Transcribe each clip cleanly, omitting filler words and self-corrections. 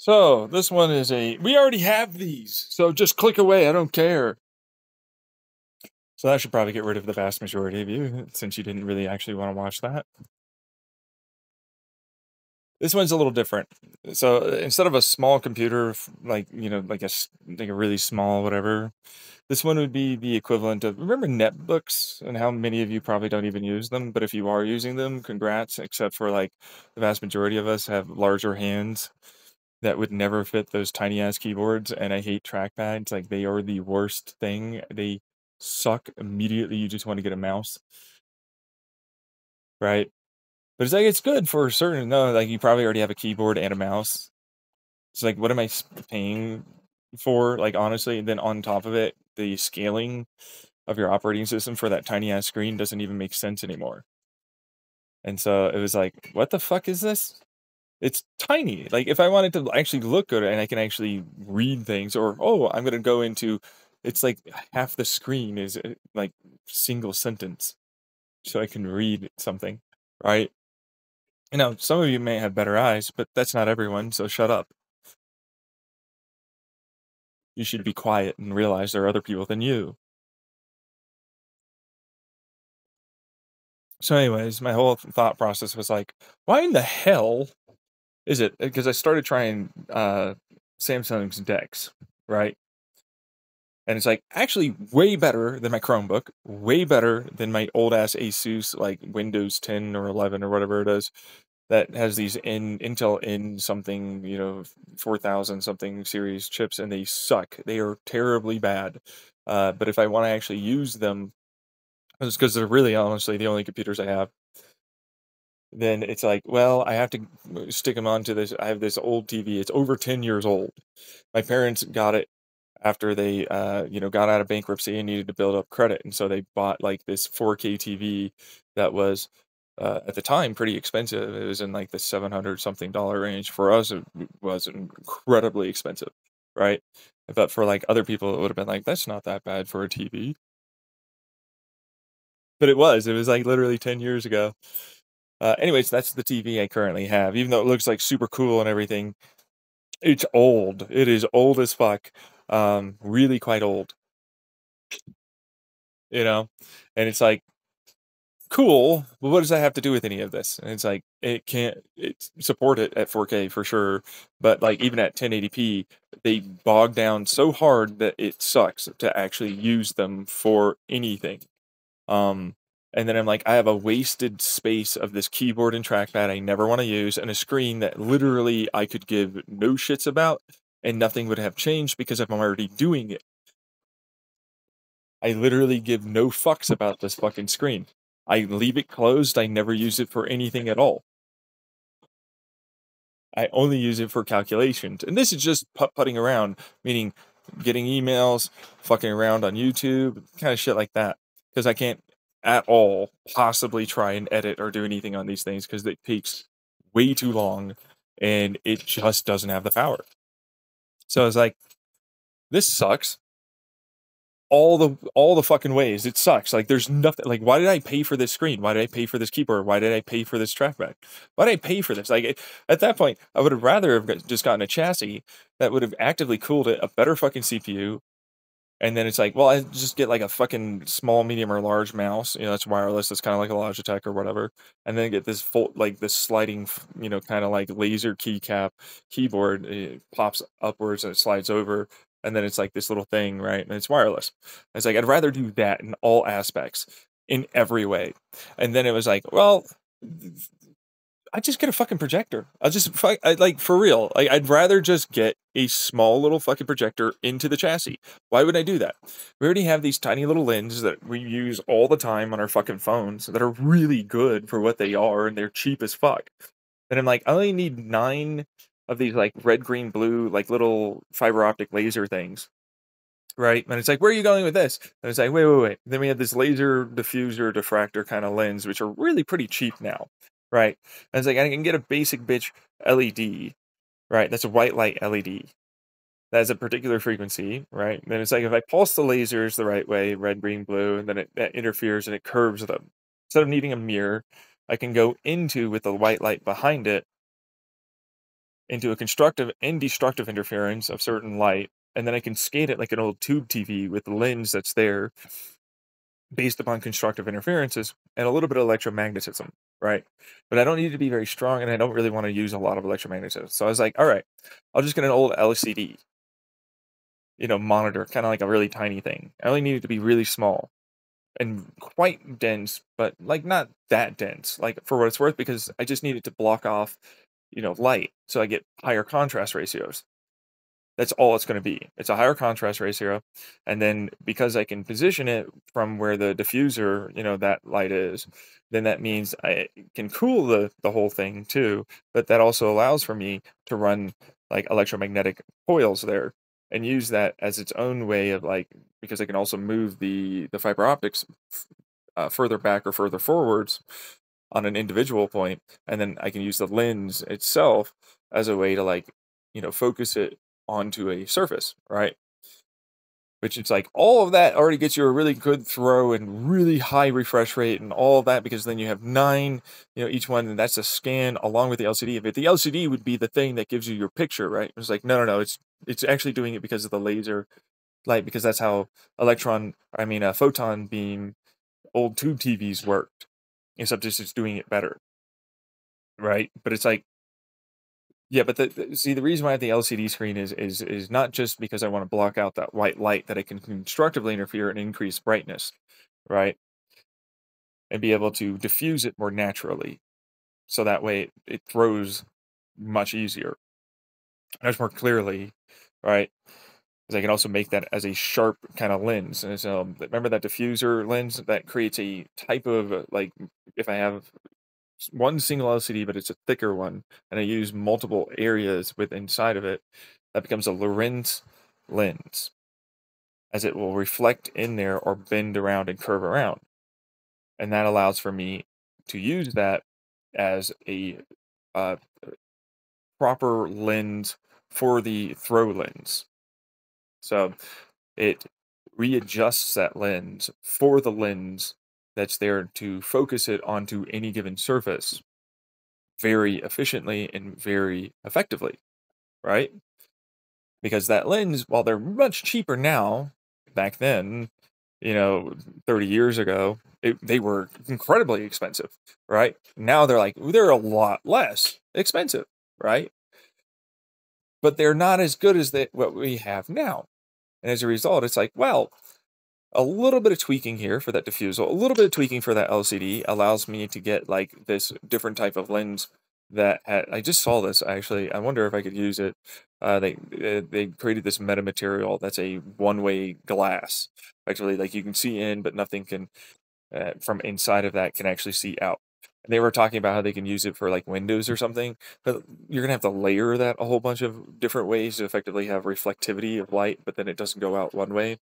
So this one is we already have these, so just click away, I don't care. So that should probably get rid of the vast majority of you, since you didn't really actually want to watch that. This one's a little different. So instead of a small computer, like, like a really small whatever, this one would be the equivalent of, remember netbooks, and how many of you probably don't even use them, but if you are using them, congrats, except for like the vast majority of us have larger hands that would never fit those tiny ass keyboards, and I hate trackpads. Like, they are the worst thing. They suck immediately. You just want to get a mouse, right? But it's like, it's good for certain. No, like, you probably already have a keyboard and a mouse. It's like, what am I paying for? Like, honestly, and then on top of it, the scaling of your operating system for that tiny ass screen doesn't even make sense anymore. And so it was like, what the fuck is this? It's tiny. Like, if I wanted to actually look good and I can actually read things, or, oh, I'm going to go into, it's like half the screen is like single sentence, so I can read something, right? Some of you may have better eyes, but that's not everyone, so shut up. You should be quiet and realize there are other people than you. So anyways, my whole thought process was like, why in the hell is it? Because I started trying Samsung's Dex, right? And it's like actually way better than my Chromebook, way better than my old ass Asus like Windows 10 or 11 or whatever it is that has these Intel N something, 4000 something series chips, and they suck. They are terribly bad. But if I want to actually use them, because they're really honestly the only computers I have, then it's like, well, I have to stick them onto this. I have this old TV. It's over 10 years old. My parents got it after they, got out of bankruptcy and needed to build up credit. And so they bought like this 4K TV that was, at the time, pretty expensive. It was in like the 700 something dollar range. For us, it was incredibly expensive, right? But for like other people, it would have been like, that's not that bad for a TV. But it was like literally 10 years ago. Anyways, that's the TV I currently have. Even though it looks like super cool and everything, it's old. It is old as fuck. Really quite old, you know? And it's like, cool, but what does that have to do with any of this? And it's like, it support it at 4K for sure, but like even at 1080p, they bog down so hard that it sucks to actually use them for anything. Um, and then I'm like, I have a wasted space of this keyboard and trackpad I never want to use, and a screen that literally I could give no shits about, and nothing would have changed because I'm already doing it. I literally give no fucks about this fucking screen. I leave it closed. I never use it for anything at all. I only use it for calculations. And this is just putting around, meaning getting emails, fucking around on YouTube, kind of shit like that. Because I can't at all possibly try and edit or do anything on these things because it takes way too long and it just doesn't have the power. So it's like, this sucks. All the fucking ways. It sucks. Like, there's nothing. Like, why did I pay for this screen? Why did I pay for this keyboard? Why did I pay for this trackpad? Why did I pay for this? Like, at that point, I would have rather have just gotten a chassis that would have actively cooled it, a better fucking CPU, and then it's like, well, I just get like a fucking small, medium, or large mouse. That's wireless. That's kind of like a Logitech or whatever, and then get this full, like this sliding, kind of like laser keycap keyboard. It pops upwards and it slides over, and then it's like this little thing, right? And it's wireless. It's like, I'd rather do that in all aspects, in every way. And then it was like, well, I just get a fucking projector. Like, for real. Like, I'd rather just get a small little fucking projector into the chassis. Why would I do that? We already have these tiny little lenses that we use all the time on our fucking phones that are really good for what they are, and they're cheap as fuck. And I'm like, I only need 9 of these like red, green, blue, like little fiber optic laser things. Right? And it's like, where are you going with this? And it's like, wait. Then we have this laser diffuser diffractor kind of lens, which are really pretty cheap now. Right? And it's like, I can get a basic bitch LED. Right? That's a white light LED. That has a particular frequency. Right? And then it's like, if I pulse the lasers the right way, red, green, blue, and then that interferes and it curves them. Instead of needing a mirror, I can go into with the white light behind it into a constructive and destructive interference of certain light, and then I can skate it like an old tube TV with the lens that's there based upon constructive interferences and a little bit of electromagnetism, right? But I don't need it to be very strong, and I don't really want to use a lot of electromagnetism. So I was like, all right, I'll just get an old LCD, monitor, kind of like a really tiny thing. I only need it to be really small and quite dense, but like not that dense, like for what it's worth, because I just need it to block off, light. So I get higher contrast ratios. That's all it's going to be. It's a higher contrast ratio. And then because I can position it from where the diffuser, that light is, then that means I can cool the whole thing too. But that also allows for me to run like electromagnetic coils there and use that as its own way of like, because I can also move the fiber optics further back or further forwards on an individual point, and then I can use the lens itself as a way to like, focus it onto a surface, right? Which it's like all of that already gets you a really good throw and really high refresh rate and all of that, because then you have 9, each one, and that's a scan along with the LCD. But the LCD would be the thing that gives you your picture, right? It's like no, it's actually doing it because of the laser light, because that's how photon beam old tube TVs worked, except it's doing it better, right? But it's like, yeah, but see, the reason why I have the LCD screen is not just because I want to block out that white light, that it can constructively interfere and increase brightness, right? And be able to diffuse it more naturally, so that way it throws much easier, much more clearly, right? Because I can also make that as a sharp kind of lens. And so remember that diffuser lens that creates a type of like, if I have one single LCD, but it's a thicker one, and I use multiple areas with inside of it, that becomes a Lorentz lens, as it will reflect in there or bend around and curve around. And that allows for me to use that as a uh, proper lens for the throw lens. So it readjusts that lens for the lens that's there to focus it onto any given surface very efficiently and very effectively, right? Because that lens, while they're much cheaper now, back then, 30 years ago, they were incredibly expensive, right? Now they're a lot less expensive, right? But they're not as good as what we have now. And as a result, it's like, well, a little bit of tweaking here for that diffusal, a little bit of tweaking for that LCD allows me to get like this different type of lens that I just saw this actually. I wonder if I could use it. They created this metamaterial that's a one-way glass. Actually, like you can see in, but nothing can from inside of that can actually see out. And they were talking about how they can use it for like windows or something, but you're gonna have to layer that a whole bunch of different ways to effectively have reflectivity of light, but then it doesn't go out one way.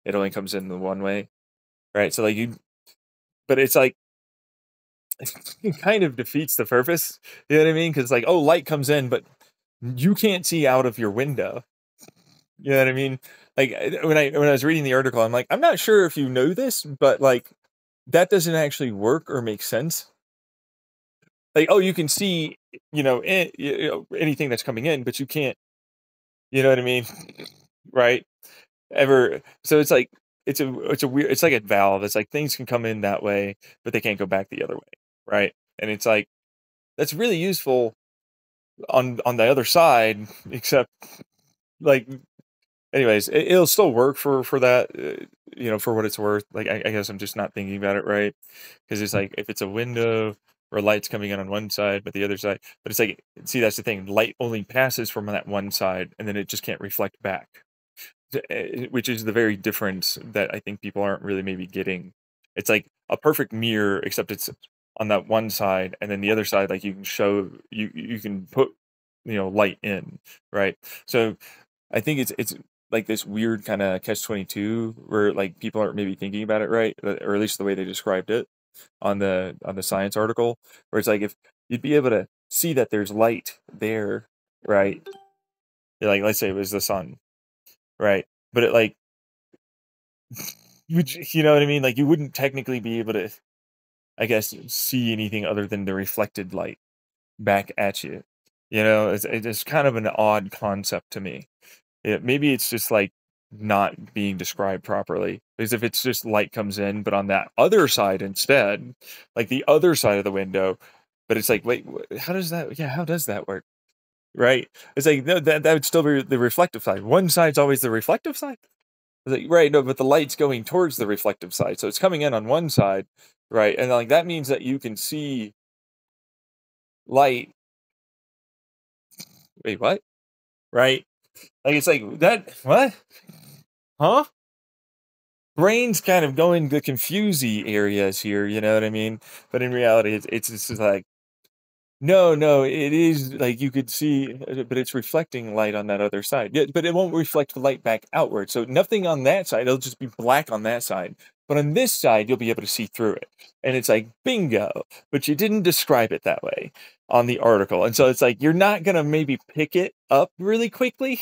It only comes in the one way, right? So but it's like it kind of defeats the purpose. You know what I mean? Because like, oh, light comes in, but you can't see out of your window. You know what I mean? Like when I was reading the article, I'm like, I'm not sure if you know this, but like that doesn't actually work or make sense. Like, oh, you can see, anything that's coming in, but you can't. You know what I mean? Right? Ever. So it's like it's a weird. It's like a valve. It's like things can come in that way, but they can't go back the other way, right? And it's like that's really useful on the other side, except like anyways, it'll still work for that, for what it's worth. Like, I guess I'm just not thinking about it right, because it's like if it's a window or light's coming in on one side, but the other side, but it's like, see, that's the thing. Light only passes from that one side, and then it just can't reflect back, which is the very difference that I think people aren't really maybe getting. It's like a perfect mirror, except it's on that one side, and then the other side, like you can show you can put light in, right? So I think it's like this weird kind of catch-22 where like people aren't maybe thinking about it right, or at least the way they described it on the science article, where it's like if you'd be able to see that there's light there, right? Like let's say it was the sun, right? But it like you know what I mean? Like you wouldn't technically be able to, I guess, see anything other than the reflected light back at you. It's kind of an odd concept to me. Maybe it's just like not being described properly. Because if it's just light comes in, but on that other side instead, like the other side of the window, but it's like, wait, how does that? Yeah, how does that work? Right? It's like no, that would still be the reflective side. One side's always the reflective side. It's like, right? No, but the light's going towards the reflective side, so it's coming in on one side, right? And like that means that you can see light. Wait, what? Right? Like it's like that. What? Huh? Brain's kind of going the confusey areas here, you know what I mean? But in reality, it's just like, no, no, it is like you could see, but it's reflecting light on that other side. Yeah, but it won't reflect the light back outward. So nothing on that side, it'll just be black on that side. But on this side, you'll be able to see through it. And it's like, bingo. But you didn't describe it that way on the article. And so it's like, you're not going to maybe pick it up really quickly.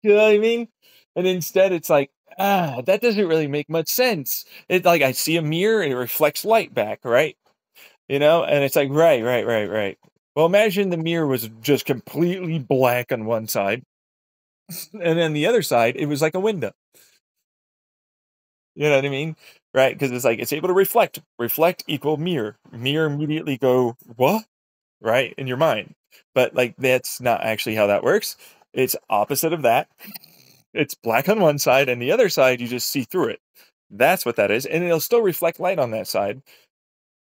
You know what I mean? And instead, it's like, that doesn't really make much sense. It's like I see a mirror and it reflects light back, right? And it's like, right, right, right, right. Well, imagine the mirror was just completely black on one side, and then the other side, it was like a window. You know what I mean? Right? Because it's like it's able to reflect. Reflect equal mirror. Mirror immediately go, what? Right? In your mind. But like that's not actually how that works. It's opposite of that. It's black on one side, and the other side you just see through it. That's what that is. And it'll still reflect light on that side,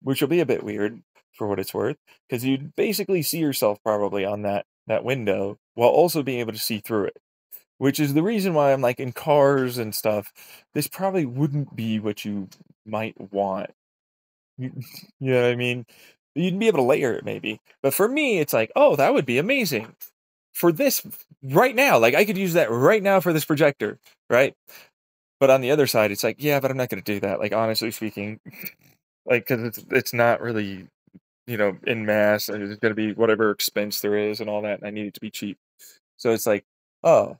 which will be a bit weird for what it's worth, because you'd basically see yourself probably on that window while also being able to see through it. Which is the reason why I'm like in cars and stuff, this probably wouldn't be what you might want. You, you know what I mean? You'd be able to layer it maybe. But for me, it's like, oh, that would be amazing. For this right now, like I could use that right now for this projector, right? But on the other side, it's like, yeah, but I'm not going to do that. Like honestly speaking, like because it's not really in mass, and it's going to be whatever expense there is and all that, and I need it to be cheap. So it's like, oh,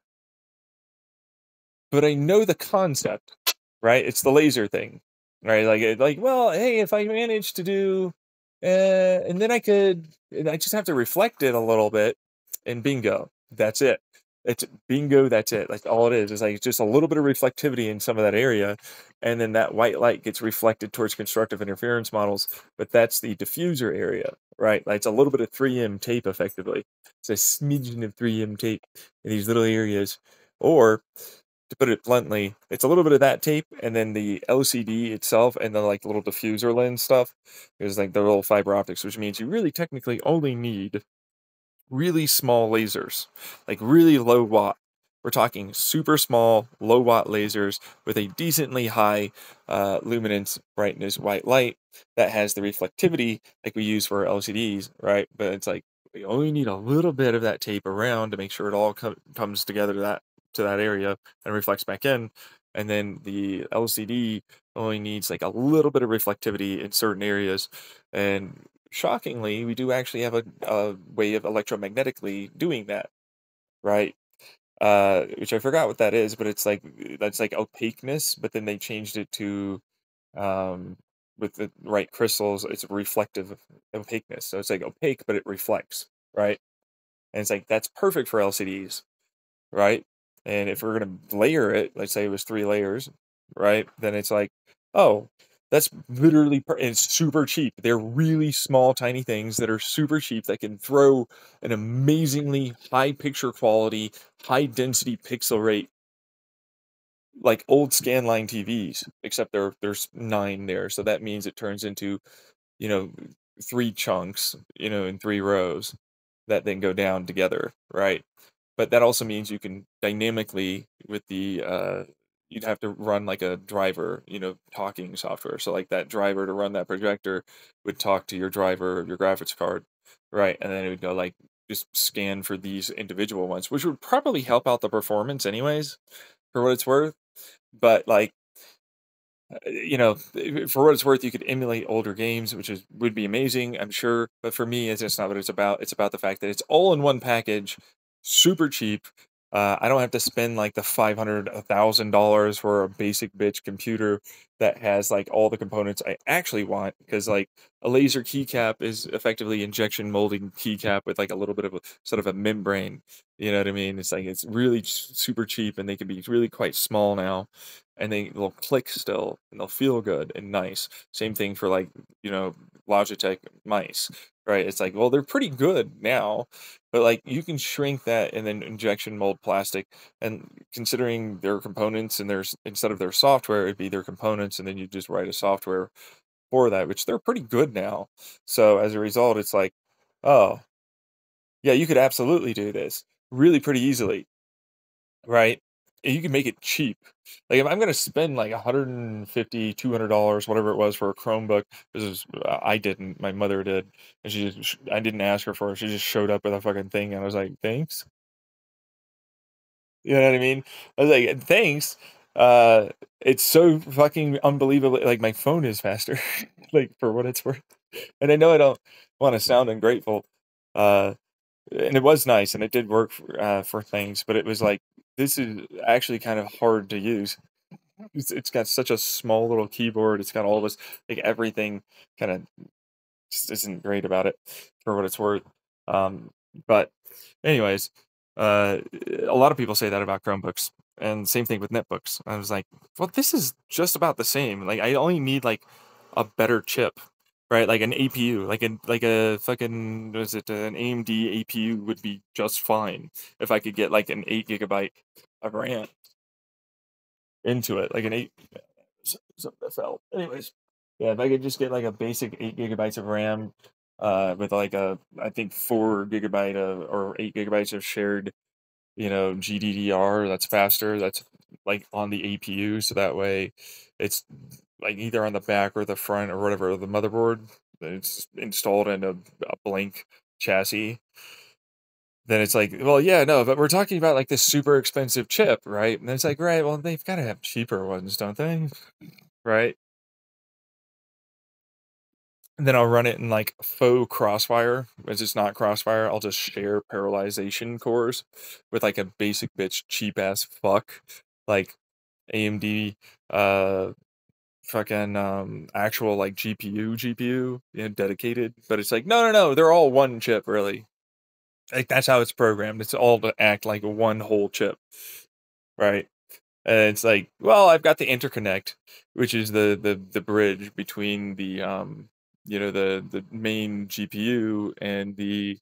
but I know the concept, right? It's the laser thing, right? Like, well, hey, if I manage to do, and then and I just have to reflect it a little bit, and bingo, that's it. It's bingo, that's it. Like all it is like just a little bit of reflectivity in some of that area, and then that white light gets reflected towards constructive interference models. But that's the diffuser area, right? Like it's a little bit of 3M tape, effectively. It's a smidgen of 3M tape in these little areas, or to put it bluntly, it's a little bit of that tape and then the LCD itself and the like little diffuser lens stuff is like the little fiber optics, which means you really technically only need really small lasers, like really low watt. We're talking super small, low watt lasers with a decently high luminance, brightness, white light that has the reflectivity like we use for LCDs, right? But it's like we only need a little bit of that tape around to make sure it all comes together to that area and reflects back in. And then the LCD only needs like a little bit of reflectivity in certain areas. And shockingly, we do actually have a way of electromagnetically doing that, right? Which I forgot what that is, but it's like that's like opaqueness, but then they changed it to um, with the right crystals, it's reflective opaqueness. So it's like opaque, but it reflects, right? And it's like that's perfect for LCDs, right? And if we're gonna layer it, let's say it was 3 layers, right? Then it's like, oh, that's literally and it's super cheap. They're really small, tiny things that are super cheap that can throw an amazingly high picture quality, high density pixel rate, like old scanline TVs, except there's 9 there, so that means it turns into you know 3 chunks, in 3 rows that then go down together, right? But that also means you can dynamically with the you'd have to run like a driver, talking software. So like that driver to run that projector would talk to your driver of your graphics card, right? And then it would go like just scan for these individual ones, which would probably help out the performance anyways, for what it's worth. But like for what it's worth, you could emulate older games, which would be amazing, I'm sure. But for me, it's just not what it's about. It's about the fact that it's all in one package, super cheap, I don't have to spend like the $500, $1,000 for a basic bitch computer that has like all the components I actually want. Because like a laser keycap is effectively injection molding keycap with like a little bit of a sort of a membrane. You know what I mean? It's like it's really super cheap, and they can be really quite small now, and they'll click still, and they'll feel good and nice. Same thing for like Logitech mice, right? It's like, well, they're pretty good now, but like you can shrink that and then injection mold plastic, and considering their components and there's instead of their software, it'd be their components, and then you just write a software for that, which they're pretty good now. So as a result, it's like, oh yeah, you could absolutely do this really pretty easily, right? And you can make it cheap. Like if I'm gonna spend like 150, $200, whatever it was for a Chromebook, this is I didn't, my mother did, and I didn't ask her for it. She just showed up with a fucking thing, and I was like, thanks. You know what I mean? I was like, thanks. Uh, it's so fucking unbelievable. Like my phone is faster, like for what it's worth. And I know I don't want to sound ungrateful. Uh, and it was nice, and it did work for things, but it was like this is actually kind of hard to use. It's got such a small little keyboard. It's got all this like everything kind of just isn't great about it for what it's worth. Um, but anyways, uh, a lot of people say that about Chromebooks, and same thing with netbooks. I was like, well, this is just about the same. Like, I only need like a better chip, right? Like an APU, like a fucking was it an AMD APU would be just fine if I could get like an 8 GB of RAM into it, like an eight. Something that fell. Anyways, yeah, if I could just get like a basic 8 GB of RAM, with like a I think 4 GB of or 8 GB of shared, GDDR that's faster. That's like on the APU, so that way it's like either on the back or the front or whatever of the motherboard. It's installed in a blank chassis. Then it's like, well, yeah, no, but we're talking about like this super expensive chip, right? And it's like, right, well, they've got to have cheaper ones, don't they? Right? And then I'll run it in like faux crossfire. As it's not crossfire, I'll just share parallelization cores with like a basic bitch cheap ass fuck like AMD uh fucking actual like GPU, dedicated. But it's like, no, they're all one chip really. Like that's how it's programmed. It's all to act like one whole chip, right? And it's like, well, I've got the interconnect, which is the bridge between the main GPU and the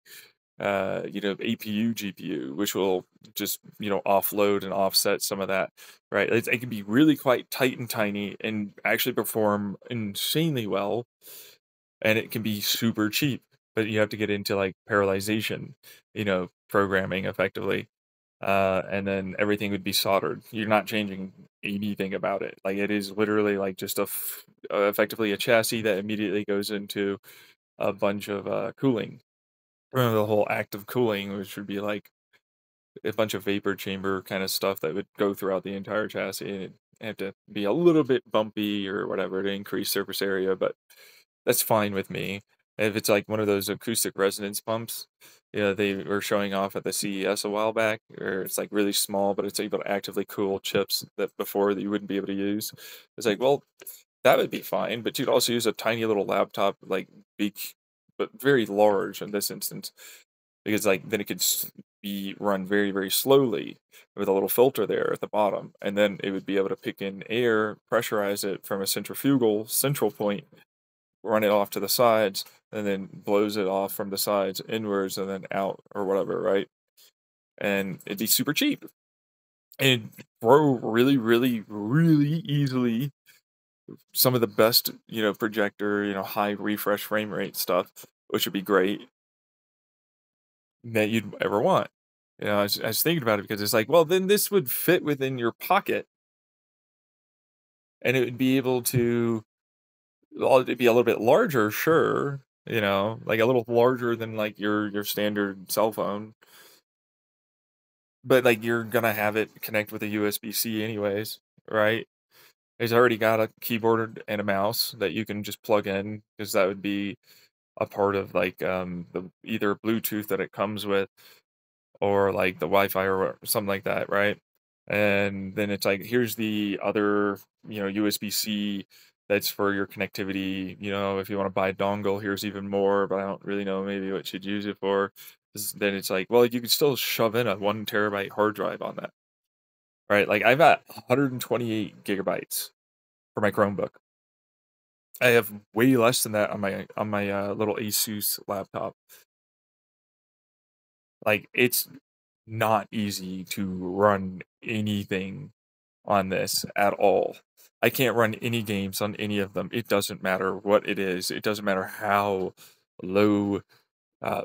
APU GPU, which will just offload and offset some of that, right? It can be really quite tight and tiny and actually perform insanely well, and it can be super cheap, but you have to get into like parallelization, programming effectively, and then everything would be soldered. You're not changing anything about it. Like it is literally like just effectively a chassis that immediately goes into a bunch of cooling. Remember the whole act of cooling, which would be like a bunch of vapor chamber kind of stuff that would go throughout the entire chassis, and it'd have to be a little bit bumpy or whatever to increase surface area, but that's fine with me. If it's like one of those acoustic resonance pumps, they were showing off at the CES a while back, where it's like really small, but it's able to actively cool chips that before that you wouldn't be able to use. It's like, well, that would be fine, but you'd also use a tiny little laptop, like big, but very large in this instance, because like then it could be run very very slowly with a little filter there at the bottom, and then it would be able to pick in air, pressurize it from a centrifugal central point, run it off to the sides, and then blows it off from the sides inwards and then out or whatever, right? And it'd be super cheap and grow really, really, really easily. Some of the best, projector, high refresh frame rate stuff, which would be great that you'd ever want. I was thinking about it because it's like, well, then this would fit within your pocket, and it would be able to, well, it'd be a little bit larger, sure, like a little larger than like your standard cell phone, but like you're gonna have it connect with a USB-C anyways, right? It's already got a keyboard and a mouse that you can just plug in because that would be a part of like the either Bluetooth that it comes with, or like the Wi-Fi or something like that, right? And then it's like, here's the other, USB-C that's for your connectivity. If you want to buy a dongle, here's even more, but I don't really know maybe what you'd use it for. Then it's like, well, you could still shove in a 1 terabyte hard drive on that, right? Like I've got 128 gigabytes for my Chromebook. I have way less than that on my little Asus laptop. Like it's not easy to run anything on this at all. I can't run any games on any of them. It doesn't matter what it is. It doesn't matter how low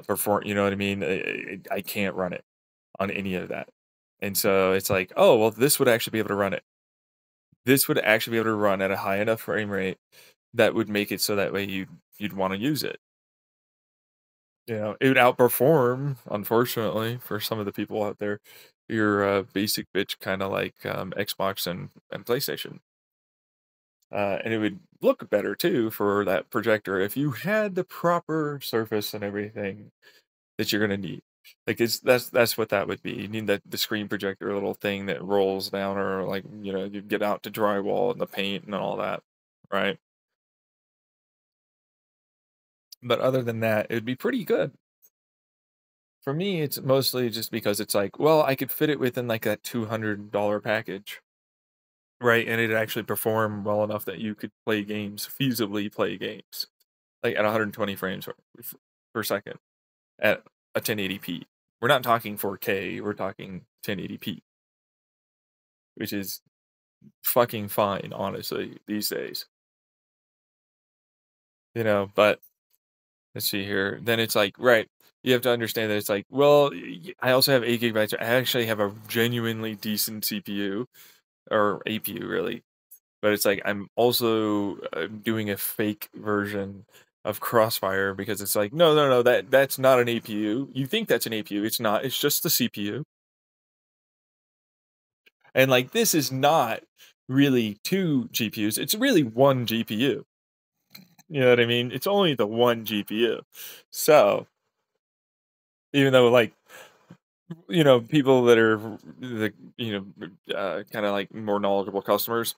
perform. You know what I mean? I can't run it on any of that. And so it's like, oh well, this would actually be able to run it. This would actually be able to run at a high enough frame rate that would make it so that way you'd want to use it. It would outperform, unfortunately, for some of the people out there, your basic bitch kind of like Xbox and PlayStation. And it would look better too for that projector if you had the proper surface and everything that you're gonna need. Like that's what that would be. You need the screen projector little thing that rolls down, or like you get out to drywall and the paint and all that, right? But other than that, it would be pretty good. For me, it's mostly just because it's like, well, I could fit it within like that $200 package, right? And it'd actually perform well enough that you could play games, feasibly play games, like at 120 frames per second at a 1080p. We're not talking 4K, we're talking 1080p, which is fucking fine, honestly, these days. But let's see here. Then it's like, right, you have to understand that it's like, well, I also have 8 gigabytes. I actually have a genuinely decent CPU or APU, really. But it's like I'm also doing a fake version of Crossfire because it's like, no, no, no, that's not an APU. You think that's an APU? It's not. It's just the CPU. And like this is not really two GPUs. It's really one GPU. You know what I mean? It's only the one GPU. So even though like people that are the kind of like more knowledgeable customers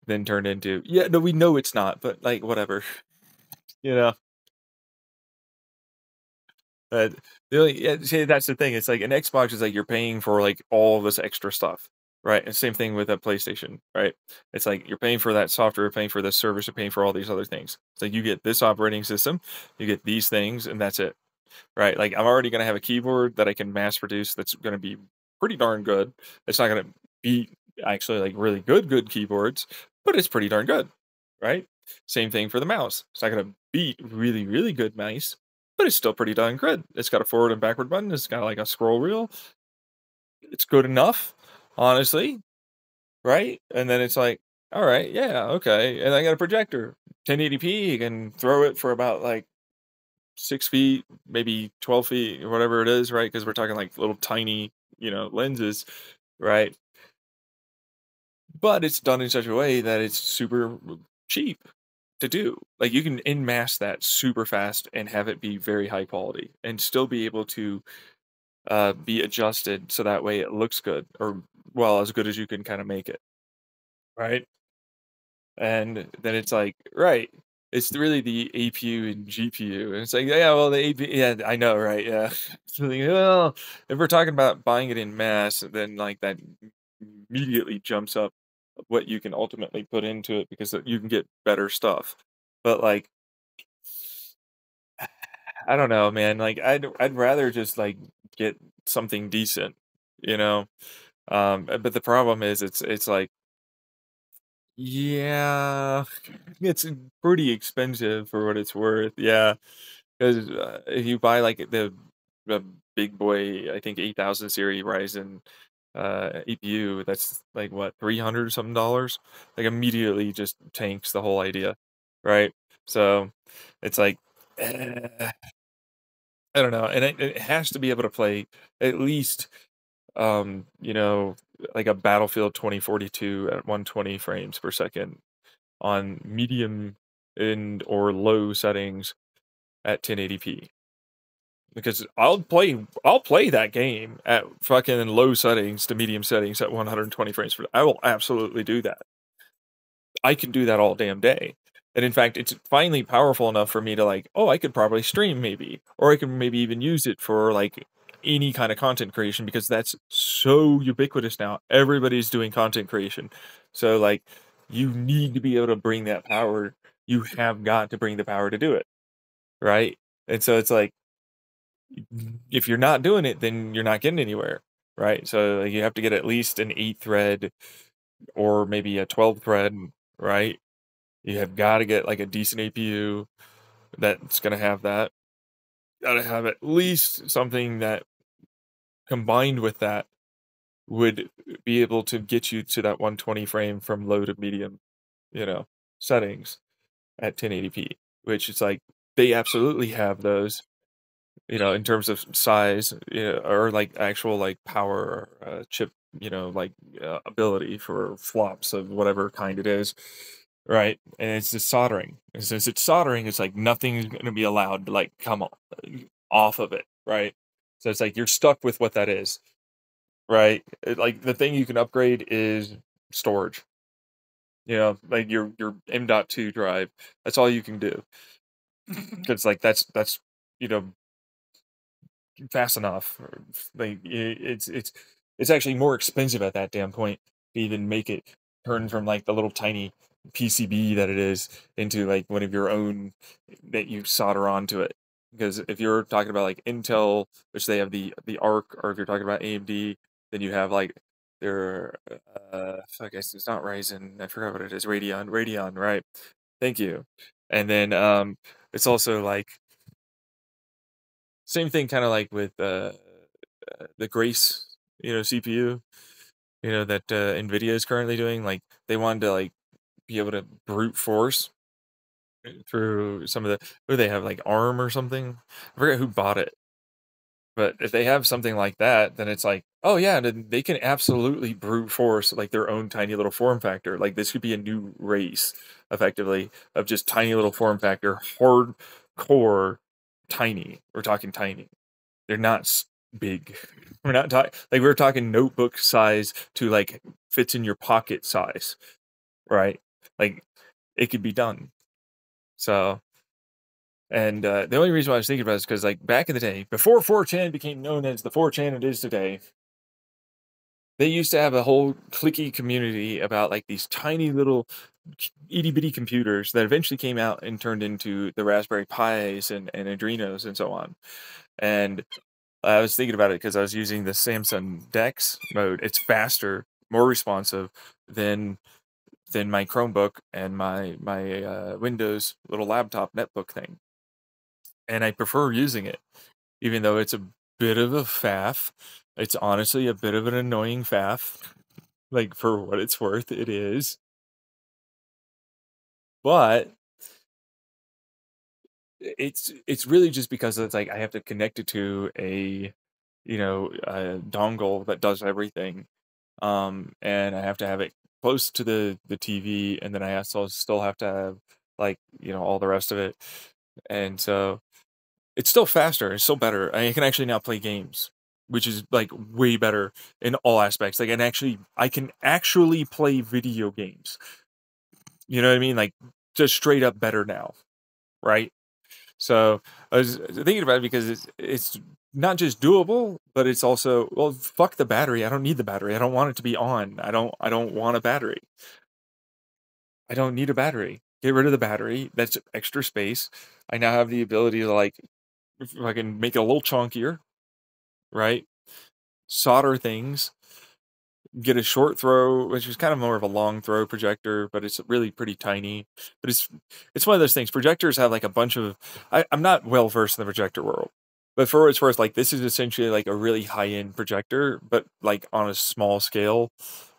then turned into, yeah, no, we know it's not, but like whatever. you know but yeah, see, that's the thing. It's like an Xbox is like you're paying for like all this extra stuff, right? And same thing with a PlayStation, right? It's like you're paying for that software, you're paying for this service, you're paying for all these other things. It's like you get this operating system, you get these things, and that's it. Right, like, I'm already gonna have a keyboard that I can mass produce that's gonna be pretty darn good. It's not gonna beat actually, like, really good keyboards, but it's pretty darn good, right? Same thing for the mouse. It's not gonna beat really good mice, but it's still pretty darn good. It's got a forward and backward button, it's got, like, a scroll wheel. It's good enough, honestly, right? And then it's like, "Alright, yeah, okay," and I got a projector. 1080p, you can throw it for about, like, 6 feet, maybe 12 feet, or whatever it is, right? Because we're talking like little tiny, lenses, right? But it's done in such a way that it's super cheap to do. Like you can in mass that super fast and have it be very high quality and still be able to be adjusted so that way it looks good, or well, as good as you can kind of make it, right? And then it's like, right, it's really the APU and GPU. And it's like, yeah, well, the APU, yeah, I know, right? Yeah. So like, well, if we're talking about buying it in mass, then like that immediately jumps up what you can ultimately put into it because you can get better stuff. But like, I don't know, man. Like, I'd rather just like get something decent, you know. But the problem is, it's like, yeah, it's pretty expensive for what it's worth. Yeah, because if you buy like the big boy, I think 8000 series Ryzen APU, that's like what, 300 something dollars. Like immediately just tanks the whole idea, right? So it's like, eh, I don't know, and it has to be able to play at least you know like a Battlefield 2042 at 120 frames per second on medium and or low settings at 1080p. because I'll play that game at fucking low settings to medium settings at 120 frames per I will absolutely do that. I can do that all damn day. And in fact, it's finally powerful enough for me to like, oh, I could probably stream maybe, or I could maybe even use it for like any kind of content creation because that's so ubiquitous now. Everybody's doing content creation. So like you need to be able to bring that power. You have got to bring the power to do it, right? And so it's like if you're not doing it, then you're not getting anywhere, right? So like, you have to get at least an 8 thread or maybe a 12 thread, right? You have got to get like a decent APU that's going to have that. Got to have at least something that combined with that would be able to get you to that 120 frame from low to medium, settings at 1080p, which is like they absolutely have those, in terms of size, or like actual like power chip, like ability for flops of whatever kind it is, right? And it's just soldering. And since it's soldering, it's like nothing's going to be allowed to like come off of it, right? So it's like you're stuck with what that is, right? Like the thing you can upgrade is storage. Like your M.2 drive. That's all you can do. Because like that's you know fast enough. Like it's actually more expensive at that damn point to even make it turn from like the little tiny PCB that it is into like one of your own that you solder onto it. Because if you're talking about like Intel, which they have the Arc, or if you're talking about AMD, then you have like their I guess it's not Ryzen. I forgot what it is. Radeon, right? Thank you. And then it's also like same thing, kind of like with the Grace, CPU, that Nvidia is currently doing. Like they wanted to like be able to brute force through some of the who they have like ARM or something. I forget who bought it, but if they have something like that, then it's like, oh yeah, then they can absolutely brute force like their own tiny little form factor. Like this could be a new race, effectively, of just tiny little form factor, hardcore, tiny. We're talking tiny. They're not big. We're not talking like we're talking notebook size to like fits in your pocket size, right? Like it could be done. So, and the only reason why I was thinking about it is because like back in the day, before 4chan became known as the 4chan it is today, they used to have a whole cliquey community about like these tiny little itty bitty computers that eventually came out and turned into the Raspberry Pis and Adrenos and so on. And I was thinking about it because I was using the Samsung Dex mode. It's faster, more responsive than my Chromebook and my Windows little laptop netbook thing, and I prefer using it, even though it's a bit of a faff. It's honestly a bit of an annoying faff. Like for what it's worth, it is. But it's really just because it's like I have to connect it to a dongle that does everything, and I have to have it close to the TV, and then I also still have to have like all the rest of it, and so it's still faster, it's still better. I can actually now play games, which is like way better in all aspects. Like, I can actually play video games. You know what I mean? Like just straight up better now, right? So I was thinking about it because it's not just doable, but it's also, well, fuck the battery. I don't need the battery. I don't want it to be on. I don't want a battery. I don't need a battery. Get rid of the battery. That's extra space. I now have the ability to like if I can make it a little chunkier, right? Solder things, get a short throw, which is kind of more of a long throw projector, but it's really pretty tiny. But it's one of those things. Projectors have like a bunch of. I'm not well versed in the projector world, but for what it's worth, like this is essentially like a really high end projector, but like on a small scale.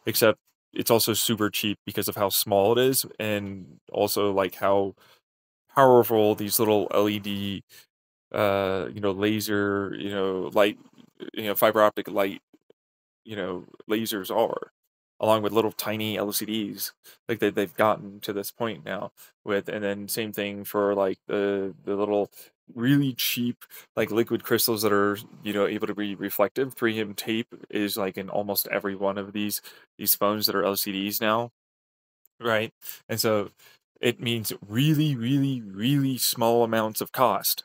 Except it's also super cheap because of how small it is, and also like how powerful these little LED, laser, light, fiber optic light, lasers are, along with little tiny LCDs, like they've gotten to this point now with, and then same thing for like the little really cheap, like, liquid crystals that are, able to be reflective. 3M tape is, like, in almost every one of these phones that are LCDs now, right? And so it means really, really, really small amounts of cost,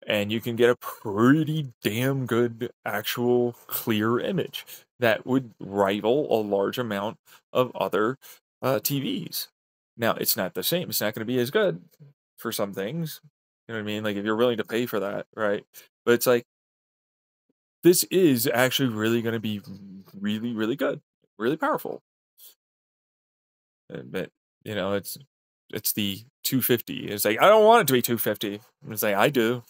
and you can get a pretty damn good actual clear image that would rival a large amount of other, TVs. Now, it's not the same, it's not gonna be as good for some things, you know what I mean? Like, if you're willing to pay for that, right? But it's like, this is actually really gonna be really, really good, really powerful, but, it's the 250. It's like, I don't want it to be 250. It's like, I do.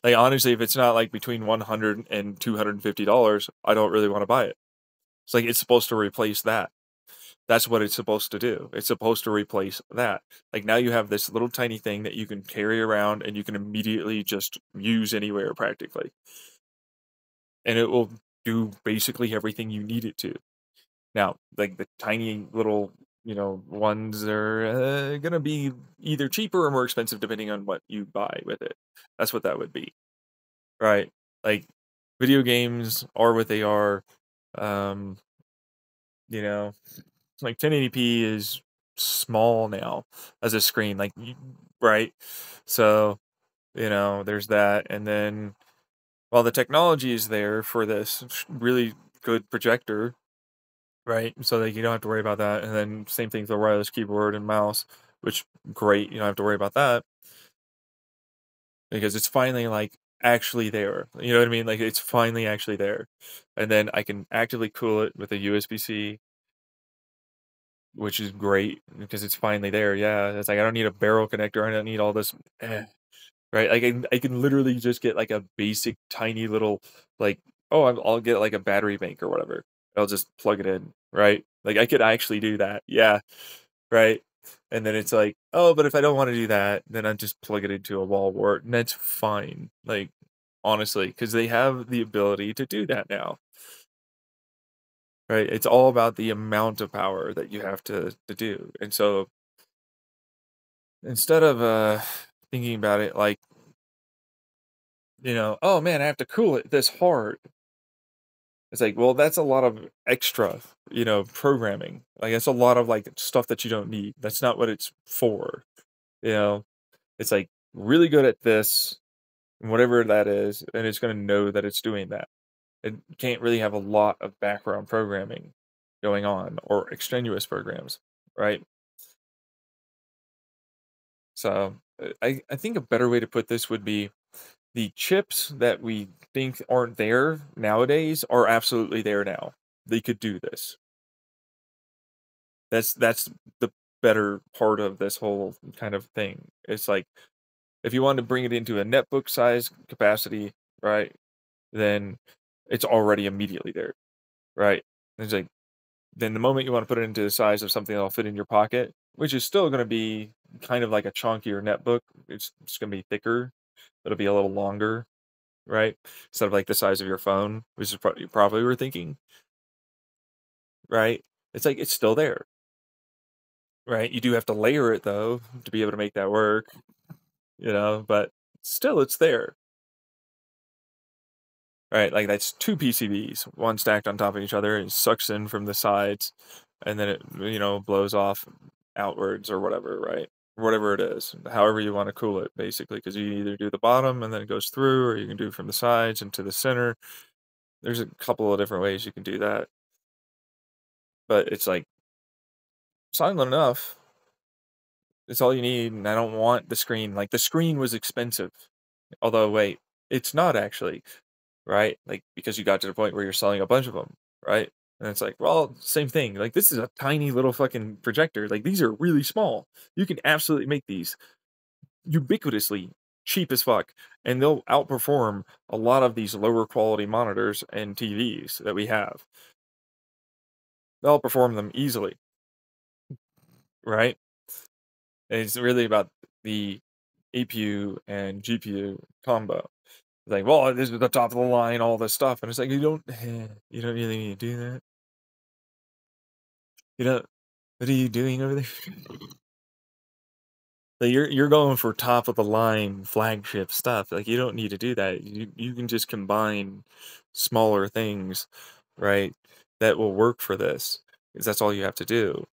Like, honestly, if it's not, like, between 100 and $250, I don't really wanna buy it. It's like, it's supposed to replace that. That's what it's supposed to do. It's supposed to replace that. Like, now you have this little tiny thing that you can carry around and you can immediately just use anywhere practically, and it will do basically everything you need it to. Now, like, the tiny little, ones are, gonna be either cheaper or more expensive depending on what you buy with it. That's what that would be. Right. Like, video games are what they are. Um, you know, like 1080p is small now as a screen, like, right? So, there's that. And then while the technology is there for this really good projector, right? So that you don't have to worry about that. And then same thing with the wireless keyboard and mouse, which great, you don't have to worry about that. Because it's finally, like, actually there, you know what I mean? Like, it's finally actually there, and then I can actively cool it with a USB-C, which is great because it's finally there, yeah, it's like, I don't need a barrel connector, I don't need all this, right? I can literally just get, like, a basic tiny little, like, oh, I'll get, like, a battery bank or whatever. I'll just plug it in, right? Like, I could actually do that, yeah. Right? And then it's like, "Oh, but if I don't wanna do that, then I just plug it into a wall wart," and that's fine, like, honestly, because they have the ability to do that now, right? It's all about the amount of power that you have to do, and so, instead of, thinking about it like, "Oh, man, I have to cool it this hard," it's like, well, that's a lot of extra, programming, like, it's a lot of, like, stuff that you don't need, that's not what it's for, you know? It's like, really good at this, whatever that is, and it's gonna know that it's doing that. It can't really have a lot of background programming going on or extraneous programs, right? So, I think a better way to put this would be the chips that we think aren't there nowadays are absolutely there now. They could do this. That's the better part of this whole kind of thing. It's like, if you want to bring it into a netbook size capacity, right, then it's already immediately there, right? It's like, then the moment you want to put it into the size of something that'll fit in your pocket, which is still going to be kind of like a chunkier netbook, it's going to be thicker, it'll be a little longer, right? Instead of like the size of your phone, which is what you probably were thinking, right? It's like, it's still there, right? You do have to layer it though to be able to make that work, but still it's there. Right, like, that's 2 PCBs, one stacked on top of each other, and it sucks in from the sides, and then it, blows off outwards or whatever, right? Whatever it is, however you wanna cool it, basically, because you either do the bottom and then it goes through, or you can do it from the sides into the center. There's a couple of different ways you can do that, but it's like, silent enough, it's all you need, and I don't want the screen. Like, the screen was expensive, although, wait, it's not actually. Right? Like, because you got to the point where you're selling a bunch of them, right? And it's like, well, same thing. Like, this is a tiny little fucking projector. Like, these are really small. You can absolutely make these ubiquitously cheap as fuck, and they'll outperform a lot of these lower quality monitors and TVs that we have. They'll outperform them easily, right? And it's really about the APU and GPU combo. Like, well, this is the top of the line, all this stuff, and it's like, you don't really need to do that. You know, what are you doing over there? Like, you're going for top of the line flagship stuff. Like, you don't need to do that. You can just combine smaller things, right? That will work for this. Because that's all you have to do.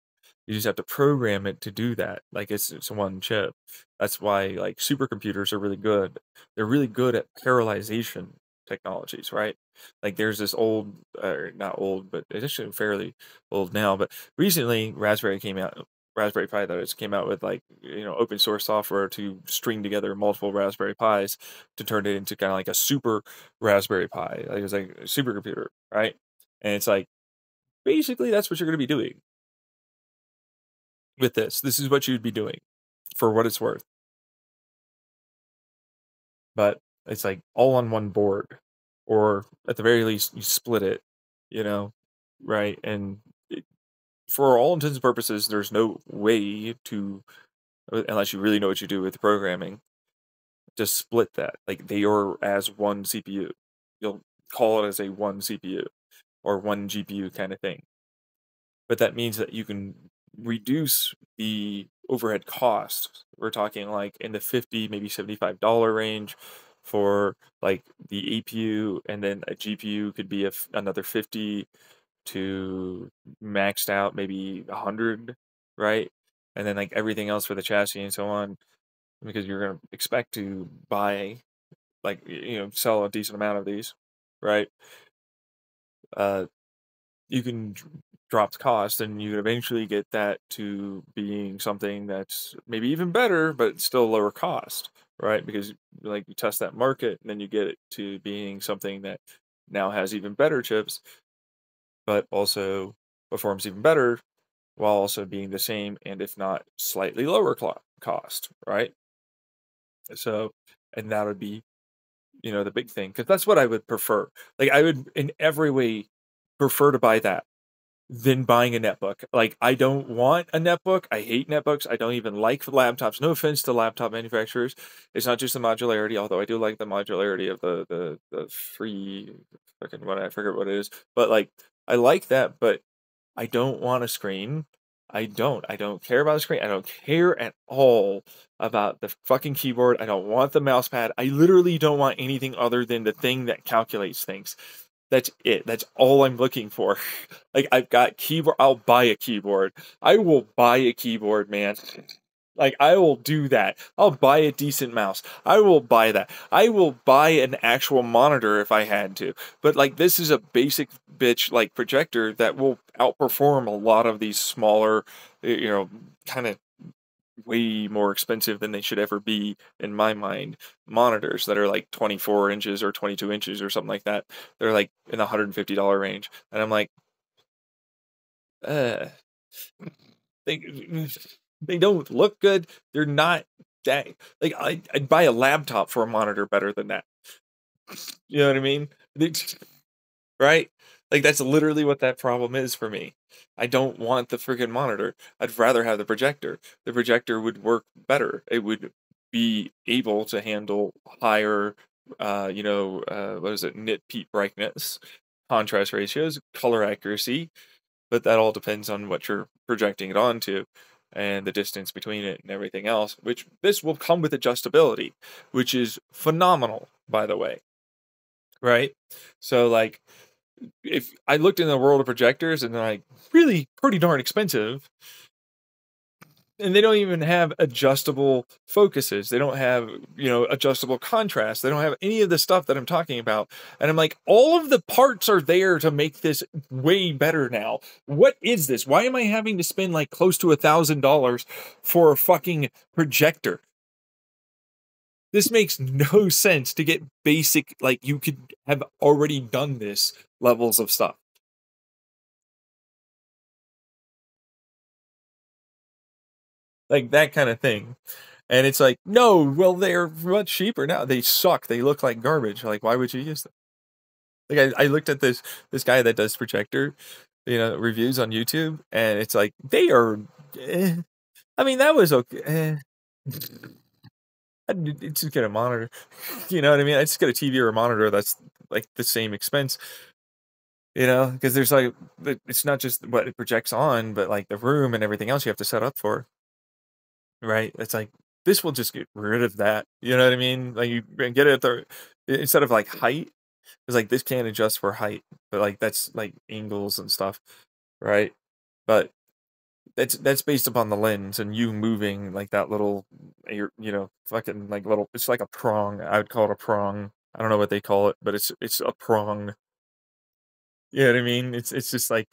You just have to program it to do that. Like it's one chip. That's why like supercomputers are really good. They're really good at parallelization technologies, right? Like there's this old, not old, but it's actually fairly old now. But recently, Raspberry Pi that is came out with like open source software to string together multiple Raspberry Pis to turn it into kind of like a super Raspberry Pi. Like it's like a supercomputer, right? And it's like basically that's what you're going to be doing with this. This is what you'd be doing for what it's worth. But it's like all on one board, or at the very least, you split it, you know, right? And for all intents and purposes, there's no way to, unless you really know what you do with programming, to split that. Like they are as one CPU. You'll call it as a one CPU or one GPU kind of thing. But that means that you can reduce the overhead costs. We're talking like in the 50, maybe $75 range for like the APU, and then a GPU could be another 50 to maxed out maybe 100, right? And then like everything else for the chassis and so on, because you're going to expect to buy like sell a decent amount of these, right? Uh, you can drop the cost, and you can eventually get that to being something that's maybe even better, but still lower cost, right? Because like you test that market, and then you get it to being something that now has even better chips, but also performs even better while also being the same and if not slightly lower cost, right? So, and that would be the big thing, because that's what I would prefer. Like I would in every way prefer to buy that than buying a netbook. Like, I don't want a netbook. I hate netbooks. I don't even like laptops. No offense to laptop manufacturers. It's not just the modularity, although I do like the modularity of the free fucking what, I forget what it is. But like I like that, but I don't want a screen. I don't. I don't care about the screen. I don't care at all about the fucking keyboard. I don't want the mouse pad. I literally don't want anything other than the thing that calculates things. That's it. That's all I'm looking for. Like I've got keyboard. I'll buy a keyboard. I will buy a keyboard, man. Like I will do that. I'll buy a decent mouse. I will buy that. I will buy an actual monitor if I had to. But like this is a basic bitch like projector that will outperform a lot of these smaller, kind of way more expensive than they should ever be in my mind monitors that are like 24 inches or 22 inches or something like that. They're like in the $150 range, and I'm like, uh they they don't look good. They're not that, like I'd buy a laptop for a monitor better than that. You know what I mean? Right? Like that's literally what that problem is for me. I don't want the freaking monitor. I'd rather have the projector. The projector would work better. It would be able to handle higher, what is it, nit peak brightness, contrast ratios, color accuracy, but that all depends on what you're projecting it onto and the distance between it and everything else, which this will come with adjustability, which is phenomenal, by the way. Right? So like if I looked in the world of projectors and they're like really pretty darn expensive, and they don't even have adjustable focuses. They don't have, adjustable contrast. They don't have any of the stuff that I'm talking about. And I'm like, all of the parts are there to make this way better now. What is this? Why am I having to spend like close to $1,000 for a fucking projector? This makes no sense to get basic, like you could have already done this levels of stuff. Like that kind of thing. And it's like, no, well, they're much cheaper now. They suck. They look like garbage. Like, why would you use them? Like, I looked at this guy that does projector, reviews on YouTube, and it's like they are. I mean, that was okay. I'd just get a monitor. You know what I mean? I just get a TV or a monitor that's like the same expense. Because there's like it's not just what it projects on, but like the room and everything else you have to set up for. Right? It's like this will just get rid of that. You know what I mean? Like you get it at the instead of like height, it's like this can't adjust for height, but like that's like angles and stuff, right? But that's based upon the lens and you moving like that little, fucking like little. It's like a prong. I would call it a prong. I don't know what they call it, but it's a prong. You know what I mean? It's just like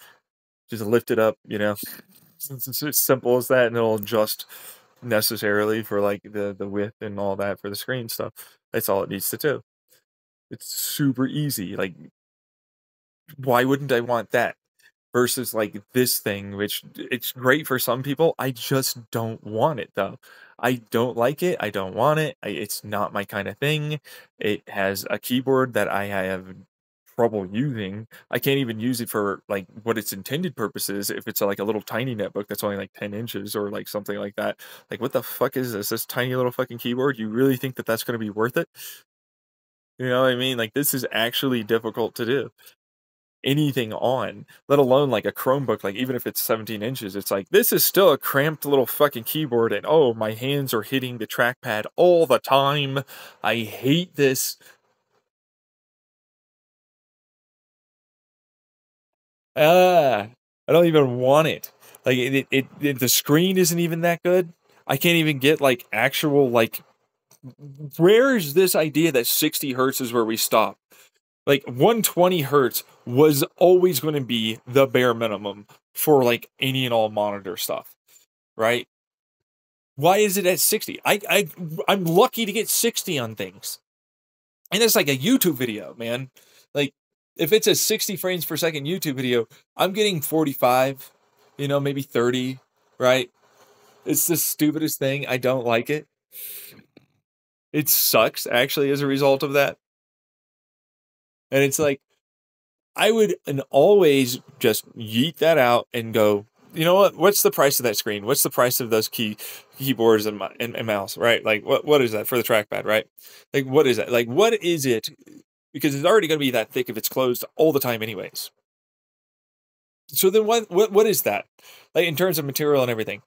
just lift it up. It's as simple as that, and it'll adjust necessarily for like the width and all that for the screen stuff. That's all it needs to do. It's super easy. Like, why wouldn't I want that? Versus like this thing, which it's great for some people. I just don't want it though. I don't like it. I don't want it. It's not my kind of thing. It has a keyboard that I have trouble using. I can't even use it for like what its intended purpose is. If it's like a little tiny netbook that's only like 10 inches or like something like that. Like, what the fuck is this? This tiny little fucking keyboard? You really think that that's going to be worth it? You know what I mean? Like, this is actually difficult to do anything on, let alone like a Chromebook. Like, even if it's 17 inches, it's like, this is still a cramped little fucking keyboard, and oh, my hands are hitting the trackpad all the time. I hate this. Ah, I don't even want it. Like, the screen isn't even that good. I can't even get like actual, like, where is this idea that 60 hertz is where we stop? Like 120 hertz was always going to be the bare minimum for like any and all monitor stuff, right? Why is it at 60? I'm lucky to get 60 on things. And it's like a YouTube video, man. Like, if it's a 60 frames per second YouTube video, I'm getting 45, maybe 30, right? It's the stupidest thing. I don't like it. It sucks actually as a result of that. And it's like, I would and always just yeet that out and go, you know what? What's the price of that screen? What's the price of those keyboards and mouse, right? Like, what is that for the trackpad, right? Like, what is that? Like, what is it? Because it's already going to be that thick if it's closed all the time, anyways. So then, what is that? Like, in terms of material and everything,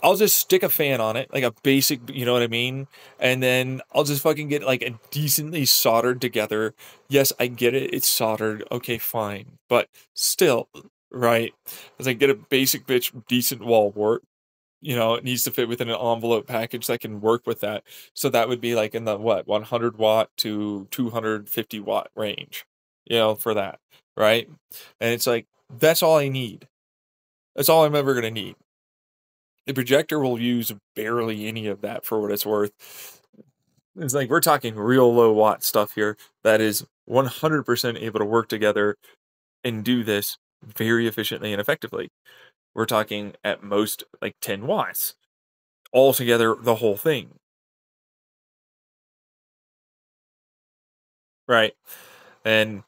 I'll just stick a fan on it, like a basic, you know what I mean? And then I'll just fucking get like a decently soldered together. Yes, I get it. It's soldered. Okay, fine. But still, right? As I get a basic bitch decent wall wart, it needs to fit within an envelope package that can work with that. So that would be like in the 100 watt to 250 watt range, for that, right? And it's like, that's all I need. That's all I'm ever going to need. The projector will use barely any of that for what it's worth. It's like, we're talking real low watt stuff here that is 100% able to work together and do this very efficiently and effectively. We're talking at most like 10 watts all together, the whole thing. Right. And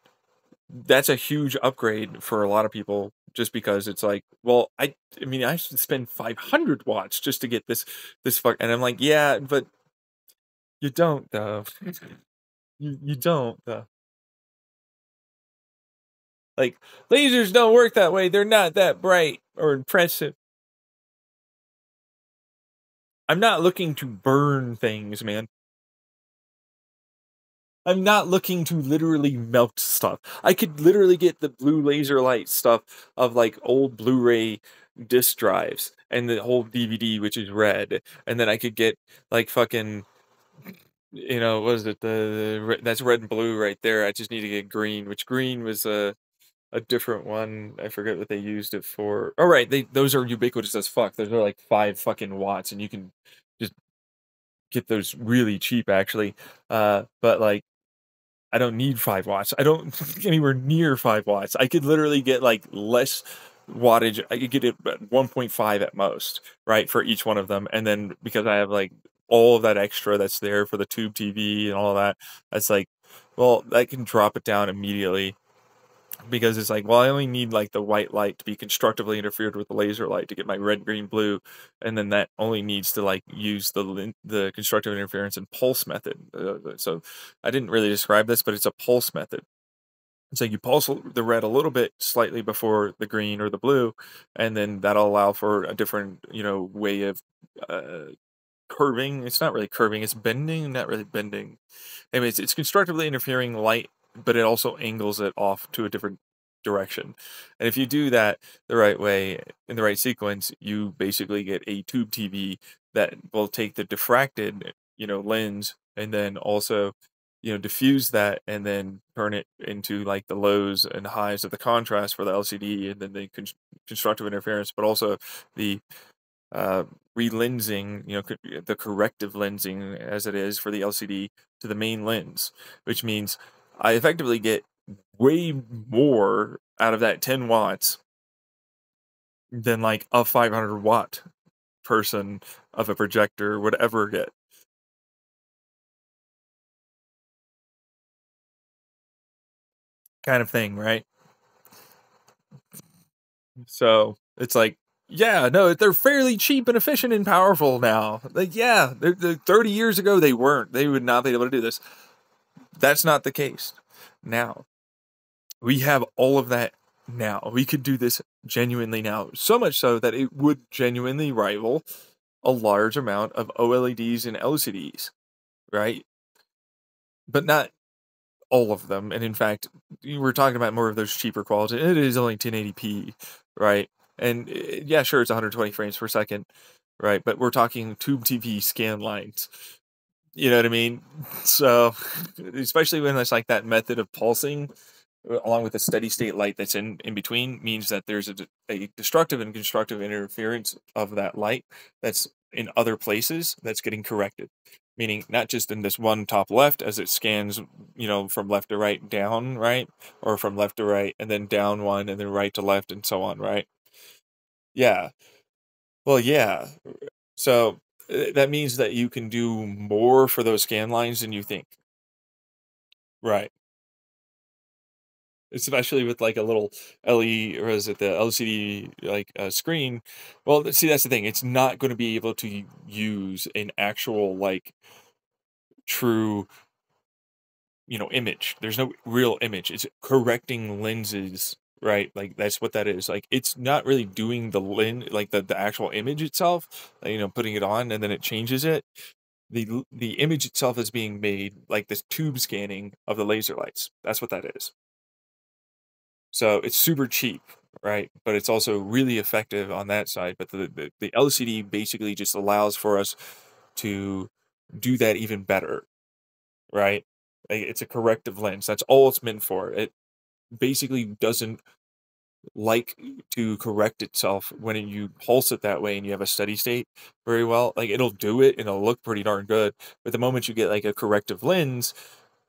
that's a huge upgrade for a lot of people, just because it's like, well, I mean, I should spend 500 watts just to get this fuck. And I'm like, yeah, but you don't though. You don't though. Like, lasers don't work that way. They're not that bright or impressive. I'm not looking to burn things, man. I'm not looking to literally melt stuff. I could literally get the blue laser light stuff of like old Blu-ray disc drives and the whole DVD, which is red. And then I could get like fucking, what is it? That's red and blue right there. I just need to get green, which green was a different one. I forget what they used it for. Oh, right. Those are ubiquitous as fuck. Those are like 5 fucking watts, and you can just get those really cheap actually. But like, I don't need 5 watts. I don't anywhere near 5 watts. I could literally get like less wattage. I could get it at 1.5 at most, right, for each one of them. And then because I have like all of that extra that's there for the tube TV and all of that, that's like, well, I can drop it down immediately, because it's like, well, I only need like the white light to be constructively interfered with the laser light to get my red, green, blue, and then that only needs to like use the constructive interference and pulse method. So I didn't really describe this, but it's a pulse method. It's like you pulse the red a little bit slightly before the green or the blue, and then that'll allow for a different, way of uh, curving. It's not really curving. It's bending, not really bending. Anyways, it's constructively interfering light, but it also angles it off to a different direction. And if you do that the right way, in the right sequence, you basically get a tube TV that will take the diffracted, lens and then also, diffuse that and then turn it into like the lows and highs of the contrast for the LCD and then the constructive interference, but also the uh, relensing, the corrective lensing as it is for the LCD to the main lens, which means I effectively get way more out of that 10 watts than like a 500-watt person of a projector would ever get. Kind of thing, right? So it's like, yeah, no, they're fairly cheap and efficient and powerful now. Like, yeah, 30 years ago they weren't. They would not be able to do this. That's not the case now. We have all of that now. We could do this genuinely now. So much so that it would genuinely rival a large amount of OLEDs and LCDs, right? But not all of them. And in fact, you were talking about more of those cheaper quality. It is only 1080p, right? And yeah, sure, it's 120 frames per second, right? But we're talking tube TV scan lines. You know what I mean? So, especially when it's like that method of pulsing, along with the steady state light that's in between, means that there's a destructive and constructive interference of that light that's in other places that's getting corrected. Meaning not just in this one top left as it scans, from left to right down, right? Or from left to right and then down one and then right to left and so on, right? Yeah. Well, yeah. So that means that you can do more for those scan lines than you think. Right. Especially with like a little LE or is it the LCD like screen. Well, see, that's the thing. It's not going to be able to use an actual like true, image. There's no real image. It's correcting lenses, right? Like that's what that is. Like it's not really doing the lens, like the actual image itself, putting it on and then it changes it. The image itself is being made like this tube scanning of the laser lights. That's what that is. So it's super cheap, right? But it's also really effective on that side. But the LCD basically just allows for us to do that even better, right? Like, it's a corrective lens. That's all it's meant for. It basically doesn't like to correct itself when you pulse it that way and you have a steady state very well. Like it'll do it and it'll look pretty darn good. But the moment you get like a corrective lens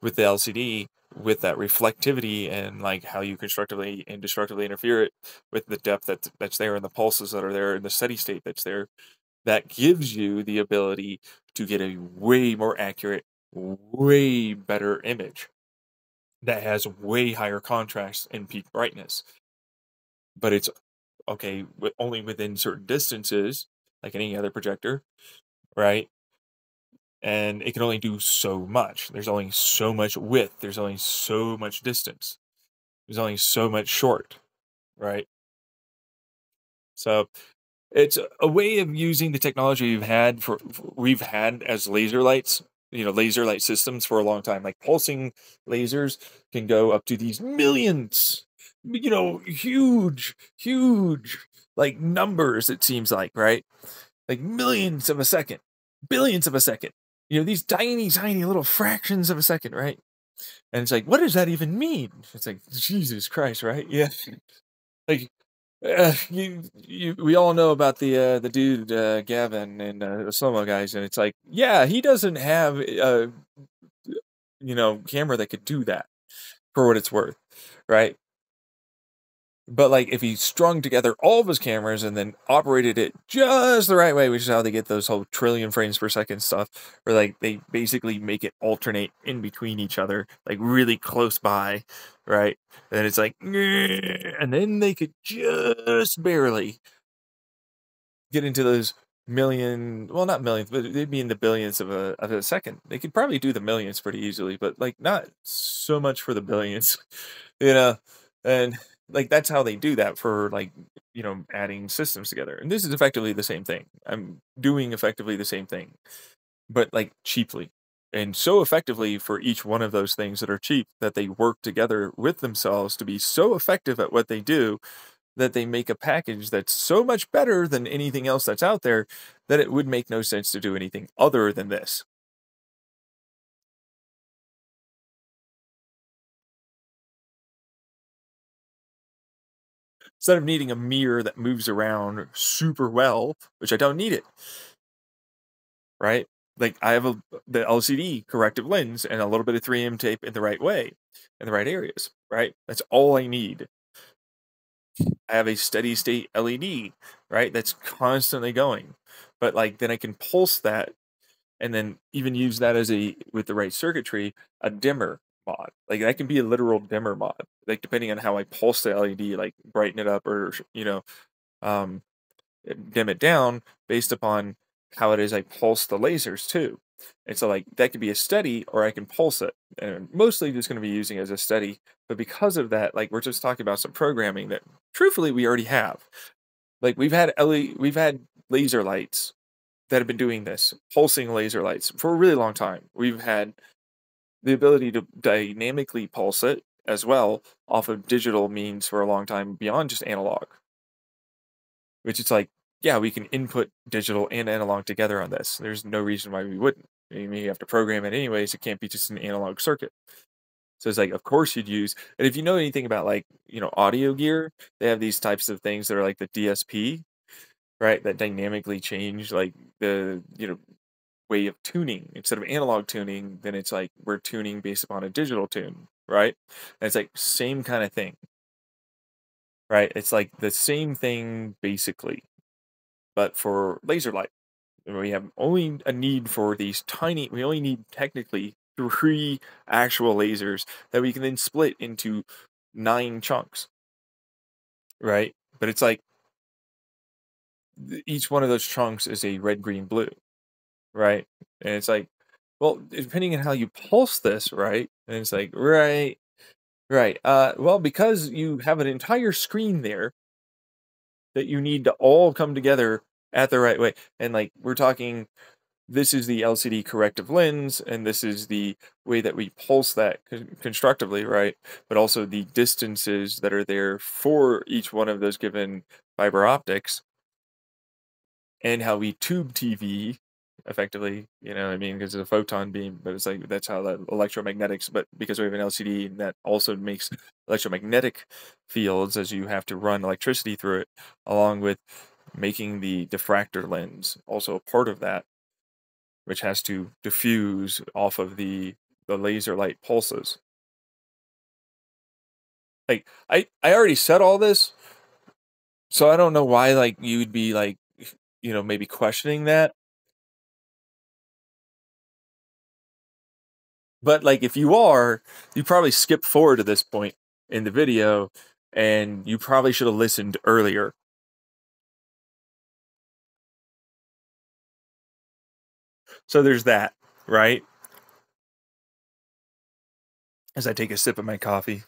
with the LCD, with that reflectivity and like how you constructively and destructively interfere it with the depth that's there and the pulses that are there and the steady state that's there, that gives you the ability to get a way more accurate, way better image that has way higher contrast and peak brightness. But it's okay only within certain distances, like any other projector, right? And it can only do so much. There's only so much width. There's only so much distance. There's only so much short, right? So it's a way of using the technology we've had as laser lights, laser light systems for a long time. Like pulsing lasers can go up to these millions, huge, huge, like numbers, it seems like, right? Like millions of a second, billions of a second. These tiny, tiny little fractions of a second, right? And it's like, what does that even mean? It's like, Jesus Christ, right? Yeah. Like, we all know about the dude, Gavin and the Slomo guys, and it's like, yeah, he doesn't have a, camera that could do that for what it's worth, right? But like if he strung together all of his cameras and then operated it just the right way, which is how they get those whole trillion frames per second stuff, where like they basically make it alternate in between each other, like really close by, right? And it's like, and then they could just barely get into those million, well, not millions, but they'd be in the billions of a second. They could probably do the millions pretty easily, but like not so much for the billions, you know? And like, that's how they do that for, like, adding systems together, and this is effectively the same thing. I'm doing effectively the same thing, but, like, cheaply, and so effectively for each one of those things that are cheap that they work together with themselves to be so effective at what they do that they make a package that's so much better than anything else that's out there that it would make no sense to do anything other than this. Instead of needing a mirror that moves around super well, which I don't need it, right? Like I have the LCD corrective lens and a little bit of 3M tape in the right way, in the right areas, right? That's all I need. I have a steady state LED, right? That's constantly going. But like then I can pulse that and then even use that as a with the right circuitry, a dimmer mod. Like that can be a literal dimmer mod. Like depending on how I pulse the LED, like brighten it up or um dim it down based upon how it is I pulse the lasers too. And so like that could be a steady or I can pulse it. And I'm mostly just going to be using it as a steady. But because of that, like we're just talking about some programming that truthfully we already have. Like we've had laser lights that have been doing this, pulsing laser lights for a really long time. We've had the ability to dynamically pulse it as well off of digital means for a long time beyond just analog. Which it's like, yeah, we can input digital and analog together on this. There's no reason why we wouldn't. I mean, you have to program it anyways. It can't be just an analog circuit. So it's like, of course you'd use. And if you know anything about like, audio gear, they have these types of things that are like the DSP, right? That dynamically change like the, way of tuning. Instead of analog tuning, then it's like we're tuning based upon a digital tune, right? And it's like same kind of thing, right? It's like the same thing basically, but for laser light. And we have only a need for these tiny, we only need technically 3 actual lasers that we can then split into 9 chunks, right? But it's like each one of those chunks is a red, green, blue, right? And it's like, well, depending on how you pulse this, right? And it's like, right, right. Well, because you have an entire screen there that you need to all come together at the right way. And like we're talking this is the LCD corrective lens, and this is the way that we pulse that constructively, right? But also the distances that are there for each one of those given fiber optics, and how we tube TV effectively, you know what I mean? Because it's a photon beam, but it's like that's how that electromagnetics, but because we have an LCD, that also makes electromagnetic fields as you have to run electricity through it, along with making the diffractor lens also a part of that which has to diffuse off of the laser light pulses. Like I already said all this, so I don't know why like you'd be like maybe questioning that. But like if you are, you probably skip forward to this point in the video and you probably should have listened earlier. So there's that, right? As I take a sip of my coffee.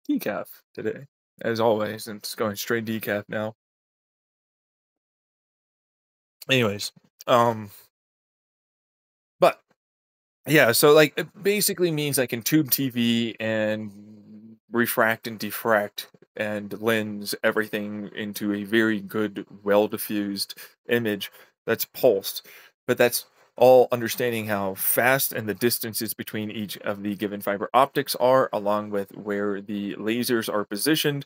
Decaf today. As always, and it's going straight decaf now. Anyways, um but yeah, so like it basically means I can tube TV and refract and diffract and lens everything into a very good, well diffused image that's pulsed. But that's all understanding how fast and the distances between each of the given fiber optics are, along with where the lasers are positioned,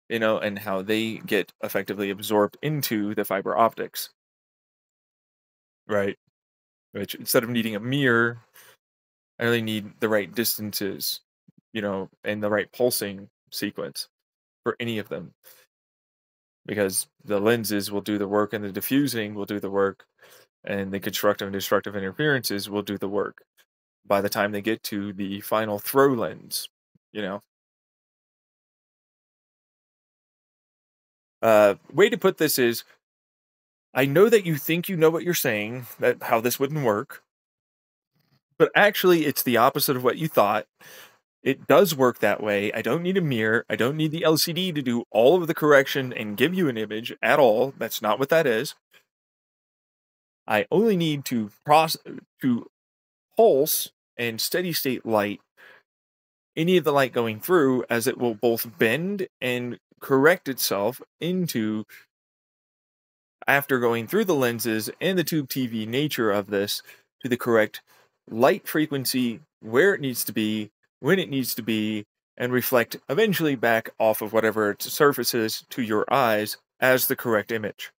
and how they get effectively absorbed into the fiber optics, right? Which instead of needing a mirror, I really need the right distances, and the right pulsing sequence for any of them because the lenses will do the work and the diffusing will do the work and the constructive and destructive interferences will do the work by the time they get to the final throw lens, you know. Way to put this is I know that you think you know what you're saying, that how this wouldn't work, but actually it's the opposite of what you thought. It does work that way. I don't need a mirror. I don't need the LCD to do all of the correction and give you an image at all. That's not what that is. I only need to pulse and steady state light any of the light going through, as it will both bend and correct itself into, after going through the lenses and the tube TV nature of this, to the correct light frequency, where it needs to be, when it needs to be, and reflect eventually back off of whatever its surface is to your eyes as the correct image.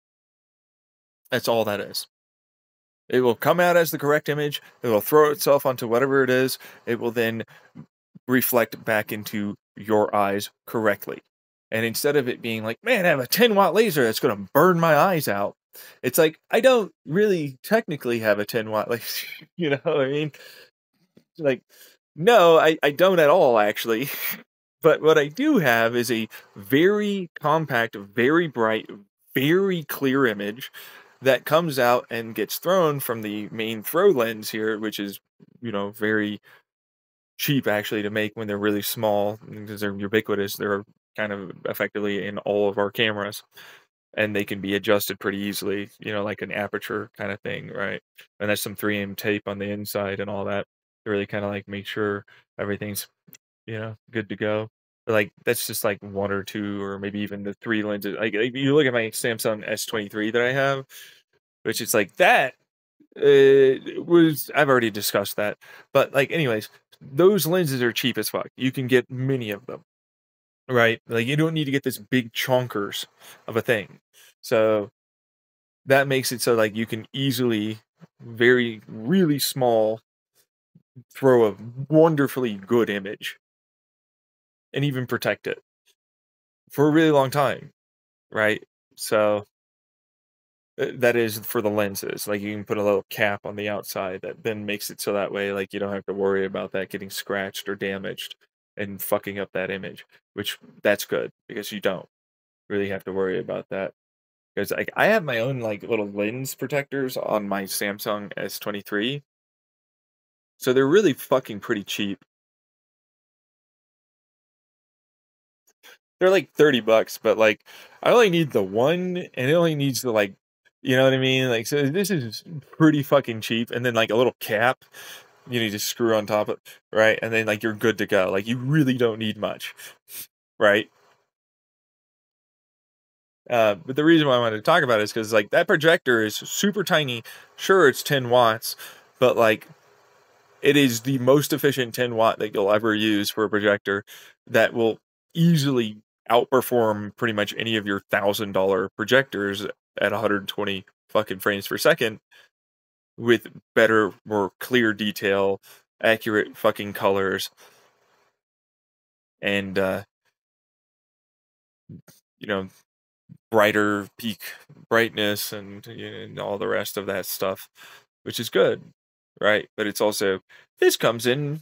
That's all that is. It will come out as the correct image. It will throw itself onto whatever it is. It will then reflect back into your eyes correctly. And instead of it being like, man, I have a 10-watt laser that's going to burn my eyes out, it's like, I don't really technically have a 10-watt laser. You know what I mean? Like, no, I don't at all, actually. But what I do have is a very compact, very bright, very clear image that comes out and gets thrown from the main throw lens here, which is, very cheap actually to make when they're really small because they're ubiquitous. They're kind of effectively in all of our cameras, and they can be adjusted pretty easily, like an aperture kind of thing, right? And there's some 3M tape on the inside and all that to really kind of like make sure everything's, good to go. But like that's just like one or two or maybe even the three lenses. Like you look at my Samsung S23 that I have, which is like that was, I've already discussed that. But like anyways, those lenses are cheap as fuck. You can get many of them, right? Like you don't need to get this big chonkers of a thing. So that makes it so like you can easily, very really small, throw a wonderfully good image and even protect it for a really long time, right? So that is for the lenses. Like you can put a little cap on the outside that then makes it so that way, like you don't have to worry about that getting scratched or damaged and fucking up that image. Which that's good because you don't really have to worry about that. Because like I have my own like little lens protectors on my Samsung S23, so they're really fucking pretty cheap. They're like $30, but like I only need the one, and it only needs the like, you know what I mean? Like so, this is pretty fucking cheap, and then like a little cap you need to screw on top of, right? And then like you're good to go. Like you really don't need much, right? But the reason why I wanted to talk about it is because like that projector is super tiny. Sure, it's 10 watts, but like it is the most efficient 10 watt that you'll ever use for a projector that will easily outperform pretty much any of your $1,000 projectors at 120 fucking frames per second with better, more clear detail, accurate fucking colors, and you know, brighter peak brightness and, and all the rest of that stuff, which is good, right? But it's also, this comes in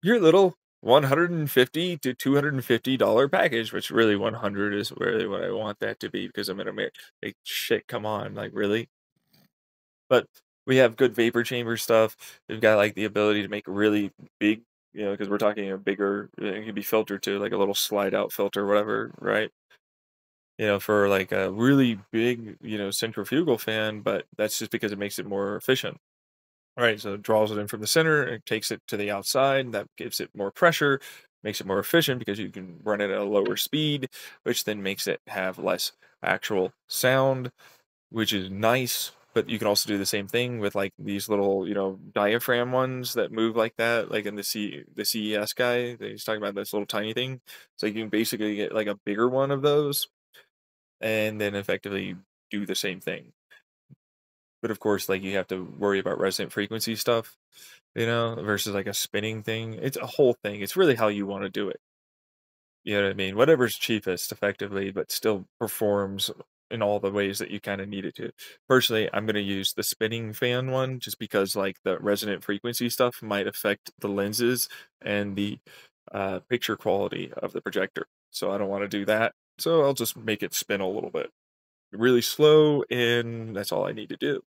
your little $150 to $250 package, which really 100 is really what I want that to be because I'm in America. Like shit, come on, like really? But we have good vapor chamber stuff. We've got like the ability to make really big, because we're talking a bigger, it can be filtered to like a little slide out filter, whatever, right? For like a really big, centrifugal fan, but that's just because it makes it more efficient. Right, so it draws it in from the center, and it takes it to the outside. That gives it more pressure, makes it more efficient because you can run it at a lower speed, which then makes it have less actual sound, which is nice. But you can also do the same thing with like these little, diaphragm ones that move like that, like in the CES guy. He's talking about this little tiny thing. So you can basically get like a bigger one of those, and then effectively do the same thing. But of course, like you have to worry about resonant frequency stuff, versus like a spinning thing. It's a whole thing. It's really how you want to do it. You know what I mean? Whatever's cheapest effectively, but still performs in all the ways that you kind of need it to. Personally, I'm going to use the spinning fan one just because like the resonant frequency stuff might affect the lenses and the picture quality of the projector. So I don't want to do that. So I'll just make it spin a little bit really slow, and that's all I need to do.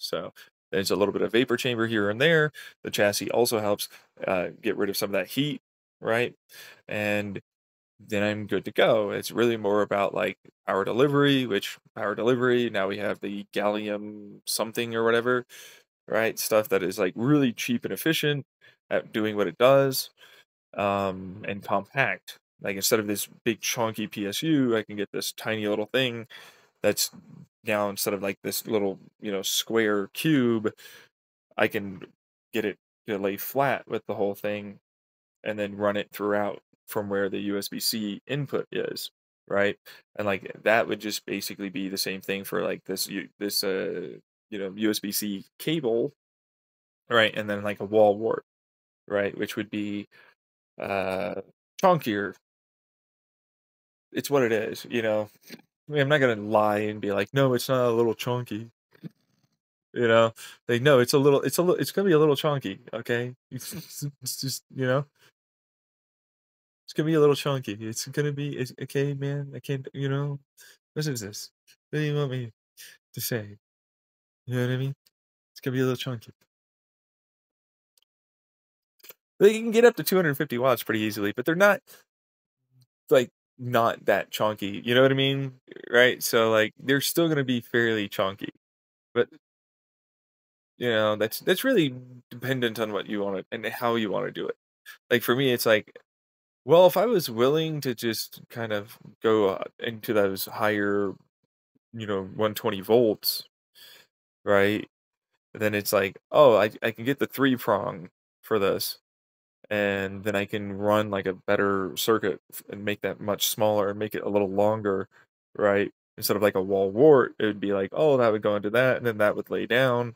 So there's a little bit of vapor chamber here and there. The chassis also helps get rid of some of that heat right? And then I'm good to go. It's really more about like power delivery, which power delivery, now we have the gallium something or whatever, right? Stuff that is like really cheap and efficient at doing what it does, and compact. Like instead of this big chunky PSU, I can get this tiny little thing that's now instead of like this little, square cube, I can get it to lay flat with the whole thing and then run it throughout from where the USB-C input is, right? And like that would just basically be the same thing for like this USB-C cable, right? And then like a wall wart, right? Which would be uh chunkier. It's what it is. I mean, I'm not gonna lie and be like, no, it's not a little chunky. You know, like no, it's gonna be a little chunky. Okay, it's just it's gonna be a little chunky. It's okay, man. I can't. What is this? What do you want me to say? You know what I mean? It's gonna be a little chunky. They can get up to 250 watts pretty easily, but they're not like not that chunky. You know what I mean? Right? So like they're still gonna be fairly chunky, but that's really dependent on what you want to and how you want to do it. Like for me, it's like, well, if I was willing to just kind of go into those higher, 120 volts, right? Then it's like, oh, I can get the three prong for this, and then I can run like a better circuit and make that much smaller and make it a little longer, right? Instead of like a wall wart, it would be like, oh, that would go into that, and then that would lay down,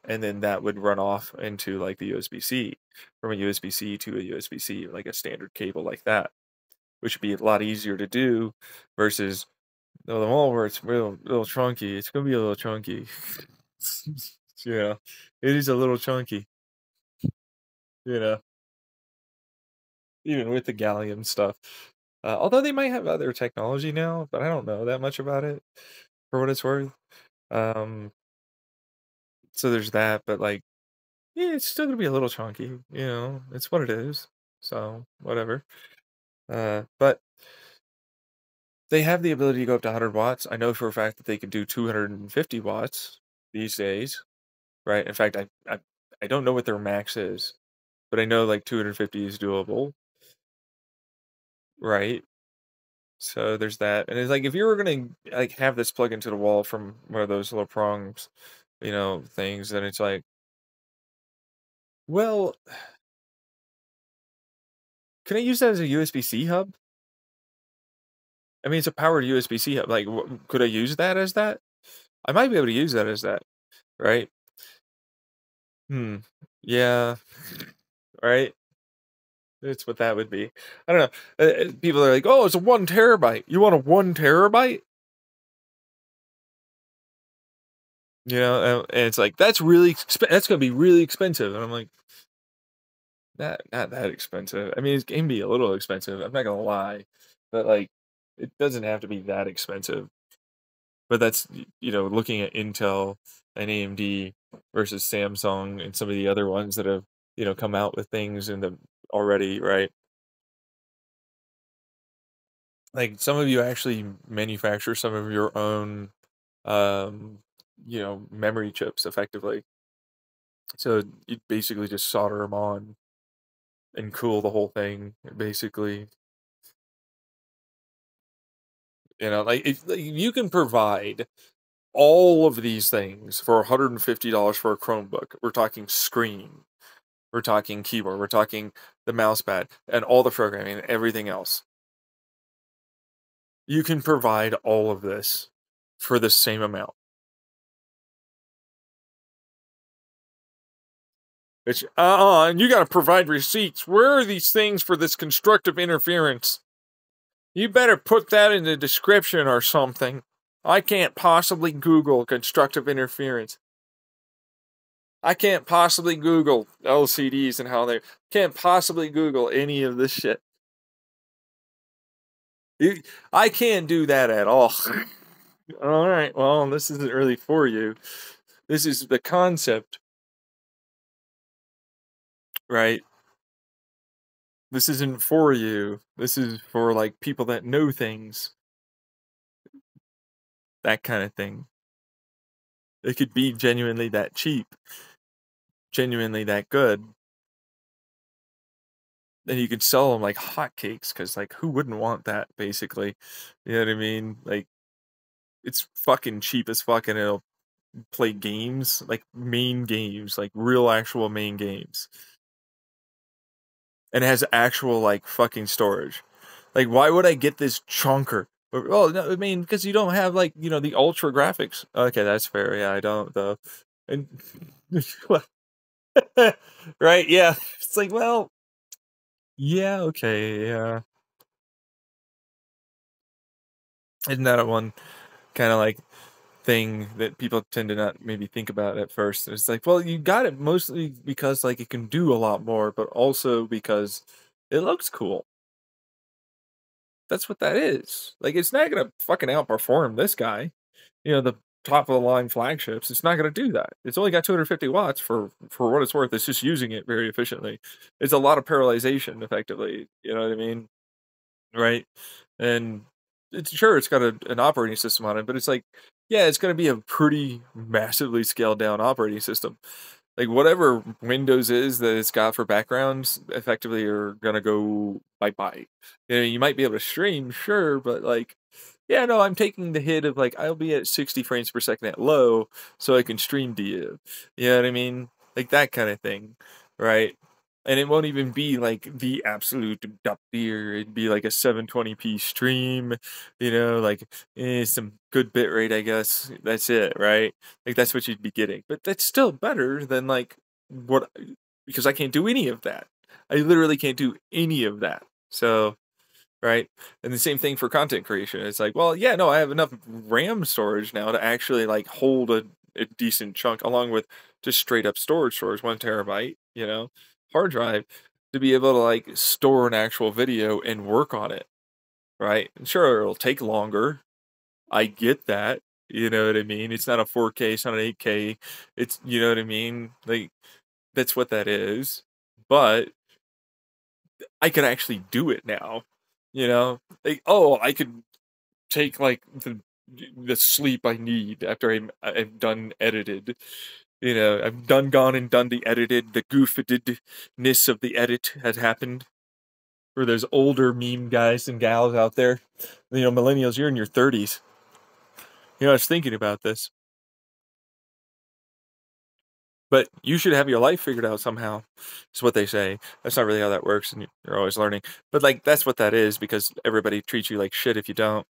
and then that would run off into like the USB-C, from a USB-C to a USB-C, like a standard cable like that, which would be a lot easier to do versus no, the wall wart's real chunky. It's gonna be a little chunky. Yeah, it is a little chunky, you know, even with the gallium stuff. Although they might have other technology now, but I don't know that much about it for what it's worth. Um, so there's that, but like, yeah, it's still gonna be a little chunky, it's what it is. So whatever. But they have the ability to go up to 100 watts. I know for a fact that they can do 250 watts these days, right? In fact, I don't know what their max is, but I know like 250 is doable, right? So there's that. And it's like if you were gonna like have this plug into the wall from one of those little prongs, things, then it's like, well, can I use that as a USB-C hub? I mean, it's a powered USB-C hub. Like, could I use that as that? I might be able to use that as that, right? Hmm. Yeah. Right. It's what that would be. I don't know. People are like, "Oh, it's a 1 terabyte. You want a 1 terabyte?" And it's like that's gonna be really expensive. And I'm like, not that expensive. I mean, it can be a little expensive. I'm not gonna lie, but like, it doesn't have to be that expensive. But that's looking at Intel and AMD versus Samsung and some of the other ones that have come out with things in the already, right? Like some of you actually manufacture some of your own um memory chips effectively, so you basically just solder them on and cool the whole thing basically. Like if like, you can provide all of these things for $150 for a Chromebook. We're talking screen, we're talking keyboard, we're talking the mouse pad and all the programming and everything else. You can provide all of this for the same amount. It's and you got to provide receipts. Where are these things for this constructive interference? You better put that in the description or something. I can't possibly Google constructive interference. I can't possibly Google LCDs and how they can't possibly Google any of this shit. I can't do that at all. All right, well, this isn't really for you. This is the concept, right? This isn't for you. This is for, like, people that know things, that kinda thing. It could be genuinely that cheap, genuinely that good, and you could sell them like hotcakes. Cause like, who wouldn't want that, basically? You know what I mean? Like, it's fucking cheap as fuck, and it'll play games, like, main games, like, real actual main games, and it has actual, like, fucking storage. Like, why would I get this chunker? Well, no, I mean, because you don't have, like, the ultra graphics. Okay, that's fair. Yeah, I don't though. And right, yeah. It's like, well, yeah, okay, yeah. Isn't that a one kind of like thing that people tend to not maybe think about at first? It's like, well, you got it mostly because like it can do a lot more, but also because it looks cool. That's what that is. Like, it's not gonna fucking outperform this guy. The top of the line flagships. It's not gonna do that. It's only got 250 watts for what it's worth. It's just using it very efficiently. It's a lot of parallelization, effectively. You know what I mean? Right? And it's sure it's got an operating system on it, but it's like, yeah, it's gonna be a pretty massively scaled down operating system. Like, whatever Windows is that it's got for backgrounds effectively are gonna go bye-bye. You might be able to stream, sure, but, like, yeah, no, I'm taking the hit of, like, I'll be at 60 frames per second at low so I can stream to you. You know what I mean? Like, that kinda thing, right? And it won't even be, like, the absolute top tier. It'd be, like, a 720p stream, like, some good bit rate, I guess. That's it, right? Like, that's what you'd be getting. But that's still better than, like, what because I can't do any of that. I literally can't do any of that. So, right? And the same thing for content creation. It's like, well, yeah, no, I have enough RAM storage now to actually, like, hold a decent chunk along with just straight up storage, 1 terabyte, hard drive to be able to, like, store an actual video and work on it, right? And sure, it'll take longer. I get that. You know what I mean? It's not a 4K, it's not an 8K. It's, you know what I mean? Like, that's what that is. But I can actually do it now. Like, oh, I could take like the sleep I need after I've done edited. I've gone and done the edited, the goofedness of the edit had happened. For those older meme guys and gals out there, millennials, you're in your 30s. I was thinking about this, but you should have your life figured out somehow. Is what they say. That's not really how that works, and you're always learning. But like, that's what that is because everybody treats you like shit if you don't.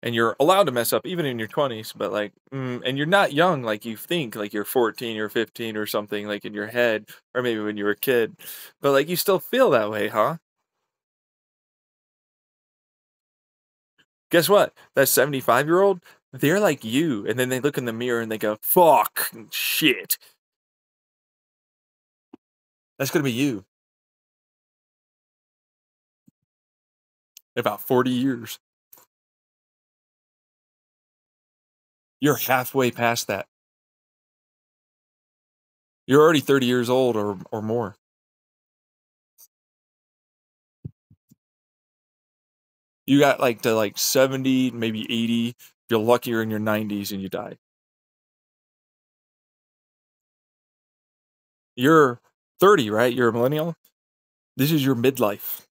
And you're allowed to mess up even in your 20s, but like, and you're not young like you think, like you're 14 or 15 or something, like in your head, or maybe when you were a kid, but like you still feel that way, huh? Guess what? That 75-year-old, they're like you, and then they look in the mirror and they go, fuck, shit. That's gonna be you in about 40 years. You're halfway past that. You're already 30 years old or more. You got like to like 70, maybe 80. You're luckier in your 90s and you die. You're 30, right? You're a millennial. This is your midlife.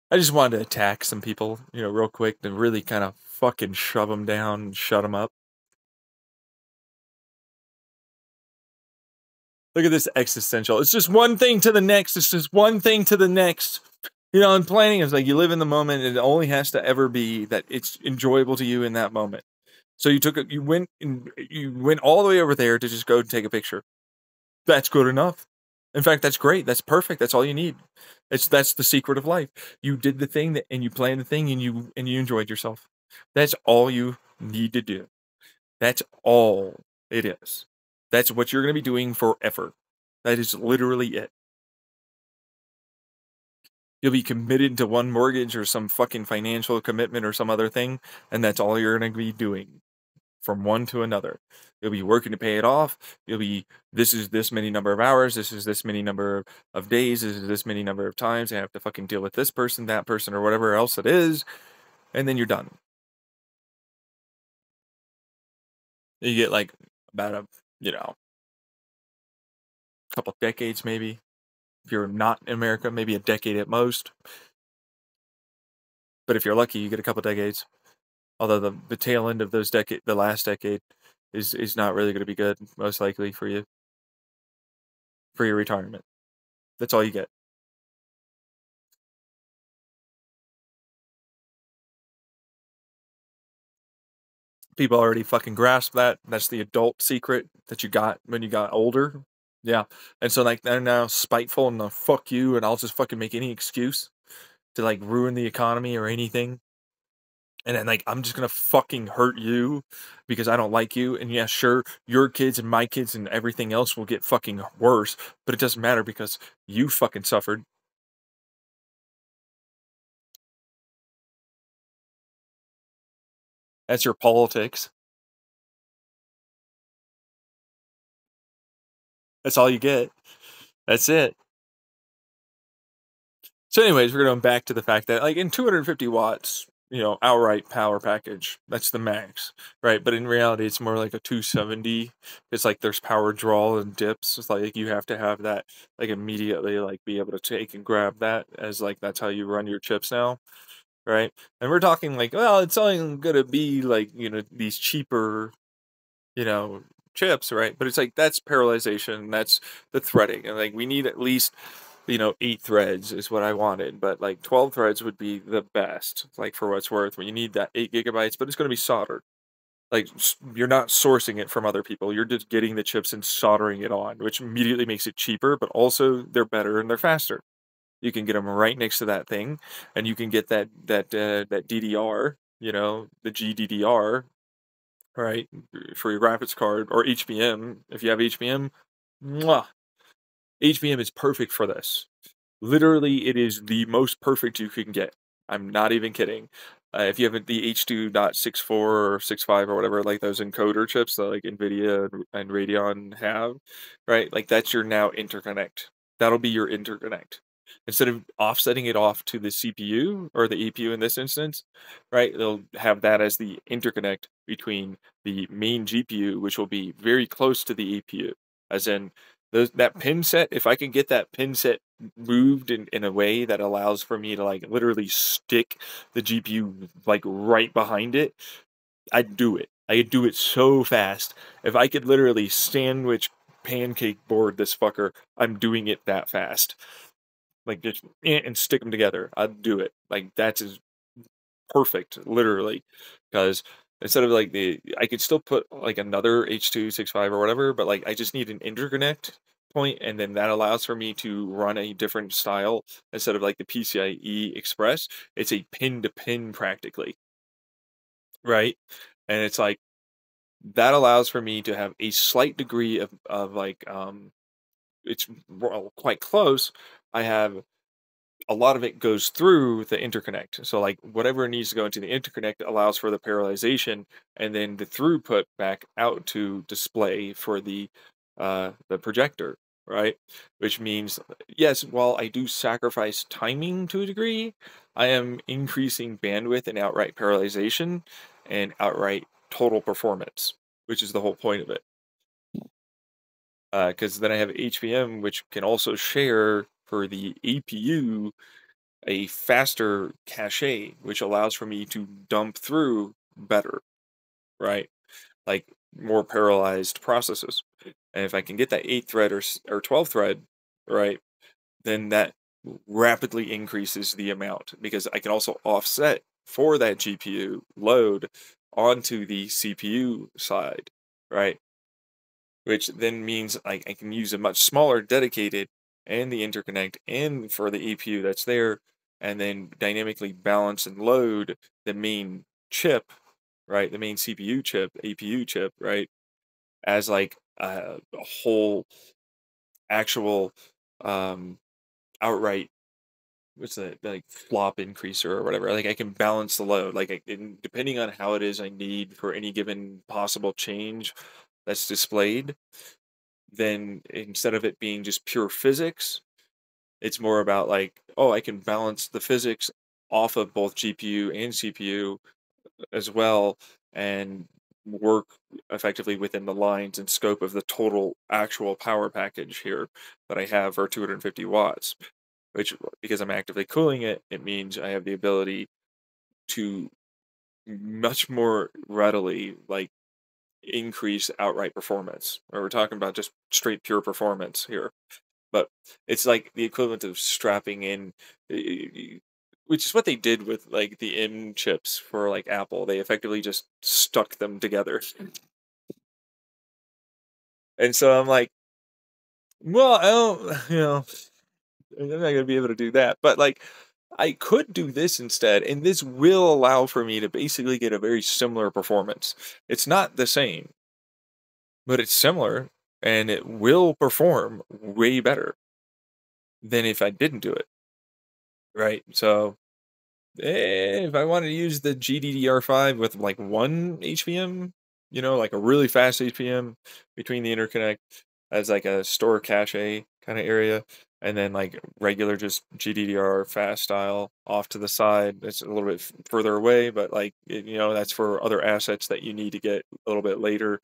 I just wanted to attack some people, real quick and really kind of fucking shove them down and shut them up. Look at this existential. It's just one thing to the next. It's just one thing to the next. And planning is like you live in the moment. And it only has to ever be that it's enjoyable to you in that moment. So you went all the way over there to just go and take a picture. That's good enough. In fact, that's great. That's perfect. That's all you need. That's the secret of life. You did the thing and you planned the thing and you enjoyed yourself. That's all you need to do. That's all it is. That's what you're going to be doing forever. That is literally it. You'll be committed to one mortgage or some fucking financial commitment or some other thing, and that's all you're going to be doing from one to another. You'll be working to pay it off. You'll be, this is this many number of hours, this is this many number of days, this is this many number of times I have to fucking deal with this person, that person, or whatever else it is, and then you're done. You get like about a, you know, couple decades maybe. If you're not in America, maybe a decade at most. But if you're lucky, you get a couple decades. Although the tail end of those the last decade, is not really going to be good, most likely for you, for your retirement. That's all you get. People already fucking grasp that. That's the adult secret that you got when you got older. Yeah. And so like they're now spiteful and fuck you, and I'll just fucking make any excuse to like ruin the economy or anything. And then like I'm just gonna fucking hurt you because I don't like you. And yeah, sure, your kids and my kids and everything else will get fucking worse, but it doesn't matter because you fucking suffered. That's your politics. That's all you get. That's it. So, anyways, we're going back to the fact that, like, in 250 watts, outright power package, that's the max, right? But in reality, it's more like a 270. It's like there's power draw and dips. It's like you have to have that, like, immediately, like, be able to take and grab that as, like, that's how you run your chips now, right? And we're talking, like, well, it's only going to be, like, these cheaper, you know, chips, right? But it's like that's parallelization, that's the threading, and like we need at least 8 threads is what I wanted, but like 12 threads would be the best, like for what's worth. When you need that 8 gigabytes, but it's going to be soldered. Like you're not sourcing it from other people. You're just getting the chips and soldering it on, which immediately makes it cheaper, but also they're better and they're faster. You can get them right next to that thing, and you can get that DDR, the GDDR, right, for your graphics card, or HBM. If you have HBM, mwah, HBM is perfect for this. Literally, it is the most perfect you can get. I'm not even kidding. If you have the H.2.64 or 65 or whatever, like those encoder chips that like NVIDIA and Radeon have, right? Like that's your now interconnect. That'll be your interconnect. Instead of offsetting it off to the CPU or the EPU in this instance, right? They'll have that as the interconnect between the main GPU, which will be very close to the EPU, as in that pin set. If I can get that pin set moved in a way that allows for me to like literally stick the GPU like right behind it, I'd do it. I'd do it so fast. If I could literally sandwich pancake board this fucker, I'm doing it that fast. Like just and stick them together. I'd do it. Like that's as perfect, literally, because instead of like I could still put like another H.265 or whatever, but like I just need an interconnect point, and then that allows for me to run a different style instead of like the PCIe Express. It's a pin to pin practically, right? And it's like that allows for me to have a slight degree of like it's quite close. I have a lot of it goes through the interconnect. So like whatever needs to go into the interconnect allows for the parallelization, and then the throughput back out to display for the projector, right? Which means yes, while I do sacrifice timing to a degree, I am increasing bandwidth and outright parallelization and outright total performance, which is the whole point of it. Because then I have HBM, which can also share for the APU a faster cache, which allows for me to dump through better, right? Like more parallelized processes. And if I can get that 8 thread or 12 thread, right, then that rapidly increases the amount because I can also offset for that GPU load onto the CPU side, right? Which then means I can use a much smaller dedicated and the interconnect and for the EPU that's there, and then dynamically balance and load the main chip, right? The main CPU chip, APU chip, right? As like a whole actual um, outright what's that, like, flop increaser or whatever. Like, I can balance the load, like, and depending on how it is I need for any given possible change that's displayed, then instead of it being just pure physics, it's more about like, oh, I can balance the physics off of both GPU and CPU as well, and work effectively within the lines and scope of the total actual power package here that I have for 250 watts, which, because I'm actively cooling it, it means I have the ability to much more readily, like, increase outright performance. Or we're talking about just straight pure performance here. But it's like the equivalent of strapping in, which is what they did with like the M chips for like Apple. They effectively just stuck them together. And so I'm like, well, I don't, I'm not gonna be able to do that. But like, I could do this instead, and this will allow for me to basically get a very similar performance. It's not the same, but it's similar, and it will perform way better than if I didn't do it. Right. So if I wanted to use the GDDR5 with like one HBM, like a really fast HBM between the interconnect as like a store cache kind of area, and then like regular just GDDR fast style off to the side. It's a little bit further away, but like, that's for other assets that you need to get a little bit later.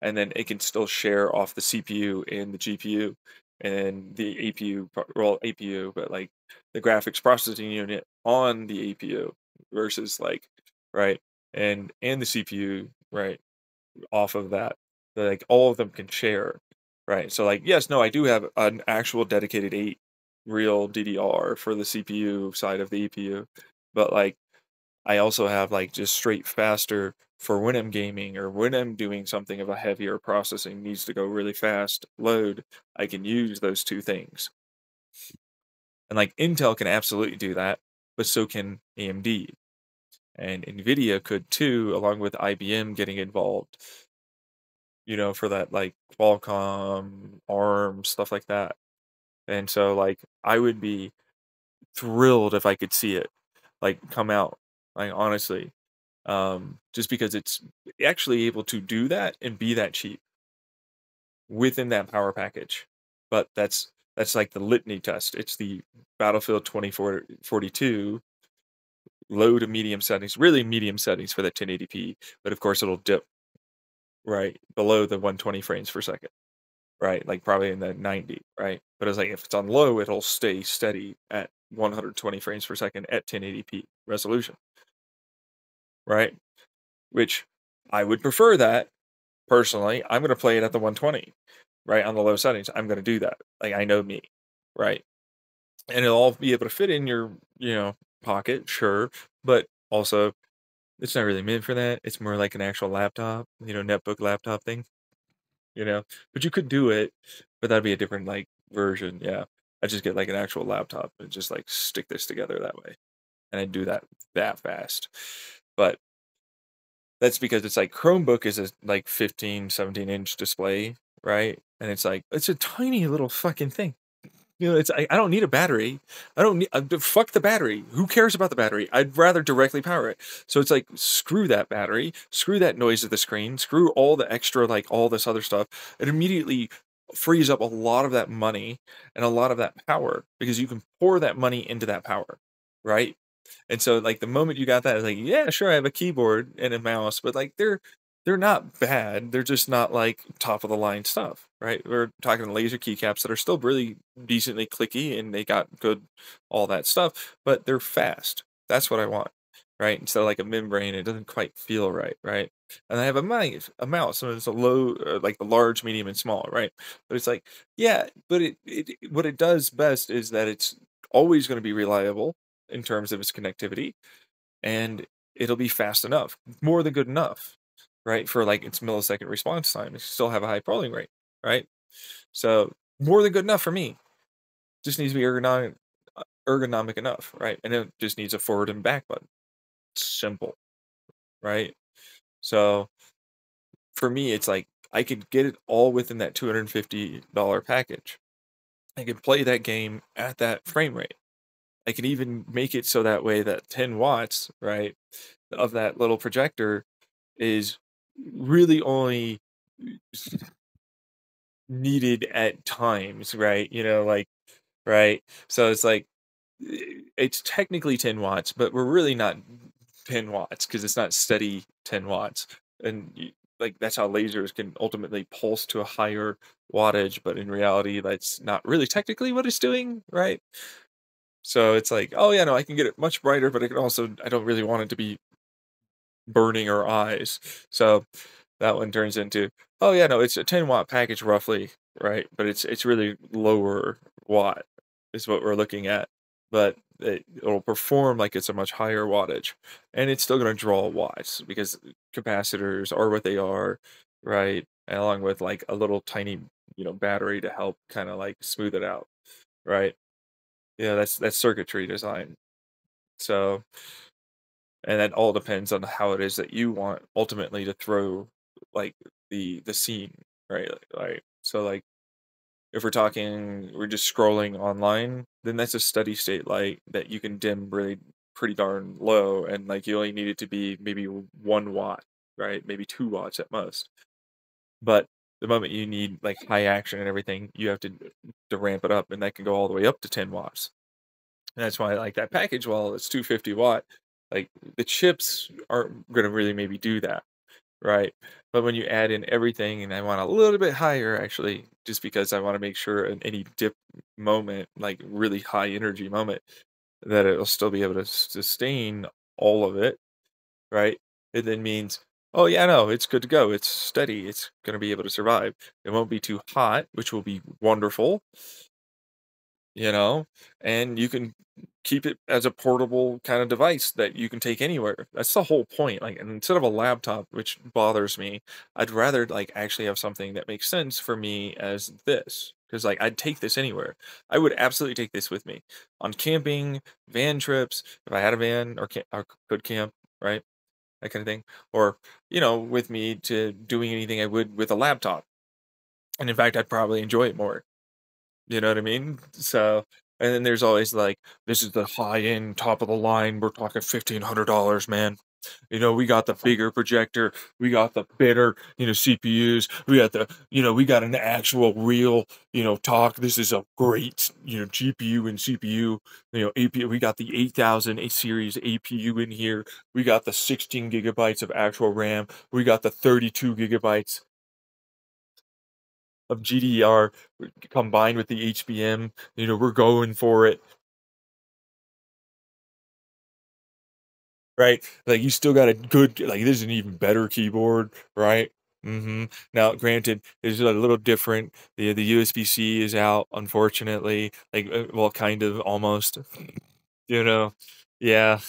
And then it can still share off the CPU and the GPU and the APU, well, APU, but like the graphics processing unit on the APU versus like, right, and the CPU, right, off of that. Like all of them can share, right? So like, yes, no, I do have an actual dedicated 8 real DDR for the CPU side of the EPU, but like I also have like just straight faster for when I'm gaming or when I'm doing something of a heavier processing needs to go really fast load. I can use those two things. And like Intel can absolutely do that, but so can AMD. And Nvidia could too, along with IBM getting involved, for that like Qualcomm, ARM, stuff like that. And so like I would be thrilled if I could see it like come out. Like honestly. Just because it's actually able to do that and be that cheap within that power package. But that's like the litany test. It's the Battlefield 2042 low to medium settings, really medium settings for that 1080p, but of course it'll dip right below the 120 frames per second, right? Like probably in the 90, right? But it's like if it's on low, it'll stay steady at 120 frames per second at 1080p resolution, right? Which I would prefer that personally. I'm going to play it at the 120, right? On the low settings. I'm going to do that. Like I know me, right? And it'll all be able to fit in your, pocket, sure, but also it's not really meant for that. It's more like an actual laptop, netbook laptop thing, you know. But you could do it, but that'd be a different like version. Yeah, I just get like an actual laptop and just like stick this together that way, and I do that fast. But that's because it's like Chromebook is a like 15, 17-inch display, right? And it's like it's a tiny little fucking thing. It's I don't need a battery. I don't need fuck the battery. Who cares about the battery? I'd rather directly power it. So it's like screw that battery, screw that noise of the screen, screw all the extra like all this other stuff. It immediately frees up a lot of that money and a lot of that power because you can pour that money into that power, right? And so like the moment you got that, it's like, yeah, sure, I have a keyboard and a mouse, but like they're not bad. They're just not like top of the line stuff, right? We're talking laser keycaps that are still really decently clicky and they got good all that stuff, but they're fast. That's what I want, right? Instead of like a membrane, it doesn't quite feel right, right? And I have a mouse, so it's a low, like the large, medium, and small, right? But it's like, yeah, but it what it does best is that it's always going to be reliable in terms of its connectivity, and it'll be fast enough, more than good enough, right? For like its millisecond response time, it still have a high polling rate, right? So more than good enough for me. Just needs to be ergonomic enough, right? And it just needs a forward and back button. Simple, right? So for me, it's like I could get it all within that $250 package. I could play that game at that frame rate, I can even make it so that way that 10 watts, right, of that little projector is really only needed at times, right? Like, right? So it's like it's technically 10 watts, but we're really not 10 watts because it's not steady 10 watts. And like that's how lasers can ultimately pulse to a higher wattage, but in reality, that's not really technically what it's doing, right? So it's like, oh yeah, no, I can get it much brighter, but I don't really want it to be burning our eyes. So that one turns into, oh yeah, no, it's a 10-watt package roughly, right? But it's really lower watt is what we're looking at. But it'll perform like it's a much higher wattage, and it's still going to draw watts because capacitors are what they are, right? And along with like a little tiny, battery to help kind of like smooth it out, right? Yeah, that's circuitry design. So, and that all depends on how it is that you want ultimately to throw like the scene, right? Like so like if we're just scrolling online, then that's a steady state light that you can dim really pretty darn low, and like you only need it to be maybe 1 watt, right? Maybe 2 watts at most. But the moment you need like high action and everything, you have to ramp it up, and that can go all the way up to 10 watts. And that's why like that package, while it's 250 watt, like the chips aren't gonna really maybe do that, right? But when you add in everything, and I want a little bit higher actually, just because I want to make sure in any dip moment, like really high energy moment, that it'll still be able to sustain all of it, right? It then means, oh yeah, no, it's good to go. It's steady. It's gonna be able to survive. It won't be too hot, which will be wonderful, you know, and you can keep it as a portable kind of device that you can take anywhere. That's the whole point. Like, and instead of a laptop, which bothers me, I'd rather like actually have something that makes sense for me as this. Because like I'd take this anywhere. I would absolutely take this with me on camping, van trips, if I had a van or could camp, right? That kind of thing. Or, with me to doing anything I would with a laptop. And in fact, I'd probably enjoy it more. You know what I mean? So, and then there's always like, this is the high end, top of the line. We're talking $1,500, man. We got the bigger projector. We got the better, CPUs. We got we got an actual real, talk. This is a great, GPU and CPU, APU. We got the 8000 series APU in here. We got the 16 gigabytes of actual RAM. We got the 32 gigabytes of GDR combined with the HBM. We're going for it, right? Like you still got a good, like this is an even better keyboard, right? Now, granted, it's a little different. The USB-C is out, unfortunately. Like, well, kind of, almost. You know, yeah.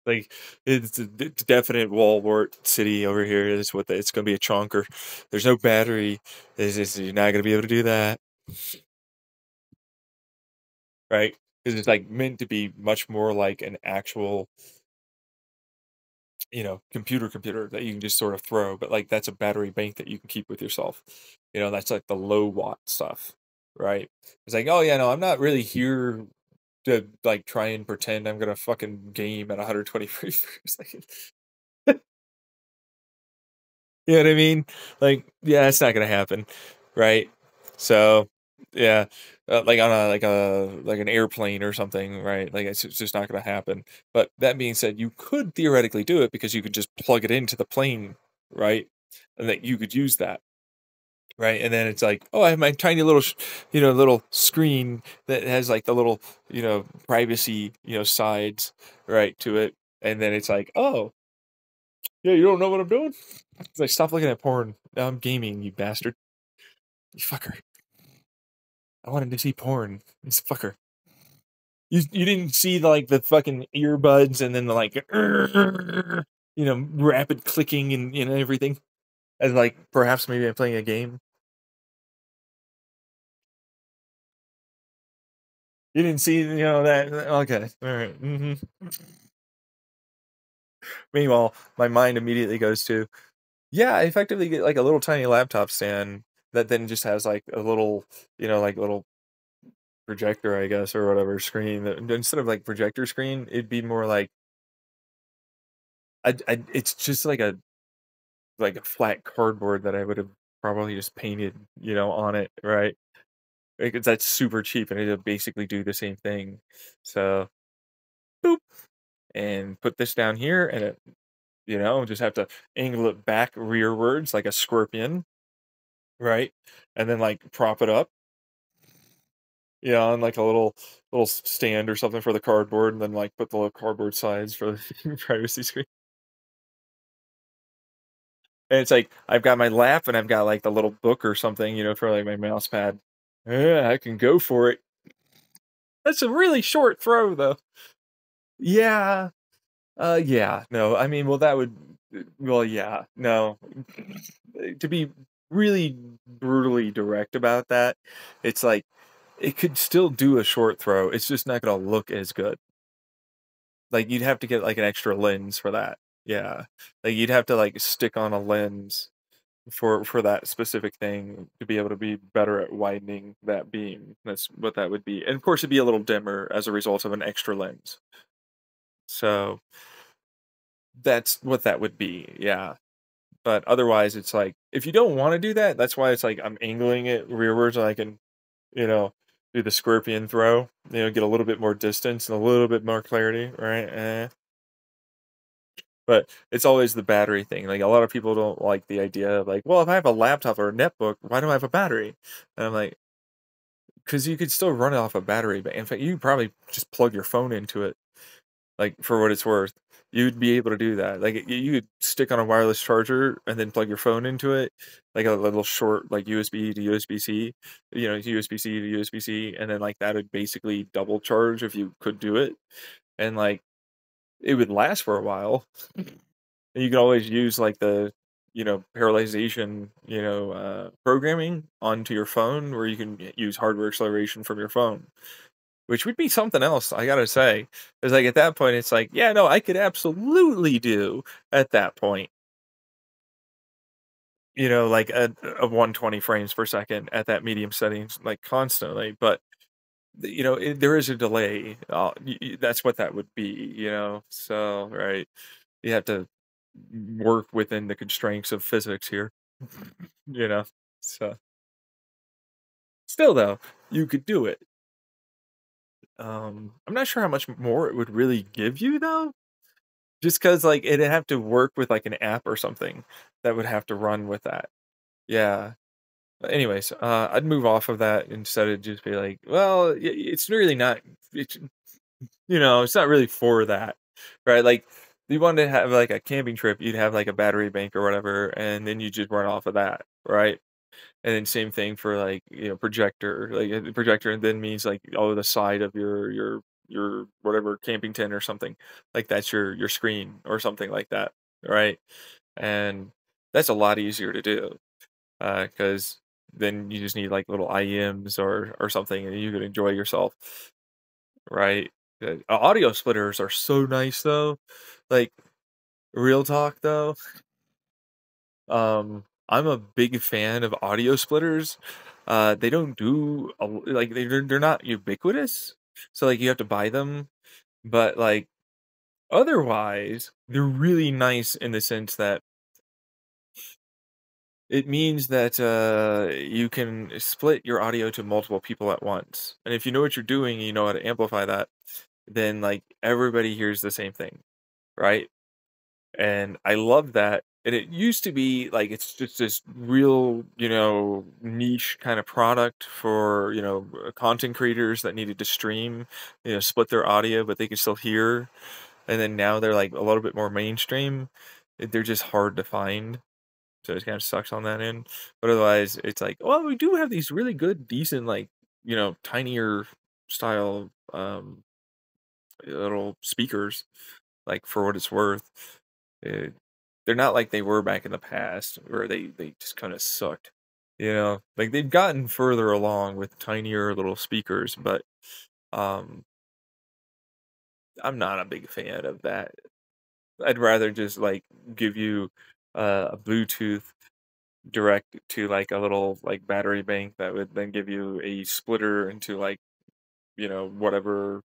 Like it's a definite Walmart city over here. Is what it's going to be a chonker. There's no battery. You're not going to be able to do that. Right? Because it's like meant to be much more like an actual, computer that you can just sort of throw, but like that's a battery bank that you can keep with yourself. That's like the low watt stuff, right? It's like, oh yeah, no, I'm not really here to like try and pretend I'm gonna fucking game at 120 frames per second. You know what I mean? Like, yeah, it's not gonna happen, right? So, yeah, like on like an airplane or something, right? Like it's just not gonna happen. But that being said, you could theoretically do it because you could just plug it into the plane, right? And that you could use that, right? And then it's like, oh, I have my tiny little, little screen that has like the little, privacy, sides, right, to it. And then it's like, oh, yeah, you don't know what I'm doing? It's like, stop looking at porn. Now I'm gaming, you bastard. You fucker. I wanted to see porn. This fucker. You didn't see like the fucking earbuds and then the like, rapid clicking and everything. As like perhaps maybe I'm playing a game. You didn't see, that. Okay, all right. Meanwhile, my mind immediately goes to, yeah, I effectively get like a little tiny laptop stand that then just has like a little, like little projector, I guess, or whatever screen that instead of like projector screen, it'd be more like it's just like a flat cardboard that I would have probably just painted, on it, right? Like that's super cheap and it'll basically do the same thing. So boop and put this down here and it, just have to angle it back rearwards like a scorpion, right? And then like prop it up, on like a little stand or something for the cardboard, and then like put the little cardboard sides for the privacy screen. And it's like I've got my lap and I've got like the little book or something, for like my mouse pad. Yeah, I can go for it. That's a really short throw though. Yeah. Yeah. No, I mean, well that would well, yeah. No. To be really brutally direct about that, it's like it could still do a short throw. It's just not gonna look as good. Like you'd have to get like an extra lens for that. Yeah. Like you'd have to like stick on a lens for that specific thing to be able to be better at widening that beam. That's what that would be. And of course it'd be a little dimmer as a result of an extra lens. So that's what that would be. Yeah. But otherwise it's like if you don't want to do that, that's why it's like I'm angling it rearwards so I can, you know, do the scorpion throw, get a little bit more distance and a little bit more clarity, right? But it's always the battery thing. Like a lot of people don't like the idea of like, well, if I have a laptop or a netbook, why do I have a battery? And I'm like, because you could still run it off a battery. But in fact, you could probably just plug your phone into it, like for what it's worth. You'd be able to do that. Like you could stick on a wireless charger and then plug your phone into it, like a little short, like USB to USB-C, USB-C to USB-C, and then like that would basically double charge if you could do it, and like it would last for a while. And you can always use like the, parallelization, programming onto your phone where you can use hardware acceleration from your phone, which would be something else, I gotta say. Because like at that point, it's like, yeah, no, I could absolutely do at that point, like a 120 frames per second at that medium settings, like constantly. But there is a delay. That's what that would be, So right, you have to work within the constraints of physics here, you know? So, still though, you could do it. I'm not sure how much more it would really give you though, just because like, it'd have to work with, like, an app or something that would have to run with that. Yeah. But anyways, I'd move off of that instead of just be like, "Well, it's really not it's it's not really for that." Right? Like, you wanted to have, like, a camping trip, you'd have, like, a battery bank or whatever, and then you just run off of that, right? And then same thing for like, projector. Like the projector then means like oh the side of your whatever camping tent or something. Like that's your screen or something like that. Right. And that's a lot easier to do. Because then you just need like little IEMs or something and you can enjoy yourself. Right. Audio splitters are so nice though. Like real talk though. I'm a big fan of audio splitters. They don't do like they're not ubiquitous, so like you have to buy them. But like otherwise, they're really nice in the sense that it means that you can split your audio to multiple people at once. And if you know what you're doing, you know how to amplify that, then like everybody hears the same thing, right? And I love that. And it used to be like it's just this real, niche kind of product for, content creators that needed to stream, split their audio, but they could still hear. And then now they're like a little bit more mainstream. They're just hard to find. So it kind of sucks on that end. But otherwise, it's like, well, we do have these really good, decent, like, tinier style little speakers, like for what it's worth. Uh, they're not like they were back in the past where they just kind of sucked. Like they've gotten further along with tinier little speakers, but um I'm not a big fan of that. I'd rather just like give you a Bluetooth direct to like a little like battery bank that would then give you a splitter into like whatever,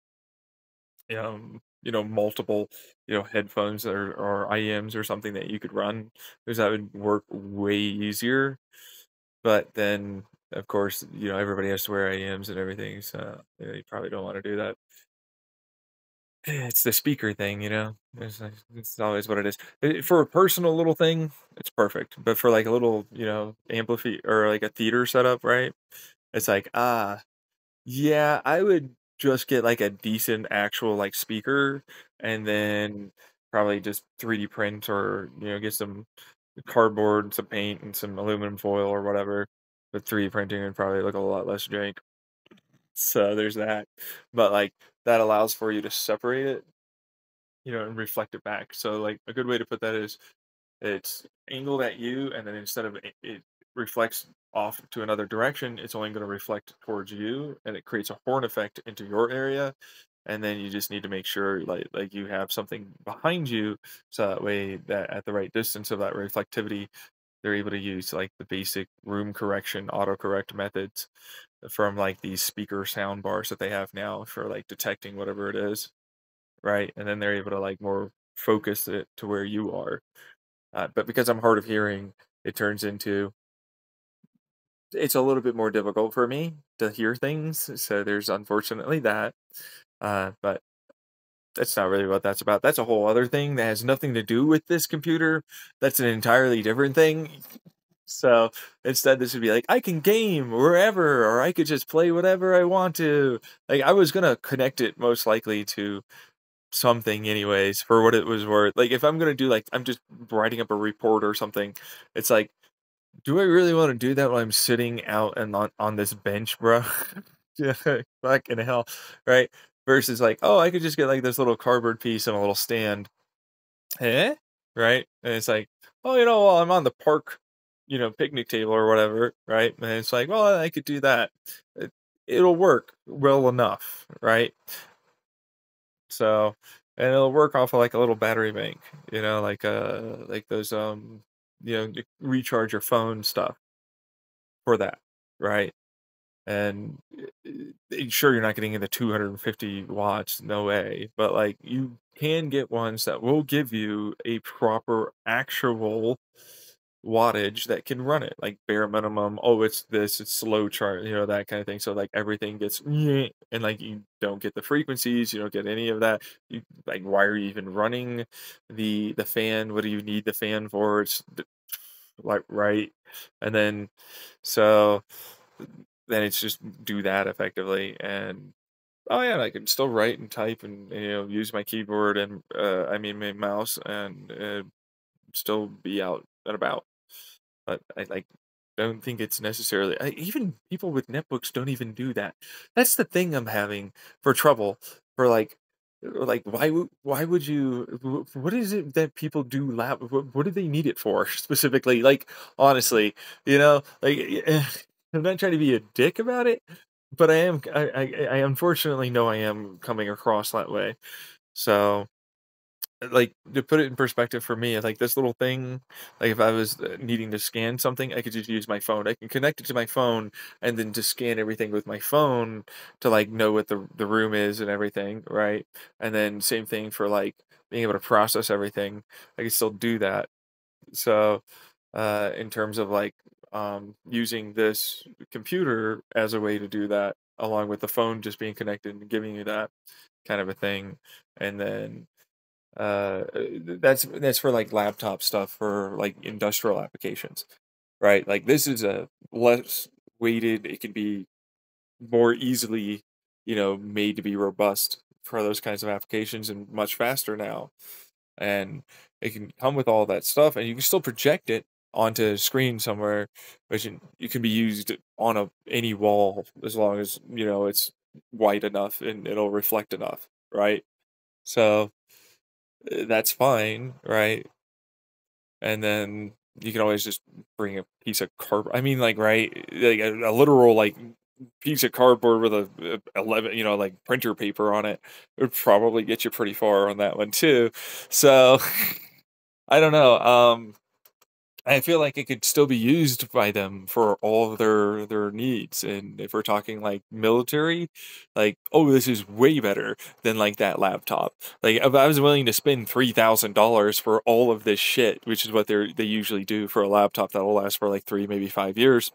multiple, headphones or IEMs or something that you could run, because that would work way easier. But then, of course, everybody has to wear IEMs and everything, so you probably don't want to do that. It's the speaker thing, it's always what it is. For a personal little thing, it's perfect. But for like a little, ampli or like a theater setup, right? It's like, yeah, I would just get like a decent actual like speaker, and then probably just 3D print, or get some cardboard, some paint, and some aluminum foil or whatever. But 3D printing would probably look a lot less jank. So there's that. But like that allows for you to separate it, and reflect it back. So like a good way to put that is it's angled at you, and then instead of it reflects off to another direction, it's only going to reflect towards you, and it creates a horn effect into your area. And then you just need to make sure like you have something behind you, so that way that at the right distance of that reflectivity, they're able to use like the basic room correction autocorrect methods from like these speaker sound bars that they have now for like detecting whatever it is, right? And then they're able to like more focus it to where you are. But because I'm hard of hearing, it turns into it's a little bit more difficult for me to hear things. So there's unfortunately that. But that's not really what that's about. That's a whole other thing that has nothing to do with this computer. That's an entirely different thing. So instead, this would be like, I can game wherever, or I could just play whatever I want to. Like, I was gonna connect it most likely to something anyways, for what it was worth. Like, if I'm gonna do, like, I'm just writing up a report or something, it's like, do I really want to do that while I'm sitting out and on this bench, bro? Yeah, fucking hell, right? Versus like, oh, I could just get like this little cardboard piece and a little stand, right? And it's like, oh, well, I'm on the park, picnic table or whatever, right? And it's like, well, I could do that. It, it'll work well enough, right? So, and it'll work off of like a little battery bank, like those to recharge your phone stuff for that, right? And sure, you're not getting into 250 watts, no way, but like you can get ones that will give you a proper actual wattage that can run it, like bare minimum. Oh, it's this, it's slow chart, that kind of thing. So like everything gets and like you don't get the frequencies, you don't get any of that. You like, why are you even running the fan? What do you need the fan for? It's like, right. And then so then it's just do that effectively. And oh yeah, I can still write and type and use my keyboard and I mean my mouse, and still be out and about. But I like don't think it's necessarily even people with netbooks don't even do that. That's the thing I'm having for trouble for like why would you what is it that people do what do they need it for specifically, like, honestly, like I'm not trying to be a dick about it, but I unfortunately know I am coming across that way. So like, to put it in perspective for me, like this little thing, like if I was needing to scan something, I could just use my phone. I can connect it to my phone and then just scan everything with my phone to like know what the room is and everything, right? And then same thing for like being able to process everything. I can still do that. So, in terms of like using this computer as a way to do that, along with the phone just being connected and giving you that kind of a thing, and then that's for like laptop stuff for like industrial applications, right? Like this is a less weighted, it can be more easily, made to be robust for those kinds of applications and much faster now. And it can come with all that stuff, and you can still project it onto a screen somewhere, which you can be used on any wall as long as, it's white enough and it'll reflect enough, right? So that's fine, right? And then you can always just bring a piece of cardboard. I mean, like, right, like a literal like piece of cardboard with a 11, like printer paper on it would probably get you pretty far on that one too. So I don't know. I feel like it could still be used by them for all of their needs, and if we're talking, like, military, like, "Oh, this is way better than, like, that laptop." Like, if I was willing to spend $3,000 for all of this shit, which is what they usually do for a laptop that'll last for, like, 3, maybe 5 years,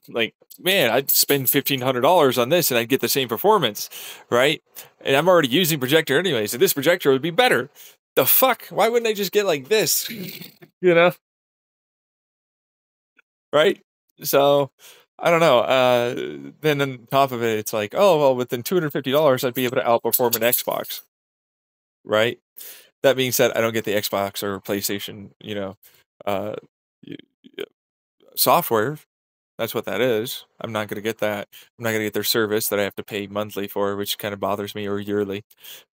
like, man, I'd spend $1,500 on this and I'd get the same performance, right? And I'm already using projector anyway, so this projector would be better. The fuck? Why wouldn't I just get like this? You know? Right? So, I don't know. Then on top of it, it's like, oh well, within $250, I'd be able to outperform an Xbox, right? That being said, I don't get the Xbox or PlayStation, uh, y- y- software. That's what that is. I'm not gonna get that. I'm not gonna get their service that I have to pay monthly for, which kind of bothers me, or yearly.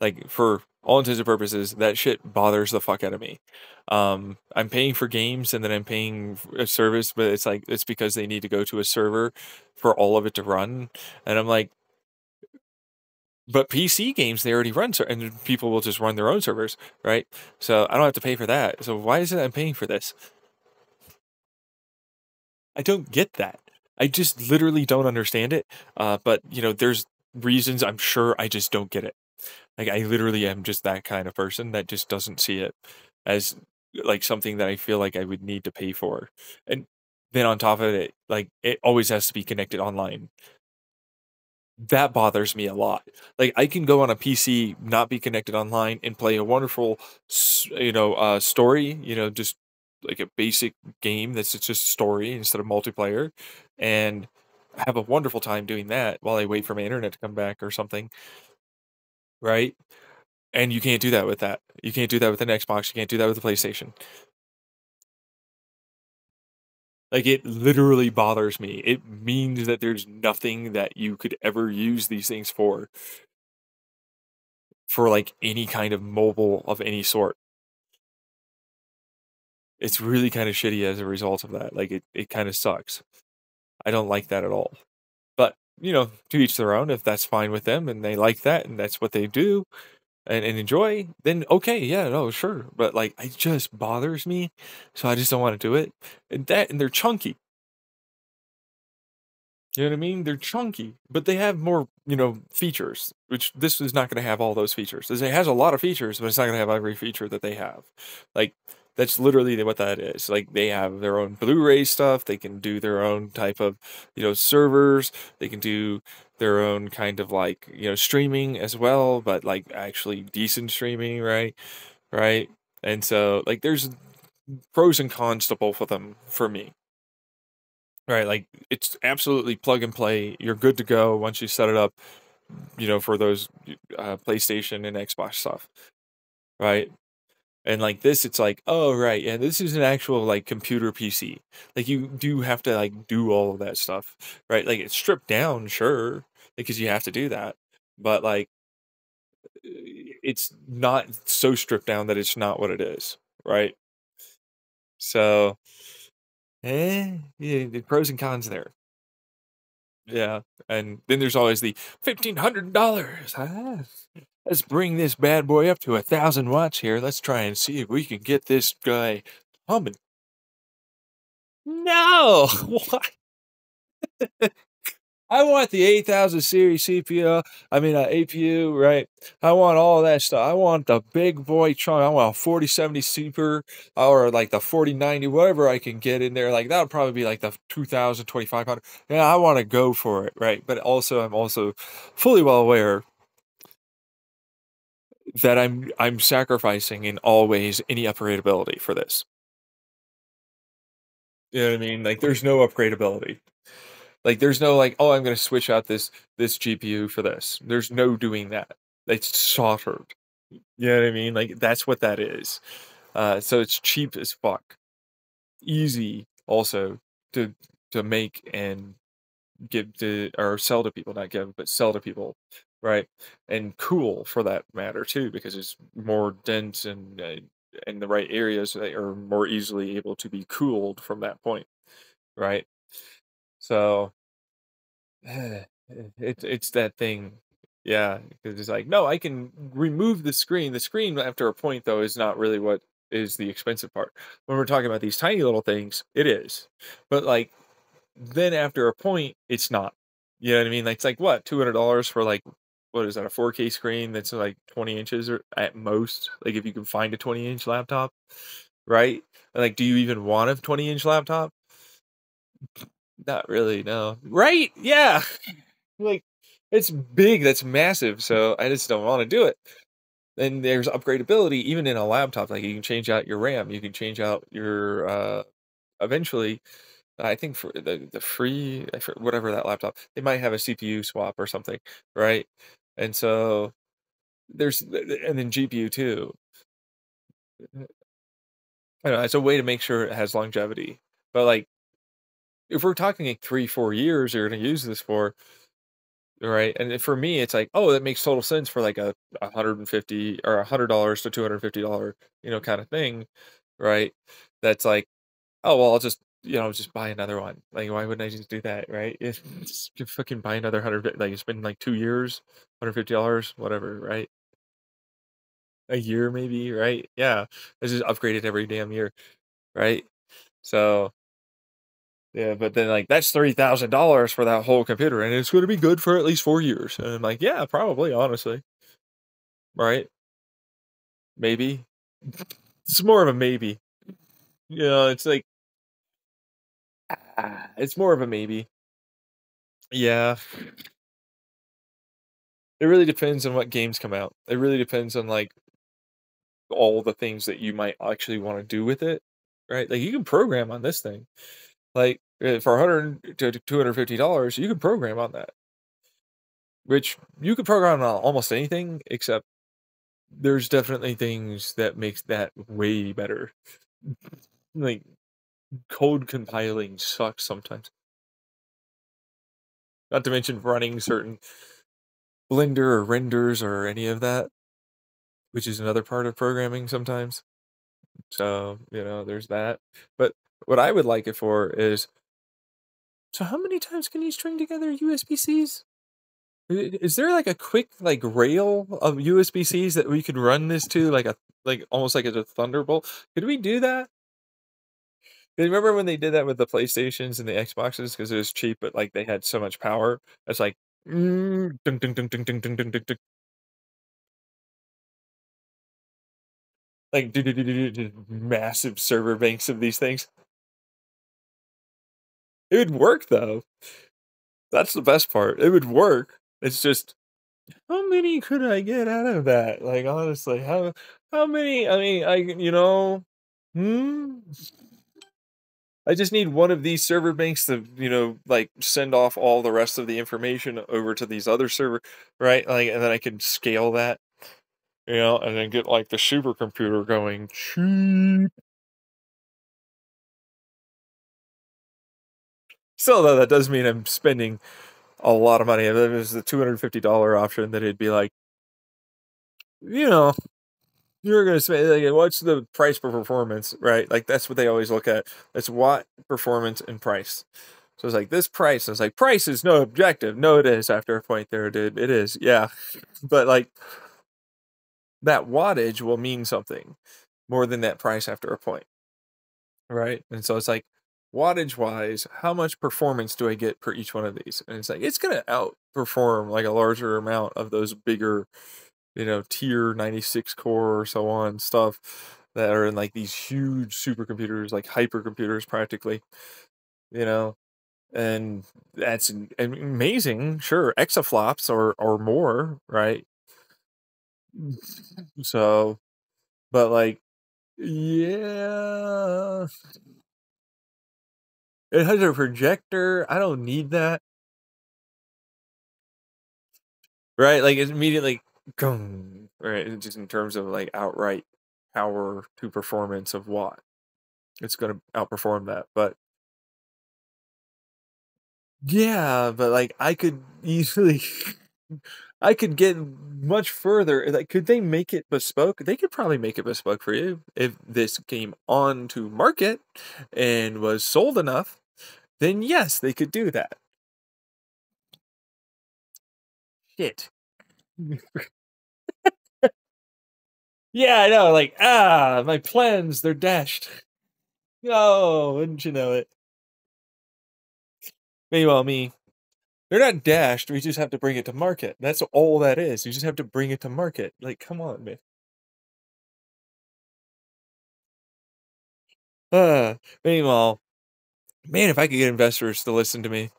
Like, for all intents and purposes, that shit bothers the fuck out of me. I'm paying for games and then I'm paying a service, but it's like it's because they need to go to a server for all of it to run. And I'm like, but PC games they already run, and people will just run their own servers, right? So I don't have to pay for that. So why is it I'm paying for this? I don't get that. I just literally don't understand it. But there's reasons I'm sure I just don't get it. Like, I literally am just that kind of person that just doesn't see it as like something that I feel like I would need to pay for. And then on top of it, like, it always has to be connected online. That bothers me a lot. Like, I can go on a PC, not be connected online, and play a wonderful, story. Just like a basic game that's just story instead of multiplayer, and have a wonderful time doing that while I wait for my internet to come back or something, right? And you can't do that with that. You can't do that with an Xbox. You can't do that with a PlayStation. Like, it literally bothers me. It means that there's nothing that you could ever use these things for like any kind of mobile of any sort. It's really kind of shitty as a result of that. Like, it kind of sucks. I don't like that at all. But, to each their own. If that's fine with them and they like that and that's what they do and enjoy, then okay, yeah, no, sure. But like, it just bothers me. So I just don't want to do it. And they're chunky. You know what I mean? They're chunky, but they have more, features, which this is not going to have all those features. It has a lot of features, but it's not going to have every feature that they have. Like, that's literally what that is. Like, they have their own Blu-ray stuff. They can do their own type of, servers. They can do their own kind of like, streaming as well, but like actually decent streaming, right? Right. And so, like, there's pros and cons to both of them for me. Right, like, it's absolutely plug and play. You're good to go once you set it up, for those, PlayStation and Xbox stuff, right? And like this, it's like, oh right, yeah, this is an actual like computer PC. Like, you do have to like do all of that stuff, right? Like, it's stripped down, sure, because you have to do that, but like, it's not so stripped down that it's not what it is, right? So, yeah, the pros and cons there. Yeah, and then there's always the $1,500. Let's bring this bad boy up to 1,000 watts here. Let's try and see if we can get this guy humming. No, what? I want the 8,000 series CPU. I mean, APU, right? I want all that stuff. I want the big boy chunk. I want a 4070 Super or like the 4090, whatever I can get in there. Like, that would probably be like the 2,000, 2,500. Yeah, I want to go for it, right? But also, I'm also fully well aware that I'm sacrificing in all ways any upgradability for this. You know what I mean? Like, there's no upgradability. Like, there's no like, oh, I'm gonna switch out this GPU for this. There's no doing that. It's soldered. You know what I mean? Like, that's what that is. So it's cheap as fuck. Easy also to make and give to, or sell to people, not give, but sell to people, right? And cool for that matter too, because it's more dense and in the right areas that are more easily able to be cooled from that point, right? So it's that thing. Yeah, because it's like, no, I can remove the screen. The screen after a point though is not really what is the expensive part. When we're talking about these tiny little things, it is. But, like, then after a point, it's not. You know what I mean? Like, it's like, what, $200 for, like, what is that, a 4K screen that's, like, 20 inches or at most? Like, if you can find a 20-inch laptop, right? And, like, do you even want a 20-inch laptop? Not really, no. Right? Yeah. Like, it's big, that's massive, so I just don't wanna do it. And there's upgradability even in a laptop, like, you can change out your RAM, you can change out your, eventually, I think for the free for whatever that laptop, they might have a CPU swap or something, right? And so there's and then GPU too. I don't know, it's a way to make sure it has longevity. But, like, if we're talking, like, 3, 4 years you're gonna use this for, right? And then for me, it's like, oh, that makes total sense for like a 150 or $100 to $250, kind of thing, right? That's like, oh well, I'll just just buy another one. Like, why wouldn't I just do that, right? Just fucking buy another like it's been like 2 years, $150, whatever, right? A year maybe, right? Yeah, I just upgrade it every damn year, right? So yeah, but then like that's $3,000 for that whole computer, and it's going to be good for at least 4 years. And I'm like, yeah, probably, honestly. Right? Maybe. It's more of a maybe. It's like, it's more of a maybe. Yeah. It really depends on what games come out. It really depends on, like, all the things that you might actually wanna do with it, right? Like, you can program on this thing. Like, for 100 to $250, you can program on that, which you could program on almost anything, except there's definitely things that makes that way better. Like, code compiling sucks sometimes. Not to mention running certain Blender or renders or any of that, which is another part of programming sometimes. So, there's that. But what I would like it for is, so how many times can you string together USB-Cs? Is there like a quick like rail of USB-Cs that we could run this to like almost like a Thunderbolt? Could we do that? 'Cause remember when they did that with the PlayStations and the Xboxes because it was cheap, but like they had so much power? It's like dun, dun, dun, dun, dun, dun, dun, dun, dun, like massive server banks of these things. It would work though. That's the best part. It would work. It's just how many could I get out of that? Like, honestly, how many? I mean, hmm. I just need one of these server banks to, like send off all the rest of the information over to these other server, right? Like, and then I can scale that, and then get like the supercomputer going cheap. Still, though, that does mean I'm spending a lot of money. If it was the $250 option, that it'd be like, you know, you're gonna spend like, what's the price per performance, right? Like that's what they always look at. It's watt, performance, and price. So it's like this price. I was like, price is no objective. No, it is. After a point, there, dude, it is. Yeah, but like that wattage will mean something more than that price after a point, right? And so it's like wattage wise, how much performance do I get per each one of these? And it's like it's gonna outperform like a larger amount of those bigger, tier 96 core or so on stuff that are in like these huge supercomputers, like hypercomputers practically, you know, and that's amazing. Sure, exaflops or more, right? So, but like, yeah, it has a projector. I don't need that, right? Like, it's immediately, gong, right? Just in terms of like outright power to performance of watt, it's going to outperform that. But yeah, but like I could easily I could get much further. Like, could they make it bespoke? They could probably make it bespoke for you if this came on to market and was sold enough. Then yes, they could do that. Shit. Yeah, I know, like, my plans, they're dashed. No, wouldn't you know it? Meanwhile, me, they're not dashed, we just have to bring it to market. That's all that is. You just have to bring it to market. Like, come on, man. Uh, Meanwhile, man, if I could get investors to listen to me,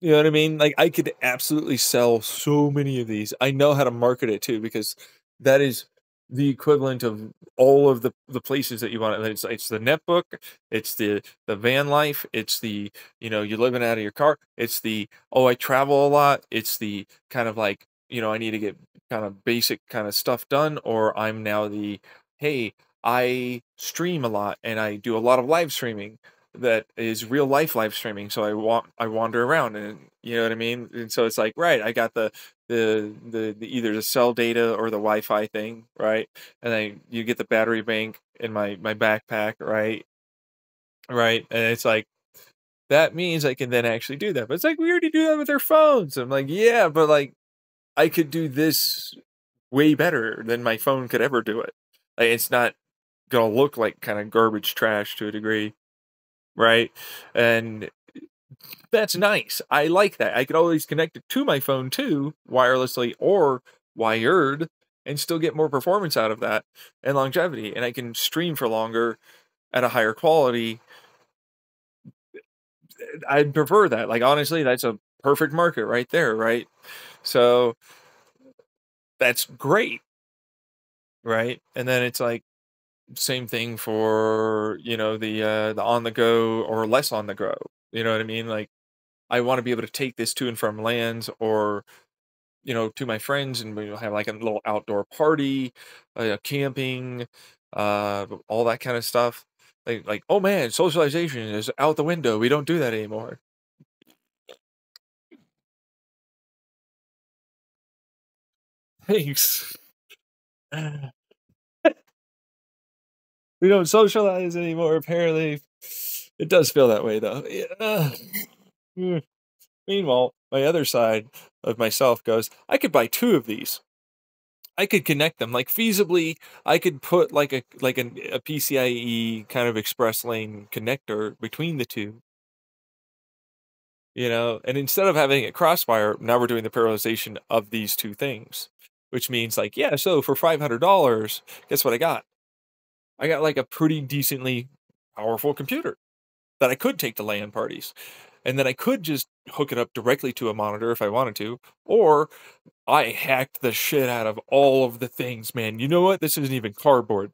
you know what I mean? Like, I could absolutely sell so many of these. I know how to market it too, because that is the equivalent of all of the places that you want it. It's the netbook, it's the van life, it's the, you're living out of your car, it's the, oh, I travel a lot, it's the kind of like, I need to get kind of basic kind of stuff done, or I'm now the, hey, I stream a lot and I do a lot of live streaming that is real life live streaming. So I wander around, and you know what I mean? And so it's like, right, I got the either the cell data or the Wi-Fi thing, right? And then you get the battery bank in my backpack, right? Right. And it's like, that means I can then actually do that. But it's like, we already do that with our phones. I'm like, yeah, but like, I could do this way better than my phone could ever do it. Like, it's not gonna look like kind of garbage trash to a degree, right? And that's nice. I like that. I could always connect it to my phone too, wirelessly or wired, and still get more performance out of that and longevity. And I can stream for longer at a higher quality. I'd prefer that. Like, honestly, that's a perfect market right there, right? So that's great, right? And then it's like, same thing for, the on the go or less on the go. You know what I mean? Like, I want to be able to take this to and from lands, or to my friends, and we'll have like a little outdoor party, camping, all that kind of stuff. Like, oh man, socialization is out the window. We don't do that anymore. Thanks. We don't socialize anymore, apparently. It does feel that way, though. Yeah. Mm. Meanwhile, my other side of myself goes, I could buy two of these. I could connect them, like, feasibly. I could put a PCIe kind of express lane connector between the two, and instead of having it crossfire, now we're doing the parallelization of these two things, which means, like, yeah, so for $500, guess what I got? I got like a pretty decently powerful computer that I could take to LAN parties, and then I could just hook it up directly to a monitor if I wanted to, or I hacked the shit out of all of the things, man. You know what? This isn't even cardboard.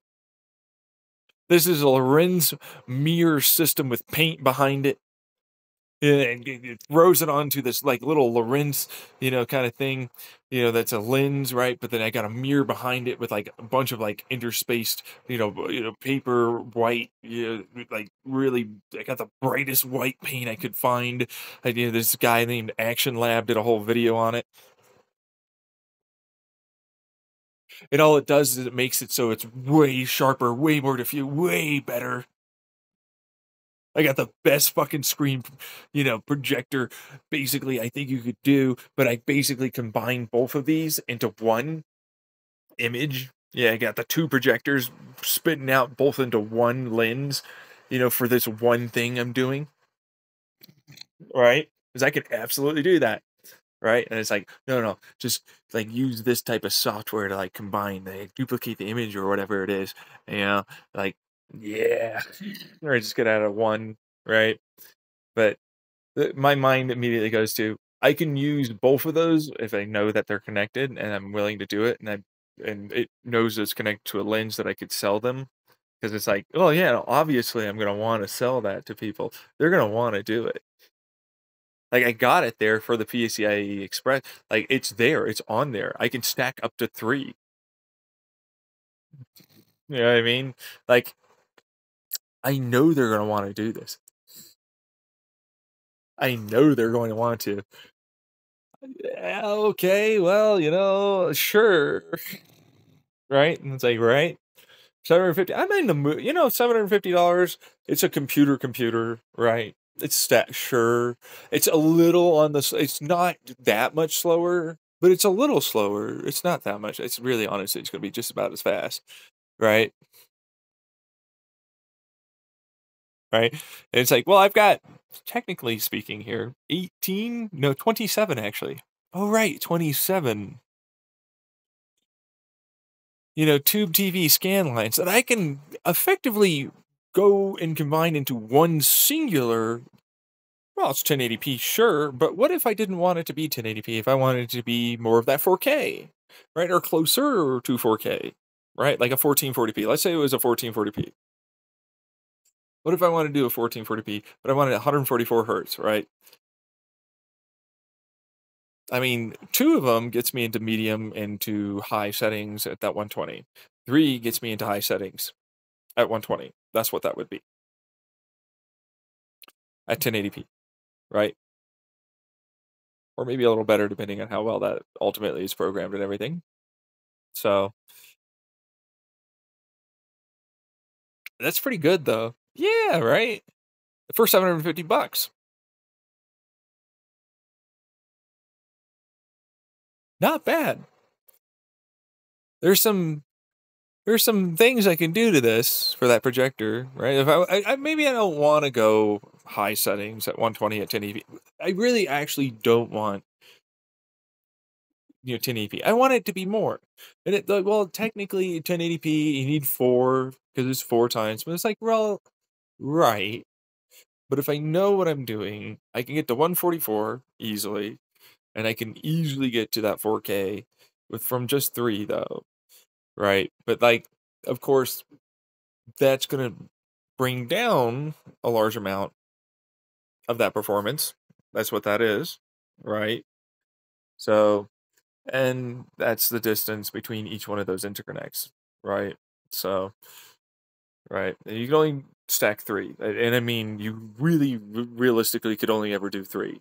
This is a Lorenz mirror system with paint behind it. And it throws it onto this like little Lorenz, kind of thing, that's a lens, right? But then I got a mirror behind it with like a bunch of like interspaced, paper white, like really, I got the brightest white paint I could find. This guy named Action Lab did a whole video on it. And all it does is it makes it so it's way sharper, way more diffuse, way better. I got the best fucking screen, projector, basically, I think you could do, but I basically combined both of these into one image. Yeah, I got the two projectors spitting out both into one lens, for this one thing I'm doing, right? Because I could absolutely do that. Right? And it's like, no, no, just like use this type of software to like combine, they duplicate the image or whatever it is, like, yeah, or just get out of one, right? But my mind immediately goes to, I can use both of those if I know that they're connected and I'm willing to do it, and it knows it's connected to a lens that I could sell them, because it's like, oh yeah, obviously I'm gonna want to sell that to people. They're gonna want to do it. Like, I got it there for the PCIe Express. Like, it's there, it's on there. I can stack up to 3. You know what I mean? Like, I know they're gonna wanna do this. I know they're going to want to. Yeah, okay, well, sure. Right? And it's like, right? 750, I'm in the mood, $750, it's a computer, right? It's sure. It's a little on the it's not that much slower, but it's a little slower. It's not that much. It's really honestly, it's gonna be just about as fast, right? Right? And it's like, well, I've got, technically speaking here, 18, no, 27 actually. Oh, right, 27, tube TV scan lines that I can effectively go and combine into one singular. Well, it's 1080p, sure, but what if I didn't want it to be 1080p? If I wanted it to be more of that 4K, right? Or closer to 4K, right? Like a 1440p. Let's say it was a 1440p. What if I want to do a 1440p, but I wanted 144 hertz, right? I mean, two of them gets me into medium and to high settings at that 120. Three gets me into high settings at 120. That's what that would be at 1080p, right? Or maybe a little better depending on how well that ultimately is programmed and everything. So that's pretty good though. Yeah, right? For $750. Not bad. There's some there's some things I can do to this for that projector, right? If maybe I don't want to go high settings at 120 at 1080p. I really actually don't want 1080p. I want it to be more. And well, technically 1080p you need four because it's four times, but it's like, well, right. But if I know what I'm doing, I can get to 144 easily, and I can easily get to that 4K from just three though, right? But like, of course, that's gonna bring down a large amount of that performance. That's what that is, right? So, and that's the distance between each one of those interconnects, right? So, right, and you can only stack three, and I mean, you really realistically could only ever do three.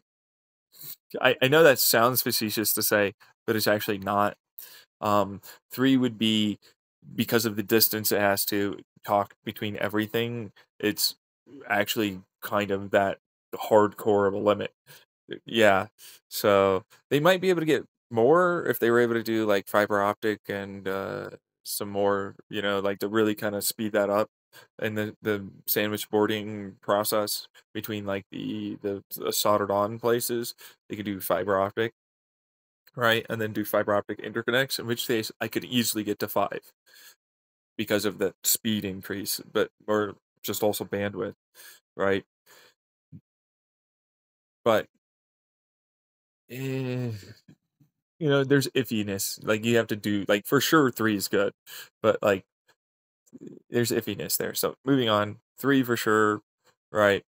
I know that sounds facetious to say, but it's actually not. Three would be because of the distance it has to talk between everything. It's actually kind of that hardcore of a limit. Yeah. So they might be able to get more if they were able to do like fiber optic and some more, like to really kind of speed that up in the sandwich boarding process between like the soldered on places. They could do fiber optic, right? And then do fiber optic interconnects, in which case I could easily get to five because of the speed increase, but or just also bandwidth, right? But eh, there's iffiness. Like you have to do like for sure three is good, but like there's iffiness there. So moving on, three for sure, right?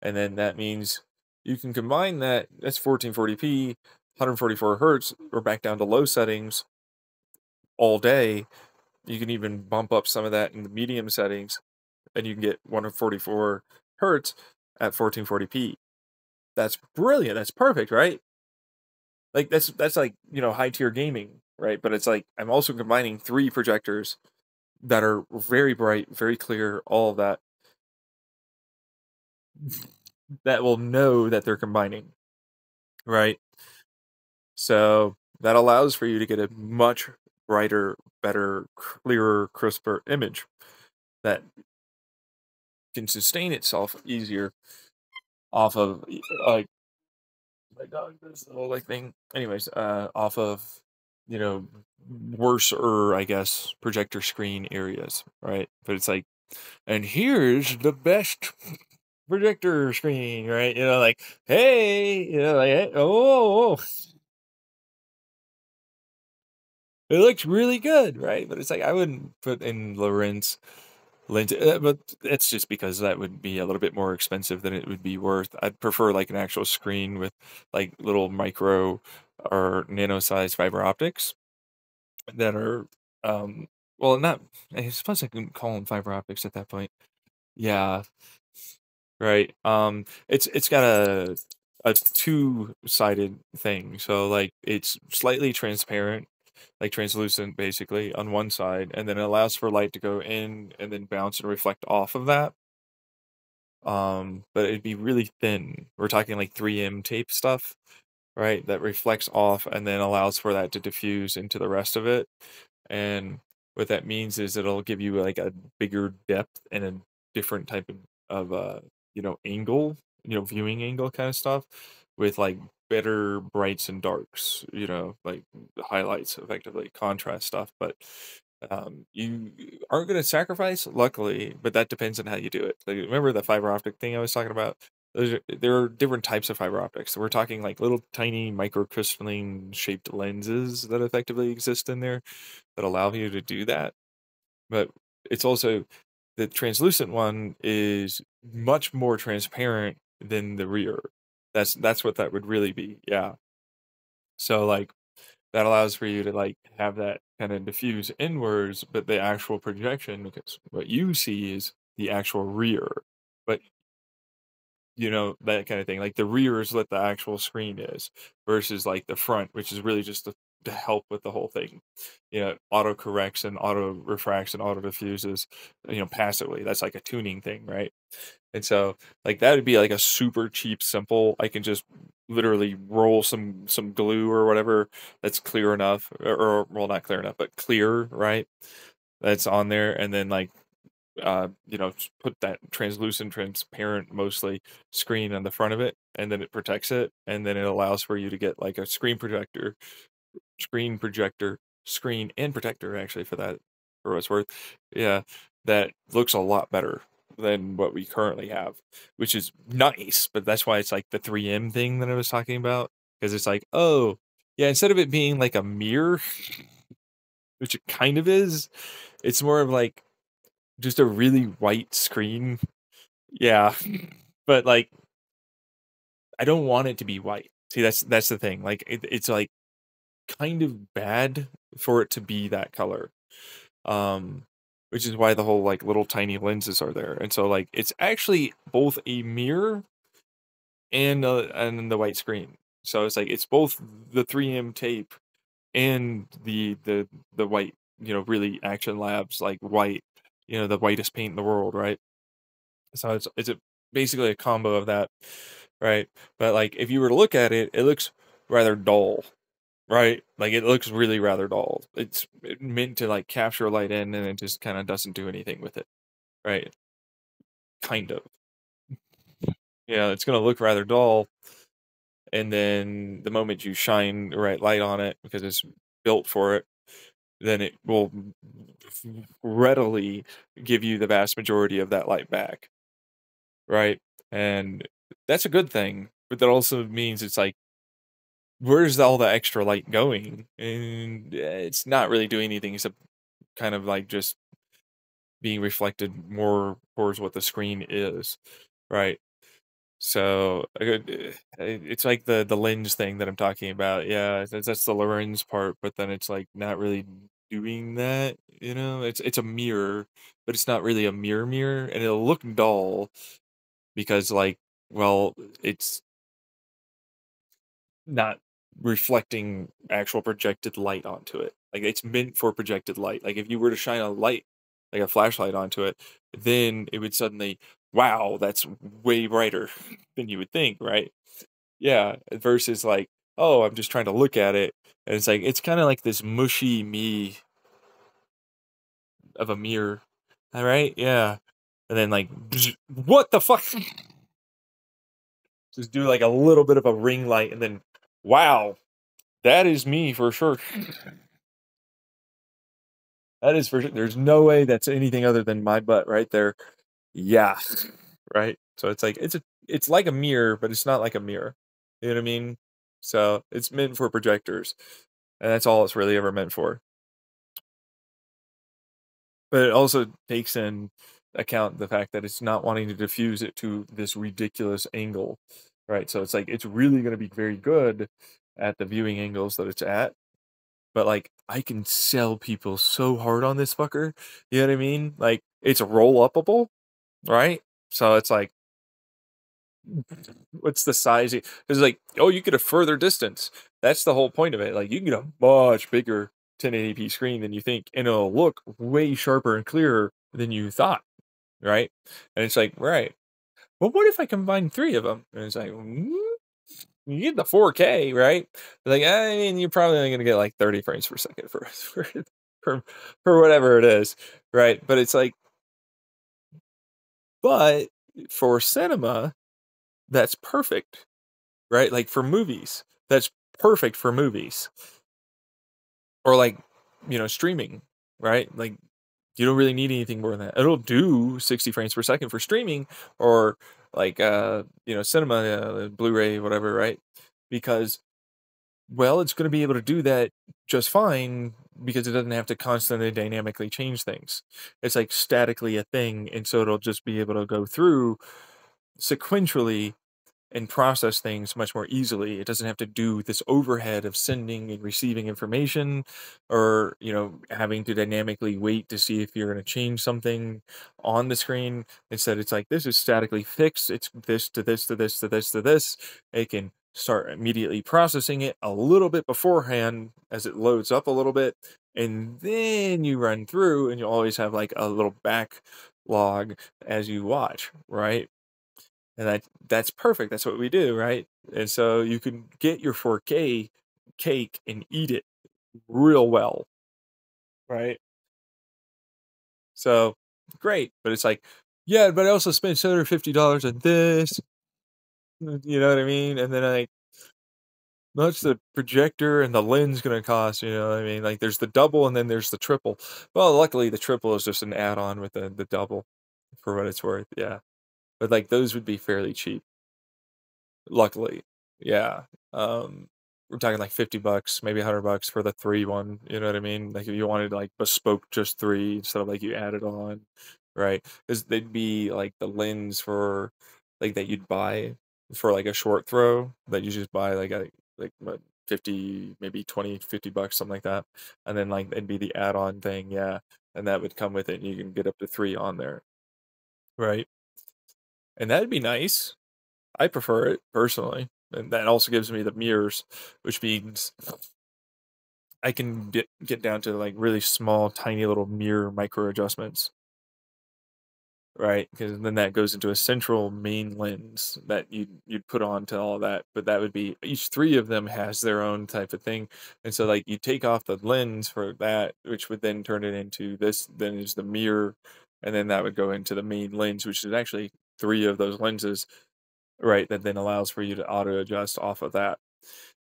And then that means you can combine that. That's 1440p, 144 hertz. We're back down to low settings all day. You can even bump up some of that in the medium settings, and you can get 144 hertz at 1440p. That's brilliant. That's perfect, right? Like that's like high tier gaming, right? But it's like I'm also combining three projectors that are very bright, very clear, all of that that will know that they're combining, right? So that allows for you to get a much brighter, better, clearer, crisper image that can sustain itself easier off of like my dog does the whole like thing. Anyways, off of you know worse or I guess projector screen areas, right? But it's like, and here's the best projector screen, right? Like, hey, like, hey, oh, it looks really good, right? But it's like I wouldn't put in Lorentz lens, but it's just because that would be a little bit more expensive than it would be worth. I'd prefer like an actual screen with like little micro or nano size fiber optics that are, um, well, not. I suppose I can call them fiber optics at that point. Yeah, right. It's got a two-sided thing. So like it's slightly transparent, like translucent basically on one side, and then it allows for light to go in and then bounce and reflect off of that. But it'd be really thin. We're talking like 3M tape stuff, right? That reflects off and then allows for that to diffuse into the rest of it. And what that means is it'll give you like a bigger depth and a different type of angle, viewing angle kind of stuff with like better brights and darks, like highlights, effectively contrast stuff. But you aren't going to sacrifice, luckily, but that depends on how you do it. Like, remember the fiber optic thing I was talking about? There are different types of fiber optics. So we're talking like little tiny microcrystalline shaped lenses that effectively exist in there that allow you to do that. But it's also the translucent one is much more transparent than the rear. That's what that would really be. Yeah. So like that allows for you to like have that kind of diffuse inwards, but the actual projection, because what you see is the actual rear. But that kind of thing. Like the rear is what the actual screen is versus like the front, which is really just to help with the whole thing. Auto corrects and auto refracts and auto diffuses, passively. That's like a tuning thing, right? And so like that would be like a super cheap, simple. I can just literally roll some glue or whatever that's clear enough, or well, not clear enough, but clear, right? That's on there, and then like put that translucent, transparent, mostly screen on the front of it, and then it protects it, and then it allows for you to get like a screen and protector, actually, for that, for what it's worth. Yeah, that looks a lot better than what we currently have, which is nice, but that's why it's like the 3M thing that I was talking about, because it's like, oh, yeah, instead of it being like a mirror, which it kind of is, it's more of like just a really white screen. Yeah. But like I don't want it to be white. See, that's the thing. Like it's like kind of bad for it to be that color. Um which is why the whole like little tiny lenses are there. And so like it's actually both a mirror and the white screen. So it's like it's both the 3M tape and the white, really Action Labs like white, the whitest paint in the world, right? So basically a combo of that, right? But like if you were to look at it, it looks rather dull, right? Like it looks really rather dull. It's meant to like capture light in, and it just kind of doesn't do anything with it, right? Kind of. Yeah, it's gonna look rather dull, and then the moment you shine the right light on it, because it's built for it, then it will readily give you the vast majority of that light back, right? And that's a good thing, but that also means it's like, where's all the extra light going? And it's not really doing anything except kind of like just being reflected more towards what the screen is, right? So it's like the lens thing that I'm talking about. Yeah, that's the lens part, but then it's like not really doing that. It's a mirror, but it's not really a mirror, and it'll look dull because like, well, it's not reflecting actual projected light onto it. Like it's meant for projected light. Like if you were to shine a light, like a flashlight onto it, then it would suddenly, wow, that's way brighter than you would think, right? Yeah, versus like, oh, I'm just trying to look at it, and it's like it's kind of like this mushy me of a mirror. All right, yeah, and then like, what the fuck? Just do like a little bit of a ring light, and then, wow, that is me for sure. That is for sure. There's no way that's anything other than my butt right there. Yeah. Right? So it's like it's like a mirror, but it's not like a mirror. You know what I mean? So it's meant for projectors. And that's all it's really ever meant for. But it also takes in account the fact that it's not wanting to diffuse it to this ridiculous angle. Right? So it's like it's really going to be very good at the viewing angles that it's at. But like I can sell people so hard on this fucker. You know what I mean? Like it's roll upable, right? So it's like, what's the size? It's like, oh, you get a further distance. That's the whole point of it. Like you can get a much bigger 1080p screen than you think, and it'll look way sharper and clearer than you thought, right? And it's like, right. Well, what if I combine three of them? And it's like, You get the 4K, right? Like, I mean, you're probably only gonna get like 30 frames per second for for whatever it is, right? But it's like, but for cinema, that's perfect, right? Like for movies, that's perfect for movies or like, streaming, right? Like you don't really need anything more than that. It'll do 60 frames per second for streaming or like cinema, Blu-ray, whatever, right? Because well, it's going to be able to do that just fine because it doesn't have to constantly dynamically change things. It's like statically a thing, and so it'll just be able to go through sequentially and process things much more easily. It doesn't have to do this overhead of sending and receiving information or, having to dynamically wait to see if you're going to change something on the screen. Instead, it's like this is statically fixed. It's this to this to this to this to this. It can start immediately processing it a little bit beforehand as it loads up a little bit. And then you run through and you always have like a little backlog as you watch, right? And that's perfect. That's what we do, right? And so you can get your 4K cake and eat it real well, right? So great. But it's like, yeah, but I also spent $750 on this. You know what I mean? And then like much the projector and the lens gonna cost, you know what I mean? Like there's the double and then there's the triple. Well, luckily the triple is just an add-on with the double for what it's worth. Yeah. But like those would be fairly cheap. Luckily, yeah. Um, we're talking like 50 bucks, maybe 100 bucks for the 3 one, you know what I mean? Like if you wanted like bespoke just 3 instead of like you added on, right? Because they'd be like the lens for like that you'd buy for like a short throw that you just buy like what 50, maybe 20, 50 bucks, something like that. And then like it'd be the add-on thing, yeah. And that would come with it and you can get up to 3 on there, right? And that'd be nice. I prefer it personally, and that also gives me the mirrors, which means I can get down to like really small, tiny little mirror micro adjustments, right? Because then that goes into a central main lens that you'd put on to all that. But that would be each 3 of them has their own type of thing, and so like you take off the lens for that, which would then turn it into this. Then is the mirror, and then that would go into the main lens, which is actually 3 of those lenses. Right, that then allows for you to auto adjust off of that.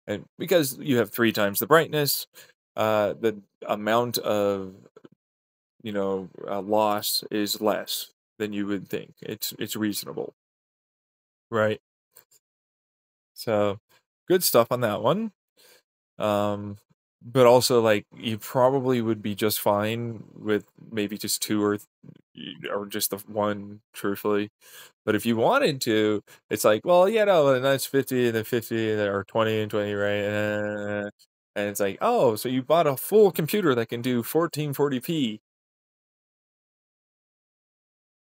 And because you have 3 times the brightness, the amount of, loss is less than you would think. It's reasonable, right? So, good stuff on that one. Um, but also, like, you probably would be just fine with maybe just 2 or just the 1, truthfully. But if you wanted to, it's like, well, yeah, no, and that's 50 and then 50 or 20 and 20, right? And it's like, oh, so you bought a full computer that can do 1440p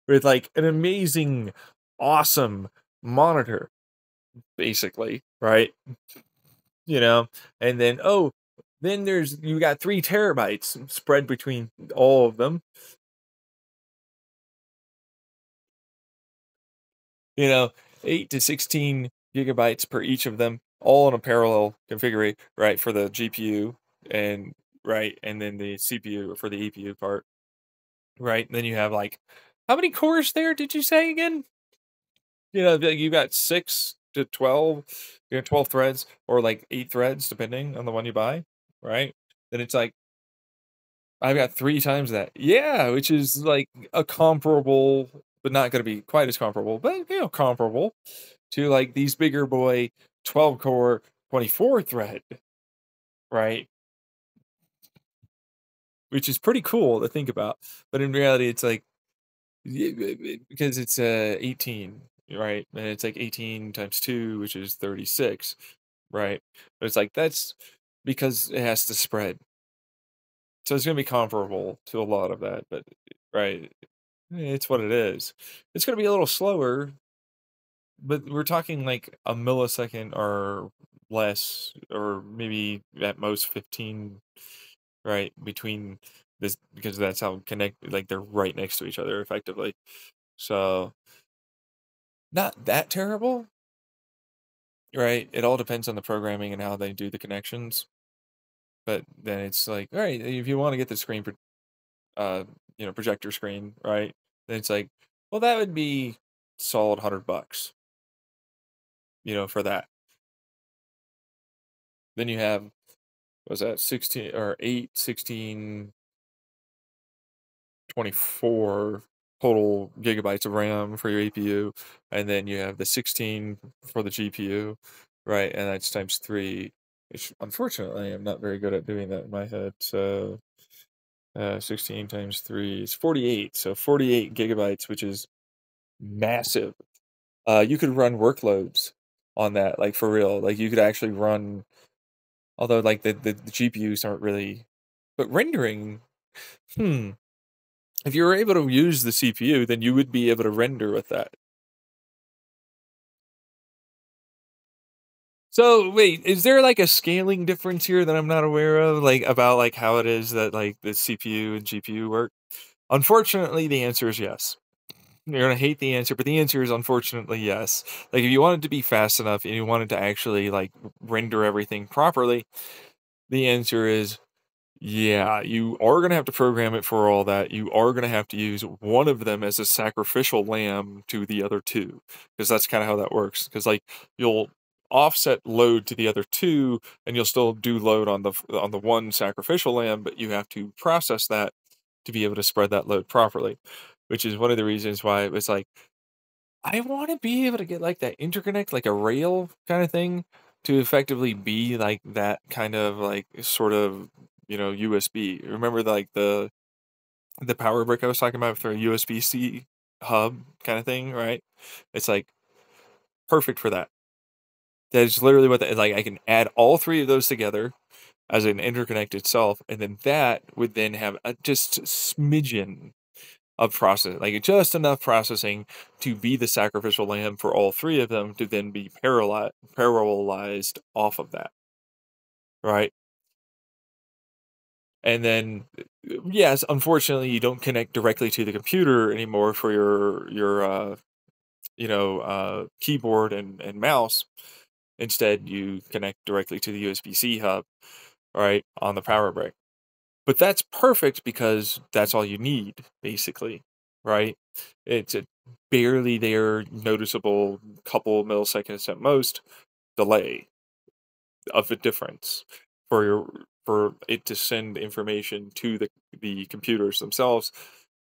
with like an amazing, awesome monitor, basically, right? You know, and then, oh, then you got 3 terabytes spread between all of them, 8 to 16 gigabytes per each of them, all in a parallel configuration, right, for the GPU and right, and then the CPU for the EPU part, right? And then you have like, how many cores there did you say again? You got 6 to 12, 12 threads or like 8 threads, depending on the one you buy, right? Then it's like, I've got 3 times that. Yeah, which is like a comparable, but not going to be quite as comparable, but comparable to like these bigger boy 12 core 24 thread, right? Which is pretty cool to think about. But in reality, it's like because it's 18, right? And it's like 18 times 2, which is 36, right? But it's like that's because it has to spread. So it's going to be comparable to a lot of that, but right, it's what it is. It's going to be a little slower, but we're talking like a millisecond or less, or maybe at most 15, right? Between this, because that's how connected, like they're right next to each other effectively. So, not that terrible, right? It all depends on the programming and how they do the connections. But then it's like, all right, if you want to get the uh, projector screen, right? Then it's like, well, that would be solid $100, for that. Then you have, was that 16 or 8, 16, 24 total gigabytes of RAM for your APU, and then you have the 16 for the GPU, right? And that's times three, which unfortunately I'm not very good at doing that in my head. So 16 times 3 is 48. So 48 gigabytes, which is massive. You could run workloads on that, like for real. Like you could actually run, although like the GPUs aren't really, but rendering, hmm. If you were able to use the CPU, then you would be able to render with that. So wait, is there like a scaling difference here that I'm not aware of, like about like how it is that like the CPU and GPU work? Unfortunately, the answer is yes. You're gonna hate the answer, but the answer is unfortunately yes. Like if you want it to be fast enough and you want it to actually like render everything properly, the answer is yeah, you are going to have to program it for all that. You are going to have to use one of them as a sacrificial lamb to the other two, because that's kind of how that works. Because like you'll offset load to the other two, and you'll still do load on the one sacrificial lamb, but you have to process that to be able to spread that load properly, which is one of the reasons why it was like I want to be able to get like that interconnect, like a rail kind of thing, to effectively be like that kind of like sort of USB. Remember like the power brick I was talking about for a USB-C hub kind of thing, right? It's like perfect for that. That is literally what like I can add all three of those together as an interconnect itself, and then that would then have a just smidgen of process, like just enough processing to be the sacrificial lamb for all three of them to then be parallelized off of that, right? And then, yes, unfortunately, you don't connect directly to the computer anymore for your keyboard and mouse. Instead, you connect directly to the USB-C hub, right, on the power brick. But that's perfect because that's all you need, basically, right? It's a barely there, noticeable couple milliseconds at most delay of a difference for it to send information to the computers themselves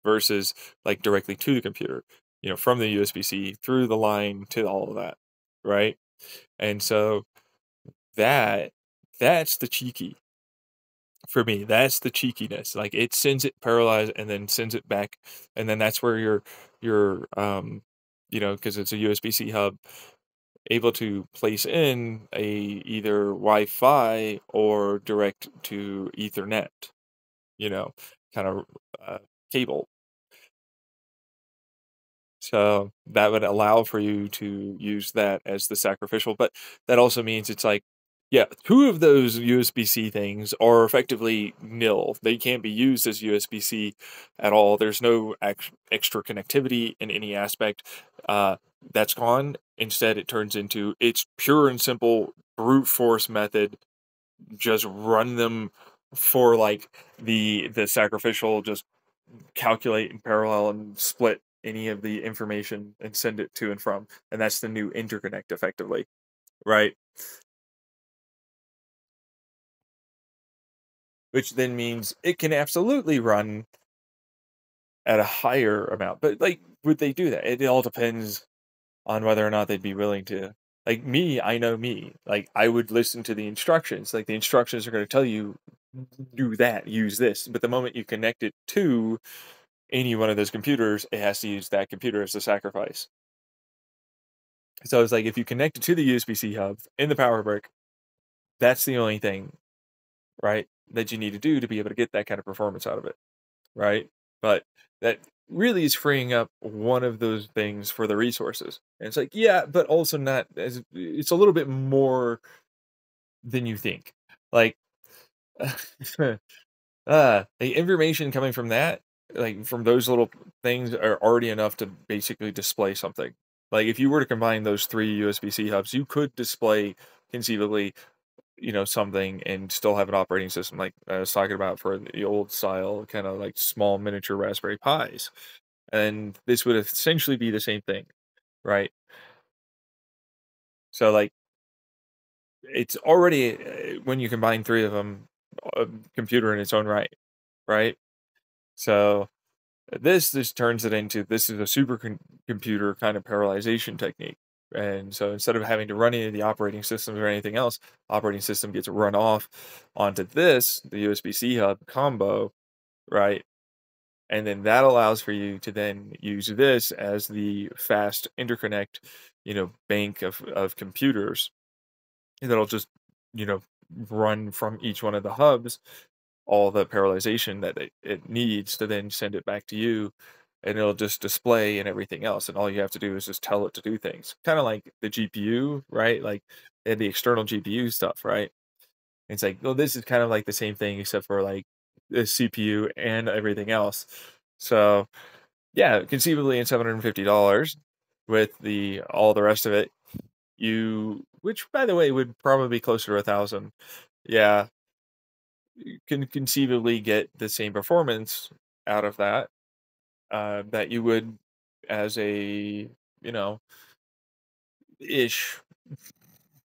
versus like directly to the computer, from the USB-C through the line to all of that, right? And so that that's the cheeky for me. That's the cheekiness. Like it sends it paralyzed and then sends it back, and then that's where because it's a USB-C hub, able to place in a either Wi-Fi or direct to Ethernet, you know, kind of cable. So that would allow for you to use that as the sacrificial, but that also means it's like, yeah, two of those USB-C things are effectively nil. They can't be used as USB-C at all. There's no extra connectivity in any aspect. Uh, that's gone. Instead, it turns into it's pure and simple brute force method. Just run them for like the sacrificial, just calculate in parallel and split any of the information and send it to and from. And that's the new interconnect effectively, right? Which then means it can absolutely run at a higher amount. But like, would they do that? It all depends on whether or not they'd be willing to. Like me, I know me. Like I would listen to the instructions. Like the instructions are going to tell you do that, use this. But the moment you connect it to any one of those computers, it has to use that computer as the sacrifice. So it's like if you connect it to the USB-C hub in the power brick, that's the only thing, right, that you need to do to be able to get that kind of performance out of it, right? But that really is freeing up one of those things for the resources. And it's like, yeah, but also not as it's a little bit more than you think. Like the information coming from that, like from those little things are already enough to basically display something. Like, if you were to combine those 3 USB-C hubs, you could display conceivably, something and still have an operating system like I was talking about for the old style, kinda like small miniature Raspberry Pis. And this would essentially be the same thing, right? So, like, it's already, when you combine 3 of them, a computer in its own right, right? So, this turns it into this is a supercomputer kind of parallelization technique. And so instead of having to run any of the operating systems or anything else, operating system gets run off onto this, the USB-C hub combo, right? And then that allows for you to then use this as the fast interconnect, bank of computers that'll just, you know, run from each one of the hubs all the parallelization that it needs to then send it back to you, and it'll just display and everything else, and all you have to do is just tell it to do things. Kind of like the GPU, right? Like the external GPU stuff, right? It's like, well, this is kind of like the same thing except for like the CPU and everything else. So yeah, conceivably in $750 with the all the rest of it, which by the way would probably be closer to 1,000. Yeah, can conceivably get the same performance out of that that you would as a you know ish.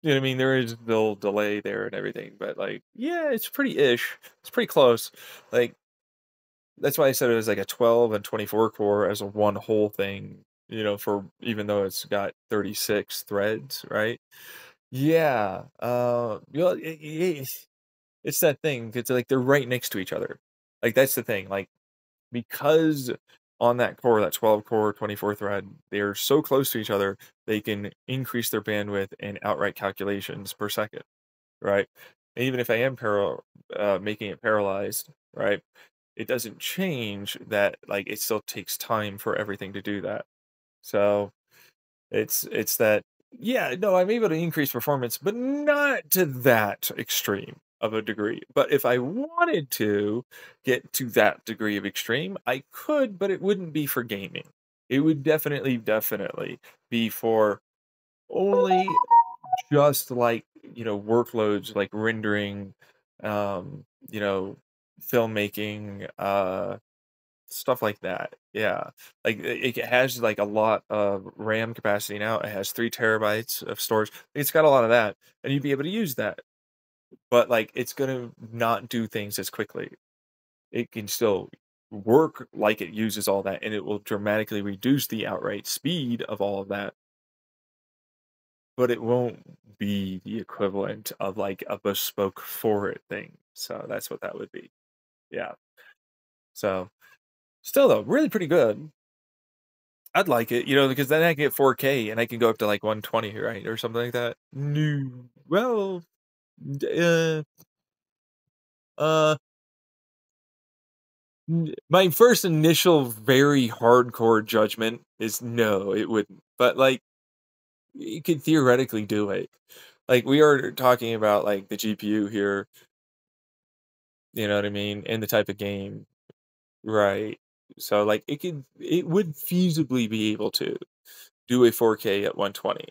You know what I mean? There is the delay there and everything, but like, yeah, it's pretty ish. It's pretty close. Like that's why I said it was like a 12 and 24 core as a one whole thing. For even though it's got 36 threads, right? Yeah. It's that thing. It's like they're right next to each other. Like that's the thing. Like because on that core, that 12 core, 24 thread, they're so close to each other, they can increase their bandwidth and outright calculations per second, right? And even if I am making it parallelized, right, it doesn't change that, like, it still takes time for everything to do that. So it's that, yeah, no, I'm able to increase performance, but not to that extreme of a degree. But if I wanted to get to that degree of extreme, I could, but it wouldn't be for gaming. It would definitely be for only just like, workloads like rendering, um, you know, filmmaking, stuff like that, yeah. Like, it has, like, a lot of RAM capacity now, it has 3 terabytes of storage, it's got a lot of that, and you'd be able to use that, but, like, it's gonna not do things as quickly. It can still work like it uses all that, and it will dramatically reduce the outright speed of all of that, but it won't be the equivalent of, like, a bespoke for it thing, so that's what that would be. Yeah. So, still though, really pretty good. I'd like it, because then I can get 4K and I can go up to like 120, right? Or something like that. No. Well, d- uh, uh, my first initial very hardcore judgment is no, it wouldn't. But like, you could theoretically do it. Like, we are talking about like the GPU here, you know what I mean? And the type of game, right? So like, it would feasibly be able to do a 4K at 120.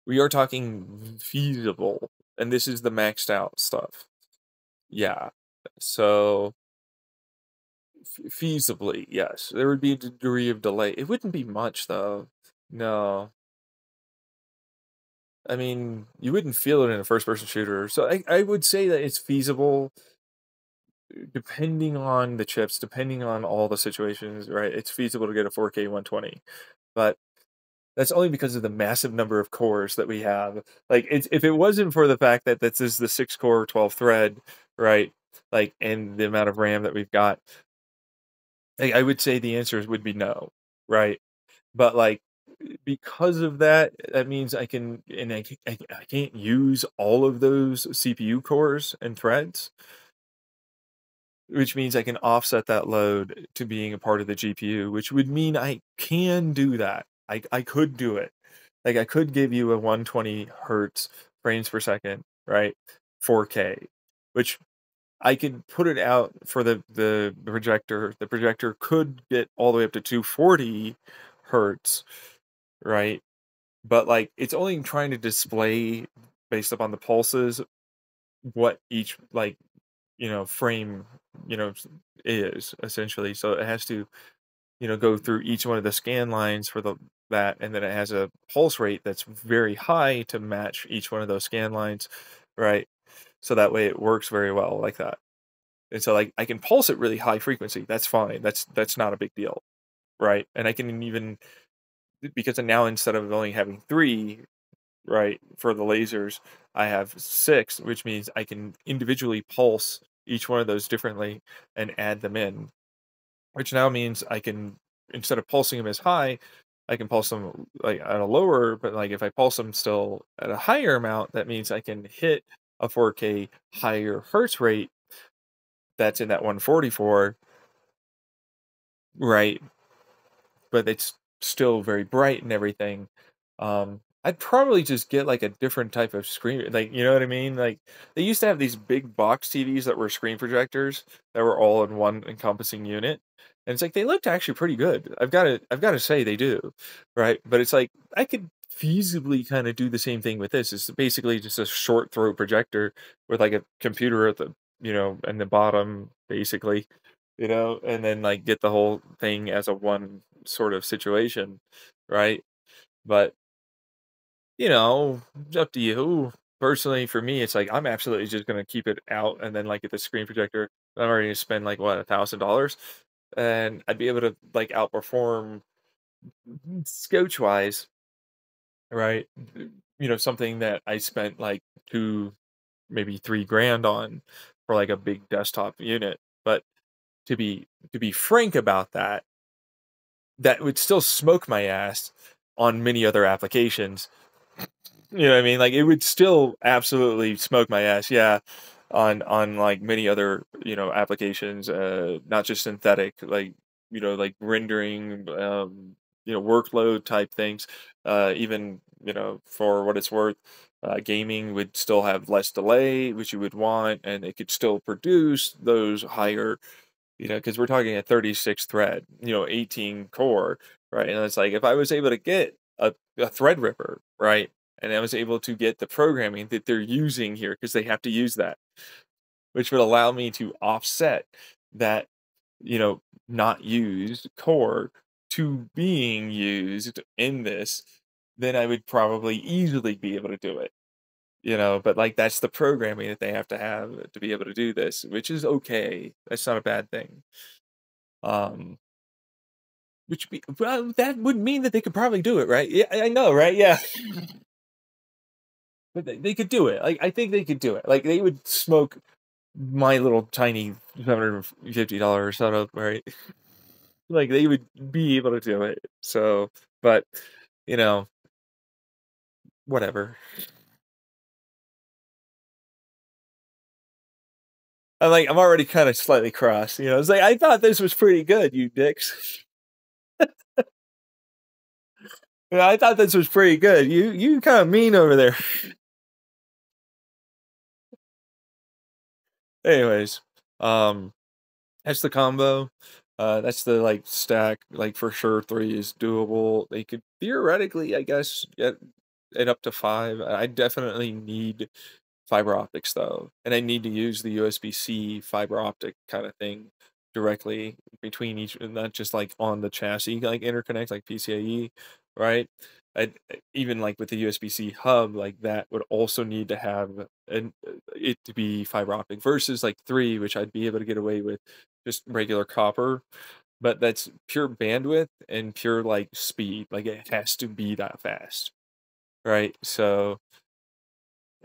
We are talking feasible, and this is the maxed out stuff. Yeah. So, feasibly, yes. There would be a degree of delay. It wouldn't be much, though. No. I mean, you wouldn't feel it in a first person shooter. So, I would say that it's feasible depending on the chips, depending on all the situations, right? It's feasible to get a 4K 120. But that's only because of the massive number of cores that we have. Like, if it wasn't for the fact that this is the 6 core, 12 thread, right? Like, and the amount of RAM that we've got, I would say the answer would be no, right? But like, because of that, that means I can, and I can't use all of those CPU cores and threads, which means I can offset that load to being a part of the GPU, which would mean I can do that. I could do it. Like, I could give you a 120 hertz frames per second, right? 4K, which I could put it out for the projector. The projector could get all the way up to 240 hertz, right? but, like, it's only trying to display based upon the pulses what each, like, frame, is essentially. So it has to, go through each one of the scan lines for that, and then it has a pulse rate that's very high to match each one of those scan lines, right? So that way it works very well like that. And so, like, I can pulse at really high frequency. That's fine. That's not a big deal, right? And I can even, because now instead of only having three, right, for the lasers, I have six, which means I can individually pulse each one of those differently and add them in, which now means I can, instead of pulsing them as high, I can pulse them like at a lower, but like if I pulse them still at a higher amount, that means I can hit a 4K higher hertz rate that's in that 144, right? But it's still very bright and everything. I'd probably just get like a different type of screen, like, you know what I mean? Like, they used to have these big box TVs that were screen projectors that were all in one encompassing unit. And it's like they looked actually pretty good. I've got to say they do, right? But it's like I could feasibly kind of do the same thing with this. It's basically just a short throw projector with like a computer at the, in the bottom, basically, and then like get the whole thing as a one sort of situation, right? But it's up to you. Personally, for me, it's like I'm absolutely just gonna keep it out, and then like get the screen projector. I'm already gonna spend like what, $1,000, and I'd be able to like outperform Scotch wise, right? Something that I spent like two, maybe 3 grand on for like a big desktop unit. But to be frank about that, that would still smoke my ass on many other applications. You know what I mean? Like, it would still absolutely smoke my ass, yeah, on, like, many other, applications, not just synthetic, like, like rendering, workload type things. Even, for what it's worth, gaming would still have less delay, which you would want, and it could still produce those higher, because we're talking a 36 thread, 18 core, right? And it's like if I was able to get a thread ripper, right? And I was able to get the programming that they're using here, because they have to use that, which would allow me to offset that, you know, not used core to being used in this, then I would probably easily be able to do it. But like that's the programming that they have to be able to do this, which is okay. That's not a bad thing. Um, well, that would mean that they could probably do it, right? Yeah, I know, right? Yeah, but they could do it. Like, I think they could do it. Like, they would smoke my little tiny $750 setup, right? Like, they would be able to do it. So, but you know, whatever. I'm already kind of slightly cross. It's like I thought this was pretty good, you dicks. Yeah, I thought this was pretty good. You kind of mean over there. Anyways, um, that's the combo. That's the like stack. Like for sure, three is doable. They could theoretically, I guess, get it up to five. I definitely need fiber optics though, and I need to use the USB-C fiber optic kind of thing directly between each, and not just like on the chassis like interconnect like PCIe, right? Even like with the USB-C hub, like that would also need to have it to be fiber optic versus like three, which I'd be able to get away with just regular copper. But that's pure bandwidth and pure like speed. Like it has to be that fast, right? So,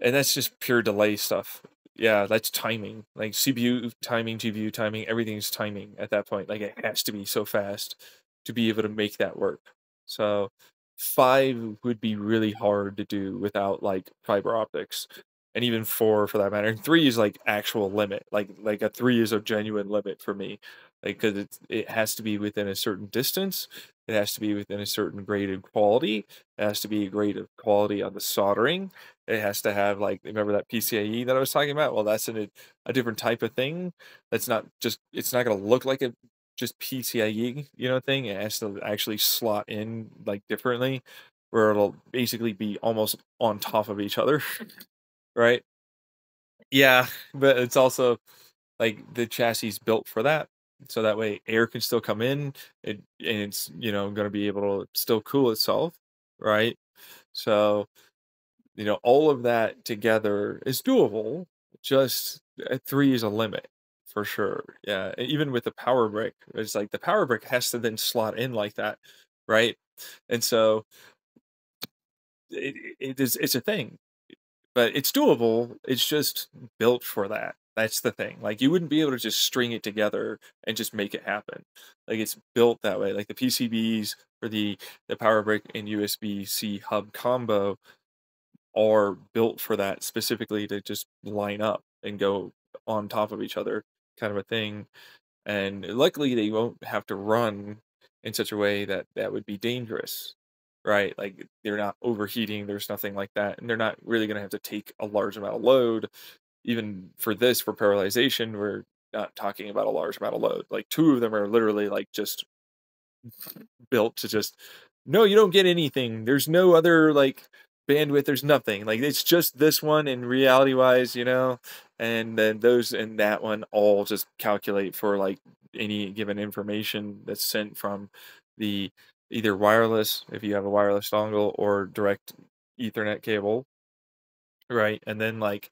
and that's just pure delay stuff. Yeah, that's timing. Like CPU timing, GPU timing, everything's timing at that point. Like it has to be so fast to be able to make that work. So five would be really hard to do without like fiber optics. And even four for that matter. And three is like actual limit. Like a three is a genuine limit for me. Like, because it has to be within a certain distance. It has to be within a certain grade of quality. It has to be a grade of quality on the soldering. It has to have, like, remember that PCIe that I was talking about? Well, that's a different type of thing. That's not just, it's not going to look like a just PCIe, thing. It has to actually slot in like differently. where it'll basically be almost on top of each other, right? Yeah, but it's also like the chassis is built for that. So that way air can still come in and it's, going to be able to still cool itself, right? So, all of that together is doable. Just three is a limit for sure. Yeah. Even with the power brick, it's like the power brick has to then slot in like that, right? And so it's a thing. But it's doable, it's just built for that. That's the thing. Like, you wouldn't be able to just string it together and just make it happen. Like, it's built that way. Like, the PCBs for the power brick and USB-C hub combo are built for that specifically to just line up and go on top of each other kind of a thing. And luckily, they won't have to run in such a way that that would be dangerous, right? Like, they're not overheating, there's nothing like that, and they're not really gonna have to take a large amount of load. Even for this, for parallelization, we're not talking about a large amount of load. Like, 2 of them are literally, like, just built to just, "No, you don't get anything. There's no other, like, bandwidth, there's nothing." Like, it's just this one in reality-wise, and then those and that one all just calculate for, like, any given information that's sent from the either wireless, if you have a wireless dongle, or direct Ethernet cable, right? And then, like,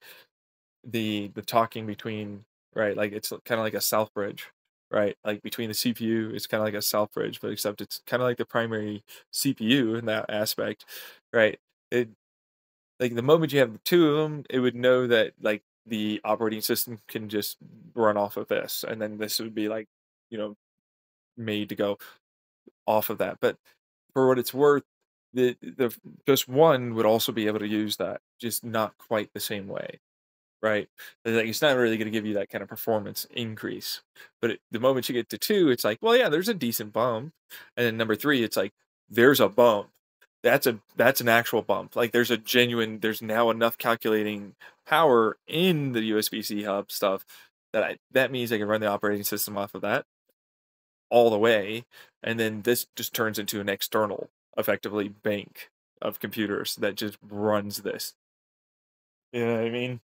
the talking between, right, like, it's kinda like a south bridge, right? Like, between the CPU, it's kinda like a south bridge, but except it's kinda like the primary CPU in that aspect, right? It like, the moment you have the 2 of them, it would know that, like, the operating system can just run off of this, and then this would be, like, you know, made to go off of that. But for what it's worth, the just one would also be able to use that, just not quite the same way. Right? Like, it's not really gonna give you that kind of performance increase, but the moment you get to 2, it's like, "Well, yeah, there's a decent bump," and then number 3, it's like, "There's a bump." That's an actual bump, like, there's now enough calculating power in the USB-C hub stuff that means I can run the operating system off of that all the way, and then this just turns into an external, effectively, bank of computers that just runs this. You know what I mean?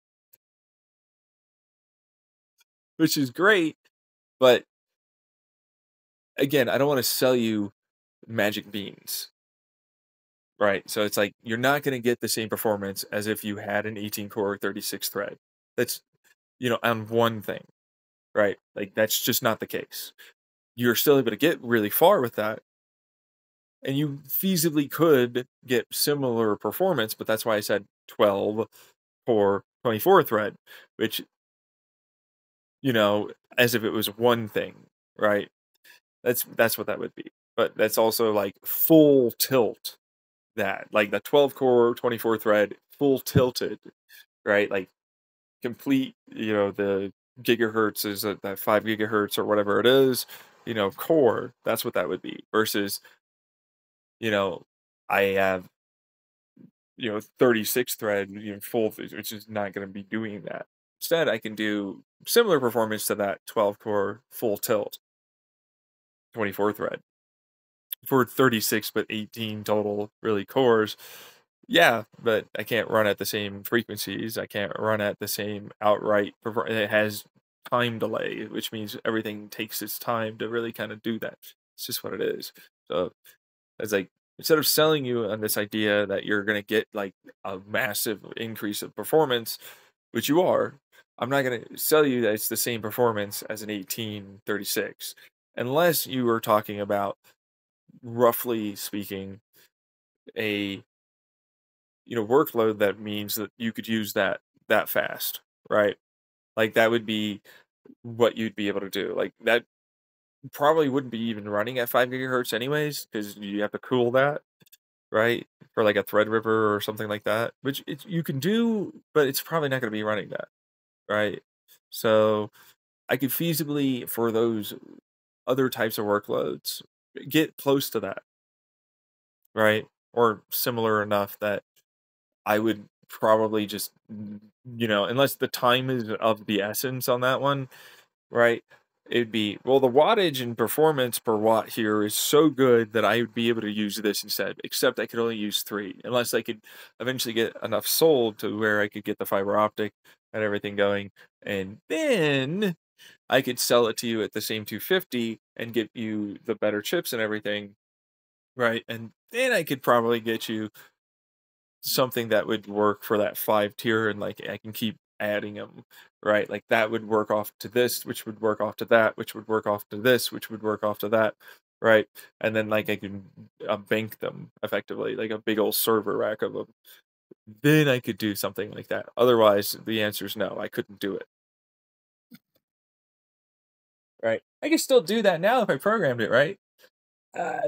Which is great, but again, I don't wanna sell you magic beans, right? So it's like, you're not gonna get the same performance as if you had an 18 core 36 thread. That's, on one thing, right? Like, that's just not the case. You're still able to get really far with that, and you feasibly could get similar performance, but that's why I said 12 core 24 thread, which, you know, as if it was one thing, right? That's what that would be. But that's also like full tilt, that like the 12 core 24 thread full tilted, right? Like, complete, the gigahertz is that 5 gigahertz or whatever it is, core. That's what that would be versus, you know, I have, 36 thread, full, which is not going to be doing that. Instead, I can do similar performance to that 12 core full tilt 24 thread for 36 but 18 total really cores. Yeah, but I can't run at the same frequencies. I can't run at the same outright it has time delay, which means everything takes its time to really kind of do that. It's just what it is. So it's like, instead of selling you on this idea that you're gonna get like a massive increase of performance, which you are, I'm not gonna sell you that it's the same performance as an 1836, unless you were talking about, roughly speaking, a, workload that means that you could use that fast, right? Like, that would be what you'd be able to do. Like, that probably wouldn't be even running at 5 gigahertz anyways, because you have to cool that, right? For like a Threadripper or something like that, which you can do, but it's probably not going to be running that, right? So I could feasibly, for those other types of workloads, get close to that, right? Or similar enough that I would probably just, unless the time is of the essence on that one, right? It'd be well, the wattage and performance per watt here is so good that I would be able to use this instead, except I could only use 3 unless I could eventually get enough sold to where I could get the fiber optic and everything going, and then I could sell it to you at the same 250 and get you the better chips and everything, right? And then I could probably get you something that would work for that 5 tier, and, like, I can keep adding them, right? Like, that would work off to this, which would work off to that, which would work off to this, which would work off to that, right? And then, like, I can, bank them effectively, like a big old server rack of them. Then I could do something like that. Otherwise, the answer is no, I couldn't do it, right? I could still do that now if I programmed it, right?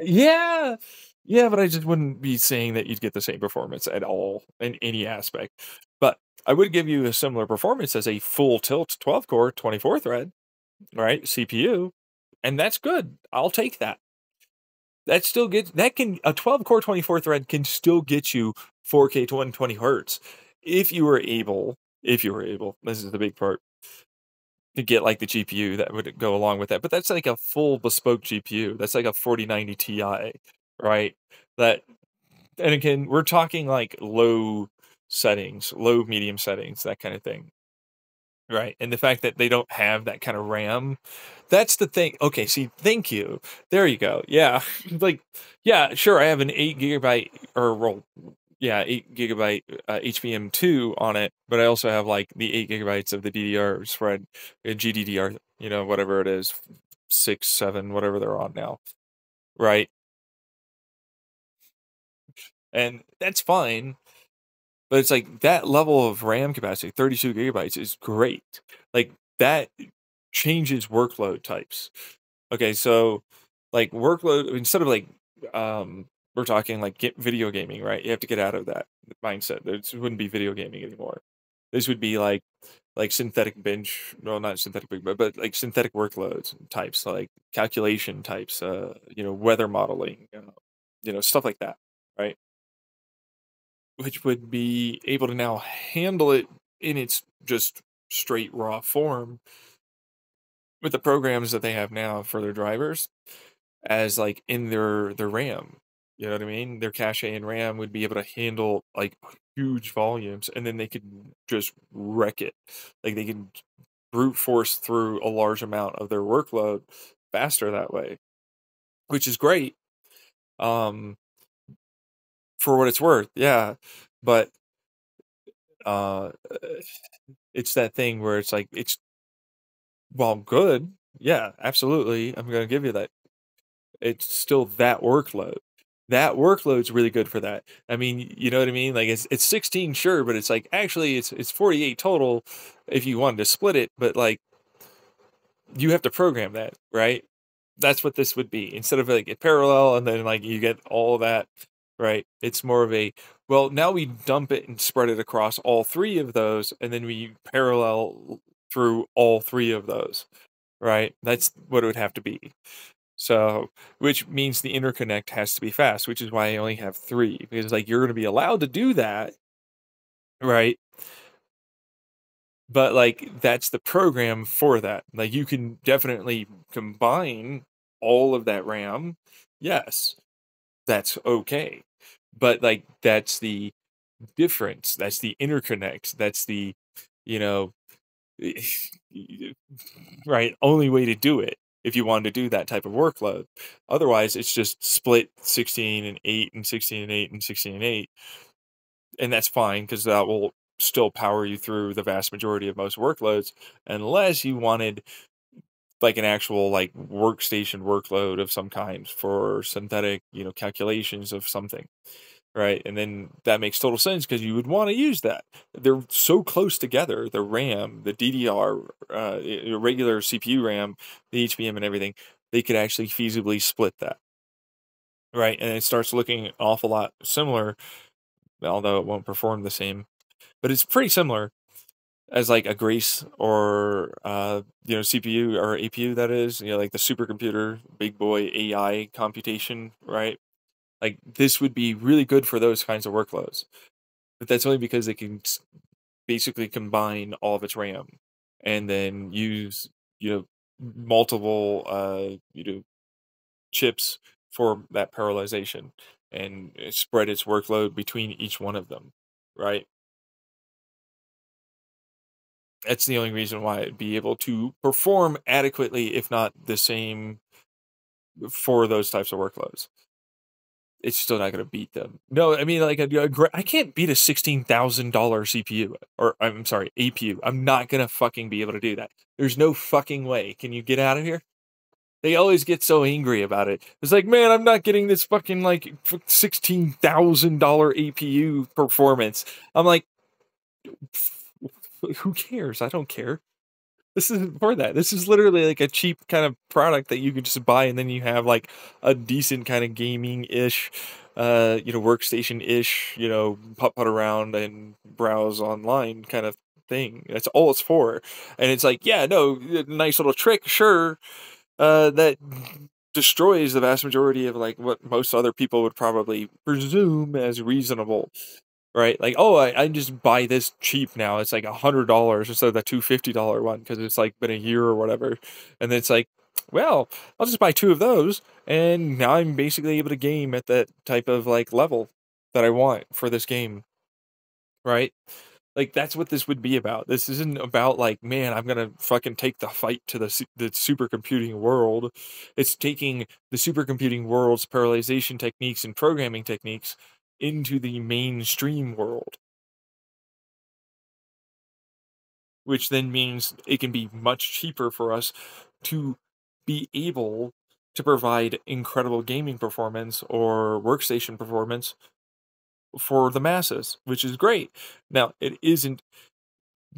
Yeah. Yeah, but I just wouldn't be saying that you'd get the same performance at all in any aspect. But I would give you a similar performance as a full tilt 12 core, 24 thread, right? CPU. And that's good. I'll take that. That still gets that can a 12 core 24 thread can still get you 4K 120 hertz if you were able, this is the big part, to get like the GPU that would go along with that. But that's like a full bespoke GPU. That's like a 4090 Ti, right? That and again, we're talking like low settings, low medium settings, that kind of thing. Right. And the fact that they don't have that kind of RAM, that's the thing. Okay, see, thank you. There you go. Yeah. Like, yeah, sure, I have an 8 gigabyte or well, yeah, 8 gigabyte HBM2 on it, but I also have like the 8 gigabytes of the DDR spread, GDDR, whatever it is, 6, 7, whatever they're on now. Right. And that's fine. But it's like that level of RAM capacity, 32 gigabytes is great. Like that changes workload types. Okay, so like workload instead of like we're talking like get video gaming, right? You have to get out of that mindset. This wouldn't be video gaming anymore. This would be like synthetic bench, well not synthetic bench, but like synthetic workloads types, like calculation types, weather modeling, stuff like that, right? Which would be able to now handle it in its just straight raw form with the programs that they have now for their drivers as like in their RAM. You know what I mean? Their cache and RAM would be able to handle like huge volumes and then they could just wreck it. Like they can brute force through a large amount of their workload faster that way, which is great. Um for what it's worth. Yeah. But uh it's that thing where it's like it's well, good. Yeah, absolutely. I'm gonna give you that. It's still that workload. That workload's really good for that. I mean, you know what I mean? Like it's 16, sure, but it's like actually it's 48 total if you wanted to split it, but like you have to program that, right? That's what this would be. Instead of like a parallel and then like you get all of that, right? It's more of a well, now we dump it and spread it across all 3 of those, and then we parallel through all 3 of those. Right? That's what it would have to be. So, which means the interconnect has to be fast, which is why I only have 3 because like you're going to be allowed to do that, right? But like that's the program for that. Like you can definitely combine all of that RAM. Yes, that's okay. But like that's the difference. That's the interconnect. That's the, you know, right, only way to do it if you wanted to do that type of workload. Otherwise, it's just split 16 and 8 and 16 and 8 and 16 and 8, and that's fine because that will still power you through the vast majority of most workloads, unless you wanted like an actual like workstation workload of some kind for synthetic, calculations of something. Right, and then that makes total sense because you would wanna use that. They're so close together, the RAM, the DDR, regular CPU RAM, the HBM and everything, they could actually feasibly split that, right? And it starts looking an awful lot similar, although it won't perform the same, but it's pretty similar as, like, a Grace or, CPU or APU that is, like the supercomputer, big boy AI computation, right? Like, this would be really good for those kinds of workloads. But that's only because they can basically combine all of its RAM and then use, you know, multiple, chips for that parallelization and spread its workload between each one of them, right? That's the only reason why it'd be able to perform adequately, if not the same, for those types of workloads. It's still not gonna beat them. No, I mean, like, I can't beat a $16,000 CPU, or I'm sorry, APU. I'm not gonna fucking be able to do that. There's no fucking way. Can you get out of here? They always get so angry about it. It's like, "Man, I'm not getting this fucking, like, $16,000 APU performance." I'm like, "Who cares? I don't care." This isn't for that. This is literally like a cheap kind of product that you could just buy, and then you have like a decent kind of gaming-ish, workstation-ish, putt around and browse online kind of thing. That's all it's for. And it's like, yeah, no, nice little trick, sure, that destroys the vast majority of like what most other people would probably presume as reasonable. Right? Like, "Oh, I just buy this cheap now. It's like $100 instead of the $250 one because it's, like, been a year or whatever." And then it's like, "Well, I'll just buy 2 of those, and now I'm basically able to game at that type of, like, level that I want for this game." Right? Like, that's what this would be about. This isn't about, like, "Man, I'm gonna fucking take the fight to the supercomputing world." It's taking the supercomputing world's parallelization techniques and programming techniques into the mainstream world, which then means it can be much cheaper for us to be able to provide incredible gaming performance or workstation performance for the masses, which is great. Now, it isn't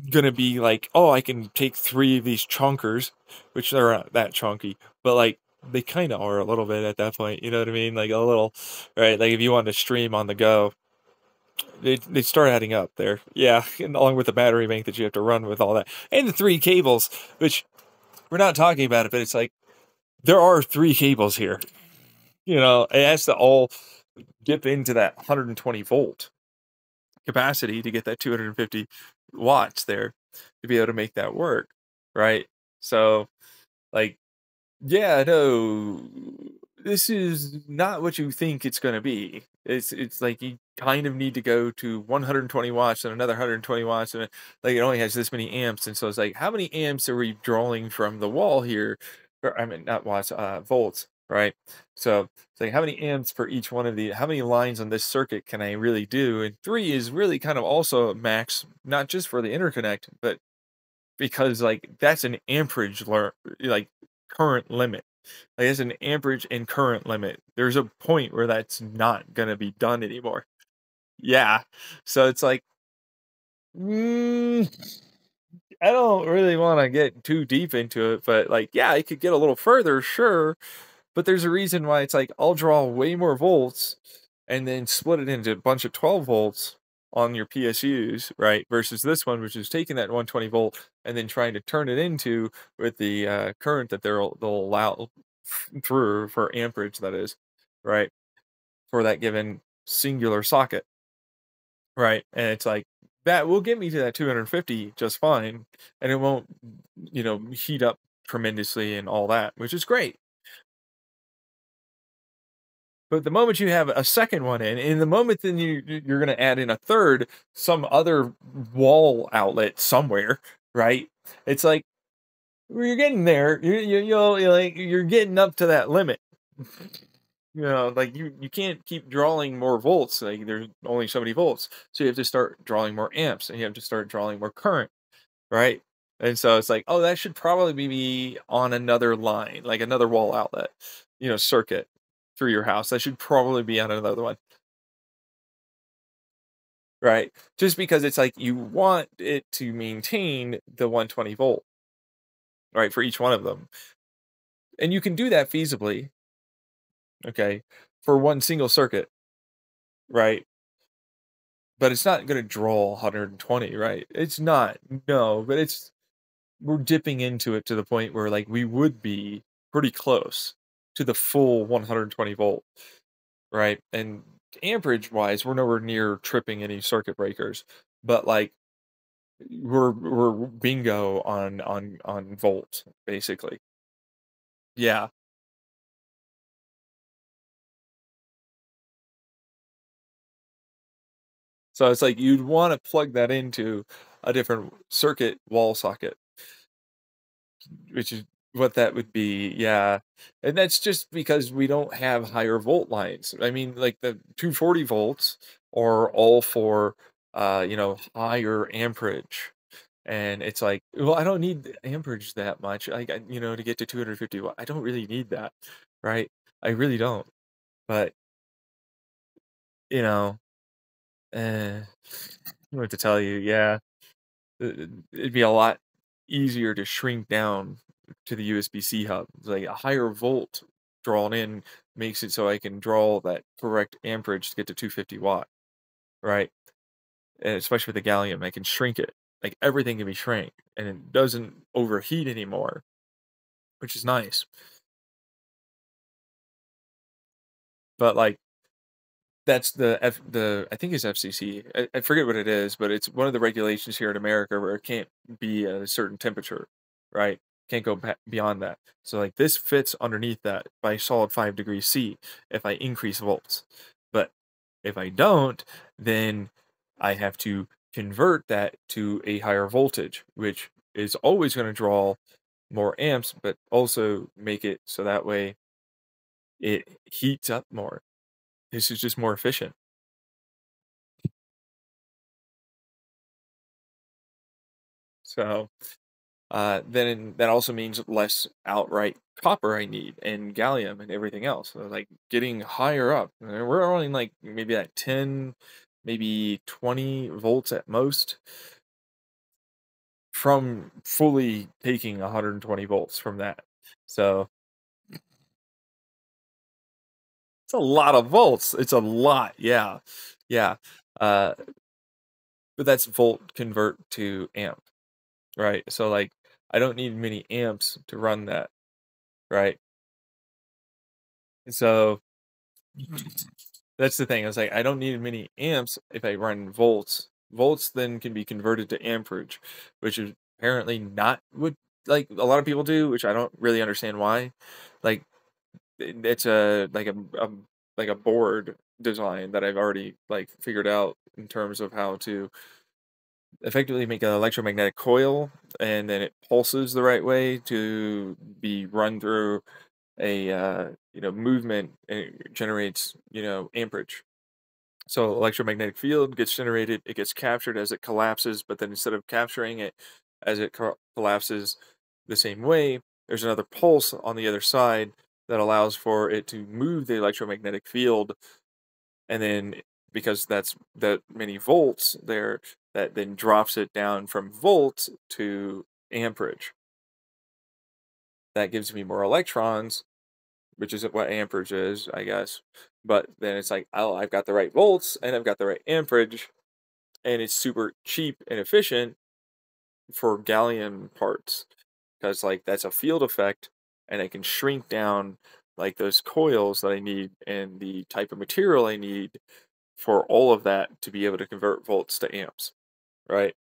gonna be like, "Oh, I can take 3 of these chunkers," which they're not that chunky, but, like, they kinda are a little bit at that point, you know what I mean? Like, a little, right? Like, if you want to stream on the go, they start adding up there. Yeah, and along with the battery bank that you have to run with all that, and the 3 cables, which we're not talking about it, but it's like, there are 3 cables here, it has to all dip into that 120 volt capacity to get that 250 watts there to be able to make that work, right? So, like, yeah, no, this is not what you think it's gonna be. It's like you kind of need to go to 120 watts and another 120 watts, and like it only has this many amps, and so it's like, how many amps are we drawing from the wall here? Or I mean, not watts, volts, right? So it's like, how many amps per each one of the? How many lines on this circuit can I really do? And 3 is really kind of also max, not just for the interconnect, but because like that's an amperage like current limit. Like it's an amperage and current limit. There's a point where that's not gonna be done anymore. Yeah. So it's like, mm, I don't really want to get too deep into it, but like, yeah, it could get a little further, sure. But there's a reason why it's like I'll draw way more volts and then split it into a bunch of 12 volts on your PSUs, right? Versus this one, which is taking that 120 volt and then trying to turn it into with the current that they'll allow through for amperage, that is, right? For that given singular socket, right? And it's like that will get me to that 250 just fine, and it won't, heat up tremendously and all that, which is great. But the moment you have a second one in the moment then you're gonna add in a third, some other wall outlet somewhere, right? It's like, well, you're getting there. You're getting up to that limit. Like you can't keep drawing more volts. Like there's only so many volts, so you have to start drawing more amps, and you have to start drawing more current, right? And so it's like, oh, that should probably be on another line, like another wall outlet, circuit through your house. That should probably be on another one, right? Just because it's like you want it to maintain the 120 volt, right, for each one of them. And you can do that feasibly, okay, for one single circuit, right? But it's not going to draw 120, right? It's not, no, but we're dipping into it to the point where like we would be pretty close to the full 120 volt, right? And amperage wise, we're nowhere near tripping any circuit breakers, but like we're bingo on volt basically. Yeah. So it's like you'd wanna plug that into a different circuit wall socket, which is what that would be, yeah. And that's just because we don't have higher volt lines. I mean, like, the 240 volts are all for, higher amperage. And it's like, well, I don't need the amperage that much. To get to 250 watt, I don't really need that, right? I really don't. But, you know, I don't know what to tell you. Yeah, it'd be a lot easier to shrink down to the USB-C hub. It's like a higher volt drawn in makes it so I can draw that correct amperage to get to 250 watt, right? And especially with the gallium, I can shrink it. Like everything can be shrank and it doesn't overheat anymore, which is nice. But like that's the I think it's FCC. I forget what it is, but it's one of the regulations here in America where it can't be at a certain temperature, right? Can't go beyond that. So like this fits underneath that by solid 5 degrees C if I increase volts. But if I don't, then I have to convert that to a higher voltage, which is always going to draw more amps, but also make it so that way it heats up more. This is just more efficient. So then that also means less outright copper I need and gallium and everything else. So like getting higher up, we're only like maybe at 10, maybe 20 volts at most from fully taking 120 volts from that. So it's a lot of volts. It's a lot. Yeah. Yeah. Uh, but that's volt convert to amp, right? So like I don't need many amps to run that, right? So that's the thing. I was like, I don't need many amps if I run volts. Volts then can be converted to amperage, which is apparently not what like a lot of people do, which I don't really understand why. Like it's a board design that I've already like figured out in terms of how to effectively make an electromagnetic coil, and then it pulses the right way to be run through a movement, and it generates amperage. So electromagnetic field gets generated, it gets captured as it collapses, but then instead of capturing it as it collapses the same way, there's another pulse on the other side that allows for it to move the electromagnetic field, and then because that's that many volts there, that then drops it down from volts to amperage. That gives me more electrons, which isn't what amperage is, I guess. But then it's like, oh, I've got the right volts and I've got the right amperage, and it's super cheap and efficient for gallium parts because like that's a field effect, and I can shrink down like those coils that I need and the type of material I need for all of that to be able to convert volts to amps, right?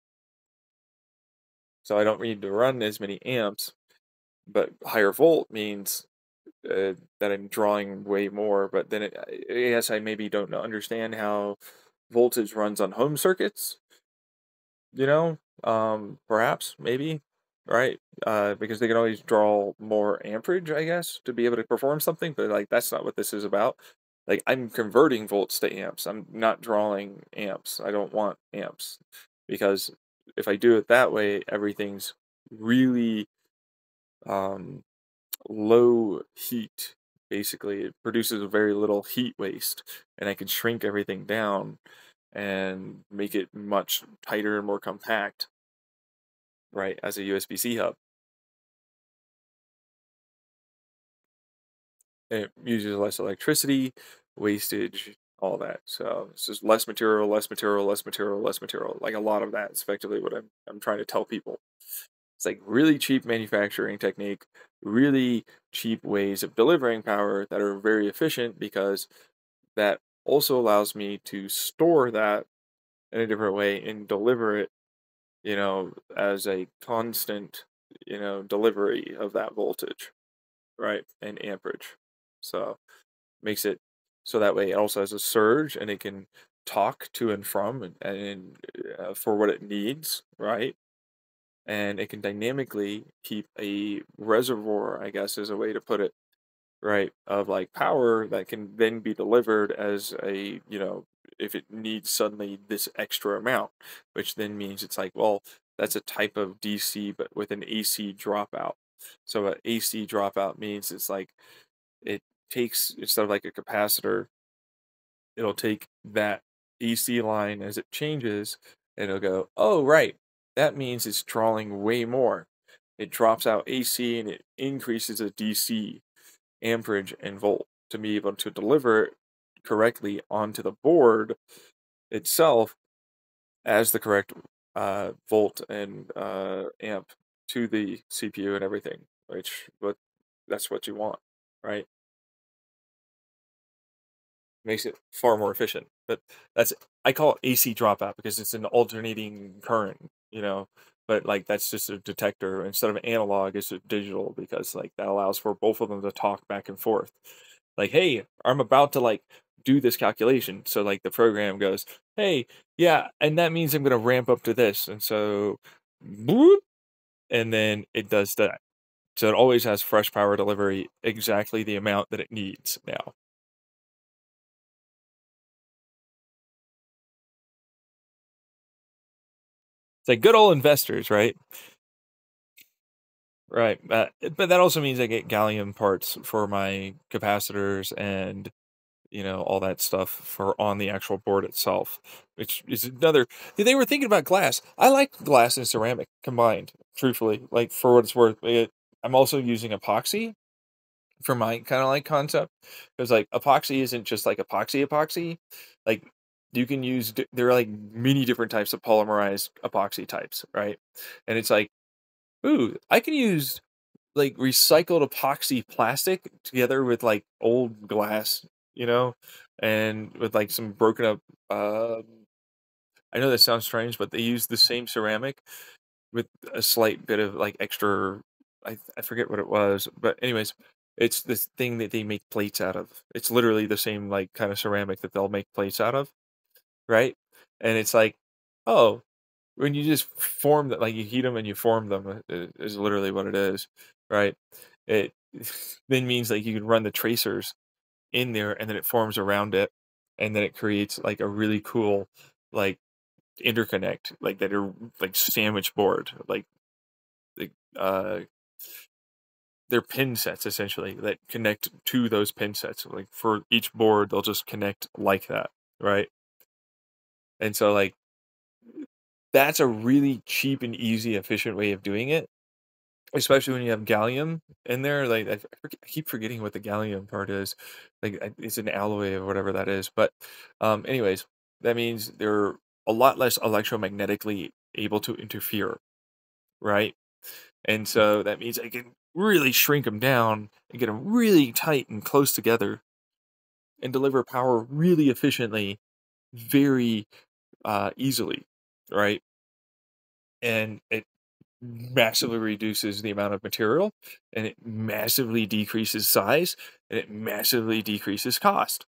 So I don't need to run as many amps, but higher volt means that I'm drawing way more. But then I guess I maybe don't understand how voltage runs on home circuits, perhaps, maybe, right? Because they can always draw more amperage, I guess, to be able to perform something, but like that's not what this is about. Like I'm converting volts to amps. I'm not drawing amps. I don't want amps because if I do it that way, everything's really um low heat. Basically, it produces very little heat waste, and I can shrink everything down and make it much tighter and more compact, right, as a USB-C hub. And it uses less electricity, wastage, all that. So it's just less material, less material, less material, less material. Like a lot of that is effectively what I'm trying to tell people. It's like really cheap manufacturing technique, really cheap ways of delivering power that are very efficient because that also allows me to store that in a different way and deliver it, as a constant, delivery of that voltage. right? And amperage. So makes it so that way it also has a surge and it can talk to and from and for what it needs, right? And it can dynamically keep a reservoir, I guess is a way to put it, right, of like power that can then be delivered as a, if it needs suddenly this extra amount, which then means it's like, well, that's a type of DC, but with an AC dropout. So an AC dropout means it's like it takes, instead of like a capacitor, it'll take that AC line as it changes and it'll go, oh, right, that means it's drawing way more. It drops out AC and it increases the DC amperage and volt to be able to deliver it correctly onto the board itself as the correct volt and amp to the CPU and everything, which but that's what you want, right? Makes it far more efficient. But that's I call it AC dropout because it's an alternating current, But like that's just a detector instead of analog, it's a digital because like that allows for both of them to talk back and forth. Like, hey, I'm about to like do this calculation. So like the program goes, hey, yeah, and that means I'm gonna ramp up to this. And so boop, and then it does that. So it always has fresh power delivery, exactly the amount that it needs now. It's like good old investors, right? Right. But that also means I get gallium parts for my capacitors and, all that stuff for on the actual board itself, which is another. They were thinking about glass. I like glass and ceramic combined, truthfully, like for what it's worth. I'm also using epoxy for my kind of like concept because like epoxy isn't just like epoxy. Like you can use, there are like many different types of polymerized epoxy types, right? And it's like, ooh, I can use like recycled epoxy plastic together with like old glass, you know, and with like some broken up. Um, I know that sounds strange, but they use the same ceramic with a slight bit of like extra. I forget what it was, but anyways, it's this thing that they make plates out of. It's literally the same like kind of ceramic that they'll make plates out of, right? And it's like, oh, when you just form that, like you heat them and you form them, is literally what it is, right? It then means like you can run the tracers in there, and then it forms around it, and then it creates like a really cool like interconnect, like that are like sandwich board, like they're pin sets essentially that connect to those pin sets. Like for each board, they'll just connect like that, right? And so like that's a really cheap and easy, efficient way of doing it, especially when you have gallium in there. Like I keep forgetting what the gallium part is. Like it's an alloy or whatever that is. But anyways, that means they're a lot less electromagnetically able to interfere, right? And so that means I can really shrink them down and get them really tight and close together and deliver power really efficiently, very easily, right? And it massively reduces the amount of material, and it massively decreases size, and it massively decreases cost.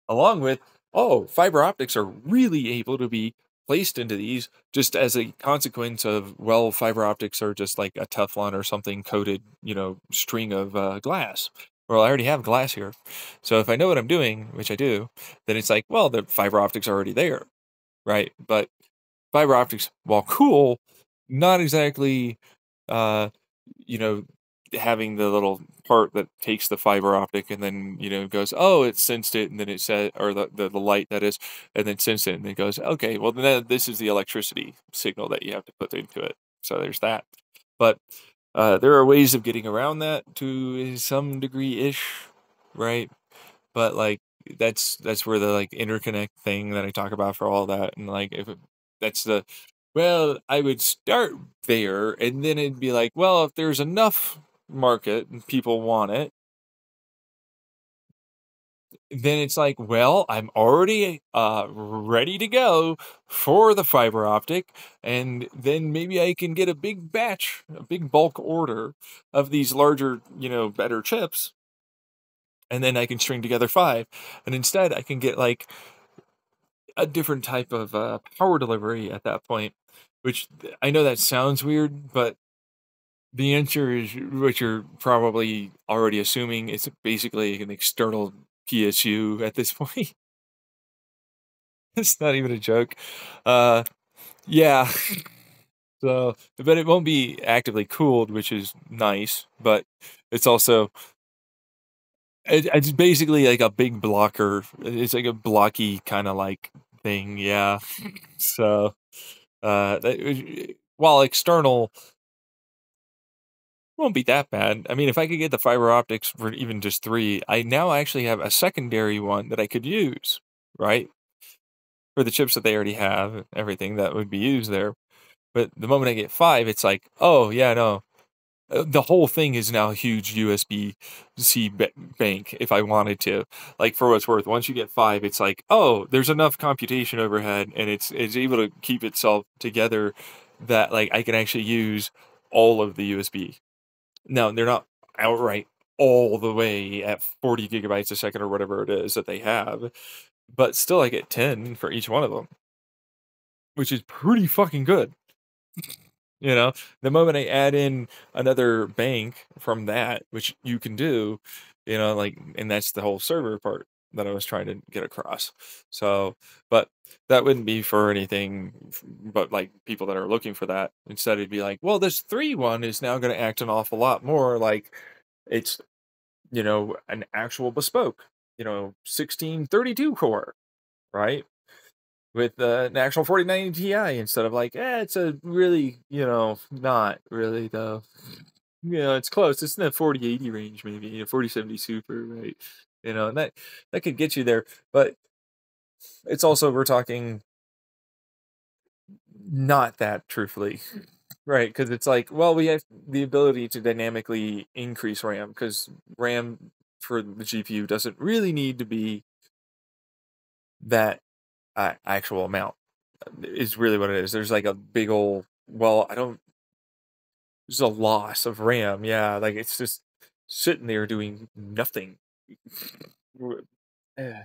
Along with, oh, fiber optics are really able to be placed into these just as a consequence of, well, fiber optics are just like a Teflon or something coated, string of glass. Well, I already have glass here. So if I know what I'm doing, which I do, then it's like, well, the fiber optics are already there, right? But fiber optics, while cool, not exactly, uh, you know, having the little part that takes the fiber optic and then, goes, oh, it sensed it, and then it said, or the light that is, and then sensed it, and it goes, okay, well, then this is the electricity signal that you have to put into it. So there's that. But there are ways of getting around that to some degree ish, right? But like that's where the like interconnect thing that I talk about for all that, and like that's the, well, I would start there, and then it'd be like, well, if there's enough market and people want it, then it's like, well, I'm already ready to go for the fiber optic, and then maybe I can get a big batch, a big bulk order of these larger, better chips, and then I can string together five. And instead, I can get like a different type of power delivery at that point, which I know that sounds weird, but the answer is what you're probably already assuming. It's basically an external PSU at this point. It's not even a joke. Uh, yeah. So, but it won't be actively cooled, which is nice. But it's also it's basically like a big blocker. It's like a blocky kind of like thing. Yeah. So, while external won't be that bad. I mean, if I could get the fiber optics for even just three, I now actually have a secondary one that I could use, right? For the chips that they already have, everything that would be used there. But the moment I get five, it's like, oh yeah, no, the whole thing is now a huge USB-C bank. If I wanted to, like for what's worth, once you get five, it's like, oh, there's enough computation overhead, and it's able to keep itself together that like I can actually use all of the USB. Now they're not outright all the way at 40 gigabytes a second or whatever it is that they have, but still I get 10 for each one of them, which is pretty fucking good. The moment I add in another bank from that, which you can do, like, and that's the whole server part that I was trying to get across. So, but that wouldn't be for anything but like people that are looking for that. Instead, it'd be like, well, this 3 one is now going to act an awful lot more like it's, an actual bespoke, 1632 core, right? With an actual 4090 Ti instead of like, it's a really, not really though. It's close. It's in the 4080 range, maybe, 4070 Super, right? And that could get you there, but it's also we're talking not that truthfully, right? Because it's like, well, we have the ability to dynamically increase RAM because RAM for the GPU doesn't really need to be that actual amount. Is really what it is. There's like a big old, well, I don't, there's a loss of RAM. Yeah, like it's just sitting there doing nothing. Eh,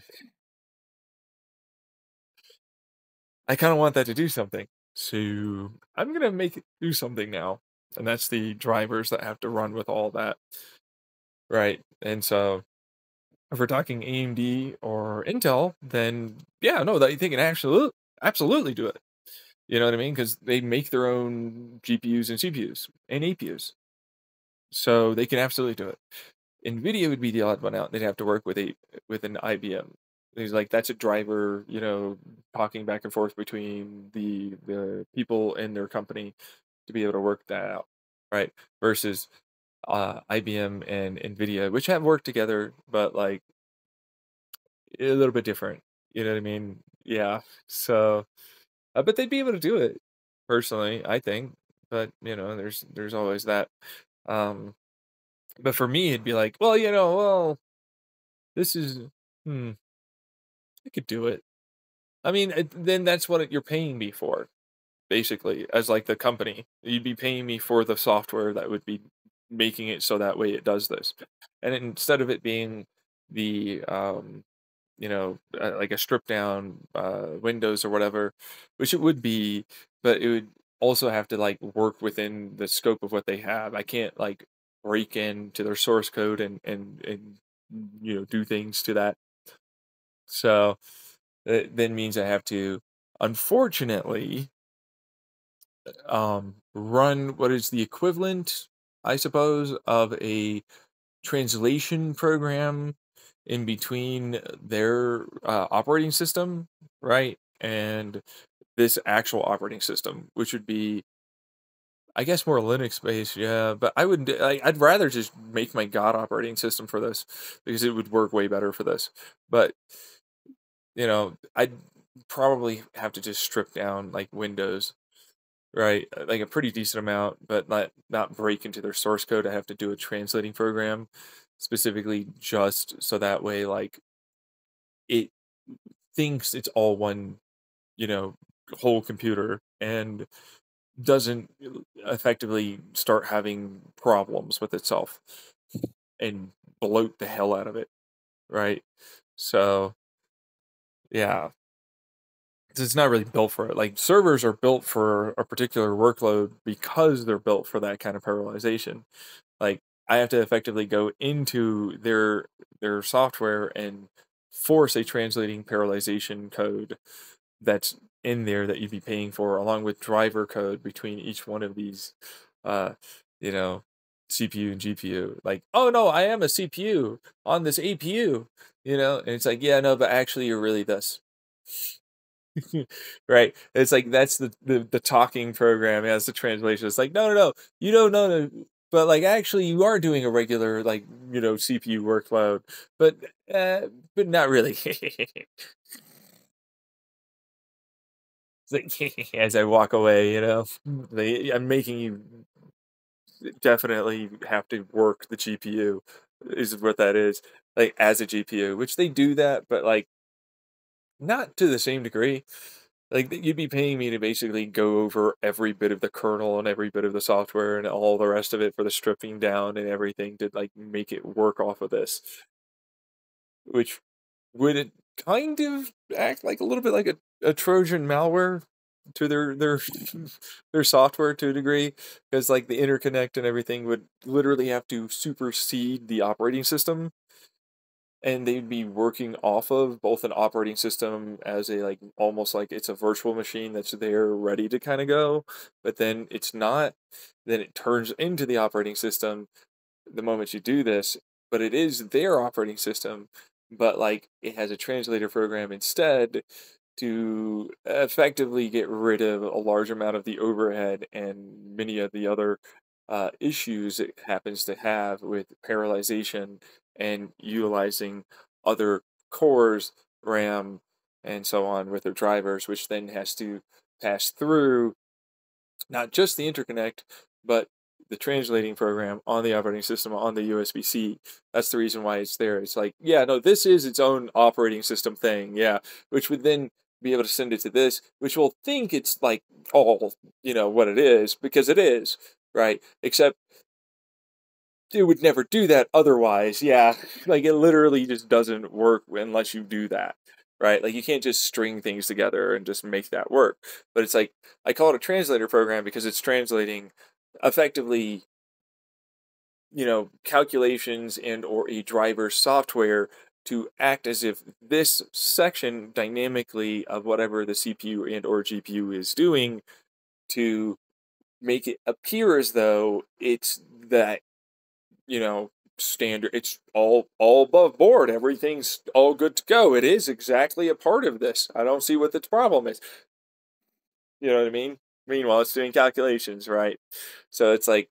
I kind of want that to do something. So I'm gonna make it do something now. And that's the drivers that have to run with all that. Right. And so if we're talking AMD or Intel, then yeah, no, they can absolutely do it. You know what I mean? Because they make their own GPUs and CPUs and APUs. So they can absolutely do it. NVIDIA would be the odd one out. They'd have to work with an IBM. He's like that's a driver, talking back and forth between the people in their company to be able to work that out, right? Versus IBM and NVIDIA, which have worked together, but like a little bit different. You know what I mean? Yeah. So, but they'd be able to do it personally, I think. But there's always that. Um, but for me, it'd be like, well, well, this is, hmm, I could do it. I mean, then that's what you're paying me for, basically, as like the company. You'd be paying me for the software that would be making it so that way it does this. And instead of it being the, like a stripped down Windows or whatever, which it would be, but it would also have to like work within the scope of what they have. I can't like break into their source code and do things to that. So it then means I have to, unfortunately, run what is the equivalent, I suppose, of a translation program in between their operating system, right? And this actual operating system, which would be, I guess, more Linux based, yeah. But I wouldn't. I'd rather just make my God operating system for this because it would work way better for this. But I'd probably have to just strip down like Windows, right? Like a pretty decent amount, but not break into their source code. I have to do a translating program specifically just so that way, like it thinks it's all one, you know, whole computer and doesn't effectively start having problems with itself and bloat the hell out of it, right? So, yeah, it's not really built for it. Like servers are built for a particular workload because they're built for that kind of parallelization. Like I have to effectively go into their software and force a translating parallelization code that's in there that you'd be paying for, along with driver code between each one of these, uh, you know, CPU and GPU. Like, oh no, I am a CPU on this APU, and it's like, yeah, no, but actually you're really this. Right? It's like that's the talking program as the translation. It's like, no, no, no, you don't know, but like actually you are doing a regular like CPU workload, but uh, but not really. It's like as I walk away, I'm making you definitely have to work the GPU, is what that is. Like as a GPU, which they do that, but like not to the same degree. Like you'd be paying me to basically go over every bit of the kernel and every bit of the software and all the rest of it for the stripping down and everything to like make it work off of this, which would it kind of act like a little bit like a Trojan malware to their their software to a degree, because like the interconnect and everything would literally have to supersede the operating system, and they'd be working off of both an operating system as a like almost like it's a virtual machine that's there ready to kind of go, but then it's not. Then it turns into the operating system the moment you do this, but it is their operating system, but like it has a translator program instead to effectively get rid of a large amount of the overhead and many of the other issues it happens to have with parallelization and utilizing other cores, RAM, and so on with their drivers, which then has to pass through not just the interconnect, but the translating program on the operating system on the USB-C. That's the reason why it's there. It's like, yeah, no, this is its own operating system thing, yeah, which would then be able to send it to this, which will think it's like all, what it is, because it is, right? Except it would never do that otherwise. Yeah, like it literally just doesn't work unless you do that, right? Like you can't just string things together and just make that work. But it's like I call it a translator program because it's translating effectively, calculations and or a driver software to act as if this section dynamically of whatever the CPU and or GPU is doing to make it appear as though it's that standard. It's all above board. Everything's all good to go. It is exactly a part of this. I don't see what the problem is. You know what I mean? Meanwhile, it's doing calculations, right? So it's like,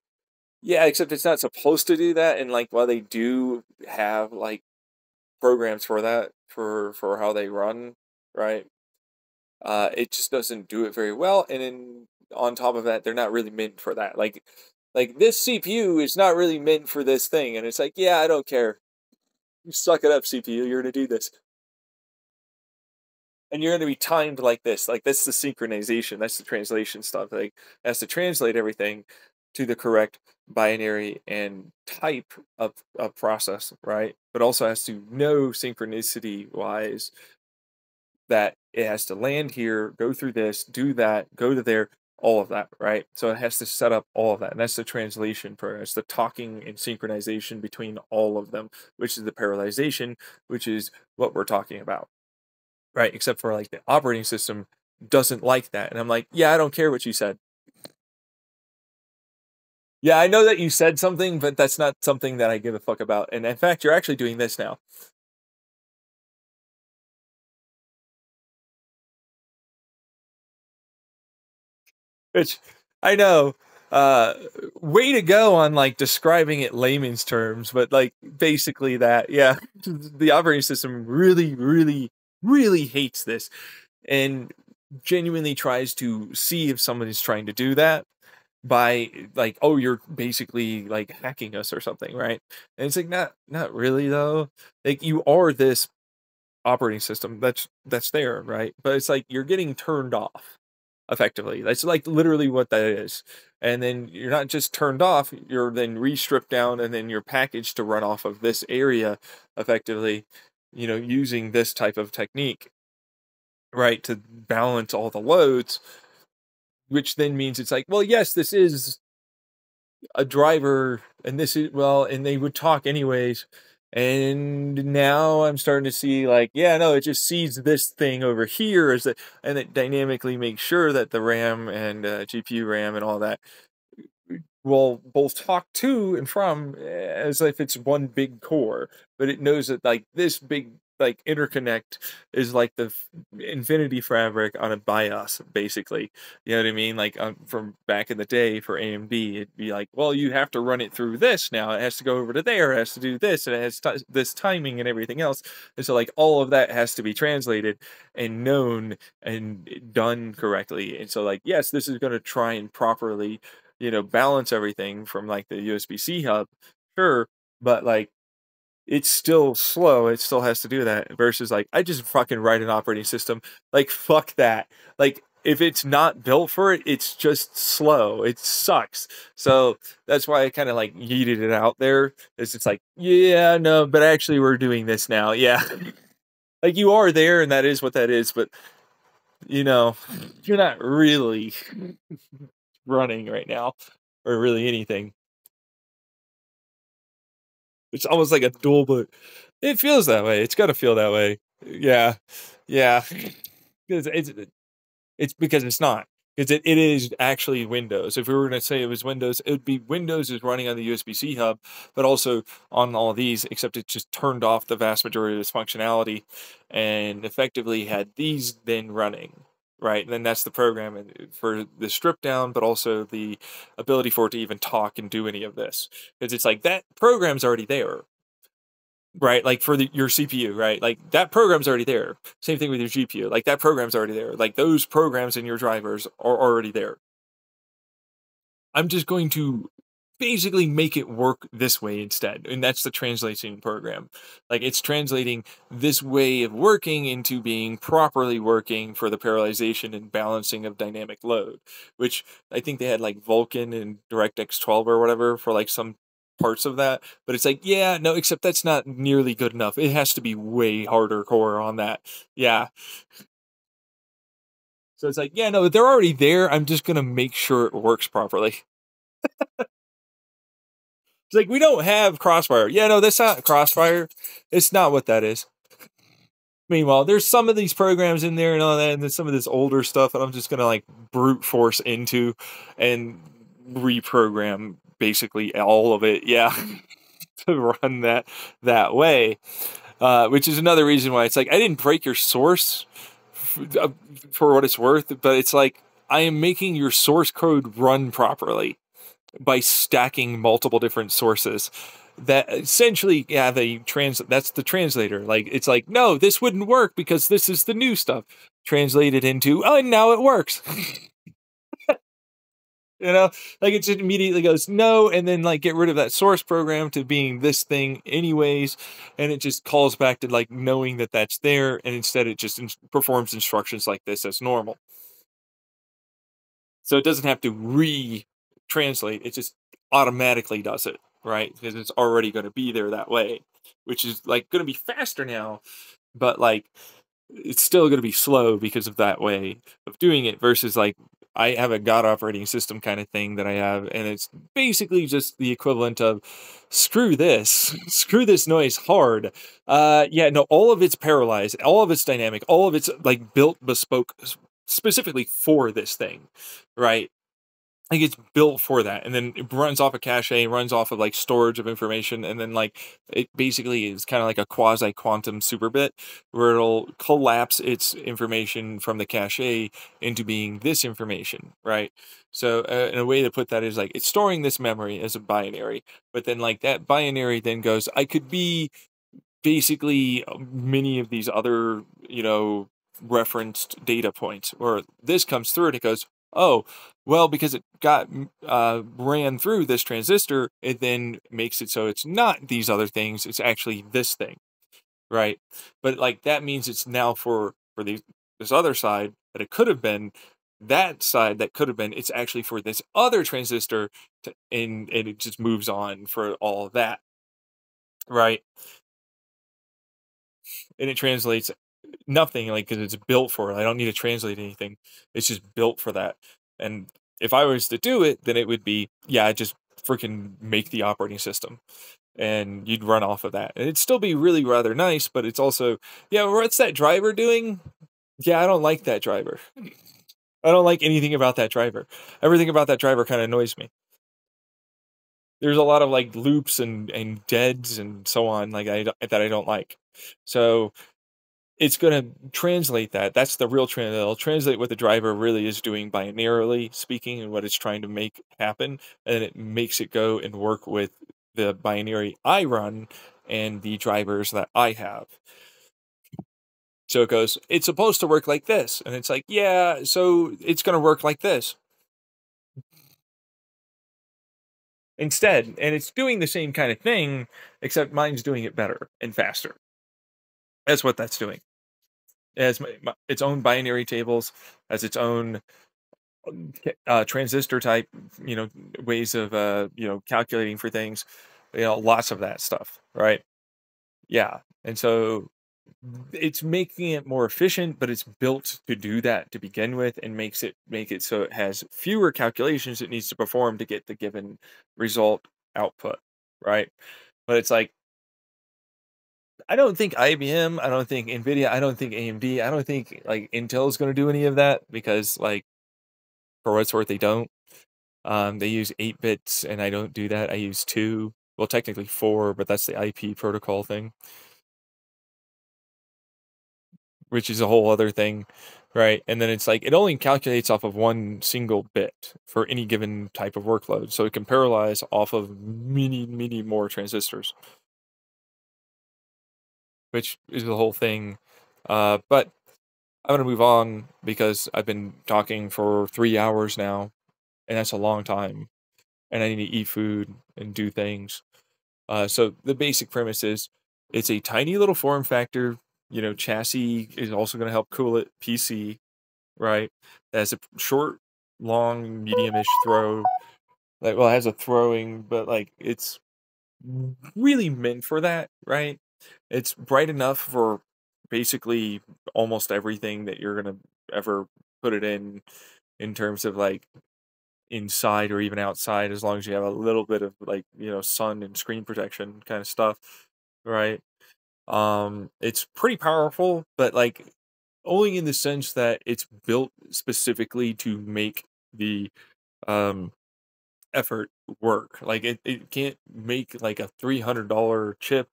yeah, except it's not supposed to do that. And like, while they do have like programs for that for how they run, right? It just doesn't do it very well. And then on top of that, they're not really meant for that. Like this CPU is not really meant for this thing. And it's like, yeah, I don't care. You suck it up, CPU. You're gonna do this, and you're gonna be timed like this. Like that's the synchronization. That's the translation stuff. Like it has to translate everything to the correct binary and type of process, right? But also has to know synchronicity wise that it has to land here, go through this, do that, go to there, all of that, right? So it has to set up all of that. And that's the translation program. It's the talking and synchronization between all of them, which is the parallelization, which is what we're talking about, right? Except for like the operating system doesn't like that. And I'm like, yeah, I don't care what you said. Yeah, I know that you said something, but that's not something that I give a fuck about. And in fact, you're actually doing this now. Which I know, uh, way to go on like describing it layman's terms, but like basically that, yeah, the operating system really, really, really hates this and genuinely tries to see if someone is trying to do that by like, oh, you're basically like hacking us or something, right? And it's like not really though. Like you are this operating system that's there, right? But it's like you're getting turned off effectively. That's like literally what that is. And then you're not just turned off, you're then re-stripped down and then you're packaged to run off of this area effectively, using this type of technique, right, to balance all the loads, which then means it's like, well, yes, this is a driver and this is well, and they would talk anyways. And now I'm starting to see like, yeah, no, it just sees this thing over here as and it dynamically makes sure that the RAM and GPU RAM and all that will both talk to and from as if it's one big core, but it knows that like this big like interconnect is like the infinity fabric on a BIOS, basically. You know what I mean? Like from back in the day for AMD, it'd be like, well, you have to run it through this now. It has to go over to there. It has to do this, and it has this timing and everything else. And so like all of that has to be translated and known and done correctly. And so like, yes, this is going to try and properly balance everything from like the USB-C hub, sure, but like it's still slow. It still has to do that versus like I just fucking write an operating system. Like fuck that. Like if it's not built for it, it's just slow. It sucks. So that's why I kind of like yeeted it out there. Is it's like, yeah, no, but actually we're doing this now. Yeah. Like you are there and that is what that is, but you're not really running right now or really anything. It's almost like a dual boot. It feels that way. It's got to feel that way. Yeah, yeah. It's because it's not. Because it is actually Windows. If we were going to say it was Windows, it would be Windows is running on the USB-C hub, but also on all these, except it just turned off the vast majority of its functionality and effectively had these then running. Right, and then that's the program for the strip down, but also the ability for it to even talk and do any of this. Because it's like that program's already there, right? Like for your CPU, right? Like that program's already there. Same thing with your GPU. Like that program's already there. Like those programs in your drivers are already there. I'm just going to basically make it work this way instead. And that's the translation program. Like it's translating this way of working into being properly working for the parallelization and balancing of dynamic load, which I think they had like Vulkan and DirectX 12 or whatever for like some parts of that. But it's like, yeah, no, except that's not nearly good enough. It has to be way harder core on that. Yeah. So it's like, yeah, no, they're already there. I'm just going to make sure it works properly. It's like, we don't have Crossfire. Yeah, no, that's not Crossfire. It's not what that is. Meanwhile, there's some of these programs in there and all that, and then some of this older stuff that I'm just going to like brute force into and reprogram basically all of it. Yeah. To run that way. Which is another reason why it's like, I didn't break your source for what it's worth, but it's like, I am making your source code run properly by stacking multiple different sources that essentially have that's the translator. Like it's like, no, this wouldn't work because this is the new stuff translated into, oh, and now it works. Like it just immediately goes no, and then like get rid of that source program to being this thing anyways, and it just calls back to like knowing that that's there, and instead it just performs instructions like this as normal. So it doesn't have to re-translate, it just automatically does it, right? Because it's already going to be there that way, which is like going to be faster now, but like it's still going to be slow because of that way of doing it versus like I have a God operating system kind of thing that I have, and it's basically just the equivalent of screw this, screw this noise hard. Yeah, no, all of it's parallelized, all of it's dynamic, all of it's like built bespoke specifically for this thing, right? Like it's built for that, and then it runs off a cache, runs off of like storage of information, and then like it basically is kind of like a quasi quantum superbit where it'll collapse its information from the cache into being this information, right? So in a way to put that is like it's storing this memory as a binary, but then like that binary then goes, I could be basically many of these other referenced data points, or this comes through and it goes, oh, well, because it got ran through this transistor, it then makes it so it's not these other things, it's actually this thing, right? But like that means it's now for this other side that it could have been, that side that could have been, it's actually for this other transistor to, and it just moves on for all of that, right? And it translates nothing, like, because it's built for it. I don't need to translate anything. It's just built for that. And if I was to do it, then it would be, yeah, I just freaking make the operating system and you'd run off of that. And it'd still be really rather nice, but it's also, yeah, what's that driver doing? Yeah, I don't like that driver. I don't like anything about that driver. Everything about that driver kind of annoys me. There's a lot of like loops and deads and so on, like that I don't like. So it's gonna translate that. That's the real it'll translate what the driver really is doing binarily speaking and what it's trying to make happen, and it makes it go and work with the binary I run and the drivers that I have. So it goes, it's supposed to work like this, and it's like, yeah, so it's gonna work like this instead, and it's doing the same kind of thing, except mine's doing it better and faster. That's what that's doing. It has its own binary tables, has its own transistor type, you know, ways of calculating for things, lots of that stuff, right? Yeah, and so it's making it more efficient, but it's built to do that to begin with, and make it so it has fewer calculations it needs to perform to get the given result output, right? But it's like, I don't think IBM, I don't think Nvidia, I don't think AMD, I don't think like Intel is going to do any of that, because like, for what it's worth, they don't. They use 8 bits, and I don't do that. I use 2. Well, technically 4, but that's the IP protocol thing, which is a whole other thing, right? And then it's like it only calculates off of one single bit for any given type of workload, so it can parallelize off of many, many more transistors, which is the whole thing. But I'm gonna move on because I've been talking for 3 hours now, and that's a long time, and I need to eat food and do things. So the basic premise is it's a tiny little form factor. Chassis is also going to help cool it. PC, right? It has a short, long, medium-ish throw. Like, well, it has a throwing, but like it's really meant for that, right? It's bright enough for basically almost everything that you're gonna ever put it in terms of like inside or even outside, as long as you have a little bit of like sun and screen protection kind of stuff, right? It's pretty powerful, but like only in the sense that it's built specifically to make the um effort work. Like it can't make like a $300 chip,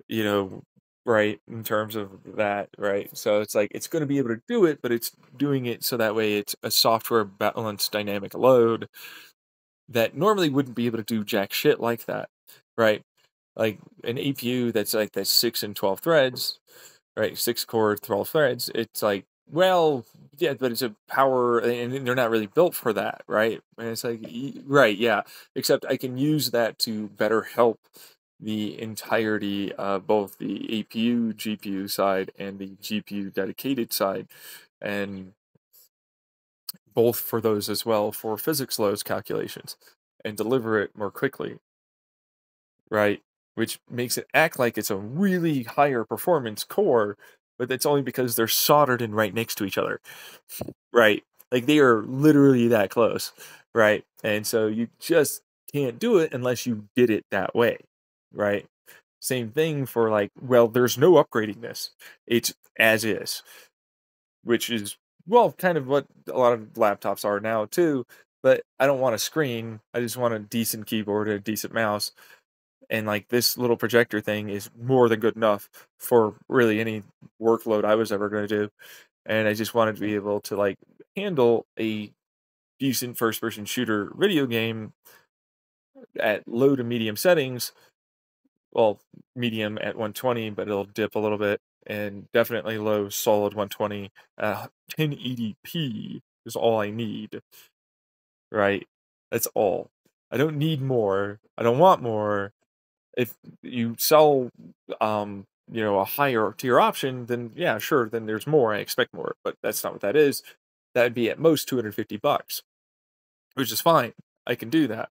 you know right, in terms of that, right? So it's like it's going to be able to do it, but it's doing it so that way it's a software balanced dynamic load that normally wouldn't be able to do jack shit like that, right? Like an APU that's 6 and 12 threads, right? 6 core, 12 threads. It's like, well, yeah, but it's a power, and they're not really built for that, right? And it's like, right, yeah. Except I can use that to better help the entirety of both the APU, GPU side and the GPU dedicated side, and both for those as well for physics loads calculations, and deliver it more quickly, right? Which makes it act like it's a really higher performance core, but that's only because they're soldered in right next to each other, right? Like they are literally that close, right? And so you just can't do it unless you did it that way, right? Same thing for like, well, there's no upgrading this. It's as is, which is, well, kind of what a lot of laptops are now too. But I don't want a screen. I just want a decent keyboard and a decent mouse. And like this little projector thing is more than good enough for really any workload I was ever going to do. And I just wanted to be able to like handle a decent first person shooter video game at low to medium settings. Well, medium at 120, but it'll dip a little bit, and definitely low solid 120. 1080p is all I need, right? That's all. I don't need more. I don't want more. If you sell a higher tier option, then yeah, sure, then there's more. I expect more, but that's not what that is. That'd be at most $250, which is fine. I can do that.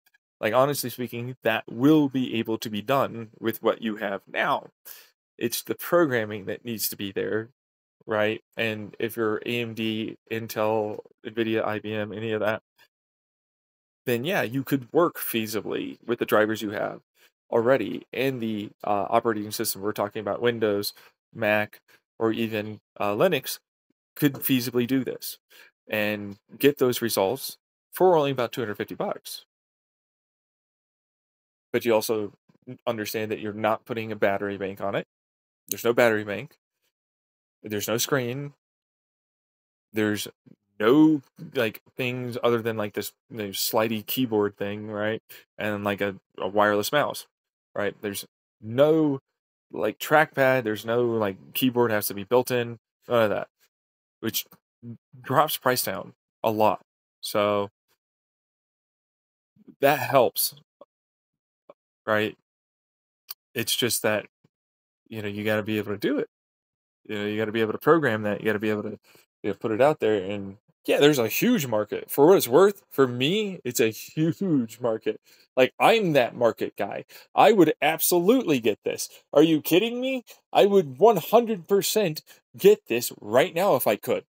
Like honestly speaking, that will be able to be done with what you have now. It's the programming that needs to be there, right? And if you're AMD, Intel, Nvidia, IBM, any of that, then yeah, you could work feasibly with the drivers you have already and the operating system. We're talking about Windows, Mac, or even Linux could feasibly do this and get those results for only about $250. But you also understand that you're not putting a battery bank on it. There's no battery bank. There's no screen. There's no like things other than like this slidey keyboard thing, right? And like a wireless mouse, right? There's no like trackpad. There's no like keyboard has to be built in. None of that, which drops price down a lot. So that helps, right? It's just that you got to be able to do it. You got to be able to program that. You got to be able to put it out there. And yeah, there's a huge market for what it's worth. For me, it's a huge market. Like I'm that market guy. I would absolutely get this. Are you kidding me? I would 100% get this right now if I could.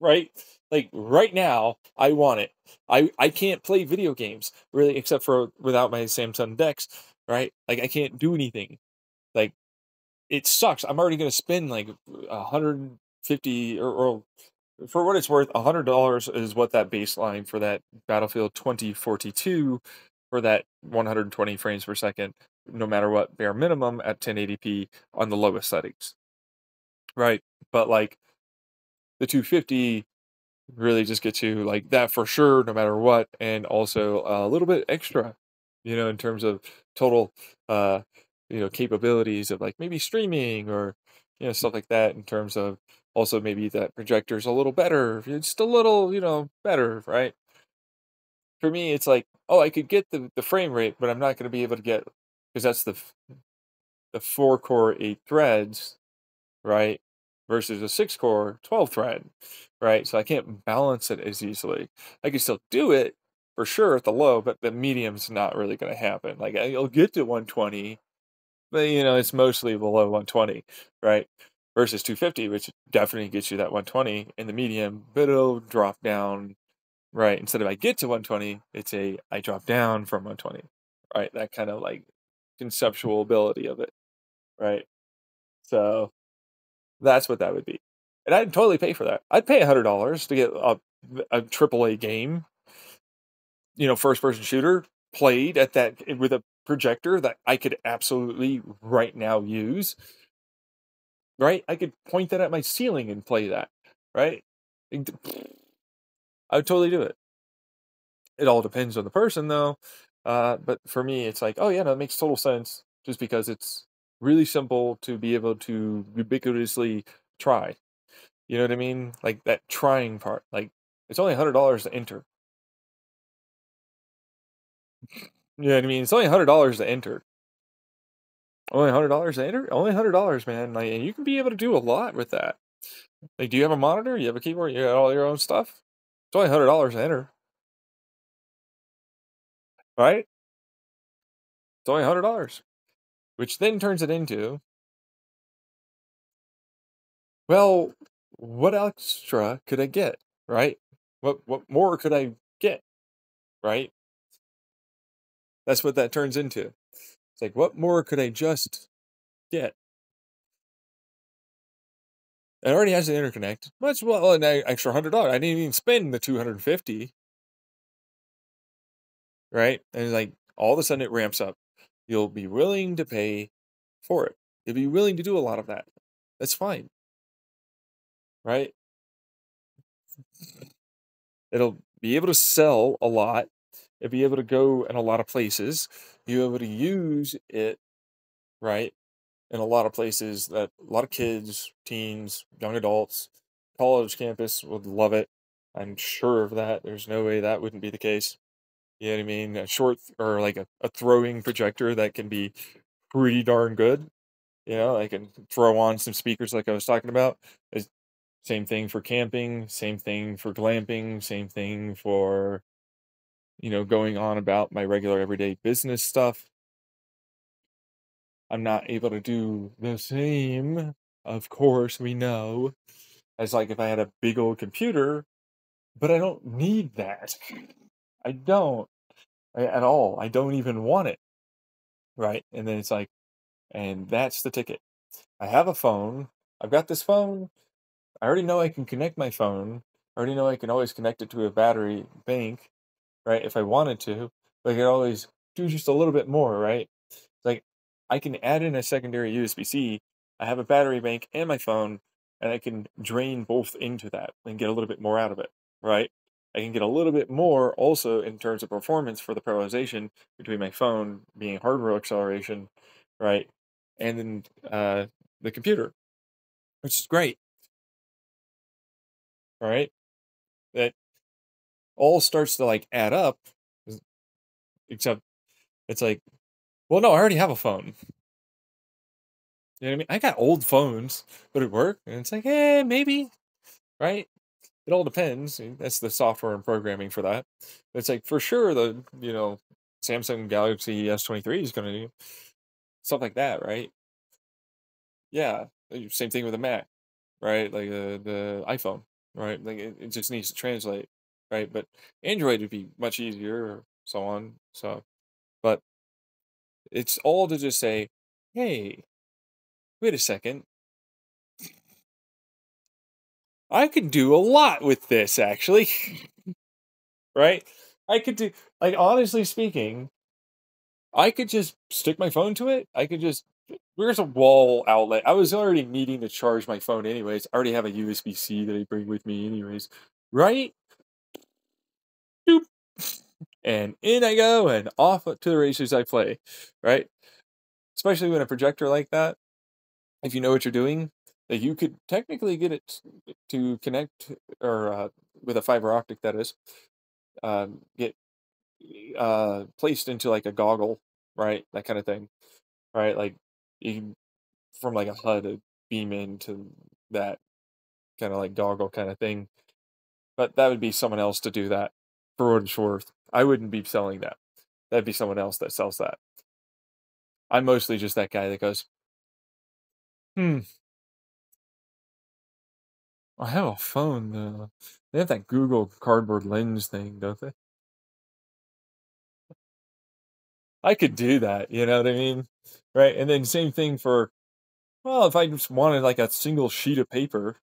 Right? Like right now, I want it. I can't play video games really except for without my Samsung Dex, right? Like I can't do anything. Like it sucks. I'm already going to spend like 150 or for what it's worth, $100 is what that baseline for that Battlefield 2042 for that 120 frames per second, no matter what, bare minimum at 1080p on the lowest settings, right? But like the 250 really just gets you like that for sure, no matter what, and also a little bit extra, in terms of total, uh, capabilities of like maybe streaming or stuff like that. In terms of also maybe that projector's a little better, just a little, better, right? For me, it's like, oh, I could get the frame rate, but I'm not going to be able to get because that's the 4-core 8 threads, right? Versus a 6-core 12 thread, right? So I can't balance it as easily. I can still do it for sure at the low, but the medium's not really going to happen. Like you'll get to 120, but it's mostly below 120, right? Versus 250, which definitely gets you that 120 in the medium, but it'll drop down, right? Instead of I get to 120, it's I drop down from 120, right? That kind of like conceptual ability of it, right? So that's what that would be. And I'd totally pay for that. I'd pay $100 to get a AAA game, first person shooter played at that with a projector that I could absolutely right now use. Right? I could point that at my ceiling and play that. Right? I would totally do it. It all depends on the person though. But for me, it's like, oh yeah, no, it makes total sense just because it's really simple to be able to ubiquitously try. You know what I mean? Like that trying part. Like it's only $100 to enter. You know what I mean? It's only $100 to enter. Only $100 to enter? Only $100, man. Like, and you can be able to do a lot with that. Like, do you have a monitor? You have a keyboard? You got all your own stuff? It's only $100 to enter, right? It's only $100, which then turns it into, well, what extra could I get, right? What more could I get, right? That's what that turns into. It's like, what more could I just get? It already has an interconnect. Much well, an extra $100. I didn't even spend the 250, right? And it's like all of a sudden it ramps up. You'll be willing to pay for it. You'll be willing to do a lot of that. That's fine, right? It'll be able to sell a lot. It'll be able to go in a lot of places. You'll be able to use it, right? In a lot of places that a lot of kids, teens, young adults, college campus would love it. I'm sure of that. There's no way that wouldn't be the case. You know what I mean? A short or like a throwing projector that can be pretty darn good. I can throw on some speakers like I was talking about. It's same thing for camping, same thing for glamping, same thing for, going on about my regular everyday business stuff. I'm not able to do the same, of course, we know, as like if I had a big old computer, but I don't need that. I don't at all. I don't even want it. Right. And then it's like, and that's the ticket. I have a phone. I've got this phone. I already know I can connect my phone. I already know I can always connect it to a battery bank, right? If I wanted to, but I could always do just a little bit more, right? Like I can add in a secondary USB-C. I have a battery bank and my phone, and I can drain both into that and get a little bit more out of it, right? I can get a little bit more also in terms of performance for the parallelization between my phone being hardware acceleration, right? And then the computer, which is great, right? That all starts to like add up, except it's like, well, no, I already have a phone. You know what I mean? I got old phones, but it work, and it's like, maybe, right? It all depends. That's the software and programming for that. It's like for sure the Samsung Galaxy S23 is going to do stuff like that, right? Yeah, same thing with a Mac, right? Like the iPhone, right? Like it just needs to translate, right? But Android would be much easier, or so on. So, but it's all to just say, hey, wait a second, I could do a lot with this actually, right? I could do, like, honestly speaking, I could just stick my phone to it. I could just, where's a wall outlet? I was already needing to charge my phone anyways. I already have a USB-C that I bring with me anyways, right? Doop. And in I go and off to the races I play, right? Especially when a projector like that, if you know what you're doing, that you could technically get it to connect, or with a fiber optic, that is, get placed into like a goggle, right? That kind of thing, right? Like you can, from like a HUD to beam into that kind of like goggle kind of thing. But that would be someone else to do that for what it's worth. I wouldn't be selling that. That'd be someone else that sells that. I'm mostly just that guy that goes, hmm, I have a phone. They have that Google Cardboard Lens thing, don't they? I could do that. You know what I mean? Right. And then same thing for, well, if I just wanted like a single sheet of paper,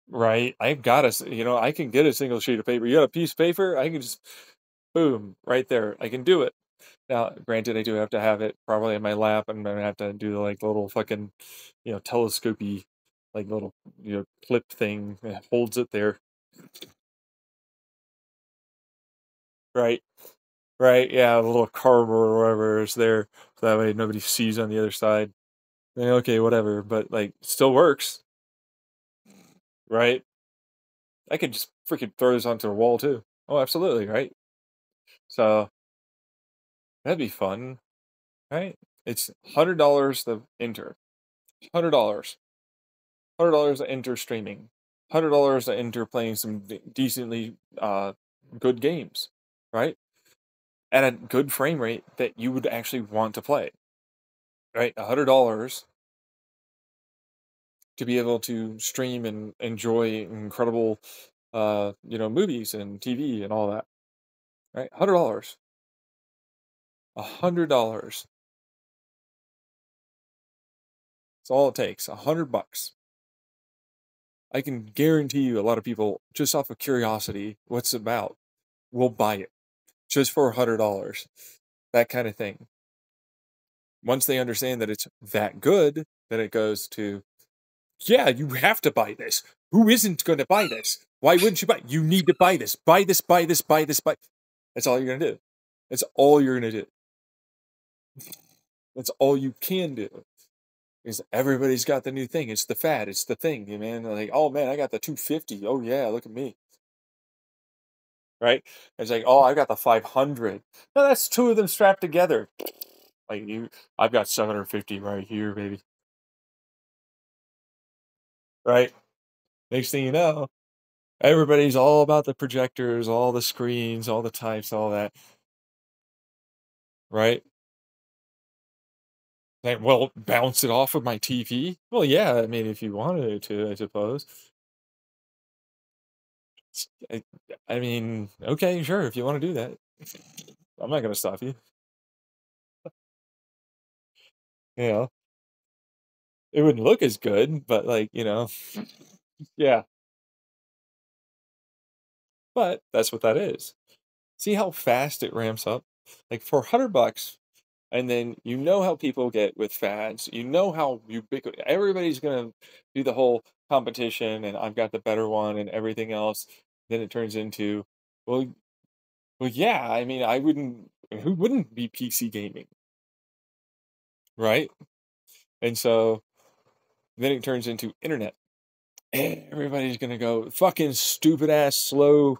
right? I've got I can get a single sheet of paper. You got a piece of paper? I can just, boom, right there. I can do it. Now, granted, I do have to have it probably in my lap. I'm gonna have to do the like little fucking, telescopy, like little, clip thing that holds it there. Right. Right. Yeah. The little cardboard or whatever is there. So that way nobody sees on the other side. Okay, whatever. But like, still works. Right. I could just freaking throw this onto a wall too. Oh, absolutely. Right. So that'd be fun. Right? It's $100 to enter. $100. $100 to enter streaming. $100 to enter playing some decently good games, right? At a good frame rate that you would actually want to play, right? $100 to be able to stream and enjoy incredible, movies and TV and all that, right? $100. $100. That's all it takes. $100. I can guarantee you a lot of people, just off of curiosity, what's it about, will buy it just for $100. That kind of thing. Once they understand that it's that good, then it goes to, yeah, you have to buy this. Who isn't going to buy this? Why wouldn't you buy? You need to buy this. Buy this, buy this, buy this, buy. That's all you're going to do. That's all you're going to do. That's all you can do. Because everybody's got the new thing. It's the fad. It's the thing, man. Like, oh man, I got the 250. Oh yeah, look at me. Right? It's like, oh, I got the 500. No, that's two of them strapped together. Like I've got 750 right here, baby. Right? Next thing you know, everybody's all about the projectors, all the screens, all the types, all that, right? Like, well, bounce it off of my TV? Well, yeah, I mean, if you wanted to, I suppose. I, I mean, okay, sure, if you want to do that, I'm not going to stop you. You know, it wouldn't look as good, but like, yeah, but that's what that is. See how fast it ramps up? Like for $100, and then you know how people get with fads. You know how ubiquitous everybody's gonna do the whole competition, and I've got the better one, and everything else. Then it turns into, well, well, yeah. I mean, I wouldn't. Who wouldn't be PC gaming, right? And so then it turns into internet. Everybody's gonna go fucking stupid ass slow.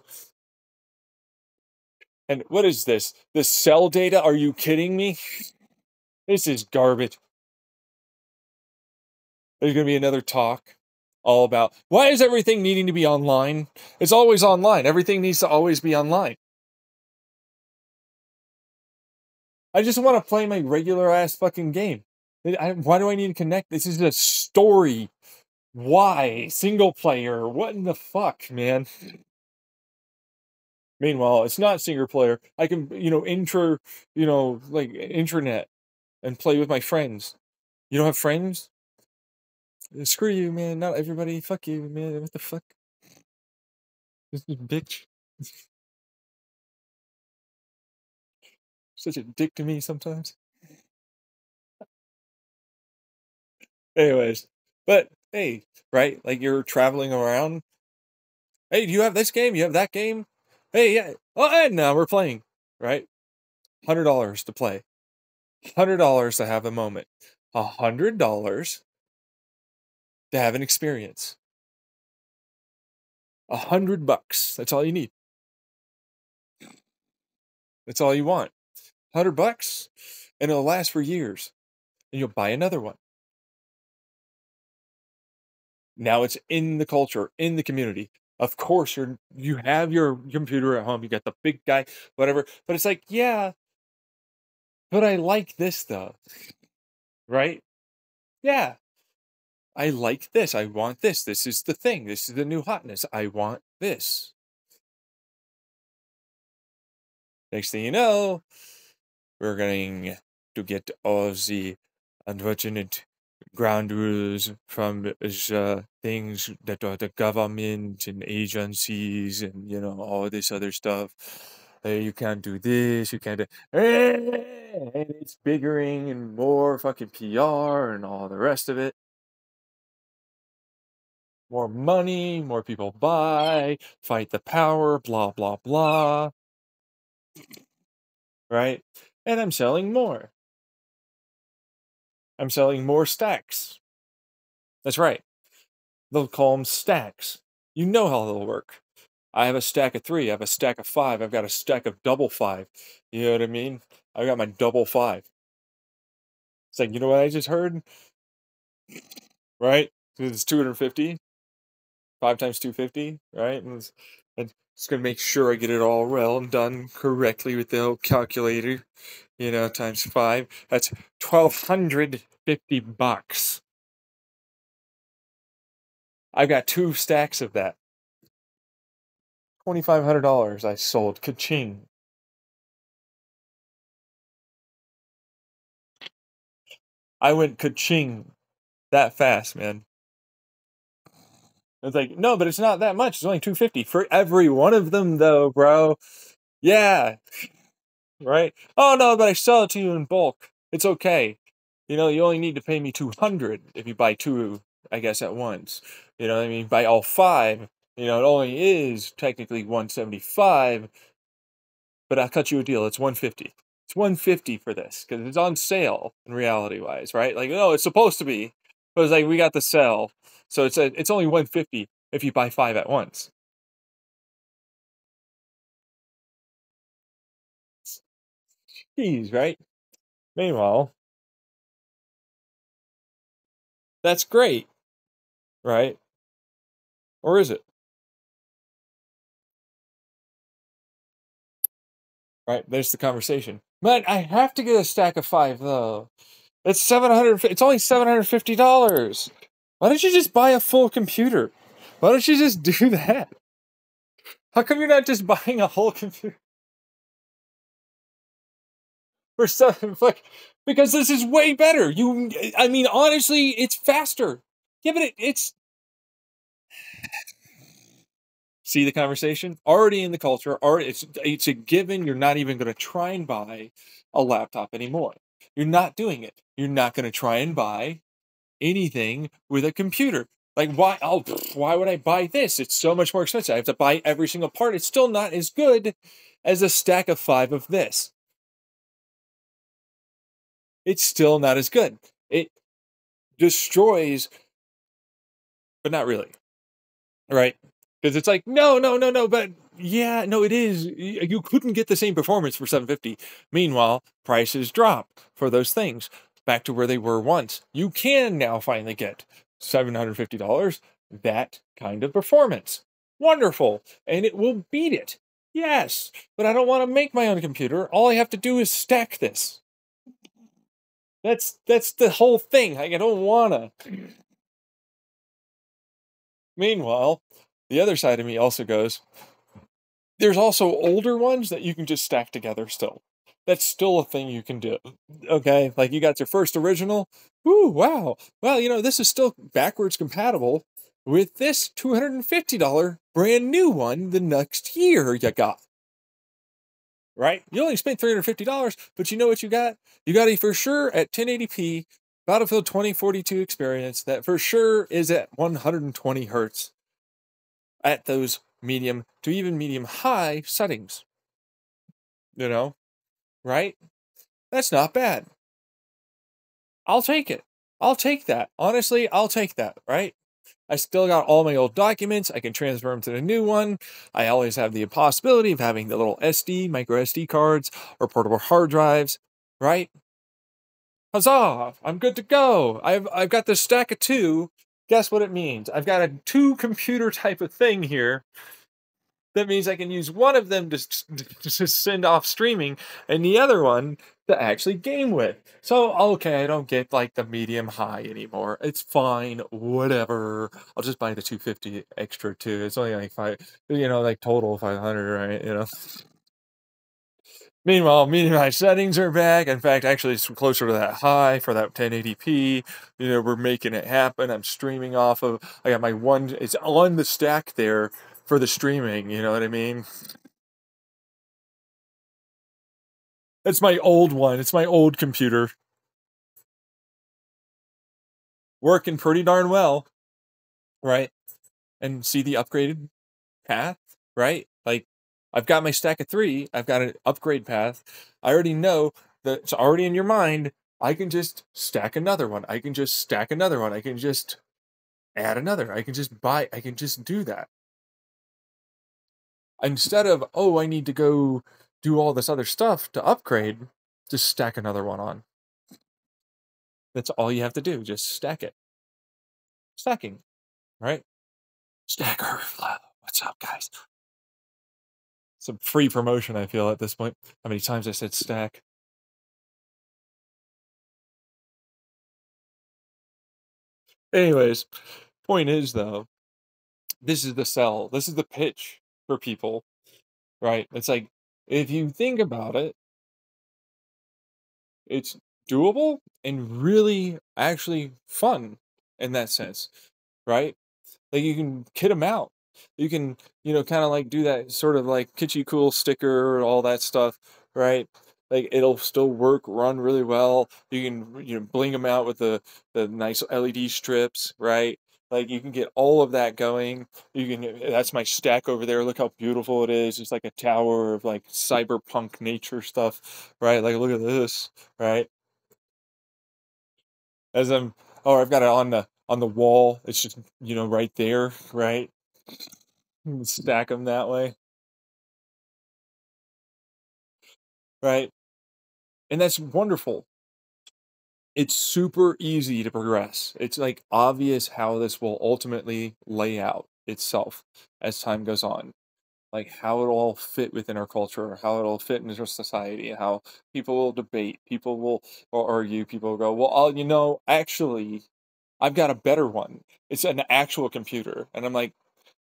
And what is this? This cell data? Are you kidding me? This is garbage. There's going to be another talk all about why is everything needing to be online? It's always online. Everything needs to always be online. I just want to play my regular ass fucking game. Why do I need to connect? This is a story. Why? Single player. What in the fuck, man? Meanwhile, it's not single player. I can, like intranet and play with my friends. You don't have friends? Screw you, man. Not everybody. Fuck you, man. What the fuck? This is bitch. Such a dick to me sometimes. Anyways, but hey, right? Like you're traveling around. Hey, do you have this game? You have that game? Hey, yeah. Oh, and now we're playing, right? $100 to play. $100 to have a moment. $100 to have an experience. $100. That's all you need. That's all you want. $100, and it'll last for years. And you'll buy another one. Now it's in the culture, in the community. Of course, you have your computer at home. You got the big guy, whatever. But it's like, yeah, but I like this though, right? Yeah, I like this. I want this. This is the thing. This is the new hotness. I want this. Next thing you know, we're going to get all the unfortunate ground rules from things that are the government and agencies and all this other stuff. You can't do this. You can't do. And it's biggering and more fucking PR and all the rest of it. More money, more people buy, fight the power, blah blah blah. Right? And I'm selling more. I'm selling more stacks. That's right. They'll call them stacks. You know how they'll work. I have a stack of 3. I have a stack of 5. I've got a stack of double 5. You know what I mean? I got my double 5. It's like, you know what I just heard? Right? Because it's 250. 5 times 250, right? And it's going to make sure I get it all well and done correctly with the old calculator. Times 5. That's $1,250. I've got 2 stacks of that. $2,500 I sold. Ka-ching. I went ka-ching that fast, man. It's like, no, but it's not that much. It's only 250 for every one of them, though, bro. Yeah, right. Oh no, but I sell it to you in bulk. It's okay. You only need to pay me 200 if you buy 2, I guess, at once. What I mean? Buy all 5. It only is technically 175, but I'll cut you a deal. It's 150. It's 150 for this because it's on sale in reality wise, right? Like, no, it's supposed to be, but it's like we got the sale, so it's only 150 if you buy 5 at once. Jeez, right? Meanwhile, that's great, right? Or is it? Right? There's the conversation. But I have to get a stack of 5 though. It's 700 it's only $750. Why don't you just buy a full computer? Why don't you just do that? How come you're not just buying a whole computer for seven? Like, because this is way better. I mean, honestly, it's faster. Yeah, but it's see the conversation already in the culture. Already, it's a given. You're not even going to try and buy a laptop anymore. You're not doing it. You're not going to try and buy anything with a computer. Like why? Oh, why would I buy this? It's so much more expensive. I have to buy every single part. It's still not as good as a stack of 5 of this. It's still not as good. It destroys, but not really, right? Because it's like, no, no, no, no, but yeah, no, it is. You couldn't get the same performance for 750. Meanwhile, prices drop for those things back to where they were once. You can now finally get $750, that kind of performance. Wonderful. And it will beat it. Yes, but I don't want to make my own computer. All I have to do is stack this. That's the whole thing. Like, I don't wanna. Meanwhile, the other side of me also goes, there's also older ones that you can just stack together still. That's still a thing you can do. Okay, like you got your first original. Ooh, wow. Well, this is still backwards compatible with this $250 brand new one the next year you got. Right? You only spent $350, but you know what you got? You got a for sure at 1080p Battlefield 2042 experience that for sure is at 120 hertz at those medium to even medium high settings. Right? That's not bad. I'll take it. I'll take that. Honestly, I'll take that, right? I still got all my old documents. I can transfer them to the new one. I always have the possibility of having the little micro SD cards, or portable hard drives, right? Huzzah! I'm good to go. I've got this stack of 2. Guess what it means? I've got a 2-computer type of thing here. That means I can use one of them to send off streaming and the other one to actually game with. So, okay, I don't get like the medium high anymore. It's fine, whatever. I'll just buy the 250 extra too. It's only like like total 500, right? Meanwhile, my settings are back. In fact, actually, it's closer to that high for that 1080p. We're making it happen. I'm streaming off of. I got my one. It's on the stack there for the streaming. You know what I mean? It's my old one. It's my old computer. Working pretty darn well, right? And see the upgraded path, right? Like, I've got my stack of 3. I've got an upgrade path. I already know that it's already in your mind. I can just stack another one. I can just stack another one. I can just add another. I can just do that. Instead of, oh, I need to go do all this other stuff to upgrade, just stack another one on. That's all you have to do. Just stack it. Stacking, right? Stack Overflow. What's up, guys? Some free promotion, I feel, at this point. How many times I said stack? Anyways, point is, though, this is the sell. This is the pitch for people, right? It's like, if you think about it, it's doable and really actually fun in that sense, right? Like, you can kit them out. You can, kind of like do that sort of like kitschy cool sticker, all that stuff, right? Like, it'll still work, run really well. You can, bling them out with the nice LED strips, right? Like, you can get all of that going. You can. That's my stack over there. Look how beautiful it is. It's like a tower of like cyberpunk nature stuff, right? Like, look at this, right? As I'm, oh, I've got it on the wall. It's just right there, right? Stack them that way, right? And that's wonderful. it's super easy to progress. It's like obvious how this will ultimately lay out itself as time goes on. Like how it'll all fit within our culture, how it'll fit into our society, how people will debate, people will or argue, people will go, well, actually, I've got a better one. It's an actual computer. And I'm like,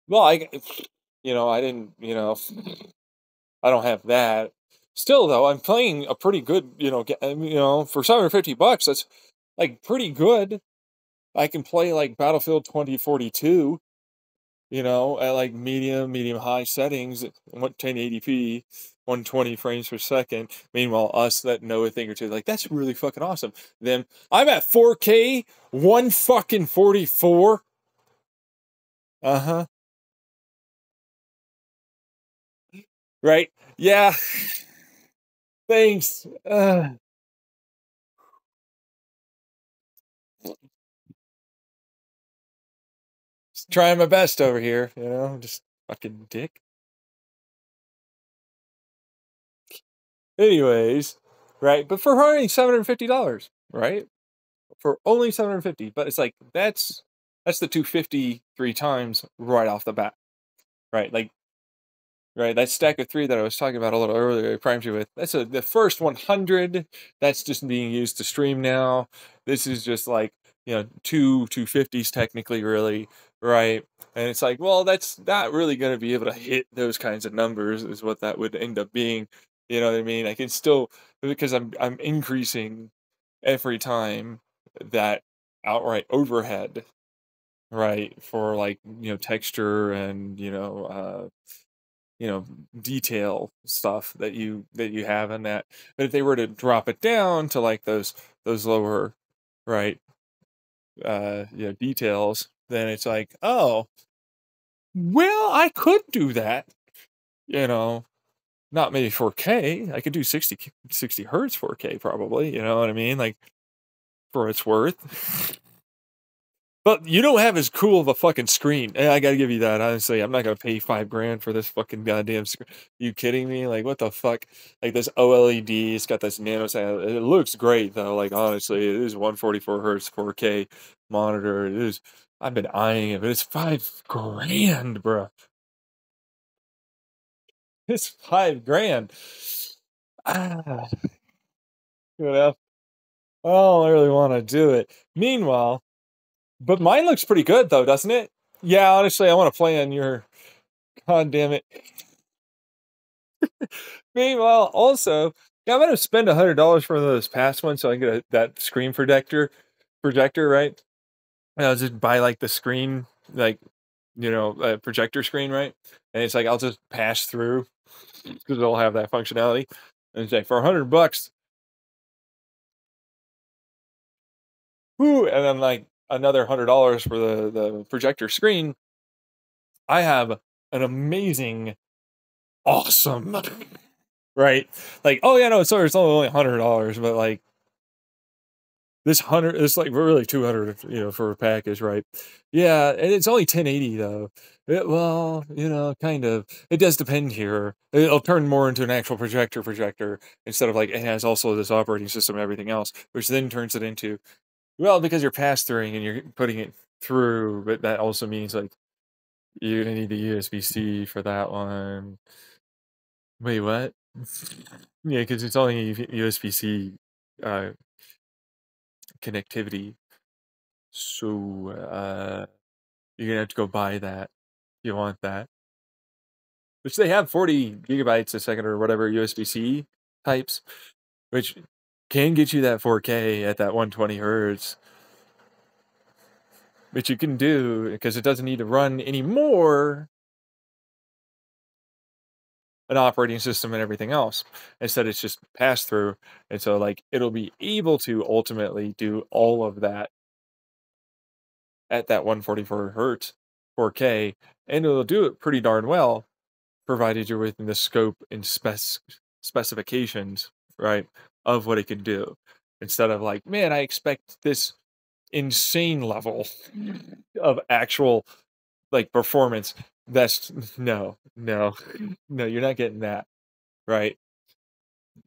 well, I didn't, I don't have that. Still, though, I'm playing a pretty good, for $750, that's like pretty good. I can play like Battlefield 2042, at like medium high settings, 1080p, 120 frames per second. Meanwhile, us that know a thing or two, like that's really fucking awesome. Then I'm at 4K, 144. Uh huh. Right. Yeah. Thanks. Just trying my best over here. Just fucking dick. Anyways, right? But for only $750, right? For only 750, but it's like that's the 250 three times right off the bat, right? Like, right, that stack of three that I was talking about a little earlier, I primed you with. That's the first 100. That's just being used to stream now. This is just like two 250s technically, really, right? And it's like, well, that's not really going to be able to hit those kinds of numbers, is what that would end up being. You know what I mean? I can still, because I'm increasing every time that outright overhead, right? For like, texture and, you know, detail stuff that you have in that. But if they were to drop it down to like those lower, right, details, then it's like, oh, well, I could do that, you know, not maybe 4K. I could do 60 hertz 4K probably, you know what I mean? Like for its worth. But you don't have as cool of a fucking screen. I gotta give you that. Honestly, I'm not gonna pay $5 grand for this fucking goddamn screen. You kidding me? Like, what the fuck? Like this OLED, it's got this nano sound. It looks great though. Like, honestly, it is 144 hertz 4K monitor. It is. I've been eyeing it, but it's $5 grand, bro. It's $5 grand. Ah, you know, I don't really want to do it. Meanwhile, but mine looks pretty good though, doesn't it? Yeah, honestly, I want to play on your. God damn it. Meanwhile, also, yeah, I'm gonna spend $100 for those past ones so I can get that screen projector, right? And I'll just buy like the screen, like projector screen, right? And it's like I'll just pass through because it'll have that functionality. And it's like for $100, whoo, and then like another $100 for the projector screen. I have an amazing, awesome, right? Like, oh yeah, no, sorry, it's only $100, but like this 100, it's like really 200, for a package, right? Yeah, and it's only 1080 though. Well, kind of. It does depend here. It'll turn more into an actual projector instead of like it has also this operating system and everything else, which then turns it into, well, because you're pass-throughing and you're putting it through, but that also means like you're gonna need the USB-C for that one. Wait, what? Yeah, because it's only USB-C uh, connectivity. So you're gonna have to go buy that. You want that? Which they have 40 gigabytes a second or whatever USB-C types, which can get you that 4K at that 120 hertz, which you can do because it doesn't need to run anymore an operating system and everything else. Instead, it's just pass through, and so like it'll be able to ultimately do all of that at that 144 hertz 4K, and it'll do it pretty darn well, provided you're within the scope and specifications, right, of what it can do. Instead of like, man, I expect this insane level of actual like performance. That's no, you're not getting that, right?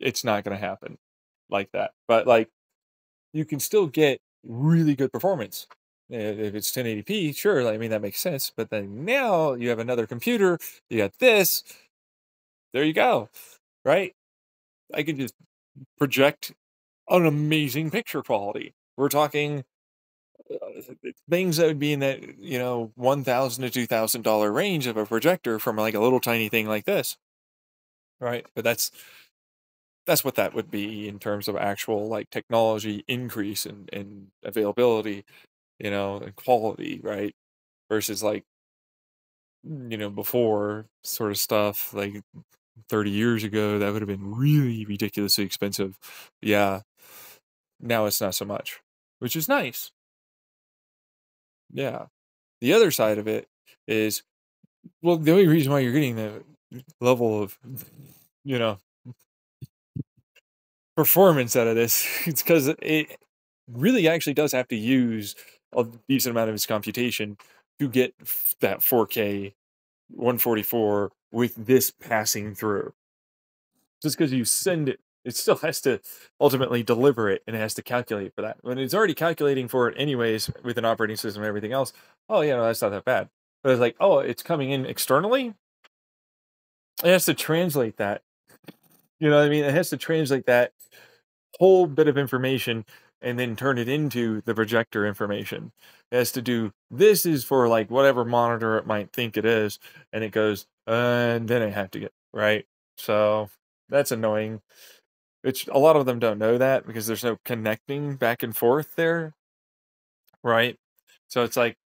It's not going to happen like that. But like, you can still get really good performance. If it's 1080p, sure, I mean, that makes sense. But then now you have another computer, you got this, there you go, right? I can just project an amazing picture quality. We're talking things that would be in that, $1,000 to $2,000 range of a projector from like a little tiny thing like this, right? But that's what that would be in terms of actual like technology increase and availability, and quality, right? Versus like, before sort of stuff like 30 years ago, that would have been really ridiculously expensive. Yeah. Now it's not so much, which is nice. Yeah. The other side of it is, well, the only reason why you're getting the level of, you know, performance out of this, it's because it really actually does have to use a decent amount of its computation to get that 4K 144 with this passing through. Just because you send it, it still has to ultimately deliver it, and it has to calculate for that. When it's already calculating for it anyways with an operating system and everything else, oh yeah, no, that's not that bad. But it's like, oh, it's coming in externally. It has to translate that. You know what I mean? It has to translate that whole bit of information and then turn it into the projector information. It has to do, this is for like whatever monitor it might think it is, and it goes, and then I have to get right. So that's annoying. Which a lot of them don't know that because there's no connecting back and forth there, right? So it's like,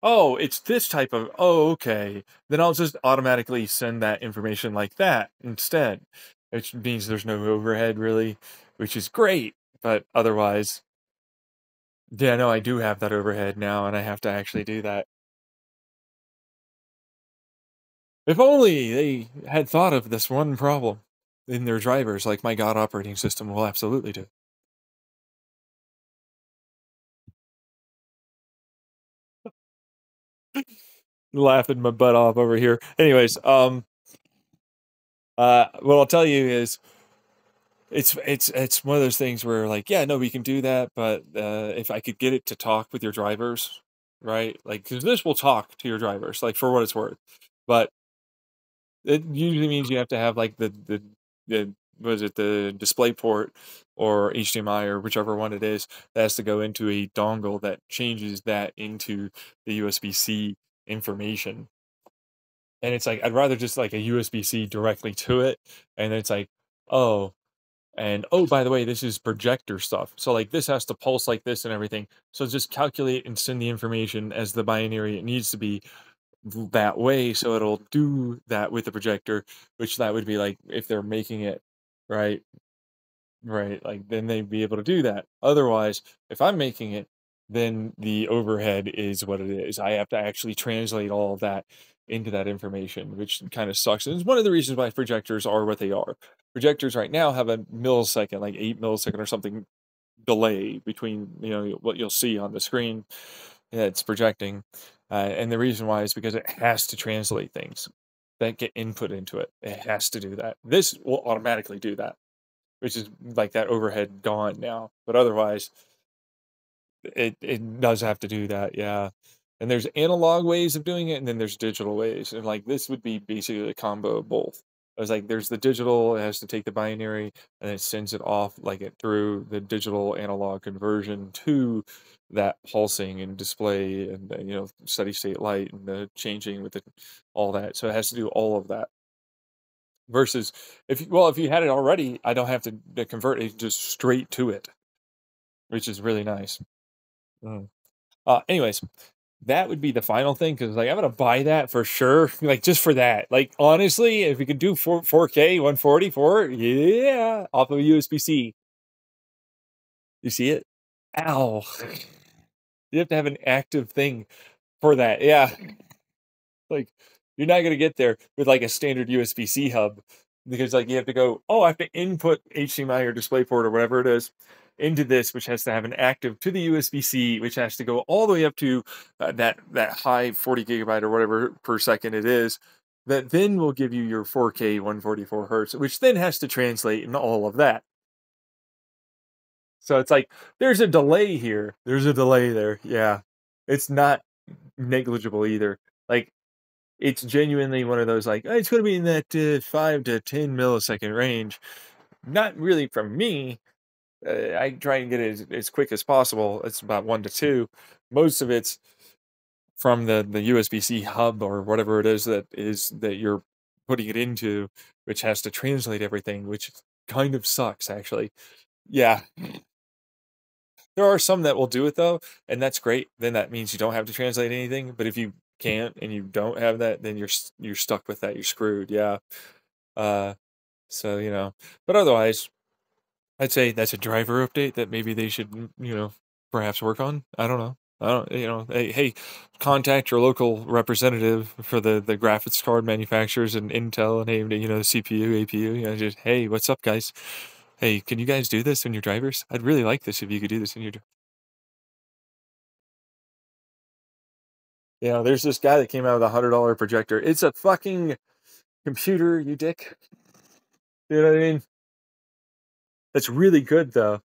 oh, it's this type of, oh, okay. Then I'll just automatically send that information like that instead, which means there's no overhead really, which is great. But otherwise, yeah, no, I do have that overhead now and I have to actually do that. If only they had thought of this one problem in their drivers, like my God operating system will absolutely do. Laughing my butt off over here. Anyways, what I'll tell you is it's one of those things where like, yeah, no, we can do that, but if I could get it to talk with your drivers, right? Like, 'cause this will talk to your drivers, like for what it's worth. But it usually means you have to have like the was it the display port or HDMI or whichever one it is that has to go into a dongle that changes that into the USB-C information. And it's like, I'd rather just like a USB-C directly to it. And it's like, oh, and oh, by the way, this is projector stuff. So like this has to pulse like this and everything. So just calculate and send the information as the binary it needs to be that way. So it'll do that with the projector, which that would be like if they're making it right. Right, like, then they'd be able to do that. Otherwise, if I'm making it, then the overhead is what it is. I have to actually translate all of that into that information, which kind of sucks. And it's one of the reasons why projectors are what they are. Projectors right now have a millisecond, like 8 millisecond or something delay between, what you'll see on the screen that it's projecting. And the reason why is because it has to translate things that get input into it. It has to do that. This will automatically do that, which is like that overhead gone now. But otherwise, it does have to do that, yeah. And there's analog ways of doing it, and then there's digital ways. And like this would be basically a combo of both. I was like, there's the digital, it has to take the binary and it sends it off like it through the digital analog conversion to that pulsing and display and steady state light and the changing with it, all that. So it has to do all of that. Versus if you had it already, I don't have to convert it just straight to it, which is really nice. Mm. Anyways, that would be the final thing because like I'm gonna buy that for sure, like just for that. Like honestly, if we could do 4K 144, yeah, off of USB-C. You see it? Ow! You have to have an active thing for that. Yeah. Like, you're not gonna get there with, like, a standard USB-C hub because, like, you have to go, "Oh, I have to input HDMI or DisplayPort or whatever it is into this," which has to have an active to the USB-C, which has to go all the way up to, that high 40 gigabyte or whatever per second it is, that then will give you your 4K 144 hertz, which then has to translate and all of that. So it's like there's a delay here. There's a delay there. Yeah. It's not negligible either. Like it's genuinely one of those like, "Oh, it's gonna be in that 5 to 10 millisecond range." Not really from me. I try and get it as quick as possible. It's about 1 to 2. Most of it's from the USB-C hub or whatever it is that you're putting it into, which has to translate everything, which kind of sucks actually. Yeah. There are some that will do it though, and that's great. Then that means you don't have to translate anything. But if you can't and you don't have that, then you're stuck with that. You're screwed. Yeah. Uh, so but otherwise, I'd say that's a driver update that maybe they should perhaps work on. I don't know. I don't. Hey, contact your local representative for the graphics card manufacturers and Intel and AMD. The CPU, APU. Just hey, what's up, guys? Hey, can you guys do this in your drivers? I'd really like this if you could do this in your. There's this guy that came out with a $100 projector. It's a fucking computer, you dick. You know what I mean? That's really good though.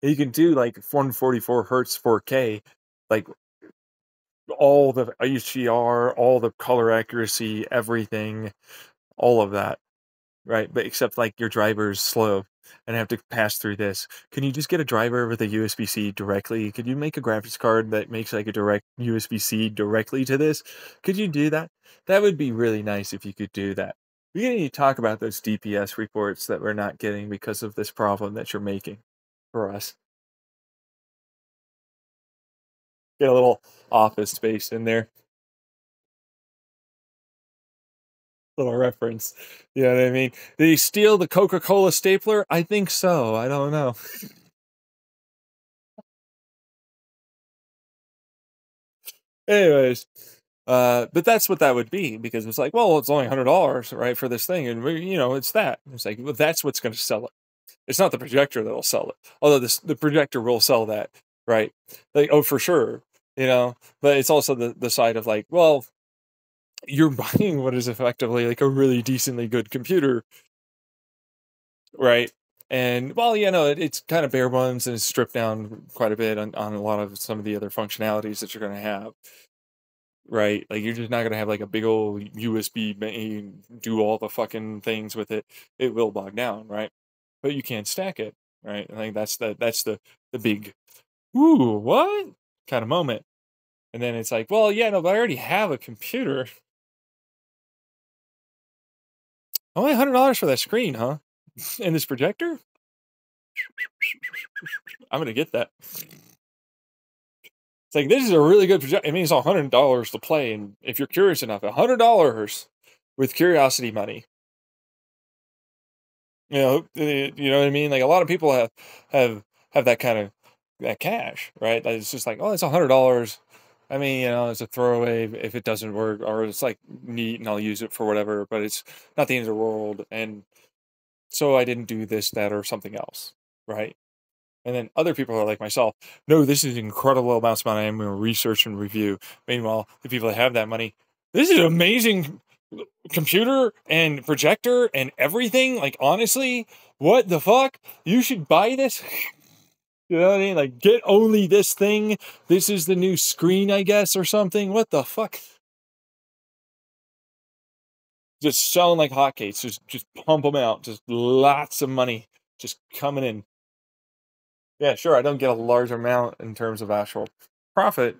You can do like 144 hertz 4K, like all the HDR, all the color accuracy, everything, all of that, right? But except like your driver's slow and have to pass through this. Can you just get a driver with a USB-C directly? Could you make a graphics card that makes like a direct USB-C directly to this? Could you do that? That would be really nice if you could do that. We need to talk about those DPS reports that we're not getting because of this problem that you're making for us. Get a little office space in there. Little reference. You know what I mean? Did he steal the Coca-Cola stapler? I think so. I don't know. Anyways, but that's what that would be because it's like, well, it's only $100, right, for this thing, and it's that. It's like, well, that's what's going to sell it. It's not the projector that'll sell it, although the projector will sell that, right? Like, oh, for sure, But it's also the side of like, well, you're buying what is effectively like a really decently good computer, right? And well, it's kind of bare bones and it's stripped down quite a bit on a lot of some of the other functionalities that you're going to have, right? Like you're just not going to have like a big old USB do all the fucking things with it. It will bog down, right? But you can't stack it, right? I think that's the big ooh what kind of moment. And then it's like, well, yeah, no, but I already have a computer. Only $100 for that screen, huh? And this projector? I'm gonna get that. It's like this is a really good project. It means $100 to play, and if you're curious enough, $100 with curiosity money. You know what I mean. Like a lot of people have that kind of that cash, right? Like, it's just like, oh, it's $100. I mean, it's a throwaway if it doesn't work, or it's like neat and I'll use it for whatever. But it's not the end of the world, and so I didn't do this, that, or something else, right? And then other people are like myself, no, this is incredible amounts of money. I'm going to research and review. Meanwhile, the people that have that money, this is an amazing computer and projector and everything. Like, honestly, what the fuck? You should buy this. You know what I mean? Like, get only this thing. This is the new screen, I guess, or something. What the fuck? Just selling like hotcakes. Just pump them out. Just lots of money just coming in. Yeah, sure. I don't get a large amount in terms of actual profit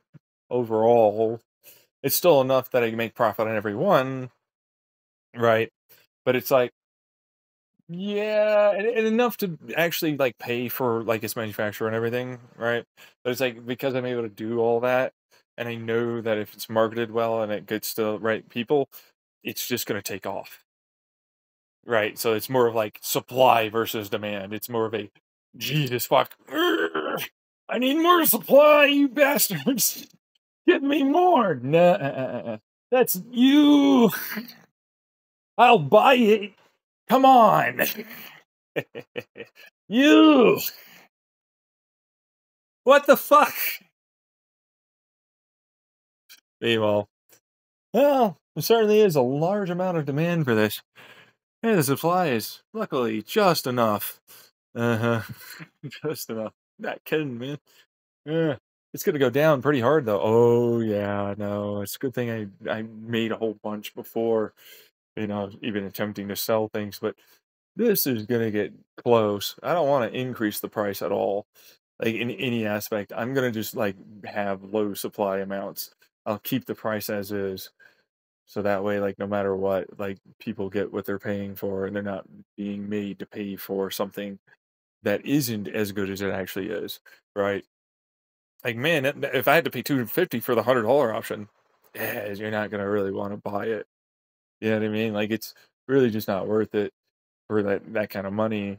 overall. It's still enough that I can make profit on every one, right? But it's like, yeah, and enough to actually like pay for like its manufacturer and everything, right? But it's like because I'm able to do all that, and I know that if it's marketed well and it gets to the right people, it's just going to take off, right? So it's more of like supply versus demand. It's more of a Jesus fuck. I need more supply, you bastards. Give me more. Nah, that's you. I'll buy it. Come on. You. What the fuck? Meanwhile, well, there certainly is a large amount of demand for this. And the supply is luckily just enough. Uh-huh. Just about. Not kidding, man. Yeah. It's gonna go down pretty hard though. Oh yeah, no. It's a good thing I made a whole bunch before, even attempting to sell things, but this is gonna get close. I don't want to increase the price at all, like in any aspect. I'm gonna just like have low supply amounts. I'll keep the price as is. So that way, like no matter what, like people get what they're paying for and they're not being made to pay for something that isn't as good as it actually is, right? Like, man, if I had to pay 250 for the $100 option, yeah, you're not gonna really want to buy it. You know what I mean? Like, it's really just not worth it for that kind of money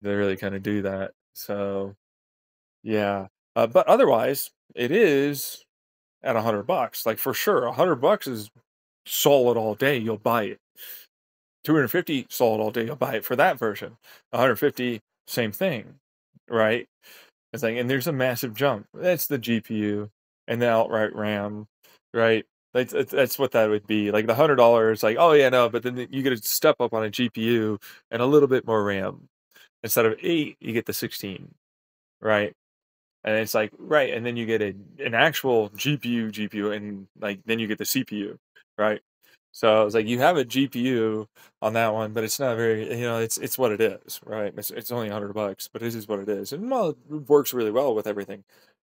to really kind of do that. So, yeah. But otherwise, it is at $100. Like for sure, $100 is solid all day. You'll buy it. 250 solid all day. You'll buy it for that version. 150, same thing, right? It's like, and there's a massive jump. That's the GPU and the outright RAM, right? That's what that would be. Like the $100, like, oh yeah, no, but then you get a step up on a GPU and a little bit more RAM. Instead of 8, you get the 16, right? And it's like, right, and then you get an actual GPU, and like then you get the CPU, right? So it's like you have a GPU on that one, but it's not very, it's what it is, right? It's only $100, but it is what it is, and well, it works really well with everything.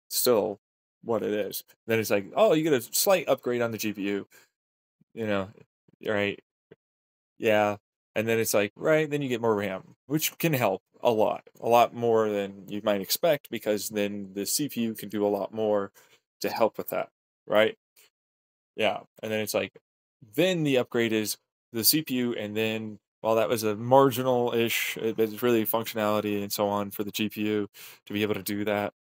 Still, what it is. Then it's like, oh, you get a slight upgrade on the GPU, you know, right? Yeah. And then it's like, right, then you get more RAM, which can help a lot more than you might expect, because then the CPU can do a lot more to help with that, right? Yeah. And then it's like, then the upgrade is the CPU, and then while that was a marginal ish, it's really functionality and so on for the GPU to be able to do that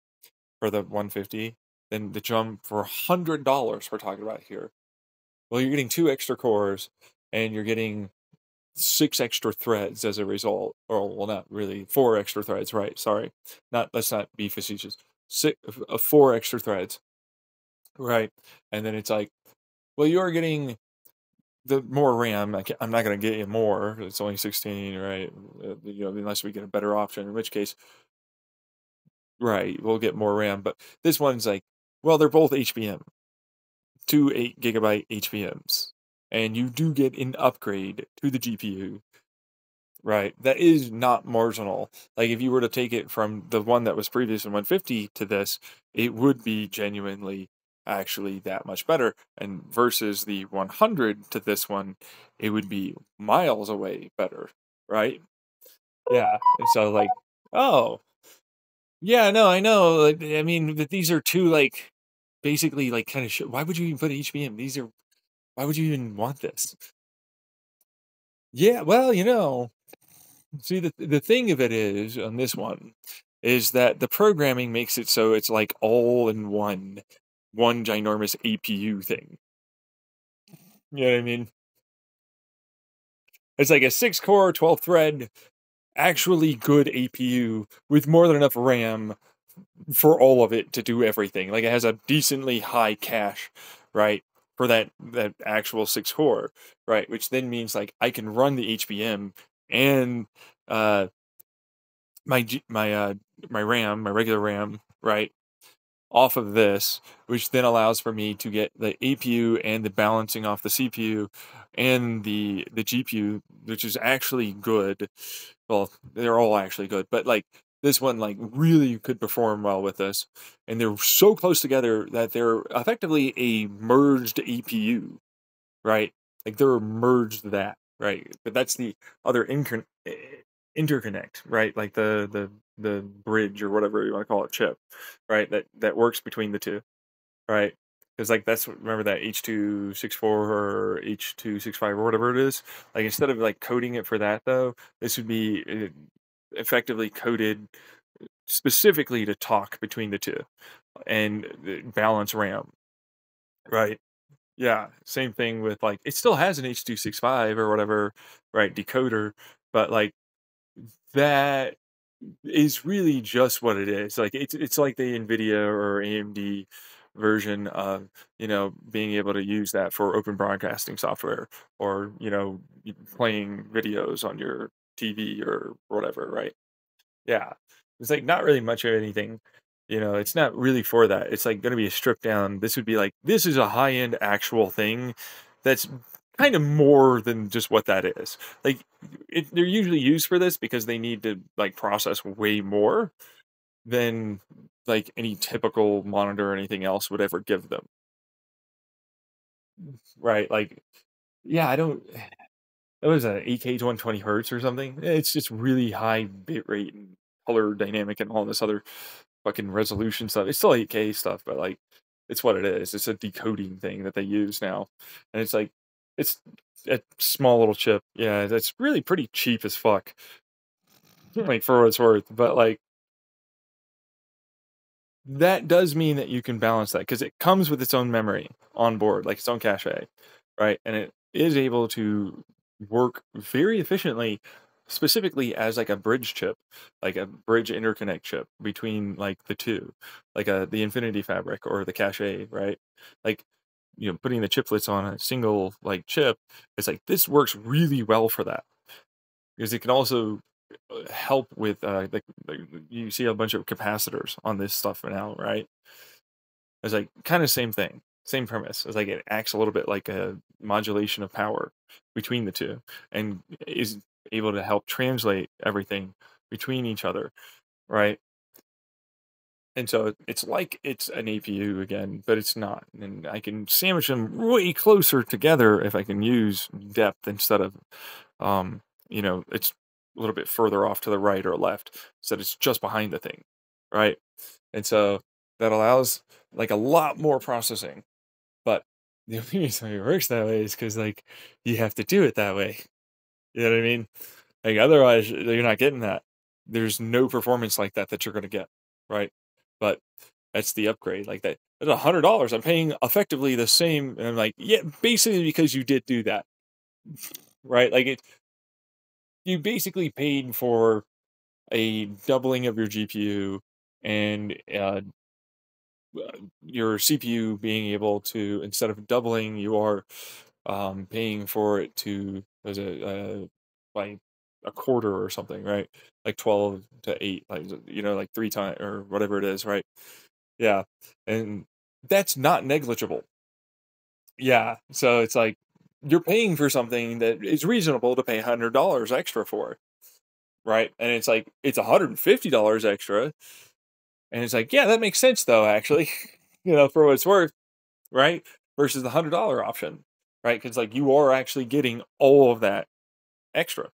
for the 150, then the jump for $100 we're talking about here. Well, you're getting 2 extra cores, and you're getting 6 extra threads as a result, or well, not really, 4 extra threads, right? Sorry, not let's not be facetious. 4 extra threads, right? And then it's like, well, you're getting the more RAM. I'm not going to get you more. It's only 16, right? Unless we get a better option, in which case, right, we'll get more RAM. But this one's like, well, they're both HBM, 2 8 GB HBMs, and you do get an upgrade to the GPU. Right. That is not marginal. Like if you were to take it from the one that was previous in 150 to this, it would be genuinely actually that much better. And versus the 100 to this one, it would be miles away better. Right. Yeah. And so like, oh, yeah, no, I know. Like, I mean, that these are two like basically like kind of why would you even put HBM? Why would you even want this? Yeah, well, see, the thing of it is on this one is that the programming makes it so it's like all in one ginormous APU thing. You know what I mean? It's like a 6 core, 12 thread, actually good APU with more than enough RAM for all of it to do everything. Like it has a decently high cache, right? For that actual 6 core, right? Which then means like I can run the HBM and uh my G- my RAM, my regular RAM, right, off of this, which then allows for me to get the APU and the balancing off the CPU and the GPU, which is actually good. Well, they're all actually good, but like this one like really could perform well with this. And they're so close together that they're effectively a merged APU, right? Like they're merged that, right? But that's the other interconnect, right? Like the bridge or whatever you want to call it, chip, right? That works between the two, right? Because like remember that H.264 or H.265 or whatever it is. Like instead of like coding it for that though, this would be effectively coded specifically to talk between the two and balance RAM, right? Yeah, same thing with like it still has an H.265 or whatever, right, decoder, but like that is really just what it is. Like it's like the NVIDIA or AMD version of, being able to use that for open broadcasting software, or, playing videos on your TV or whatever, right? Yeah. It's like not really much of anything. It's not really for that. It's like going to be a stripped down. This would be like this is a high end actual thing that's kind of more than just what that is. Like they're usually used for this because they need to like process way more than like any typical monitor or anything else would ever give them. Right? Like yeah, I don't it was a 8K 120 hertz or something. It's just really high bit rate and color dynamic and all this other fucking resolution stuff. It's still 8K stuff, but like it's what it is. It's a decoding thing that they use now. And it's like it's a small little chip. Yeah, that's really pretty cheap as fuck. Like for what it's worth. But like that does mean that you can balance that because it comes with its own memory on board, like its own cache, right? And it is able to work very efficiently, specifically as like a bridge chip, like a bridge interconnect chip between like the two, like the Infinity Fabric or the cache, right? Like putting the chiplets on a single like chip, it's like this works really well for that because it can also help with like you see a bunch of capacitors on this stuff now, right? It's like kind of same thing, same premise. It's like it acts a little bit like a modulation of power between the two, and is able to help translate everything between each other, right? And so it's like it's an APU again, but it's not. And I can sandwich them way closer together if I can use depth instead of, it's a little bit further off to the right or left, so that it's just behind the thing, right? And so that allows like a lot more processing. But the only reason it works that way is because like you have to do it that way. You know what I mean? Like otherwise, you're not getting that. There's no performance like that you're gonna get, right? But that's the upgrade. Like that, that's $100. I'm paying effectively the same, and I'm like, yeah, basically because you did do that, right? Like you basically paid for a doubling of your GPU and your CPU being able to instead of doubling, you are paying for it to as like a quarter or something, right? Like 12 to 8, like like three times or whatever it is, right? Yeah, and that's not negligible. Yeah, so it's like you're paying for something that is reasonable to pay $100 extra for, right? And it's like it's $150 extra, and it's like yeah, that makes sense though, actually, for what it's worth, right? Versus the $100 option, right? Because like you are actually getting all of that extra.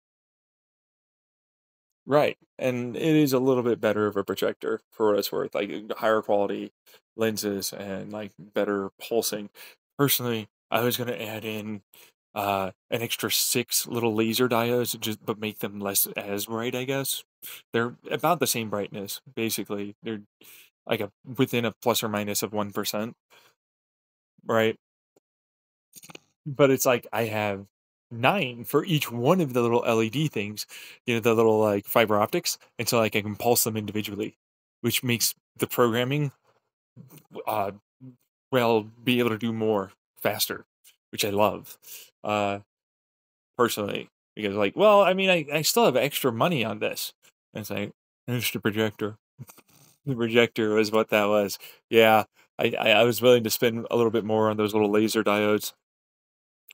Right, and it is a little bit better of a projector for what it's worth, like higher quality lenses and like better pulsing. Personally, I was gonna add in an extra 6 little laser diodes, just but make them less as bright, I guess. They're about the same brightness, basically. They're like a within a plus or minus of 1%, right? But it's like I have 9 for each one of the little LED things, the little like fiber optics, and so like I can pulse them individually, which makes the programming uh be able to do more faster, which I love. Uh Personally. Because like, well, I mean I still have extra money on this. And it's like, there's the projector. The projector was what that was. Yeah. I was willing to spend a little bit more on those little laser diodes.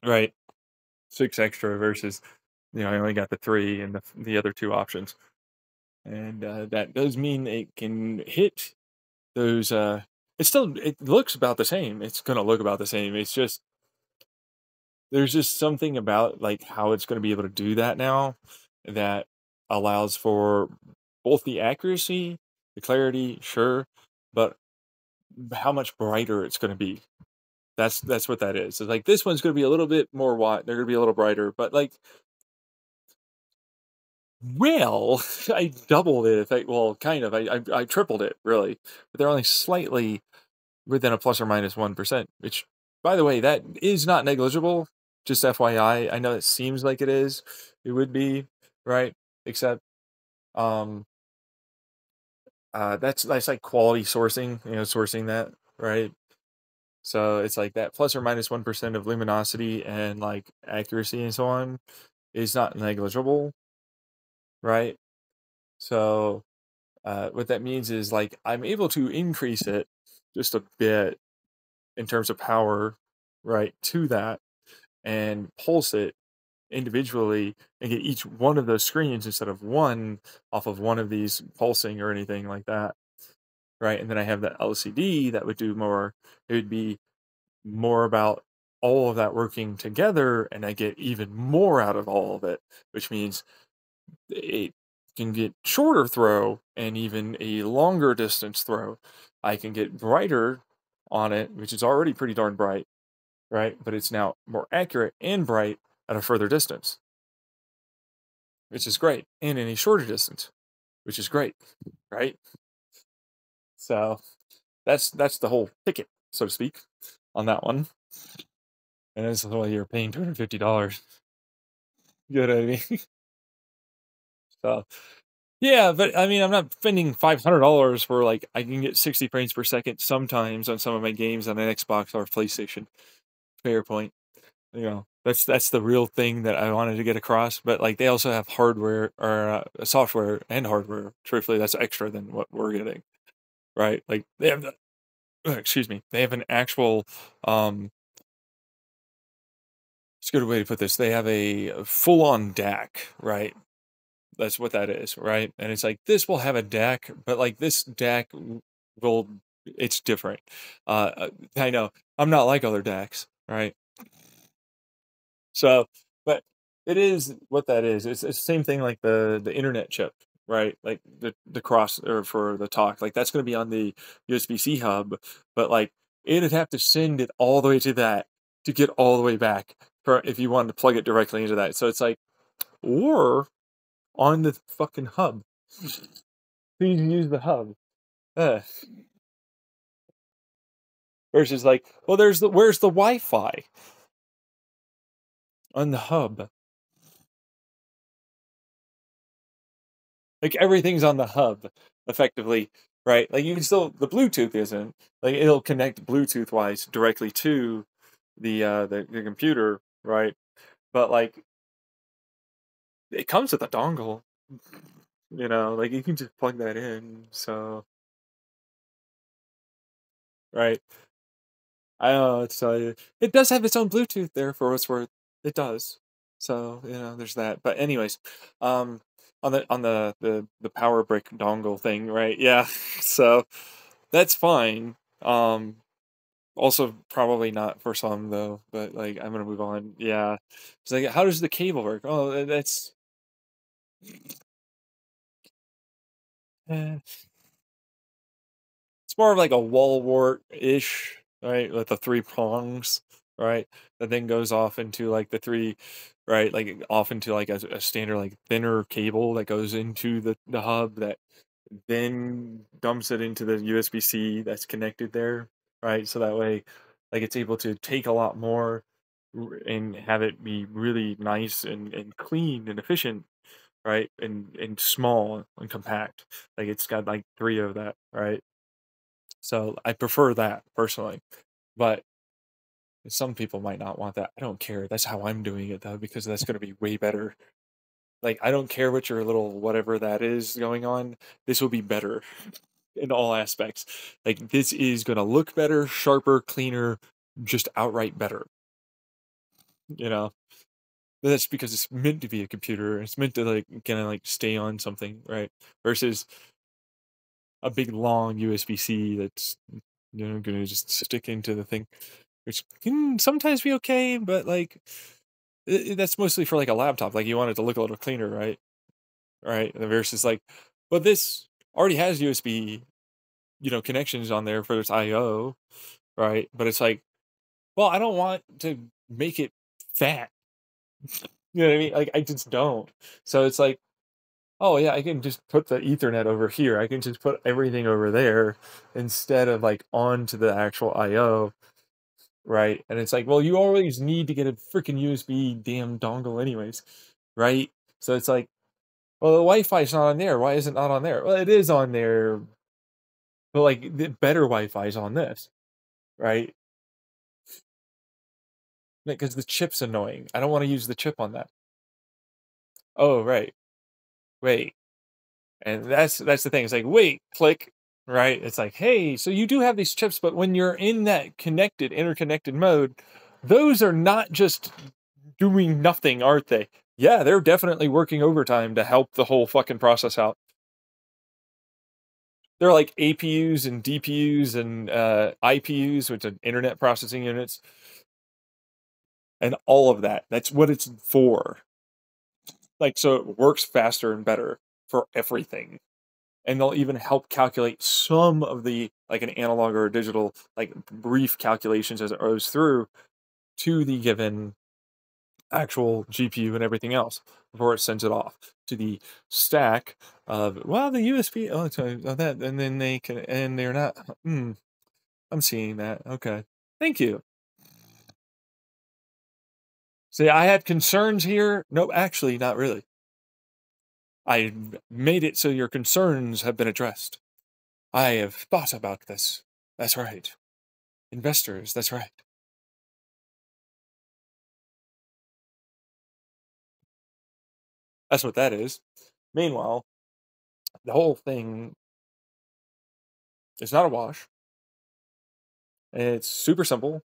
Right. 6 extra versus, I only got the 3 and the other 2 options. And, that does mean it can hit those, it looks about the same. It's gonna look about the same. It's just there's just something about, like, how it's gonna be able to do that now that allows for both the accuracy, the clarity, sure, but how much brighter it's gonna be. That's what that is. It's like, this one's gonna be a little bit more wide they're gonna be a little brighter, but, like, well, I doubled it. Well, kind of. I tripled it really, but they're only slightly within a plus or minus 1%. Which, by the way, that is not negligible. Just FYI, I know it seems like it is. It would be right, except um that's like quality sourcing. Sourcing that right. So it's like that plus or minus 1% of luminosity and like accuracy and so on is not negligible, right? So What that means is like I'm able to increase it just a bit in terms of power, right, to that and pulse it individually and get each one of those screens instead of one off of one of these pulsing or anything like that, right? And then I have the LCD that would do more. It would be more about all of that working together, and I get even more out of all of it, which means it can get shorter throw and even a longer distance throw. I can get brighter on it, which is already pretty darn bright, right? But it's now more accurate and bright at a further distance, which is great, and in a shorter distance, which is great, right? So that's the whole ticket, so to speak, on that one. And that's why you're paying $250. You know what I mean? So yeah, but I mean, I'm not spending $500 for like I can get 60 frames per second sometimes on some of my games on an Xbox or PlayStation. Fair point. You know, that's the real thing that I wanted to get across. But like, they also have hardware or software and hardware. Truthfully, that's extra than what we're getting, right? Like they have, excuse me, they have an actual. It's a good way to put this. They have a full-on DAC, right? That's what that is, right? And it's like this will have a deck, but like this deck will it's different. I know I'm not like other decks, right? So, but it is what that is. It's the same thing like the internet chip, right? Like the cross or for the talk, like that's going to be on the USB-C hub, but like it'd have to send it all the way to that to get all the way back for if you wanted to plug it directly into that. So it's like or on the fucking hub. Please use the hub. Ugh. Versus like, well, where's the Wi-Fi on the hub? Like everything's on the hub, effectively, right? Like you can still the Bluetooth isn't like it'll connect Bluetooth wise directly to the computer, right? But like it comes with a dongle, like you can just plug that in. So right, I don't know. It does have its own Bluetooth there for what's worth. It does. So there's that. But anyways, um, on the power brick dongle thing, right? Yeah. So that's fine. Also probably not for some though. But like, I'm gonna move on. Yeah. It's like, how does the cable work? Oh, that's. eh, It's more of like a wall wart ish, right? With the three prongs, right? That then goes off into like the three, right? Like off into like a standard like thinner cable that goes into the hub that then dumps it into the USB-C that's connected there, right? So that way, like it's able to take a lot more and have it be really nice and clean and efficient, right? And small and compact. Like it's got like three of that, right? So I prefer that personally, but some people might not want that. I don't care. That's how I'm doing it though, because that's going to be way better. Like I don't care what your little whatever that is going on. This will be better in all aspects. Like this is going to look better, sharper, cleaner, just outright better. You know, that's because it's meant to be a computer. It's meant to like kind of like stay on something, right? Versus a big long USB-C that's gonna just stick into the thing, which can sometimes be okay, but like that's mostly for like a laptop. Like you want it to look a little cleaner, right? Right. Versus like, but this already has USB, connections on there for its I/O, right? But it's like, well, I don't want to make it fat. You know what I mean? Like I just don't. So it's like, oh yeah, I can just put the Ethernet over here. I can just put everything over there instead of like onto the actual I/O, right? And it's like, well, you always need to get a freaking USB damn dongle anyways, right? So it's like, well, the Wi-Fi's not on there. Why is it not on there? Well, it is on there, but like the better Wi-Fi's on this, right? Because the chip's annoying. I don't want to use the chip on that. Oh, right. Wait. And that's the thing. It's like, wait, click, right? It's like, hey, so you do have these chips, but when you're in that interconnected mode, those are not just doing nothing, aren't they? Yeah, they're definitely working overtime to help the whole fucking process out. They're like APUs and DPUs and IPUs, which are internet processing units, and all of that. That's what it's for. Like, so it works faster and better for everything. And they'll even help calculate some of the, like an analog or a digital, like brief calculations as it goes through to the given actual GPU and everything else before it sends it off to the stack of, well, the USB, that, and then they can, and they're not, I'm seeing that. Okay. Thank you. See, I had concerns here. No, actually, not really. I made it so your concerns have been addressed. I have thought about this. That's right. Investors, that's right. That's what that is. Meanwhile, the whole thing is not a wash. It's super simple,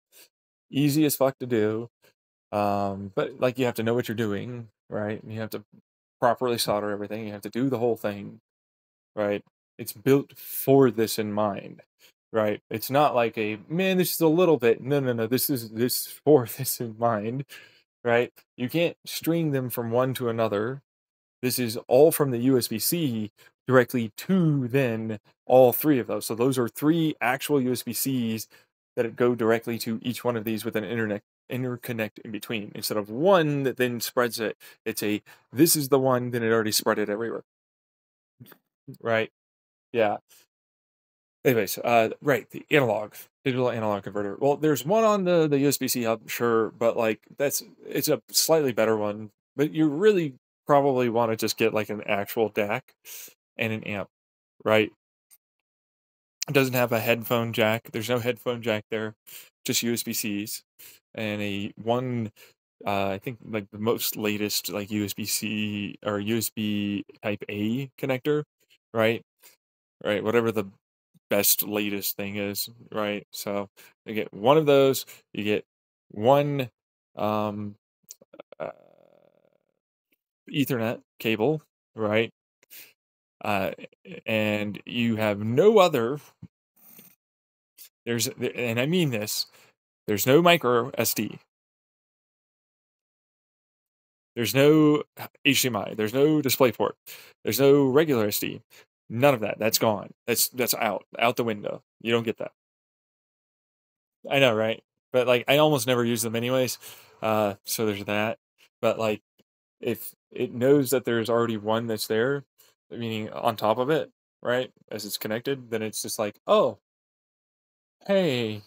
easy as fuck to do. But like you have to know what you're doing, right? You have to properly solder everything. You have to do the whole thing, right? It's built for this in mind, right? It's not like a, man, this is a little bit. No, no, no. This for this in mind, right? You can't string them from one to another. This is all from the USB-C directly to then all three of those. So those are three actual USB-Cs that go directly to each one of these with an interconnect in between. Instead of one that then spreads it, it's a, this is the one, then it already spread it everywhere. Right? Yeah. Anyways, right, the digital analog converter. Well, there's one on the USB-C hub, sure, but like it's a slightly better one. But you really probably want to just get like an actual DAC and an amp, right? It doesn't have a headphone jack. There's no headphone jack there, just USB-Cs and a one. I think like the most latest like USB-C or USB Type A connector, right? Right, whatever the best latest thing is, right? So you get one of those, you get one um, uh, Ethernet cable, right? Uh, and you have no other. And I mean this. There's no micro SD. There's no HDMI. There's no DisplayPort. There's no regular SD. None of that. That's gone. That's out the window. You don't get that. I know, right? But like I almost never use them anyways. So there's that. But like if it knows that there's already one that's there, meaning on top of it, right? As it's connected, then it's just like, oh, hey,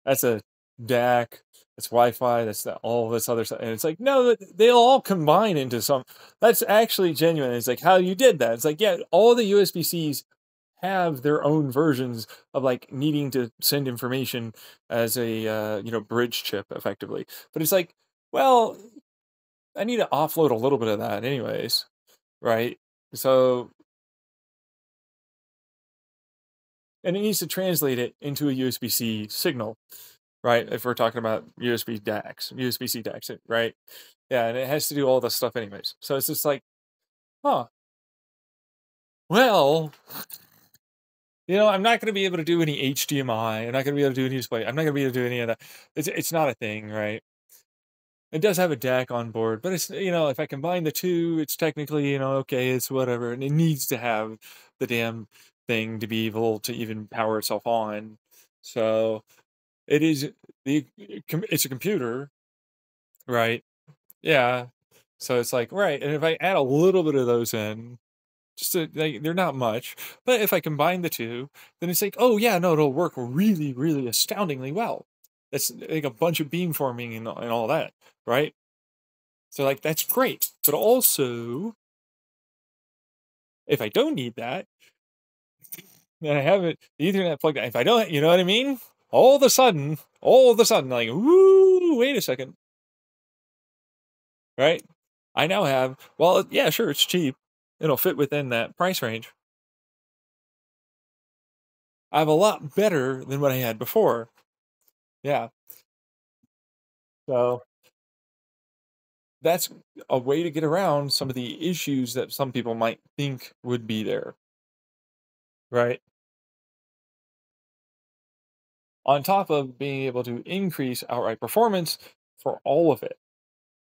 that's a DAC, that's Wi-Fi, that's all this other stuff. And it's like, no, they'll all combine into some. That's actually genuine. It's like how you did that. It's like, yeah, all the USB-Cs have their own versions of like needing to send information as a bridge chip effectively. But it's like, well, I need to offload a little bit of that anyways, right? So, and it needs to translate it into a USB-C signal, right? If we're talking about USB DACs, USB-C DACs, right? Yeah, and it has to do all this stuff anyways. So it's just like, huh, well, I'm not going to be able to do any HDMI. I'm not going to be able to do any display. I'm not going to be able to do any of that. It's not a thing, right? It does have a DAC on board, but it's, if I combine the two, it's technically, okay, it's whatever. And it needs to have the damn thing to be able to even power itself on. So it's a computer, right? Yeah. So it's like, right. And if I add a little bit of those in, they're not much, but if I combine the two, then it's like, oh yeah, no, it'll work really, really astoundingly well. That's like a bunch of beamforming and all that, right? So like that's great. But also, if I don't need that, then I have the Ethernet plugged in. If I don't, you know what I mean? All of a sudden, like, woo, wait a second. Right? I now have, well, yeah, sure, it's cheap. it'll fit within that price range. I have a lot better than what I had before. Yeah. So that's a way to get around some of the issues that some people might think would be there, right? On top of being able to increase outright performance for all of it,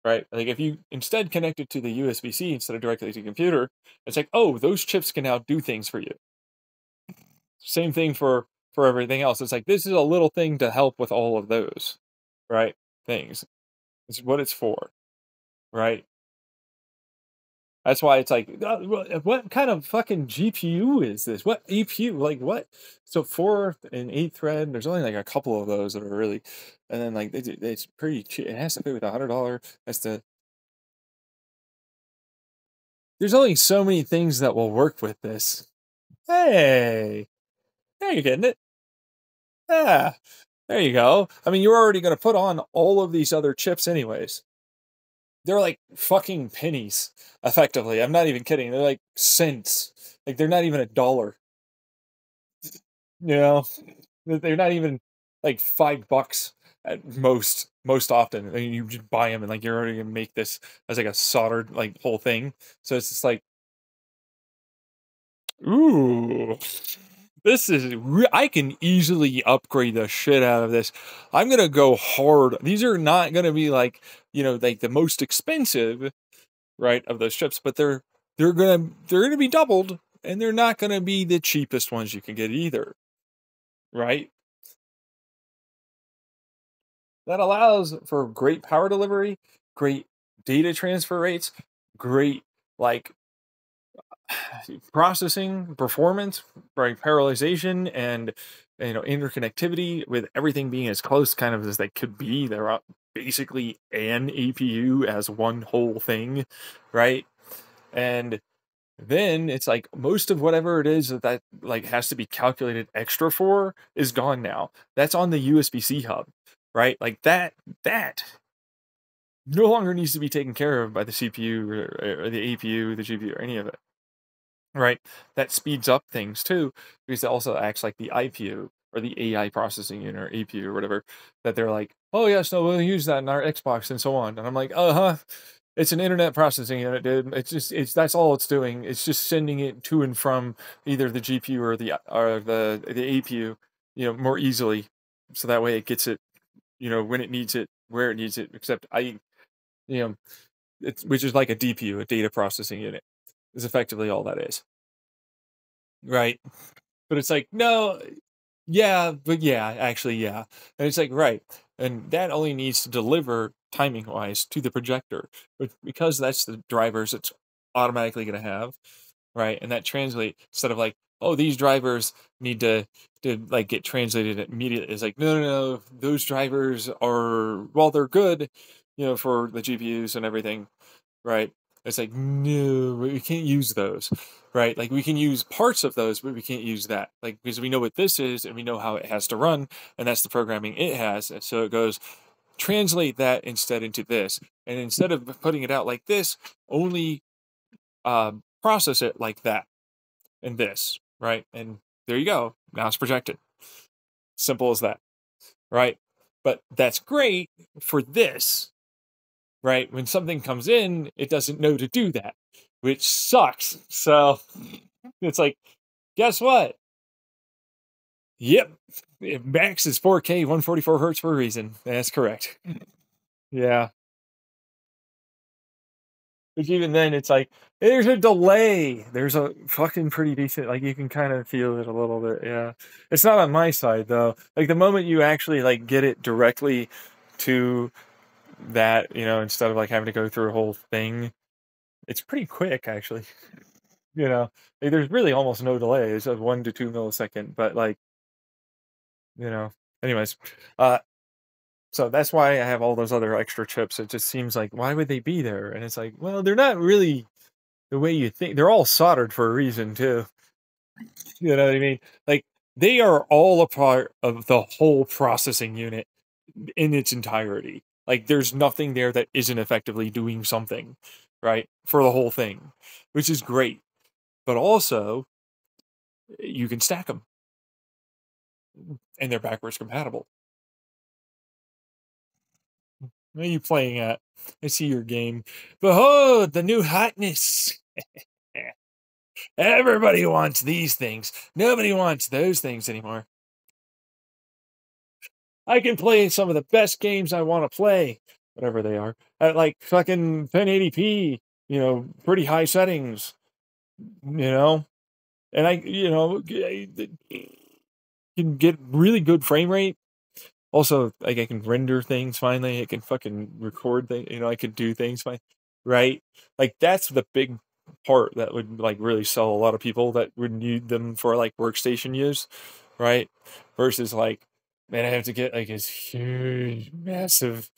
right? Like if you instead connect it to the USB-C instead of directly to the computer, it's like, oh, those chips can now do things for you. Same thing for everything else. It's like this is a little thing to help with all of those, right? Things. It's what it's for, right? That's why it's like, what kind of fucking GPU is this? What EPU? Like what? So 4th and 8th thread, there's only like a couple of those that are really, and then like it's pretty cheap. It has to pay with $100. That's the. There's only so many things that will work with this. Hey, there you're getting it. Yeah, there you go. I mean, you're already going to put on all of these other chips anyways. They're like fucking pennies, effectively. I'm not even kidding. They're like cents. Like they're not even a dollar. You know, they're not even like $5 at most often. I mean, you just buy them and like you're already gonna make this as like a soldered like whole thing. So it's just like, ooh, this is I can easily upgrade the shit out of this. I'm gonna go hard. These are not gonna be like, like the most expensive, right, of those chips, but they're gonna be doubled, and they're not gonna be the cheapest ones you can get either, right? That allows for great power delivery, great data transfer rates, great like processing performance, right? Parallelization and interconnectivity with everything being as close kind of as they could be. They're basically an APU as one whole thing, right? And then it's like most of whatever it is that like has to be calculated extra for is gone now. That's on the USB-C hub, right? Like that no longer needs to be taken care of by the CPU or the APU, the GPU, or any of it, right? That speeds up things too, because it also acts like the IPU or the AI processing unit or APU or whatever. That they're like, oh yes, no, we'll use that in our Xbox and so on. And I'm like, it's an internet processing unit, dude. It's that's all it's doing. It's just sending it to and from either the GPU or the APU, more easily, so that way it gets it, when it needs it, where it needs it. Except you know, it's which is like a DPU, a data processing unit, is effectively all that is, right? But it's like, no, yeah, but yeah, actually, yeah. And it's like, right. And that only needs to deliver timing wise to the projector, but because that's the drivers it's automatically going to have, right? And that translate instead of like, oh, these drivers need to like get translated immediately. It's like, no, those drivers are, well, they're good, for the GPUs and everything, right? It's like, no, we can't use those, right? Like we can use parts of those, but we can't use that, like because we know what this is and we know how it has to run, and that's the programming it has. And so it goes, translate that instead into this, and instead of putting it out like this, only process it like that and this, right? And there you go. Now it's projected. Simple as that, right? But that's great for this, right? When something comes in, it doesn't know to do that, which sucks. So it's like, guess what? Yep. Max is 4K, 144 hertz for a reason. That's correct. Yeah. But even then, it's like, there's a delay. There's a fucking pretty decent, like, you can kind of feel it a little bit. Yeah. It's not on my side, though. Like, the moment you actually, like, get it directly to that, instead of, like, having to go through a whole thing, it's pretty quick, actually. Like, there's really almost no delay. It's a 1 to 2 millisecond, but like, you know, anyways, uh, so that's why I have all those other extra chips. It just seems like, why would they be there? And it's like, well, they're not really the way you think. They're all soldered for a reason too. You know what I mean? Like they are all a part of the whole processing unit in its entirety. Like there's nothing there that isn't effectively doing something, right? For the whole thing. which is great. But also, you can stack them, and they're backwards compatible. What are you playing at? I see your game. Behold, the new hotness. Everybody wants these things. Nobody wants those things anymore. I can play some of the best games I want to play, whatever they are, at like fucking 1080p, pretty high settings, you know? And can get really good frame rate. Also, like I can render things finally. I can fucking record things. I could do things fine, right? Like that's the big part that would like really sell a lot of people that would need them for like workstation use, right? Versus like, man, I have to get like this huge, massive.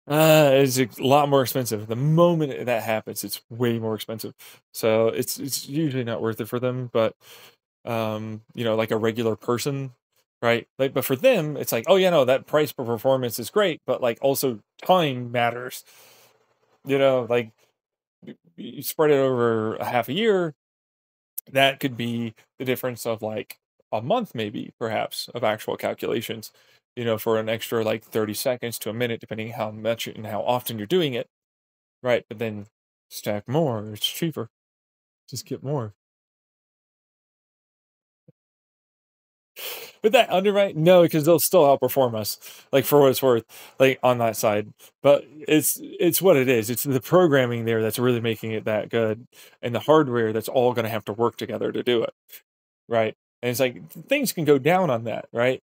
It's a lot more expensive. The moment that happens, it's way more expensive. So it's usually not worth it for them. But like a regular person, right? Like, but for them, it's like, oh yeah, no, that price per performance is great, but like also time matters. Like you spread it over a half a year, that could be the difference of like a month, maybe perhaps, of actual calculations. For an extra like 30 seconds to a minute, depending how much and how often you're doing it, right? But then stack more, it's cheaper. Just get more. But that underwrite, no, because they'll still outperform us, like for what it's worth, like on that side. But it's what it is. It's the programming there that's really making it that good, and the hardware that's all going to have to work together to do it, right? And it's like things can go down on that, right?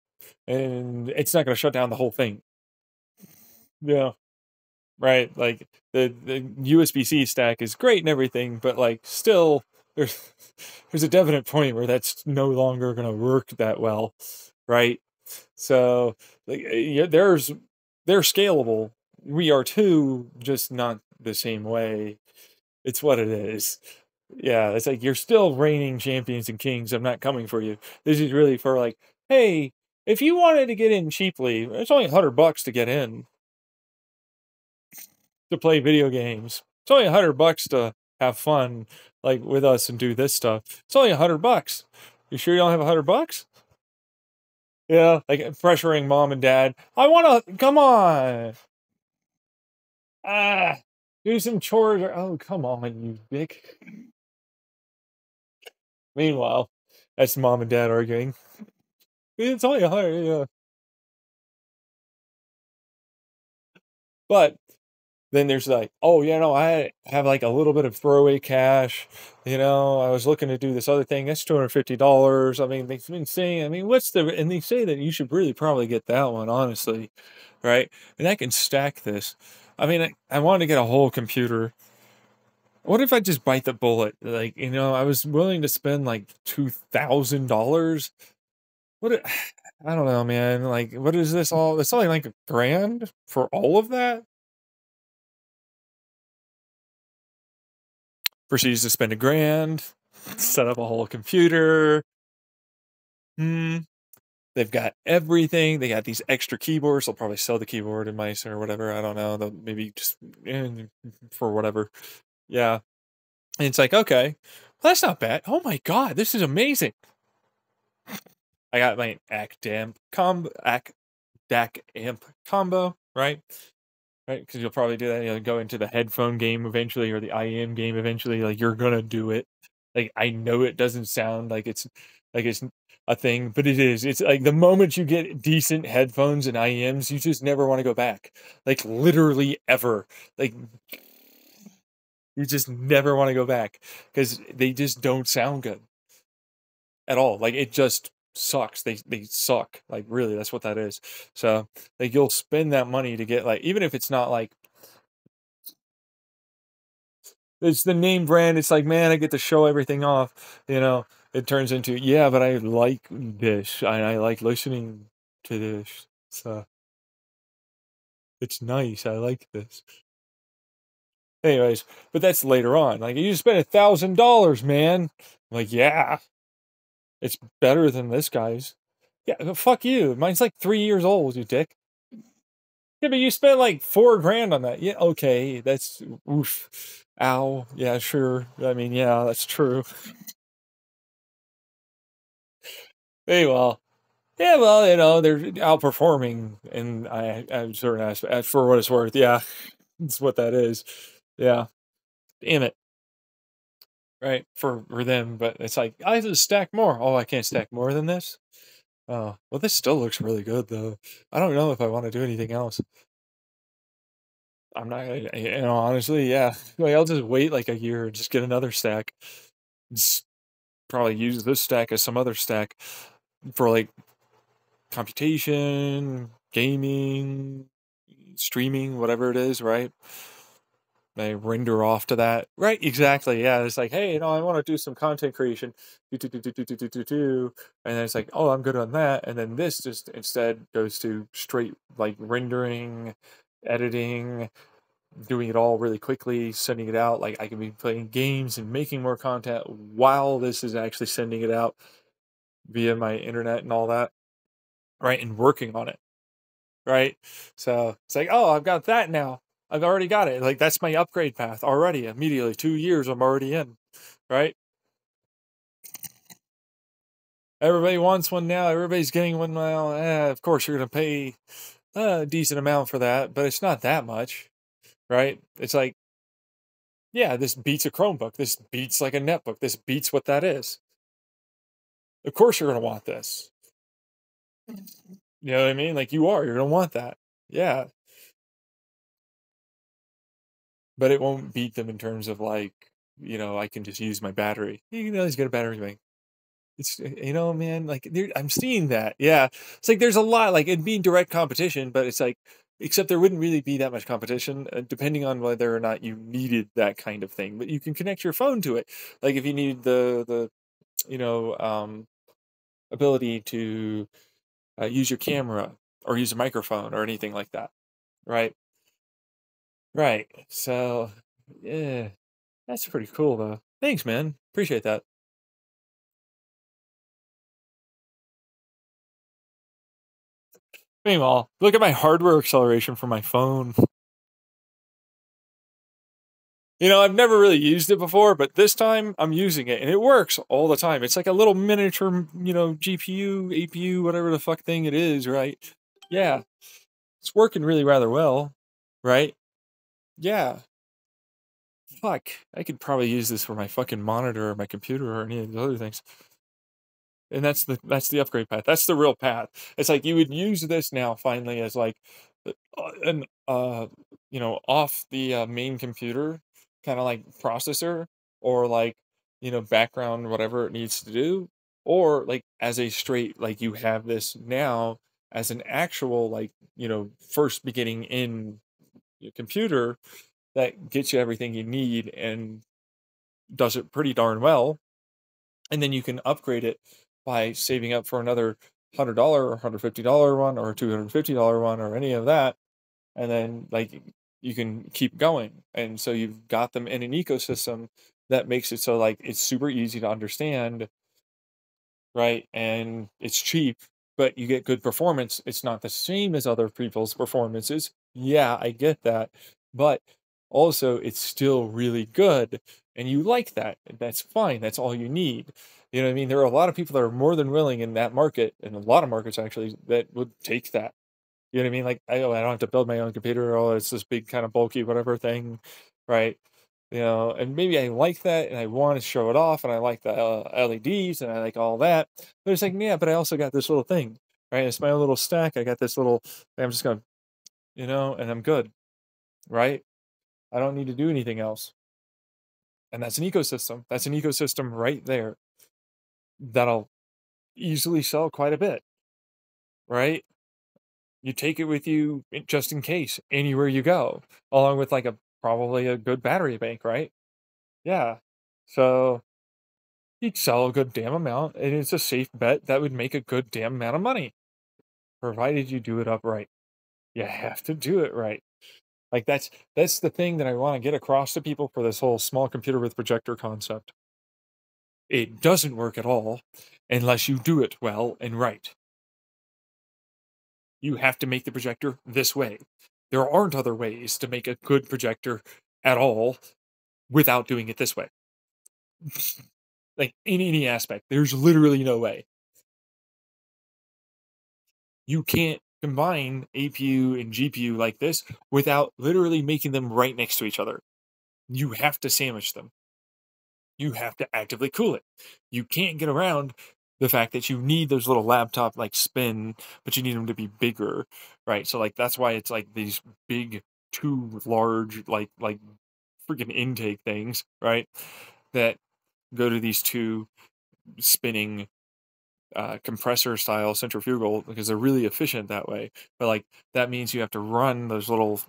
And it's not going to shut down the whole thing. Yeah, right. Like the USB-C stack is great and everything, but like still there's there's a definite point where that's no longer going to work that well, right? So like yeah, they're scalable. We are too, just not the same way. It's what it is. Yeah, it's like you're still reigning champions and kings. I'm not coming for you. This is really for like, hey, if you wanted to get in cheaply, it's only $100 to get in to play video games. It's only $100 to have fun, like with us and do this stuff. It's only $100. You sure you don't have $100? Yeah, like pressuring mom and dad. I want to come on. Ah, do some chores. Oh, come on, you dick. Meanwhile, that's mom and dad arguing. It's only 100. Yeah. But then there's like, oh, I have like a little bit of throwaway cash. I was looking to do this other thing. That's $250. I mean, they've been saying, I mean, and they say that you should really probably get that one, honestly. Right. And I can stack this. I mean, I wanted to get a whole computer. What if I just bite the bullet? Like, I was willing to spend like $2,000. I don't know, man. Like, what is this all? It's only like $1,000 for all of that. Proceeds to spend $1,000, set up a whole computer. They've got everything. They got these extra keyboards. They'll probably sell the keyboard and mice or whatever. I don't know. They'll maybe just for whatever. Yeah. And it's like, okay, well, that's not bad. Oh my God, this is amazing. I got my DAC amp combo, right? Right, because you'll probably do that. Go into the headphone game eventually, or the IM game eventually. Like you're gonna do it. Like I know it doesn't sound like it's a thing, but it is. It's like the moment you get decent headphones and IMs, you just never want to go back. Like literally ever. Like you just never want to go back because they just don't sound good at all. Like it just sucks. They suck. Like really, that's what that is. So like you'll spend that money to get like, even if it's not like it's the name brand, it's like, man, I get to show everything off, it turns into, yeah, but I like this. I like listening to this. So it's nice. I like this. Anyways, but that's later on. Like you spent $1,000, man. I'm like, yeah, it's better than this guy's. Yeah, but fuck you. Mine's like 3 years old, you dick. Yeah, but you spent like $4,000 on that. Yeah, okay, that's oof. Ow. Yeah, sure. I mean, yeah, that's true. Hey, well, yeah, well, they're outperforming in I certain aspects for what it's worth. Yeah, it's what that is. Yeah, damn it, right for them. But it's like I have to stack more. Oh, I can't stack more than this. Oh, well, this still looks really good though. I don't know if I want to do anything else. I'm not, honestly, yeah. Like, I'll just wait like a year and just get another stack. Just probably use this stack as some other stack for like computation, gaming, streaming, whatever it is, right? They render off to that. Right, exactly. Yeah. It's like, hey, I want to do some content creation. Do. And then it's like, oh, I'm good on that. And then this just instead goes to straight like rendering, editing, doing it all really quickly, sending it out. Like I can be playing games and making more content while this is actually sending it out via my internet and all that. Right. And working on it. Right. So it's like, oh, I've got that now. I've already got it. Like that's my upgrade path already. Immediately, 2 years, I'm already in. Right. Everybody wants one now. Everybody's getting one now. Of course, you're going to pay a decent amount for that, but it's not that much. Right. It's like, yeah, this beats a Chromebook. This beats like a netbook. This beats what that is. Of course, you're going to want this. You know what I mean? Like you are. You're going to want that. Yeah. But it won't beat them in terms of like, I can just use my battery. You can always get a battery bank. It's man, like I'm seeing that. Yeah, it's like there's a lot like it'd be direct competition, but it's like except there wouldn't really be that much competition, depending on whether or not you needed that kind of thing. But you can connect your phone to it, like if you need the you know ability to use your camera or use a microphone or anything like that. Right, right. So yeah, that's pretty cool though. Thanks, man. Appreciate that. Meanwhile, look at my hardware acceleration for my phone. I've never really used it before, but this time I'm using it and it works all the time. It's like a little miniature, GPU, APU, whatever the fuck thing it is, right? Yeah, it's working really rather well, right? Yeah. Fuck. I could probably use this for my fucking monitor or my computer or any of those other things. And that's the upgrade path. That's the real path. It's like you would use this now finally as like an off the main computer kind of like processor or like background whatever it needs to do, or like as a straight like you have this now as an actual like first beginning in your computer that gets you everything you need and does it pretty darn well, and then you can upgrade it by saving up for another $100 or $150 one or $250 one or any of that, and then like you can keep going, and so you've got them in an ecosystem that makes it so like it's super easy to understand, right? And it's cheap, but you get good performance. It's not the same as other people's performances. Yeah, I get that. But also, it's still really good. And you like that. That's fine. That's all you need. You know what I mean? There are a lot of people that are more than willing in that market, and a lot of markets actually, that would take that. You know what I mean? Like, I don't have to build my own computer. Oh, it's this big kind of bulky whatever thing, right? And maybe I like that and I want to show it off and I like the LEDs and I like all that. But it's like, yeah, but I also got this little thing, right? It's my own little stack. I got this little, I'm just going to, and I'm good, right? I don't need to do anything else. And that's an ecosystem. That's an ecosystem right there that'll easily sell quite a bit, right? You take it with you just in case anywhere you go, along with like probably a good battery bank, right? Yeah. So you'd sell a good damn amount, and it's a safe bet that would make a good damn amount of money, provided you do it upright. You have to do it right. Like that's the thing that I want to get across to people for this whole small computer with projector concept. It doesn't work at all unless you do it well and right. You have to make the projector this way. There aren't other ways to make a good projector at all. without doing it this way. Like, in any aspect, there's literally no way. You can't combine APU and GPU like this without literally making them right next to each other. You have to sandwich them. You have to actively cool it. You can't get around the fact that you need those little laptop like spin, but you need them to be bigger, right? So like that's why it's like these big, too large, like freaking intake things, right? That go to these two spinning compressor style centrifugal because they're really efficient that way. But like that means you have to run those little,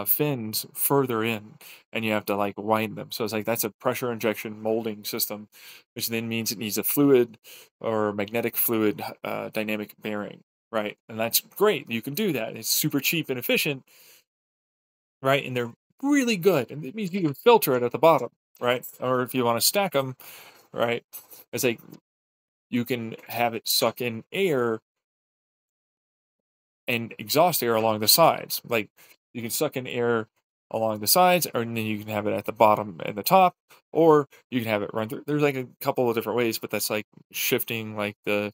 fins further in, and you have to like wind them. So it's like that's a pressure injection molding system, which then means it needs a fluid or magnetic fluid dynamic bearing, right? And that's great. You can do that. It's super cheap and efficient, right? And they're really good. And it means you can filter it at the bottom, right? Or if you want to stack them, right? It's like you can have it suck in air and exhaust air along the sides. Like you can suck in air along the sides, or then you can have it at the bottom and the top, or you can have it run through. There's like a couple of different ways, but that's like shifting like the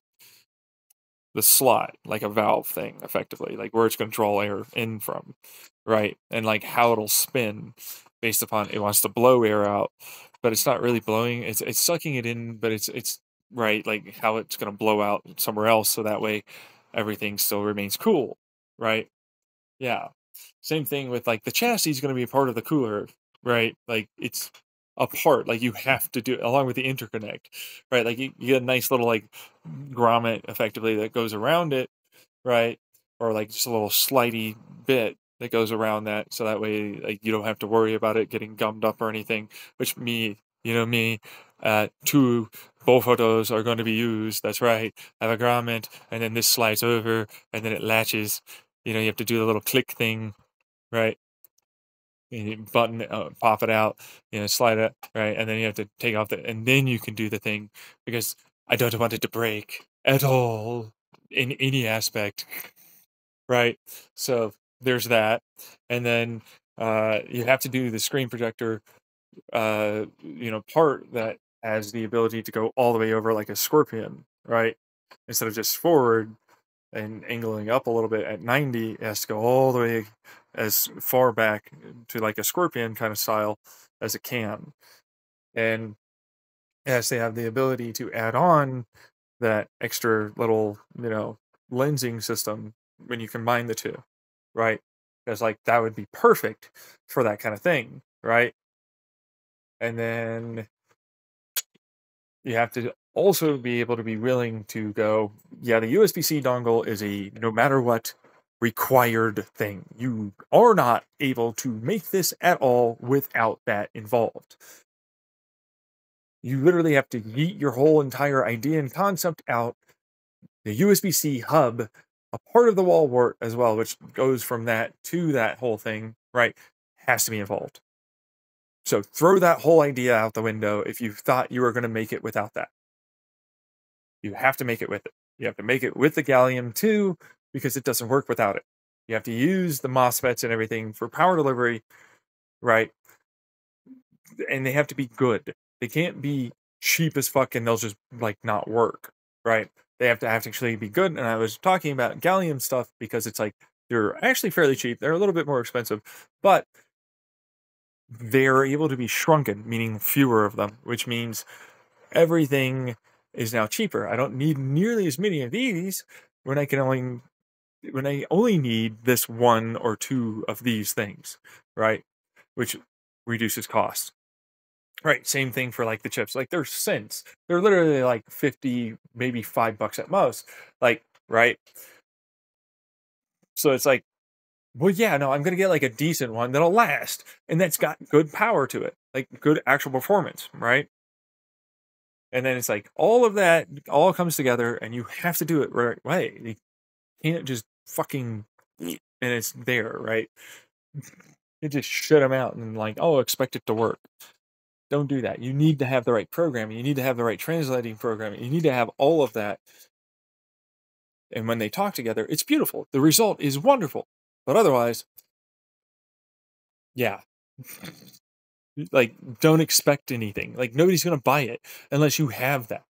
slot, like a valve thing, effectively, like where it's going to draw air in from, right? And like how it'll spin based upon it wants to blow air out, but it's not really blowing. It's sucking it in, but it's right like how it's going to blow out somewhere else, so that way everything still remains cool, right? Yeah. Same thing with like the chassis is going to be a part of the cooler, right? Like it's a part, like you have to do it along with the interconnect, right? Like you get a nice little like grommet effectively that goes around it, right? Or like just a little slidey bit that goes around that, so that way like you don't have to worry about it getting gummed up or anything. Which me, two both of those are going to be used. That's right. I have a grommet, and then this slides over, and then it latches. You have to do the little click thing, right? And you button it, pop it out, slide it, right? And then you have to take off and then you can do the thing because I don't want it to break at all in any aspect, right? So there's that. And then you have to do the screen projector, part that has the ability to go all the way over like a scorpion, right? Instead of just forward and angling up a little bit at 90, it has to go all the way as far back to like a scorpion kind of style as it can. And as they have the ability to add on that extra little, lensing system when you combine the two, right? Because like that would be perfect for that kind of thing, right? And then you have to also be able to be willing to go, yeah, the USB-C dongle is a no matter what required thing. You are not able to make this at all without that involved. You literally have to yeet your whole entire idea and concept out. The USB-C hub, a part of the wall wart as well, which goes from that to that whole thing, right, has to be involved. So throw that whole idea out the window if you thought you were going to make it without that. You have to make it with it. You have to make it with the gallium too, because it doesn't work without it. You have to use the MOSFETs and everything for power delivery, right? And they have to be good. They can't be cheap as fuck and they'll just like not work, right? They have to actually be good. And I was talking about gallium stuff because it's like they're actually fairly cheap. They're a little bit more expensive, but they're able to be shrunken, meaning fewer of them, which means everything is now cheaper. I don't need nearly as many of these when I only need this one or two of these things, right? Which reduces cost. Right, same thing for like the chips. Like they're cents. They're literally like 50, maybe $5 at most. Like, right? So it's like, well, yeah, no, I'm gonna get like a decent one that'll last and that's got good power to it, like good actual performance, right? And then it's like all of that all comes together and you have to do it right way. You can't just fucking and it's there, right? You just shut them out and like, oh, expect it to work. Don't do that. You need to have the right programming. You need to have the right translating programming. You need to have all of that. And when they talk together, it's beautiful. The result is wonderful. But otherwise, yeah. Like, don't expect anything. Like, nobody's gonna buy it unless you have that,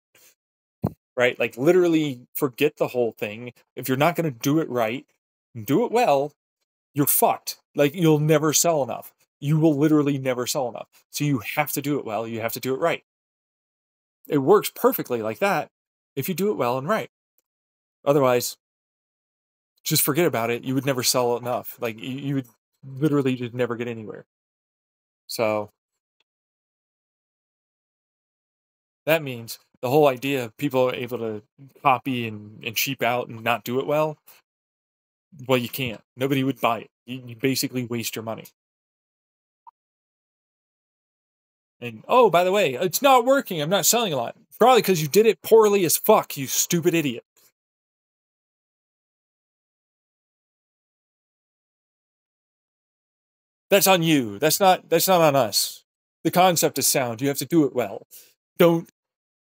right? Like, literally forget the whole thing. If you're not gonna do it right, do it well, you're fucked. Like, you'll never sell enough. You will literally never sell enough. So you have to do it well, you have to do it right. It works perfectly like that if you do it well and right. Otherwise, just forget about it. You would never sell enough. Like, you would literally just never get anywhere. So that means the whole idea of people are able to copy and cheap out and not do it well, you can't. Nobody would buy it. You basically waste your money. And oh, by the way, it's not working. I'm not selling a lot. Probably because you did it poorly as fuck, you stupid idiot. That's on you. That's not on us. The concept is sound. You have to do it well. Don't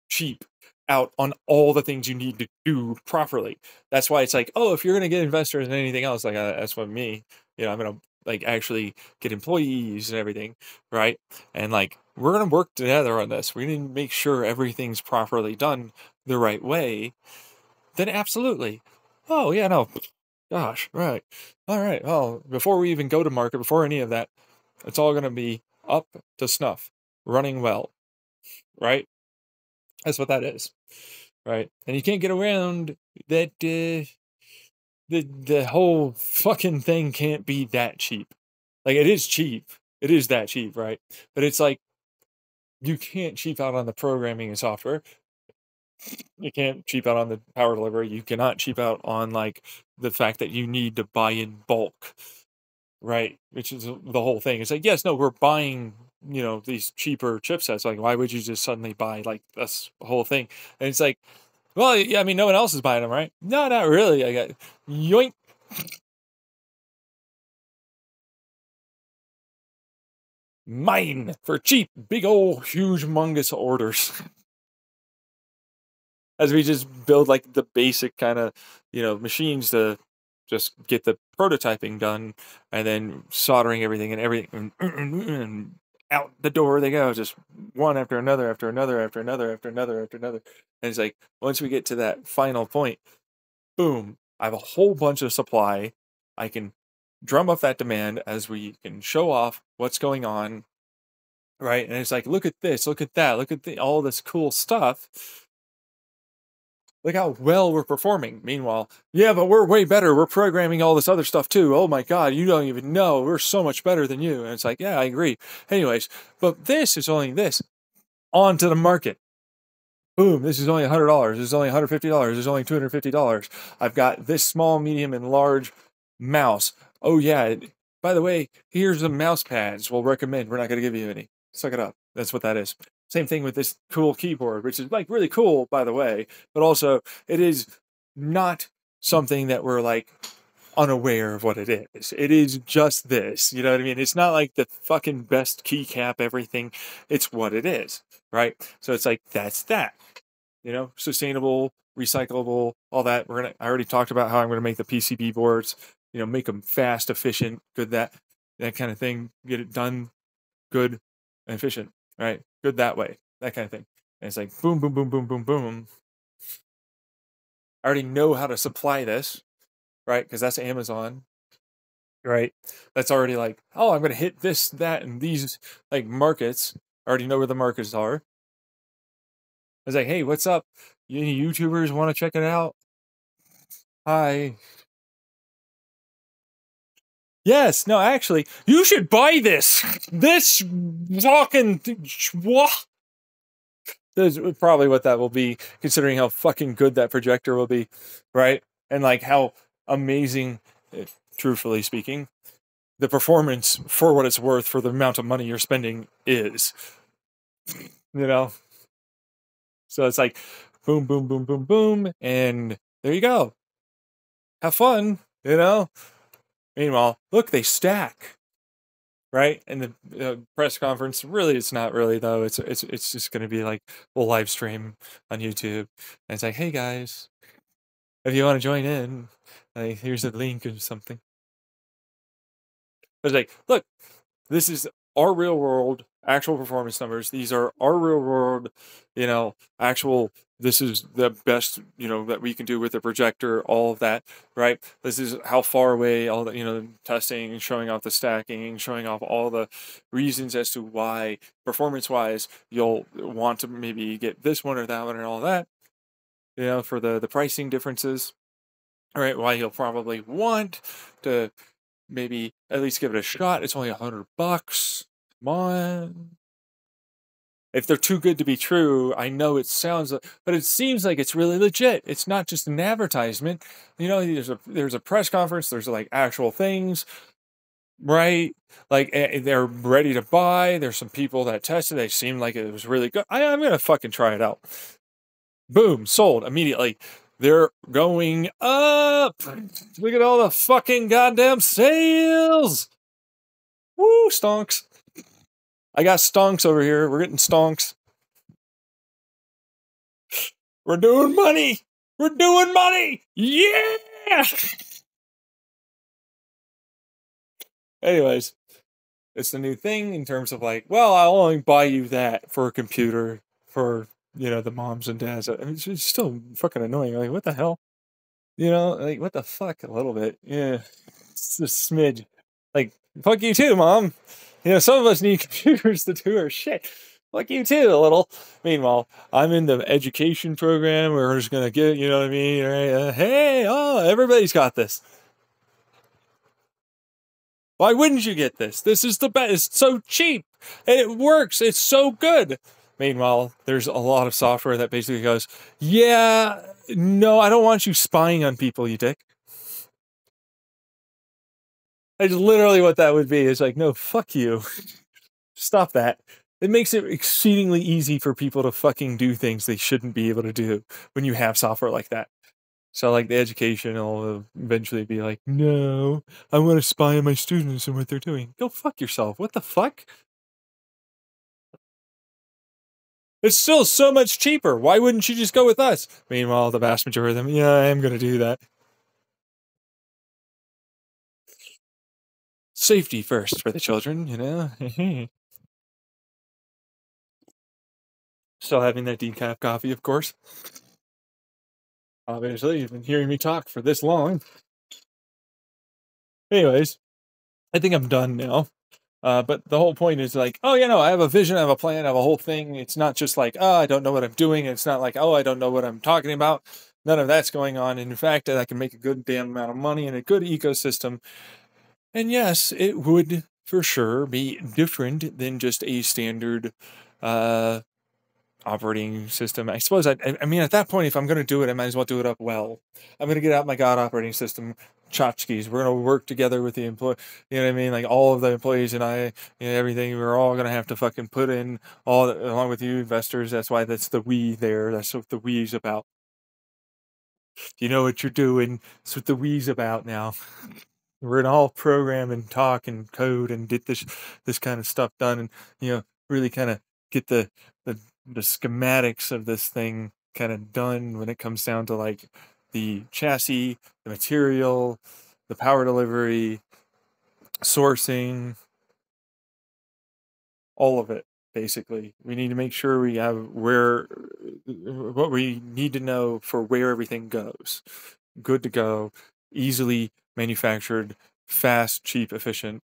cheap out on all the things you need to do properly. That's why it's like, oh, if you're gonna get investors and anything else, like that's what me, I'm gonna like actually get employees and everything, right? And like we're gonna work together on this. We're gonna make sure everything's properly done the right way. Then absolutely. Oh yeah, no. Gosh, right. All right. Well, before we even go to market, before any of that, it's all gonna be up to snuff, running well, right? That's what that is, right? And you can't get around that. The whole fucking thing can't be that cheap. Like it is cheap. It is that cheap, right? But it's like you can't cheap out on the programming and software. You can't cheap out on the power delivery. You cannot cheap out on like the fact that you need to buy in bulk, right? Which is the whole thing. It's like, yes, no, we're buying, these cheaper chipsets. Like, why would you just suddenly buy like this whole thing? And it's like, well, yeah, I mean, no one else is buying them, right? No, not really. I got yoink. Mine for cheap, big old huge mungus orders. As we just build like the basic kind of, machines to just get the prototyping done and then soldering everything and out the door they go, just one after another, after another, after another, after another, after another. And it's like, once we get to that final point, boom, I have a whole bunch of supply. I can drum up that demand as we can show off what's going on, right? And it's like, look at this, look at that, look at all this cool stuff. Look how well we're performing. Meanwhile, yeah, but we're way better. We're programming all this other stuff too. Oh my God, you don't even know. We're so much better than you. And it's like, yeah, I agree. Anyways, but this is only this. On to the market. Boom, this is only $100. This is only $150. This is only $250. I've got this small, medium, and large mouse. Oh yeah, by the way, here's the mouse pads we'll recommend. We're not going to give you any. Suck it up. That's what that is. Same thing with this cool keyboard, which is like really cool, by the way, but also it is not something that we're like unaware of what it is. It is just this, you know what I mean? It's not like the fucking best keycap everything. It's what it is, right? So it's like, that's that, sustainable, recyclable, all that. I already talked about how I'm going to make the PCB boards, make them fast, efficient, good, that kind of thing, get it done good and efficient, right? Good that way, that kind of thing. And it's like boom, boom, boom, boom, boom, boom. I already know how to supply this, right? Because that's Amazon, right? That's already like, oh, I'm going to hit this, that, and these like markets. I already know where the markets are. I was like, hey, what's up? Any YouTubers want to check it out? Hi. Yes, no, actually, you should buy this. This fucking what? That's probably what that will be, considering how fucking good that projector will be, right? And like how amazing, truthfully speaking, the performance for what it's worth for the amount of money you're spending is, So it's like boom, boom, boom, boom, boom, and there you go. Have fun, Meanwhile, look, they stack. Right, and the press conference, really, it's not really though. It's just going to be like we'll live stream on YouTube, and it's like, hey guys, if you want to join in, like here's a link or something. But it's like, look, this is our real world actual performance numbers. These are our real world, actual. This is the best, that we can do with the projector. All of that, right? This is how far away. All the, testing, showing off the stacking, showing off all the reasons as to why, performance-wise, you'll want to maybe get this one or that one and all that. For the pricing differences. All right, why you'll probably want to maybe at least give it a shot. It's only $100. Come on. If they're too good to be true, I know it sounds, but it seems like it's really legit. It's not just an advertisement. There's a press conference. There's like actual things, right? Like they're ready to buy. There's some people that tested. They seemed like it was really good. I'm gonna fucking try it out. Boom, sold immediately. They're going up. Look at all the fucking goddamn sales. Woo, stonks. I got stonks over here. We're getting stonks. We're doing money. We're doing money. Yeah. Anyways, it's the new thing in terms of like, well, I'll only buy you that for a computer for, the moms and dads. I mean, it's still fucking annoying. Like, what the hell? Like, what the fuck? A little bit. Yeah. It's a smidge. Like, fuck you too, mom. Some of us need computers to do our shit. Fuck you too, a little. Meanwhile, I'm in the education program. We're just going to get, you know what I mean? Right? Hey, everybody's got this. Why wouldn't you get this? This is the best. It's so cheap. And it works. It's so good. Meanwhile, there's a lot of software that basically goes, yeah, no, I don't want you spying on people, you dick. It's literally what that would be. It's like, no, fuck you. Stop that. It makes it exceedingly easy for people to fucking do things they shouldn't be able to do when you have software like that. So, like, the education will eventually be like, no, I want to spy on my students and what they're doing. Go fuck yourself. What the fuck? It's still so much cheaper. Why wouldn't you just go with us? Meanwhile, the vast majority of them, yeah, I am going to do that. Safety first for the children, Still having that decaf coffee, of course. Obviously, you've been hearing me talk for this long. Anyways, I think I'm done now. But the whole point is like, oh, I have a vision, I have a plan, I have a whole thing. It's not just like, oh, I don't know what I'm doing. It's not like, oh, I don't know what I'm talking about. None of that's going on. And in fact, I can make a good damn amount of money in a good ecosystem. And yes, it would for sure be different than just a standard operating system. I suppose I mean, at that point, if I'm going to do it, I might as well do it up well. I'm going to get out my God operating system tchotchkes. We're going to work together with the employee. You know what I mean? Like all of the employees and I, everything. We're all going to have to fucking put in all along with you investors. That's why that's the we there. That's what the we's about. You know what you're doing. That's what the we's about now. We're going to all program and talk and code and get this kind of stuff done, and really kind of get the schematics of this thing kind of done when it comes down to like the chassis, the material, the power delivery, sourcing, all of it. Basically, we need to make sure we have what we need to know for where everything goes. Good to go, easily manufactured, fast, cheap, efficient.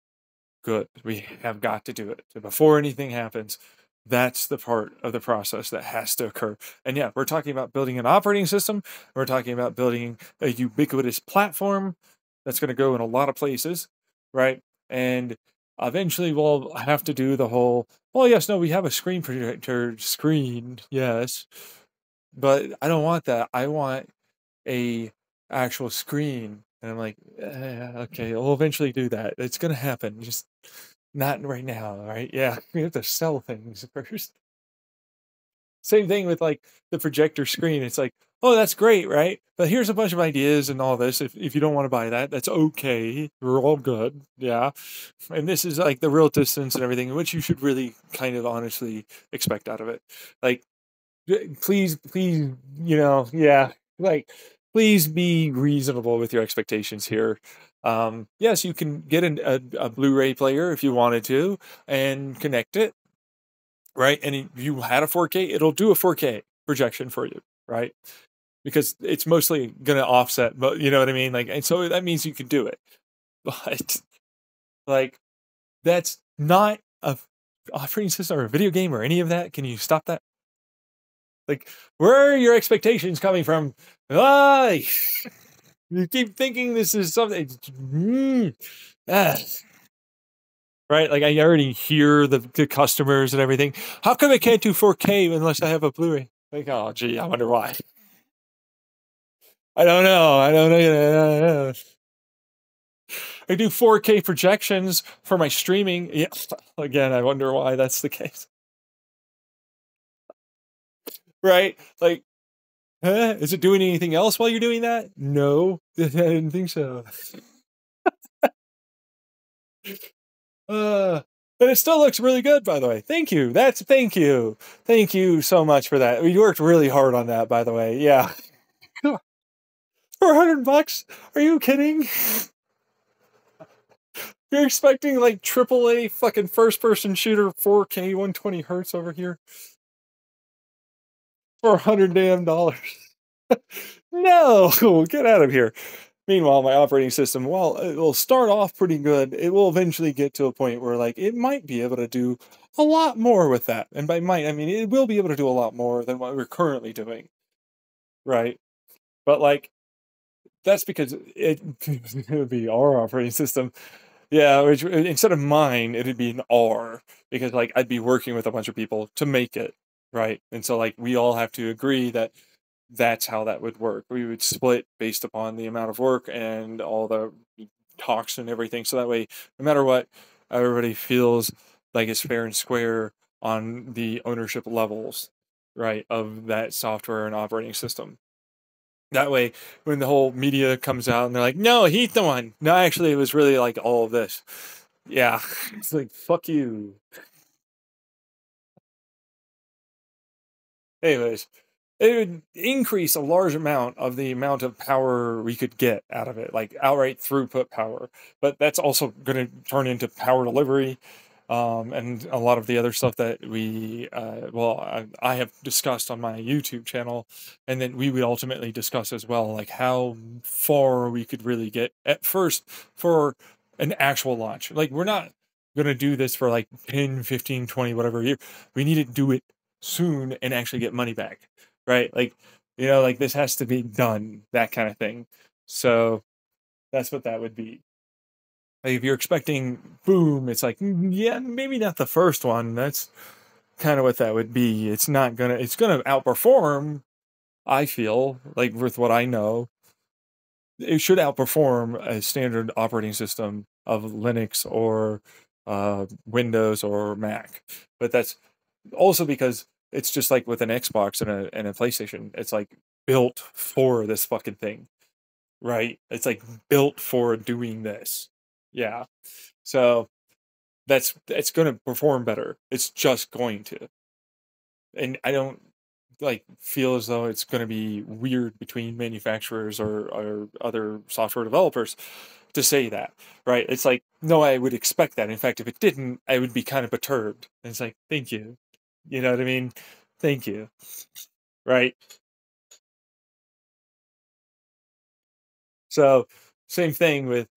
Good. We have got to do it. So before anything happens, that's the part of the process that has to occur. And yeah, we're talking about building an operating system. We're talking about building a ubiquitous platform that's going to go in a lot of places, right? And eventually we'll have to do the whole, well, yes, no, we have a screen projector screen, yes, but I don't want that. I want a actual screen. And I'm like, okay, we'll eventually do that. It's going to happen. Just not right now, right? Yeah, we have to sell things first. Same thing with like the projector screen. It's like, oh, that's great, right? But here's a bunch of ideas and all this. If you don't want to buy that, that's okay. We're all good. Yeah. And this is like the real distance and everything, which you should really kind of honestly expect out of it. Like, please, yeah, like, please be reasonable with your expectations here. Yes, you can get a Blu-ray player if you wanted to and connect it, right? And you had a 4K, it'll do a 4K projection for you, right? Because it's mostly going to offset, but you know what I mean? Like, and so that means you can do it. But like, that's not a operating system or a video game or any of that. Can you stop that? Like, where are your expectations coming from? Ah, you keep thinking this is something. Ah, right? Like, I already hear the customers and everything. How come I can't do 4K unless I have a Blu-ray? Like, oh, gee, I wonder why. I don't know. I don't know. I do 4K projections for my streaming. Yeah. Again, I wonder why that's the case. Right? Like, huh? Is it doing anything else while you're doing that? No, I didn't think so. But it still looks really good, by the way. Thank you. Thank you. Thank you so much for that. You worked really hard on that, by the way. Yeah. For $100? Are you kidding? You're expecting like AAA fucking first person shooter 4K 120 hertz over here for $100 damn. No, get out of here. Meanwhile, my operating system, while it will start off pretty good, it will eventually get to a point where like it might be able to do a lot more with that. And by might, I mean it will be able to do a lot more than what we're currently doing. Right? But like that's because it would be our operating system. Yeah, which instead of mine, it'd be an R because like I'd be working with a bunch of people to make it, right? And so like we all have to agree that that's how that would work. We would split based upon the amount of work and all the talks and everything. So that way, no matter what, everybody feels like it's fair and square on the ownership levels, right, of that software and operating system. That way, when the whole media comes out and they're like, no, he's the one. No, actually, it was really like all of this. Yeah. It's like, fuck you. Anyways, it would increase a large amount of the amount of power we could get out of it, like outright throughput power. But that's also going to turn into power delivery, and a lot of the other stuff that I have discussed on my YouTube channel, and then we would ultimately discuss as well, like how far we could really get at first for an actual launch. Like, we're not going to do this for like 10, 15, 20, whatever year. We need to do it soon and actually get money back, right? Like, like this has to be done, that kind of thing. So that's what that would be. Like if you're expecting boom, it's like, yeah, maybe not the first one. That's kind of what that would be. It's gonna outperform, I feel, like with what I know. It should outperform a standard operating system of Linux or Windows or Mac. But that's also because it's just like with an Xbox and a PlayStation. It's like built for this fucking thing, right? It's like built for doing this. Yeah. So it's going to perform better. It's just going to. And I don't like feel as though it's going to be weird between manufacturers or other software developers to say that, right? It's like, no, I would expect that. In fact, if it didn't, I would be kind of perturbed. And it's like, thank you. You know what I mean? Thank you. Right? So same thing with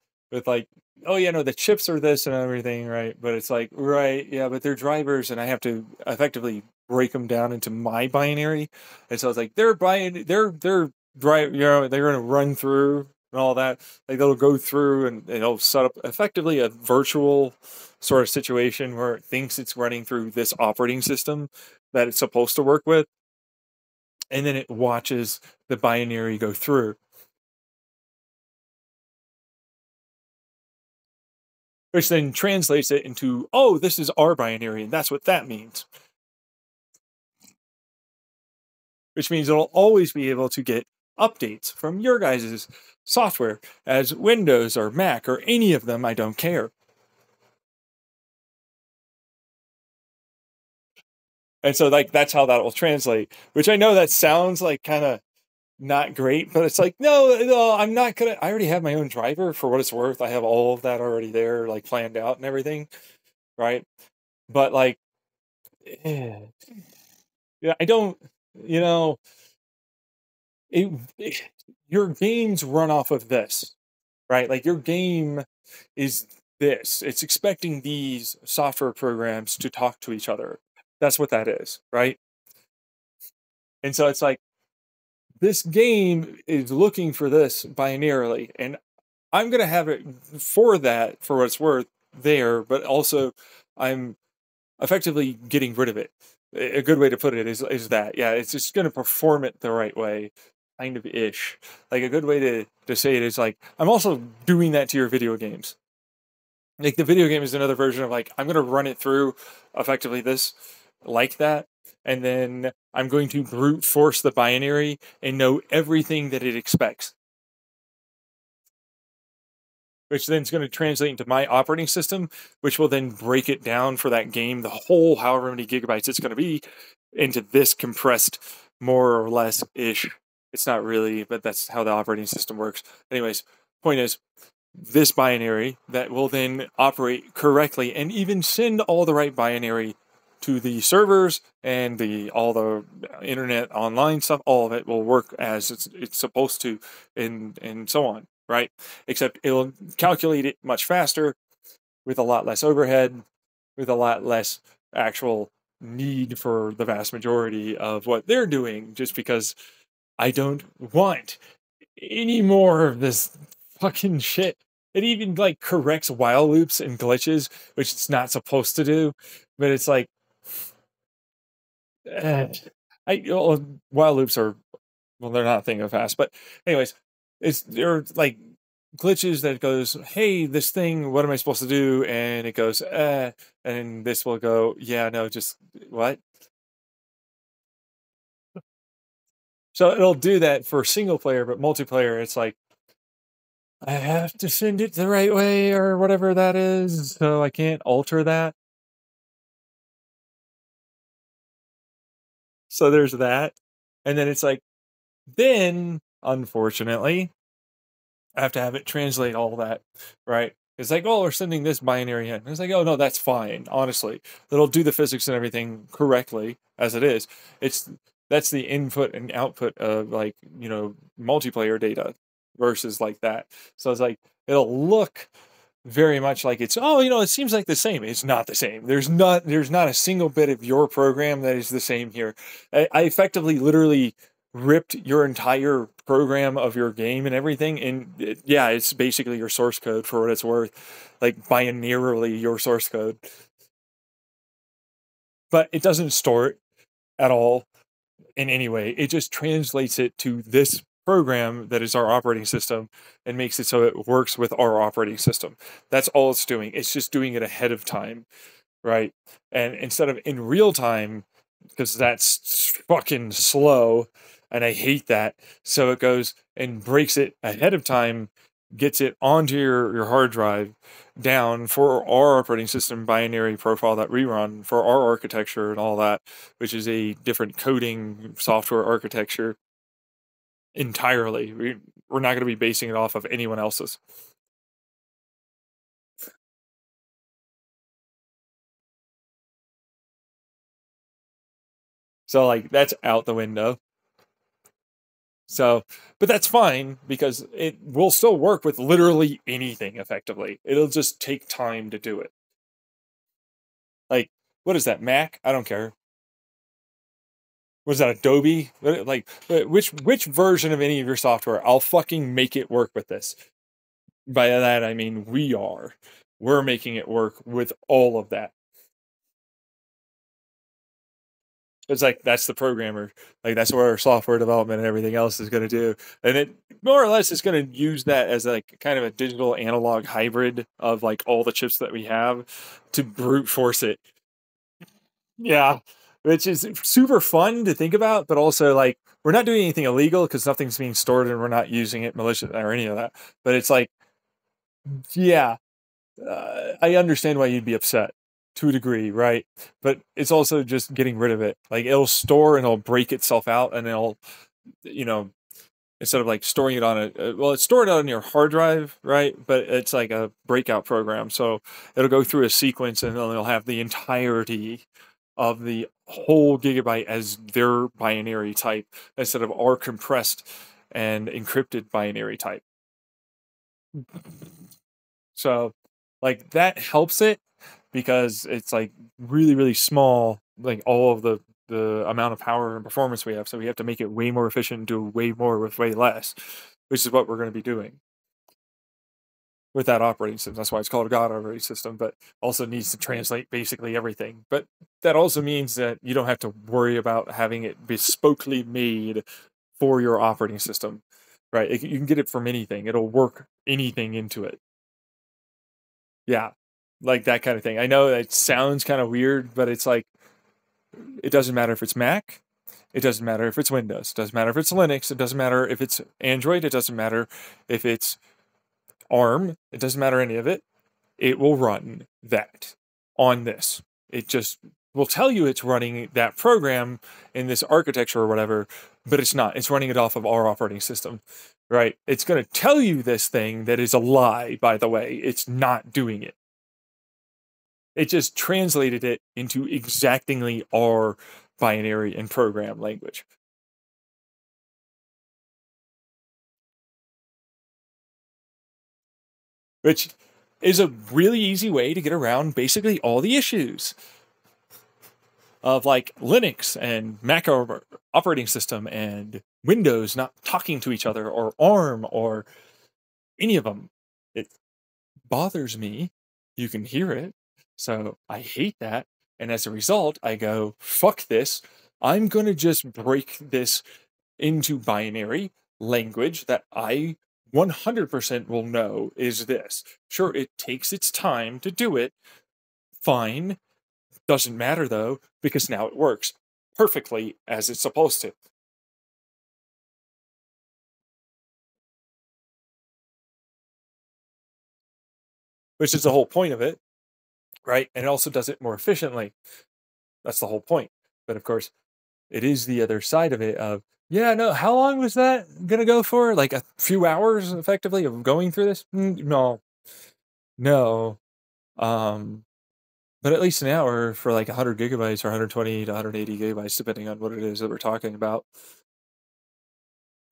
like, oh yeah, no, the chips are this and everything, right? But it's like, right, yeah, but they're drivers, and I have to effectively break them down into my binary. And so it's like they're drive, they're gonna run through and all that. Like they'll go through and they'll set up effectively a virtual sort of situation where it thinks it's running through this operating system that it's supposed to work with, and then it watches the binary go through, which then translates it into, oh, this is our binary, and that's what that means. Which means it'll always be able to get updates from your guys' software as Windows or Mac or any of them, I don't care. And so like that's how that will translate, which I know that sounds like kind of not great, but it's like, no, I'm not gonna. I already have my own driver for what it's worth. I have all of that already there, like planned out and everything, right? But like, eh, yeah, I don't, you know, it, your games run off of this, right? Like your game is this. It's expecting these software programs to talk to each other. That's what that is, right? And so it's like this game is looking for this binarily, and I'm gonna have it for that for what it's worth there, but also I'm effectively getting rid of it. A good way to put it is that, yeah, it's just gonna perform it the right way, kind of ish. Like a good way to say it is like I'm also doing that to your video games. Like the video game is another version of like I'm gonna run it through effectively this like that, and then I'm going to brute force the binary and know everything that it expects, which then is going to translate into my operating system, which will then break it down for that game, the whole however many gigabytes it's going to be, into this compressed, more or less ish. It's not really, but that's how the operating system works. Anyways, point is, this binary that will then operate correctly and even send all the right binary to the servers and the all the internet online stuff. All of it will work as it's supposed to, and so on, right? Except it'll calculate it much faster with a lot less overhead, with a lot less actual need for the vast majority of what they're doing, just because I don't want any more of this fucking shit. It even like corrects while loops and glitches, which it's not supposed to do. But it's like, eh, well, while loops are, well, they're not a thing of fast. But anyways, they're like glitches that goes, hey, this thing, what am I supposed to do? And it goes, and this will go, yeah, no, just what? So it'll do that for single player, but multiplayer, it's like, I have to send it the right way or whatever that is, so I can't alter that. So there's that. And then it's like, then unfortunately, I have to have it translate all that, right? It's like, oh, we're sending this binary in. It's like, oh no, that's fine. Honestly, it'll do the physics and everything correctly as it is. It's that's the input and output of like multiplayer data versus like that. So it's like it'll look very much like it's it seems like the same. It's not the same. There's not a single bit of your program that is the same here. I effectively literally ripped your entire program of your game and everything, and yeah, it's basically your source code for what it's worth, like binarily your source code, but it doesn't store it at all in any way. It just translates it to this program that is our operating system and makes it so it works with our operating system. That's all it's doing. It's just doing it ahead of time, right? And instead of in real time, because that's fucking slow and I hate that. So it goes and breaks it ahead of time, gets it onto your hard drive down for our operating system binary profile that we run for our architecture and all that, which is a different coding software architecture entirely. We're not going to be basing it off of anyone else's. So like that's out the window. So, but that's fine because it will still work with literally anything effectively. It'll just take time to do it. Like, what is that, Mac? I don't care. Was that Adobe? Like, which version of any of your software? I'll fucking make it work with this. By that I mean we are. We're making it work with all of that. It's like that's the programmer. Like that's what our software development and everything else is going to do. And it more or less is going to use that as like kind of a digital analog hybrid of like all the chips that we have to brute force it. Yeah, which is super fun to think about, but also like we're not doing anything illegal because nothing's being stored and we're not using it malicious or any of that. But it's like, yeah, I understand why you'd be upset to a degree, right? But it's also just getting rid of it. Like it'll store and it'll break itself out and it'll, you know, instead of like storing it on well, it's stored on your hard drive, right? But it's like a breakout program, so it'll go through a sequence and then it'll have the entirety of the whole gigabyte as their binary type instead of our compressed and encrypted binary type. So like that helps it because it's like really, really small, like all of the amount of power and performance we have. So we have to make it way more efficient and do way more with way less, which is what we're going to be doing with that operating system. That's why it's called a God operating system, but also needs to translate basically everything. But that also means that you don't have to worry about having it bespokely made for your operating system, right? You can get it from anything. It'll work anything into it. Yeah, like that kind of thing. I know that sounds kind of weird, but it's like it doesn't matter if it's Mac, it doesn't matter if it's Windows, it doesn't matter if it's Linux, it doesn't matter if it's Android, it doesn't matter if it's ARM, it doesn't matter any of it. It will run that on this. It just will tell you it's running that program in this architecture or whatever, but it's not. It's running it off of our operating system, right? It's going to tell you this thing that is a lie, by the way. It's not doing it. It just translated it into exactingly our binary and program language. Which is a really easy way to get around basically all the issues of like Linux and Mac operating system and Windows not talking to each other, or ARM, or any of them. It bothers me. You can hear it. So I hate that. And as a result, I go, fuck this. I'm going to just break this into binary language that I 100% will know is this. Sure, it takes its time to do it. Fine. Doesn't matter though, because now it works perfectly as it's supposed to. Which is the whole point of it, right? And it also does it more efficiently. That's the whole point. But of course, it is the other side of it of, yeah, no, how long was that going to go for? Like a few hours effectively of going through this? No. No. But at least an hour for like 100 gigabytes or 120 to 180 gigabytes, depending on what it is that we're talking about.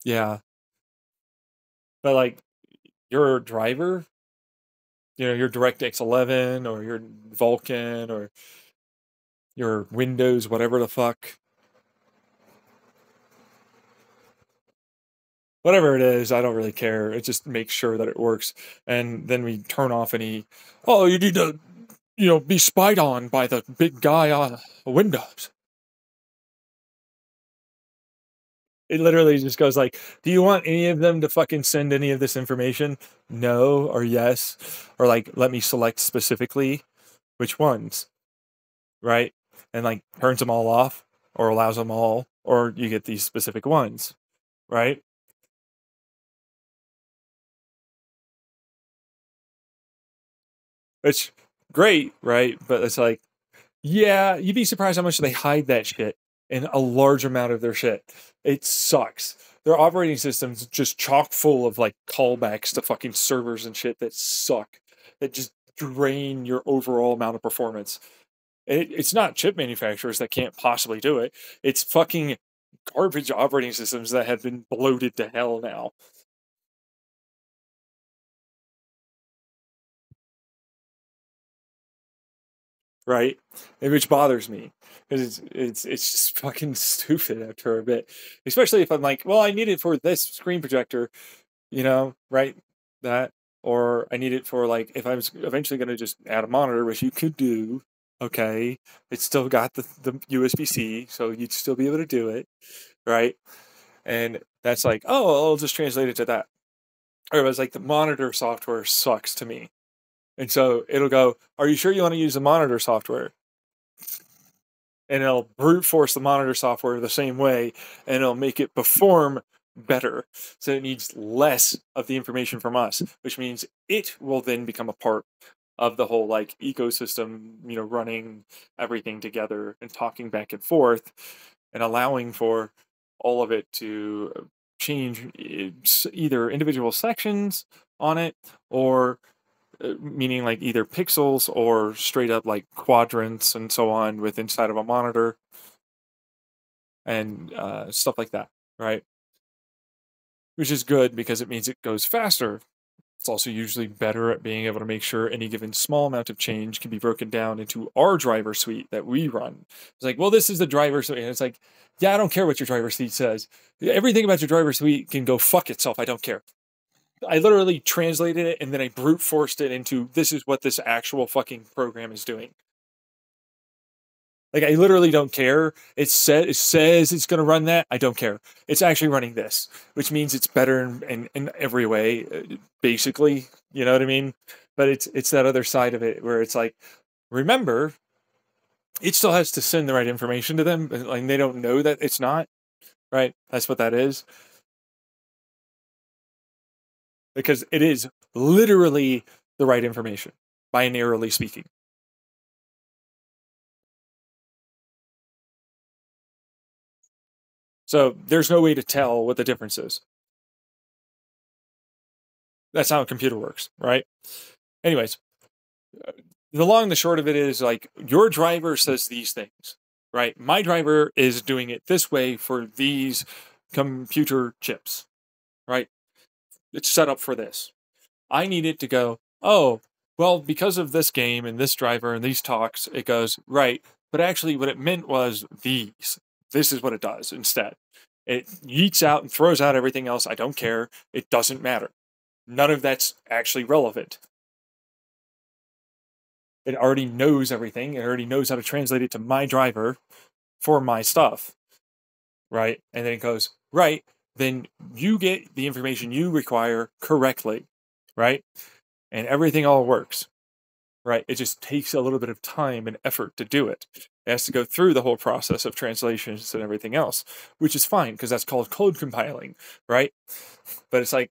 Yeah. But like your driver, your DirectX 11 or your Vulkan or your Windows, whatever the fuck, whatever it is, I don't really care. It just makes sure that it works. And then we turn off any, oh, you need to, be spied on by the big guy on Windows. It literally just goes like, do you want any of them to fucking send any of this information? No or yes. Or like, let me select specifically which ones, right? And like turns them all off or allows them all, or you get these specific ones, right? Which, great, right? But it's like, yeah, you'd be surprised how much they hide that shit in a large amount of their shit. It sucks. Their operating system's just chock full of like callbacks to fucking servers and shit that suck, that just drain your overall amount of performance. It's not chip manufacturers that can't possibly do it. It's fucking garbage operating systems that have been bloated to hell now. Right? And which bothers me because it's just fucking stupid after a bit, especially if I'm like, well, I need it for this screen projector, right? That, or I need it for like if I was eventually going to just add a monitor, which you could do. Okay, it's still got the USB-C, so you'd still be able to do it, right? And that's like, oh, I'll just translate it to that. Or it was like the monitor software sucks to me. And so it'll go, are you sure you want to use the monitor software? And it'll brute force the monitor software the same way, and it'll make it perform better. So it needs less of the information from us, which means it will then become a part of the whole like ecosystem, running everything together and talking back and forth and allowing for all of it to change either individual sections on it, or meaning like either pixels or straight up like quadrants and so on with inside of a monitor and stuff like that, right? Which is good because it means it goes faster. It's also usually better at being able to make sure any given small amount of change can be broken down into our driver suite that we run. It's like, well, this is the driver suite. And it's like, yeah, I don't care what your driver suite says. Everything about your driver suite can go fuck itself. I don't care. I literally translated it and then I brute forced it into this is what this actual fucking program is doing. Like, I literally don't care. It says it's going to run that. I don't care. It's actually running this, which means it's better in every way, basically. You know what I mean? But it's that other side of it where it's like, remember, it still has to send the right information to them, and they don't know that it's not, right? That's what that is. Because it is literally the right information, binarily speaking. So there's no way to tell what the difference is. That's how a computer works, right? Anyways, the long and the short of it is like your driver says these things, right? My driver is doing it this way for these computer chips, right? It's set up for this. I need it to go, oh, well, because of this game and this driver and these talks, it goes, right. But actually, what it meant was these. This is what it does instead. It yeets out and throws out everything else. I don't care. It doesn't matter. None of that's actually relevant. It already knows everything. It already knows how to translate it to my driver for my stuff, right? And then it goes, right, then you get the information you require correctly, right? And everything all works, right? It just takes a little bit of time and effort to do it. It has to go through the whole process of translations and everything else, which is fine because that's called code compiling, right? But it's like,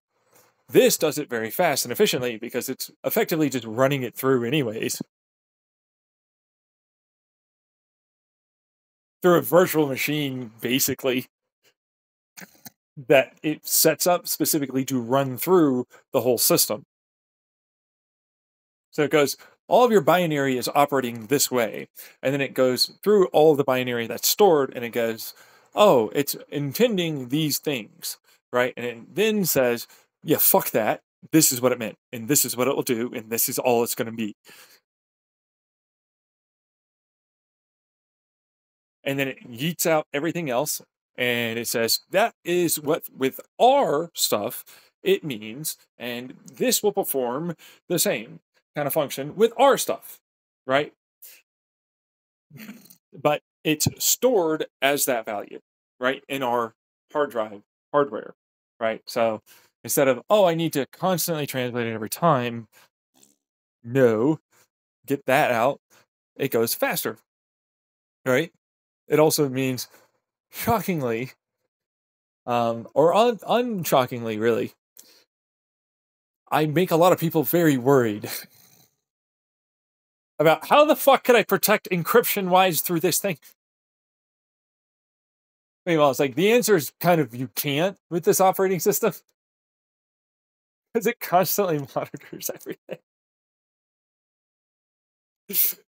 this does it very fast and efficiently because it's effectively just running it through anyways. Through a virtual machine, basically, that it sets up specifically to run through the whole system. So it goes, all of your binary is operating this way. And then it goes through all of the binary that's stored and it goes, oh, it's intending these things, right? And it then says, yeah, fuck that. This is what it meant. And this is what it will do. And this is all it's going to be. And then it yeets out everything else. And it says, that is what with our stuff it means. And this will perform the same kind of function with our stuff, right? But it's stored as that value, right? In our hard drive hardware, right? So instead of, oh, I need to constantly translate it every time, no, get that out. It goes faster, right? It also means, shockingly, or unshockingly, really, I make a lot of people very worried about how the fuck can I protect encryption wise through this thing? Meanwhile, it's like the answer is kind of you can't with this operating system because it constantly monitors everything.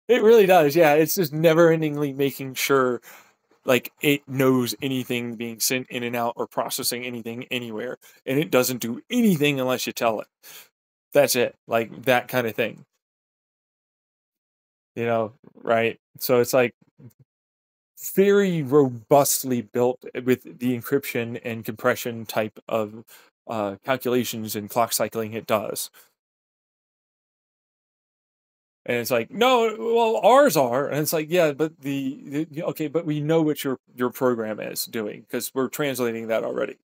It really does, yeah. It's just never-endingly making sure like it knows anything being sent in and out or processing anything anywhere, and it doesn't do anything unless you tell it. That's it, like that kind of thing. You know, right? So it's like very robustly built with the encryption and compression type of calculations and clock cycling it does. And it's like, no, well, ours are, and it's like, yeah, but okay, but we know what your program is doing because we're translating that already.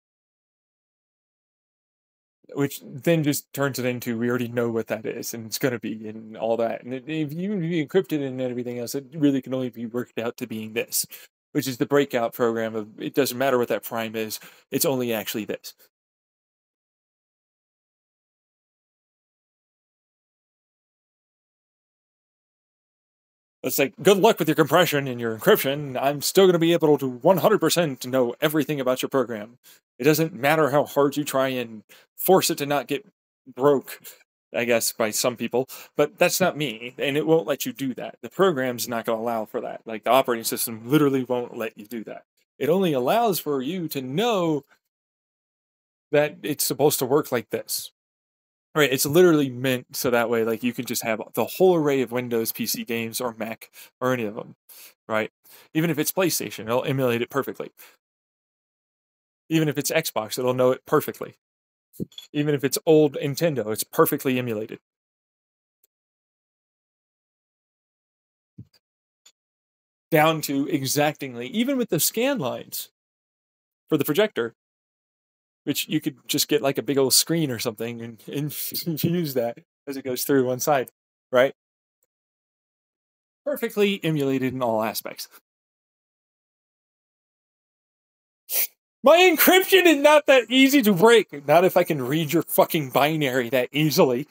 Which then just turns it into we already know what that is and it's going to be and all that. And if you encrypt it and everything else, it really can only be worked out to being this, which is the breakout program of it doesn't matter what that prime is, it's only actually this. It's like, good luck with your compression and your encryption. I'm still going to be able to 100% know everything about your program. It doesn't matter how hard you try and force it to not get broke, I guess, by some people. But that's not me, and it won't let you do that. The program's not going to allow for that. Like, the operating system literally won't let you do that. It only allows for you to know that it's supposed to work like this. Right, it's literally meant so that way, like, you can just have the whole array of Windows PC games or Mac or any of them, right? Even if it's PlayStation, it'll emulate it perfectly. Even if it's Xbox, it'll know it perfectly. Even if it's old Nintendo, it's perfectly emulated. Down to exactingly, even with the scan lines for the projector, which you could just get like a big old screen or something and use that as it goes through one side, right? Perfectly emulated in all aspects. My encryption is not that easy to break. Not if I can read your fucking binary that easily.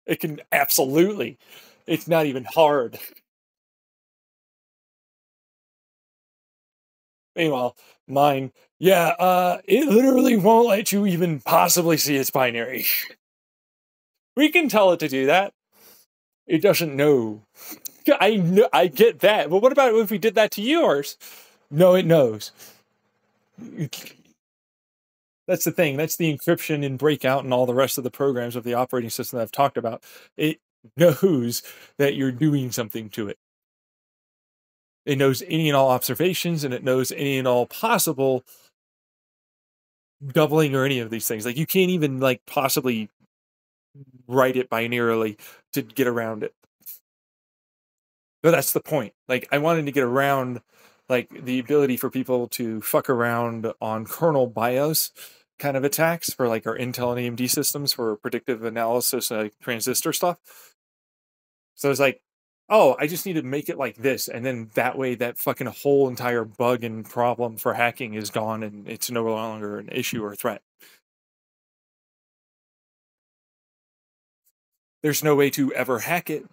It can absolutely. It's not even hard. Meanwhile, mine, yeah, it literally won't let you even possibly see its binary. We can tell it to do that. It doesn't know. I know, I get that. But what about if we did that to yours? No, it knows. That's the thing. That's the encryption and breakout and all the rest of the programs of the operating system that I've talked about. It knows that you're doing something to it. It knows any and all observations, and it knows any and all possible doubling or any of these things. Like, you can't even like possibly write it binarily to get around it. But that's the point. Like, I wanted to get around like the ability for people to fuck around on kernel BIOS kind of attacks for like our Intel and AMD systems for predictive analysis, transistor stuff. So it's like, oh, I just need to make it like this, and then that way that fucking whole entire bug and problem for hacking is gone, and it's no longer an issue or threat. There's no way to ever hack it,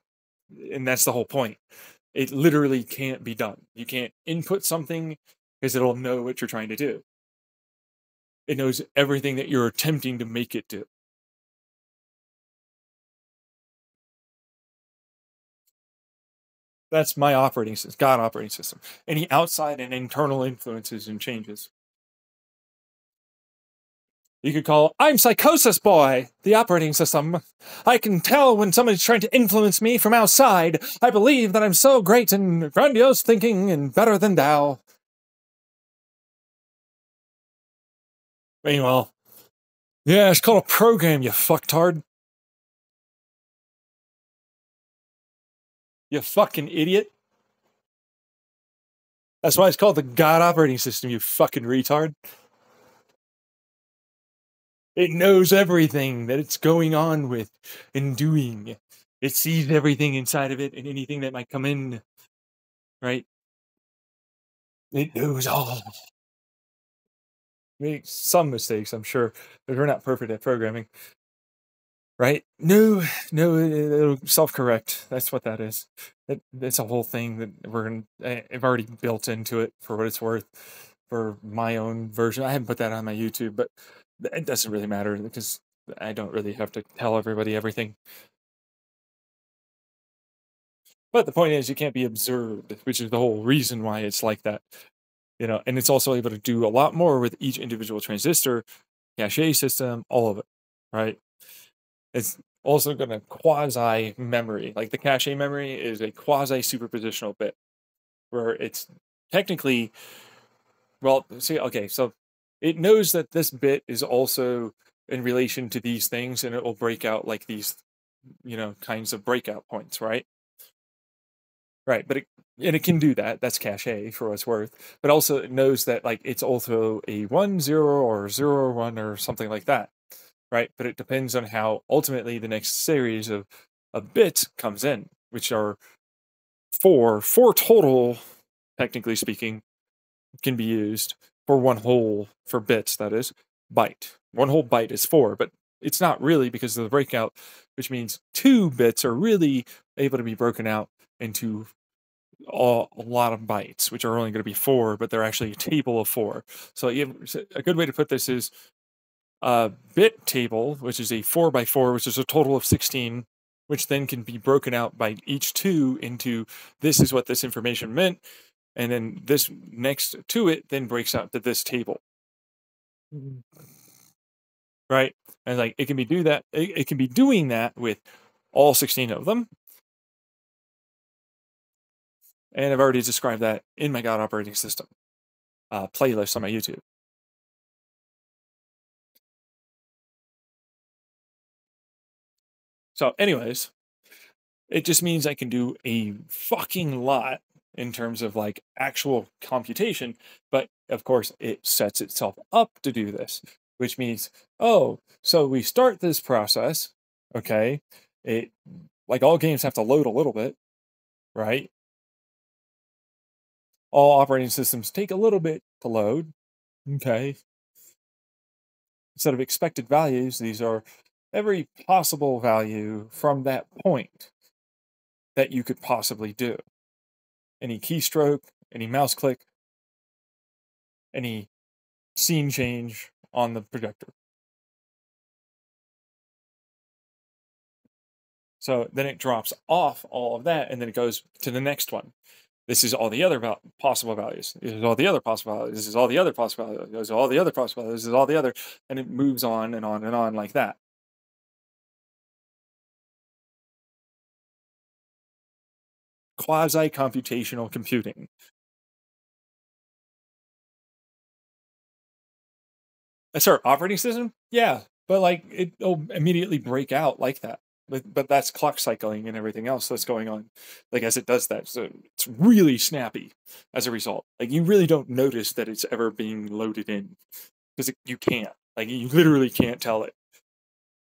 and that's the whole point. It literally can't be done. You can't input something because it'll know what you're trying to do. It knows everything that you're attempting to make it do. That's my operating system, God operating system. Any outside and internal influences and changes. You could call, I'm Psychosis Boy, the operating system. I can tell when somebody's trying to influence me from outside. I believe that I'm so great and grandiose thinking and better than thou. Meanwhile, yeah, it's called a program, you fucktard. You fucking idiot. That's why it's called the God operating system, you fucking retard. It knows everything that it's going on with and doing. It sees everything inside of it and anything that might come in, right? It knows all. Makes some mistakes, I'm sure, but we're not perfect at programming, right? No, it'll self-correct. That's what that is. That's a whole thing that I've already built into it for what it's worth for my own version. I haven't put that on my YouTube, but it doesn't really matter because I don't really have to tell everybody everything. But the point is, you can't be observed, which is the whole reason why it's like that. You know, and it's also able to do a lot more with each individual transistor, cache system, all of it, right? It's also going to quasi memory. Like, the cache memory is a quasi superpositional bit where it's technically, well, see, okay, so it knows that this bit is also in relation to these things, and it will break out like these, kinds of breakout points, right? Right, but it can do that. That's cache for what it's worth. But also it knows that like it's also a 1 0 or 0 1 or something like that. Right? But it depends on how ultimately the next series of bits comes in, which are four total, technically speaking, can be used for one whole, for bits, that is, byte. One whole byte is 4, but it's not really because of the breakout, which means 2 bits are really able to be broken out into a lot of bytes, which are only going to be 4, but they're actually a table of 4. So a good way to put this is a bit table, which is a 4 by 4, which is a total of 16, which then can be broken out by each 2 into this is what this information meant, and then this next to it then breaks out to this table. Right? And like it can be it can be doing that with all 16 of them. And I've already described that in my God operating system playlist on my YouTube. So, anyways, it just means I can do a fucking lot in terms of like actual computation, but of course it sets itself up to do this, which means, oh, so we start this process, okay? It like all games have to load a little bit, right? All operating systems take a little bit to load, okay? Instead of expected values, these are every possible value from that point that you could possibly do. Any keystroke, any mouse click, any scene change on the projector. So then it drops off all of that and then it goes to the next one. This is all the other possible values. This is all the other possible values. This is all the other possible values. This is all the other possible values. This is all the other. And it moves on and on and on like that. Quasi-computational computing. That's our operating system? Yeah, but like it'll immediately break out like that. But that's clock cycling and everything else that's going on, like as it does that. So it's really snappy as a result. Like you really don't notice that it's ever being loaded in because you can't. Like you literally can't tell it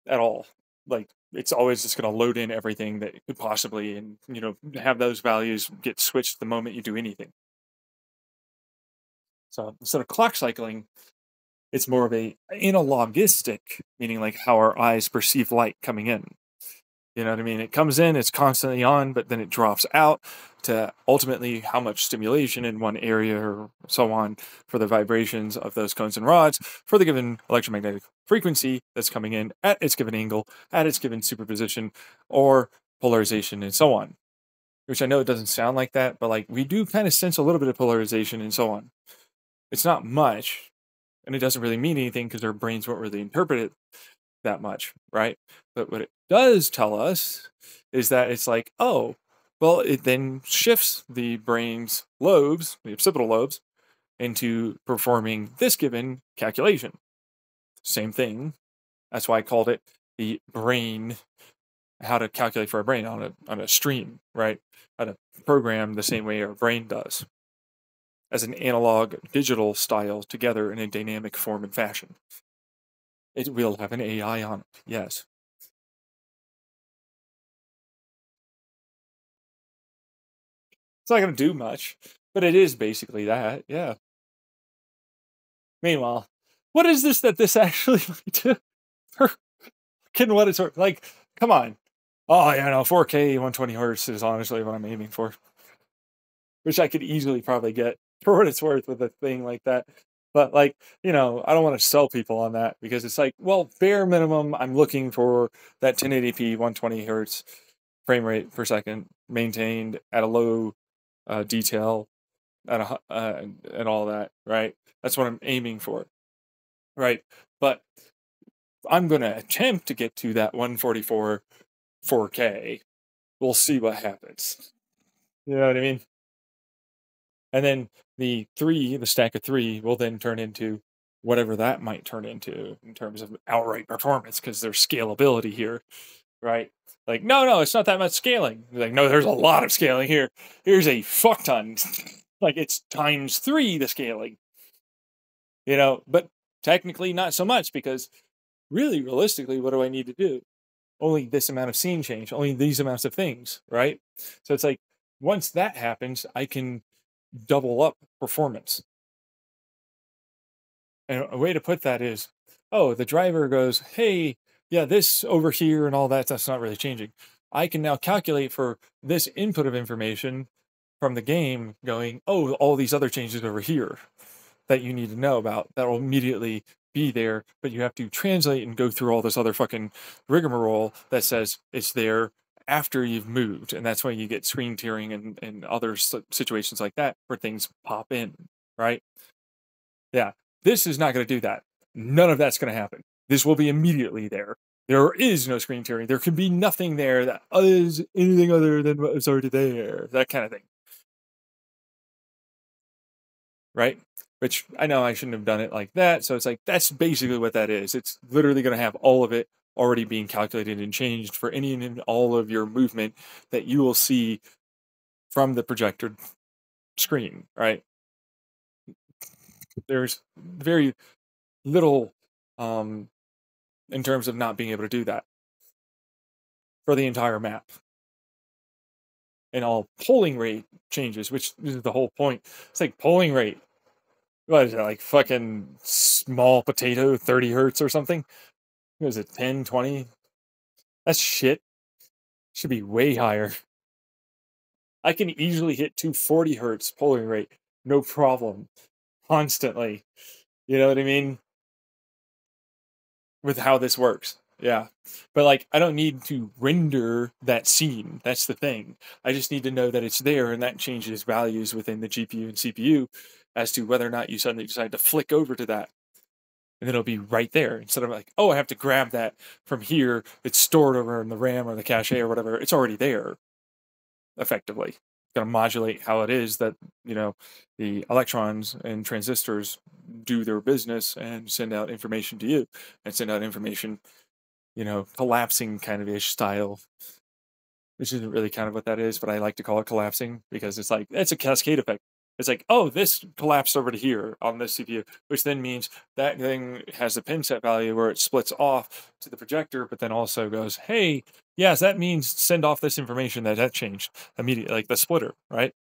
at all. Like it's always just going to load in everything that it could possibly, and have those values get switched the moment you do anything. So instead of clock cycling, it's more of a analogistic, meaning like how our eyes perceive light coming in. You know what I mean? It comes in, it's constantly on, but then it drops out to ultimately how much stimulation in one area or so on for the vibrations of those cones and rods for the given electromagnetic frequency that's coming in at its given angle, at its given superposition or polarization and so on. Which I know it doesn't sound like that, but like we do kind of sense a little bit of polarization and so on. It's not much, and it doesn't really mean anything because our brains won't really interpret it that much, right? But what it does tell us is that it's like, oh, well, it then shifts the brain's lobes, the occipital lobes, into performing this given calculation. Same thing. That's why I called it the brain, how to calculate for a brain on a stream, right? How to program the same way our brain does, as an analog digital style together in a dynamic form and fashion. It will have an AI on it, yes. It's not going to do much, but it is basically that, yeah. Meanwhile, what is this that this actually might do? What it's like, come on. Oh, yeah, no, 4K, 120 hertz is honestly what I'm aiming for. Which I could easily probably get for what it's worth with a thing like that. But like, I don't want to sell people on that because it's like, well, bare minimum, I'm looking for that 1080p 120 hertz frame rate per second maintained at a low detail and all that, right? That's what I'm aiming for, right? But I'm going to attempt to get to that 144 4K. We'll see what happens. You know what I mean? And then the stack of 3 will then turn into whatever that might turn into in terms of outright performance because there's scalability here, right? Like, no, it's not that much scaling. Like, no, there's a lot of scaling here. Here's a fuck ton. Like, it's times 3 the scaling. But technically not so much because really, realistically, what do I need to do? Only this amount of scene change, only these amounts of things, right? So it's like, once that happens, I can double up performance. And a way to put that is, oh, the driver goes, hey, yeah, this over here and all that's not really changing. I can now calculate for this input of information from the game going, oh, all these other changes over here that you need to know about that will immediately be there, but you have to translate and go through all this other fucking rigmarole that says it's there after you've moved. And that's why you get screen tearing and other situations like that where things pop in, right? Yeah. This is not going to do that. None of that's going to happen. This will be immediately there. There is no screen tearing. There can be nothing there that is anything other than what is already there. That kind of thing. Right? Which I know I shouldn't have done it like that. So it's like, that's basically what that is. It's literally going to have all of it already being calculated and changed for any and all of your movement that you will see from the projected screen, right? There's very little in terms of not being able to do that for the entire map. And all polling rate changes, which is the whole point. It's like polling rate. What is it, like fucking small potato, 30 hertz or something? What is it, 10, 20? That's shit. Should be way higher. I can easily hit 240 hertz polling rate, no problem, constantly. You know what I mean? With how this works. Yeah. But like, I don't need to render that scene. That's the thing. I just need to know that it's there, and that changes values within the GPU and CPU as to whether or not you suddenly decide to flick over to that. And then it'll be right there instead of like, oh, I have to grab that from here. It's stored over in the RAM or the cache or whatever. It's already there, effectively. It's going to modulate how it is that, the electrons and transistors do their business and send out information to you, and send out information, collapsing kind of ish style, which isn't really kind of what that is, but I like to call it collapsing because it's like, it's a cascade effect. It's like, oh, this collapsed over to here on this CPU, which then means that thing has a pin set value where it splits off to the projector, but then also goes, hey, yes, that means send off this information that changed immediately, like the splitter, right?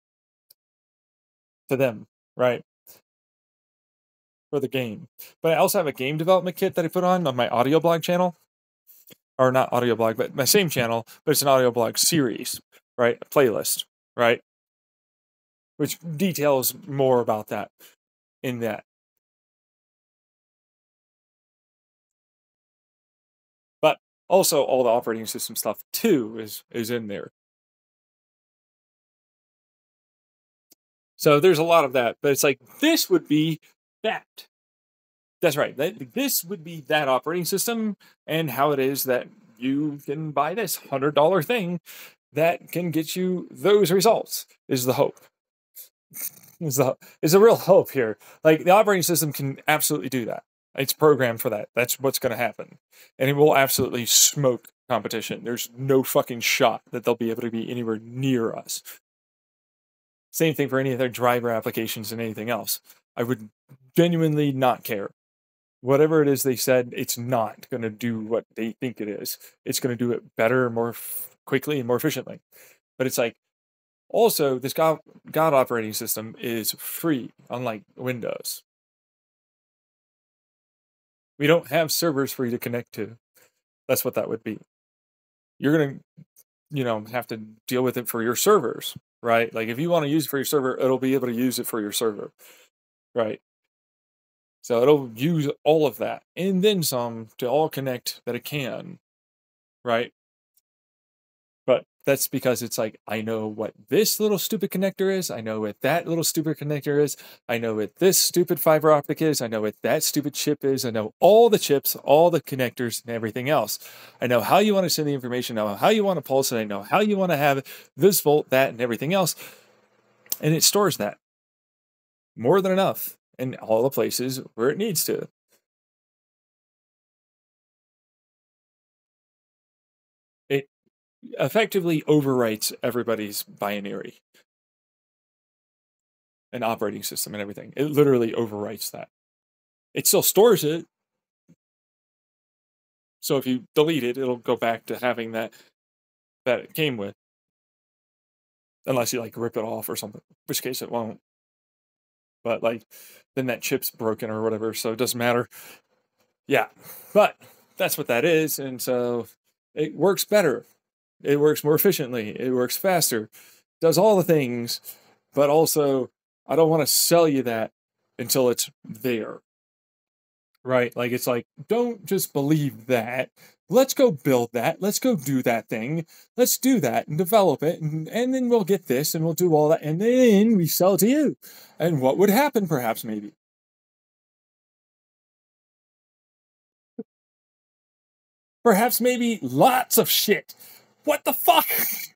To them, right? For the game. But I also have a game development kit that I put on my audio blog channel. Or not audio blog, but my same channel, but it's an audio blog series, right? A playlist, right? Which details more about that in that. But also all the operating system stuff too is in there. So there's a lot of that, but it's like, this would be that. That's right. This would be that operating system, and how it is that you can buy this $100 thing that can get you those results is the hope. Is a real hope here. Like, the operating system can absolutely do that. It's programmed for that. That's what's going to happen. And it will absolutely smoke competition. There's no fucking shot that they'll be able to be anywhere near us. Same thing for any of their driver applications and anything else. I would genuinely not care. Whatever it is they said, it's not going to do what they think it is. It's going to do it better, more quickly, and more efficiently. But it's like, also, this God operating system is free, unlike Windows. We don't have servers for you to connect to. That's what that would be. You're going to, have to deal with it for your servers, right? Like, if you want to use it for your server, it'll be able to use it for your server, right? So it'll use all of that and then some to all connect that it can, right? But that's because it's like, I know what this little stupid connector is. I know what that little stupid connector is. I know what this stupid fiber optic is. I know what that stupid chip is. I know all the chips, all the connectors, and everything else. I know how you want to send the information. I know how you want to pulse it. I know how you want to have this volt, that, and everything else. And it stores that more than enough in all the places where it needs to. It effectively overwrites everybody's binary and operating system and everything. It literally overwrites that. It still stores it. So if you delete it, it'll go back to having that it came with. Unless you like rip it off or something, in which case it won't. But like, then that chip's broken or whatever, so it doesn't matter. Yeah, but that's what that is, and so it works better. It works more efficiently. It works faster. Does all the things, but also I don't want to sell you that until it's there. Right? Like it's like, don't just believe that. Let's go build that. Let's go do that thing. Let's do that and develop it. And then we'll get this and we'll do all that. And then we sell it to you. And what would happen, perhaps, maybe? Perhaps, maybe lots of shit. What the fuck?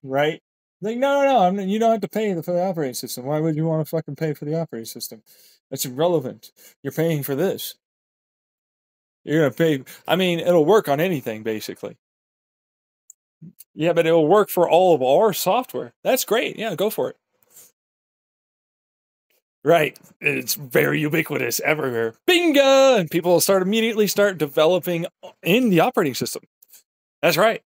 Right? Like, no, you don't have to pay for the operating system. Why would you want to fucking pay for the operating system? That's irrelevant. You're paying for this. You're gonna pay. I mean, it'll work on anything, basically. Yeah, but it'll work for all of our software. That's great. Yeah, go for it. Right. It's very ubiquitous everywhere. Bingo! And people will immediately start developing in the operating system. That's right.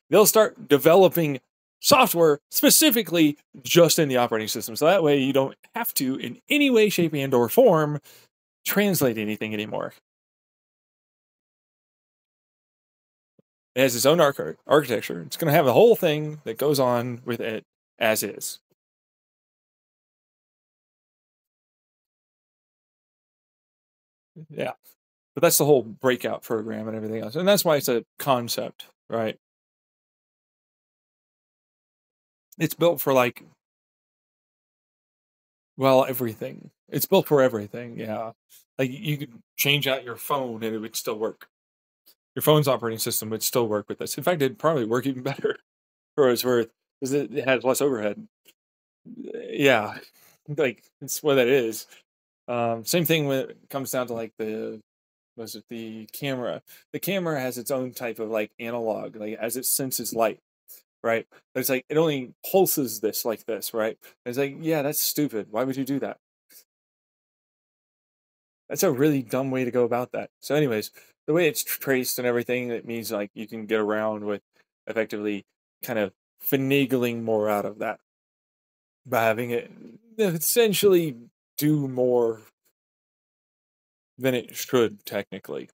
They'll start developing software specifically just in the operating system. So that way you don't have to, in any way, shape, and or form, translate anything anymore. It has its own architecture. It's going to have the whole thing that goes on with it as is. Yeah. But that's the whole breakout program and everything else. And that's why it's a concept, right? It's built for like, well, everything. It's built for everything, yeah. Like you could change out your phone and it would still work. Your phone's operating system would still work with this. In fact, it'd probably work even better for what it's worth because it has less overhead. Yeah, like it's what that is. Same thing when it comes down to like the camera. The camera has its own type of like analog, like as it senses light, right? But it's like it only pulses this like this, right? It's like, yeah, that's stupid. Why would you do that? That's a really dumb way to go about that. So, anyways, the way it's traced and everything, it means like you can get around with effectively kind of finagling more out of that by having it essentially do more than it should technically.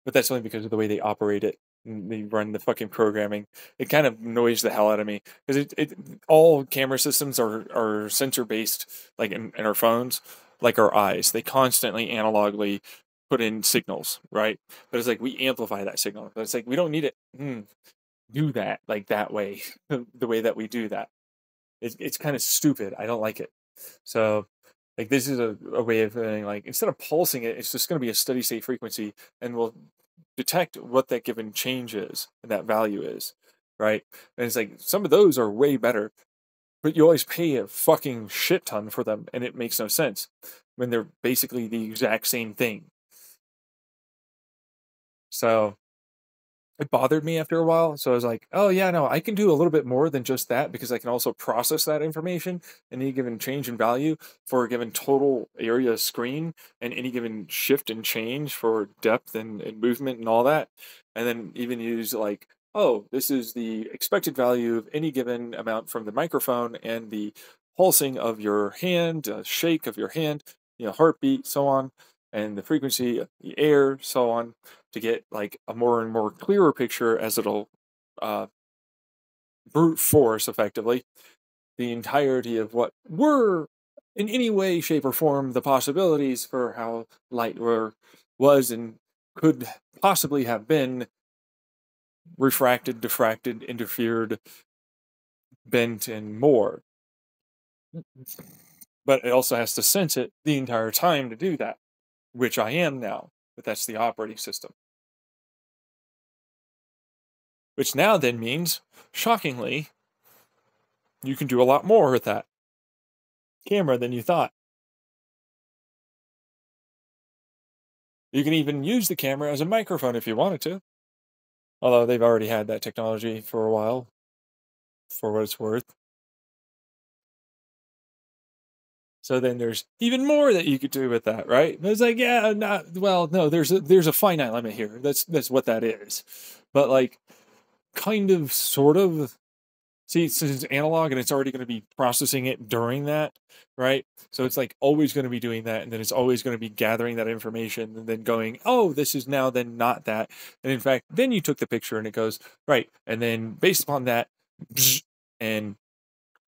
But that's only because of the way they operate it. And they run the fucking programming. It kind of annoys the hell out of me because it all camera systems are sensor based, like in our phones, like our eyes. They constantly analogically put in signals, right? But it's like we amplify that signal. But it's like we don't need it. Do that like that way, the way that we do that. It's kind of stupid. I don't like it. So like this is a way of like instead of pulsing it, it's just going to be a steady state frequency, and we'll detect what that given change is and that value is, right? And it's like some of those are way better, but you always pay a fucking shit ton for them, and it makes no sense when they're basically the exact same thing. So it bothered me after a while. So I was like, oh yeah, no, I can do a little bit more than just that because I can also process that information and any given change in value for a given total area screen and any given shift and change for depth and movement and all that. And then even use like, oh, this is the expected value of any given amount from the microphone and the pulsing of your hand, shake of your hand, heartbeat, so on, and the frequency of the air, so on, to get like a more and more clearer picture as it'll uh, brute force effectively the entirety of what were in any way, shape, or form the possibilities for how light was and could possibly have been refracted, diffracted, interfered, bent, and more. But it also has to sense it the entire time to do that, which I am now, but that's the operating system. Which now then means, shockingly, you can do a lot more with that camera than you thought. You can even use the camera as a microphone if you wanted to. Although they've already had that technology for a while, for what it's worth. So then there's even more that you could do with that, right? It's like, yeah, no, there's a finite limit here. That's what that is. But like, kind of, sort of. See, since it's analog and it's already going to be processing it during that, right? So it's like always going to be doing that, and then it's always going to be gathering that information and then going, oh, this is now then not that. And in fact, then you took the picture and it goes, right. And then based upon that, and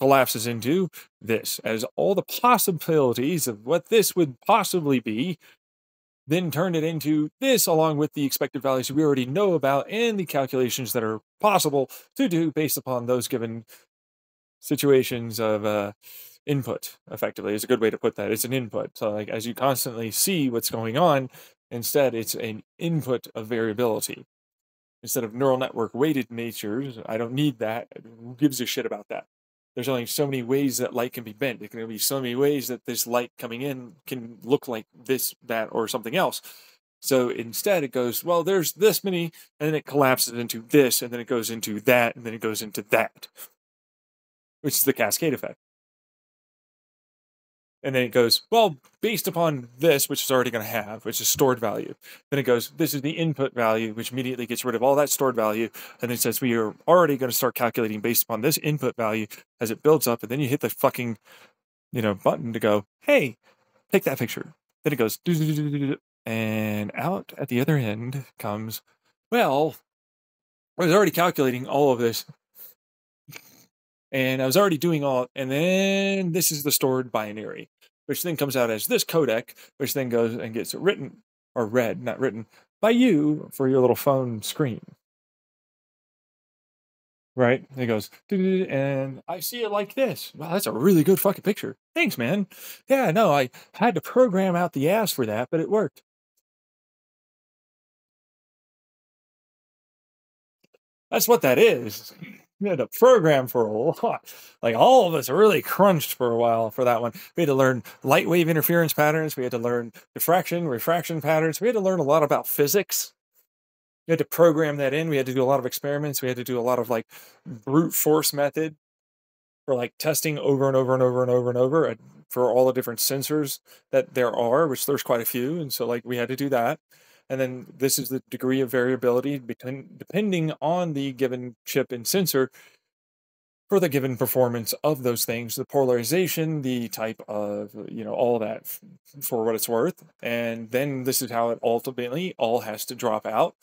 collapses into this as all the possibilities of what this would possibly be, then turn it into this along with the expected values we already know about and the calculations that are possible to do based upon those given situations of input. Effectively is a good way to put that. It's an input, so like as you constantly see what's going on, instead it's an input of variability instead of neural network weighted natures. I don't need that. Who gives a shit about that? There's only so many ways that light can be bent. There can be so many ways that this light coming in can look like this, that, or something else. So instead it goes, well, there's this many, and then it collapses into this, and then it goes into that, and then it goes into that, which is the cascade effect. And then it goes, well, based upon this, which is already going to have, which is stored value. Then it goes, this is the input value, which immediately gets rid of all that stored value. And then it says, we are already going to start calculating based upon this input value as it builds up. And then you hit the fucking, button to go, hey, take that picture. Then it goes, and out at the other end comes, well, I was already calculating all of this. And I was already doing all, and then this is the stored binary, which then comes out as this codec, which then goes and gets written, or read, not written, by you for your little phone screen. Right? And it goes, and I see it like this. Wow, that's a really good fucking picture. Thanks, man. Yeah, no, I had to program out the ass for that, but it worked. That's what that is. We had to program for a lot. Like all of us really crunched for a while for that one. We had to learn light wave interference patterns. We had to learn diffraction, refraction patterns. We had to learn a lot about physics. We had to program that in. We had to do a lot of experiments. We had to do a lot of like brute force method for like testing over and over and over and over and over for all the different sensors that there are, which there's quite a few. And so like we had to do that. And then this is the degree of variability depending on the given chip and sensor for the given performance of those things, the polarization, the type of, all that for what it's worth. And then this is how it ultimately all has to drop out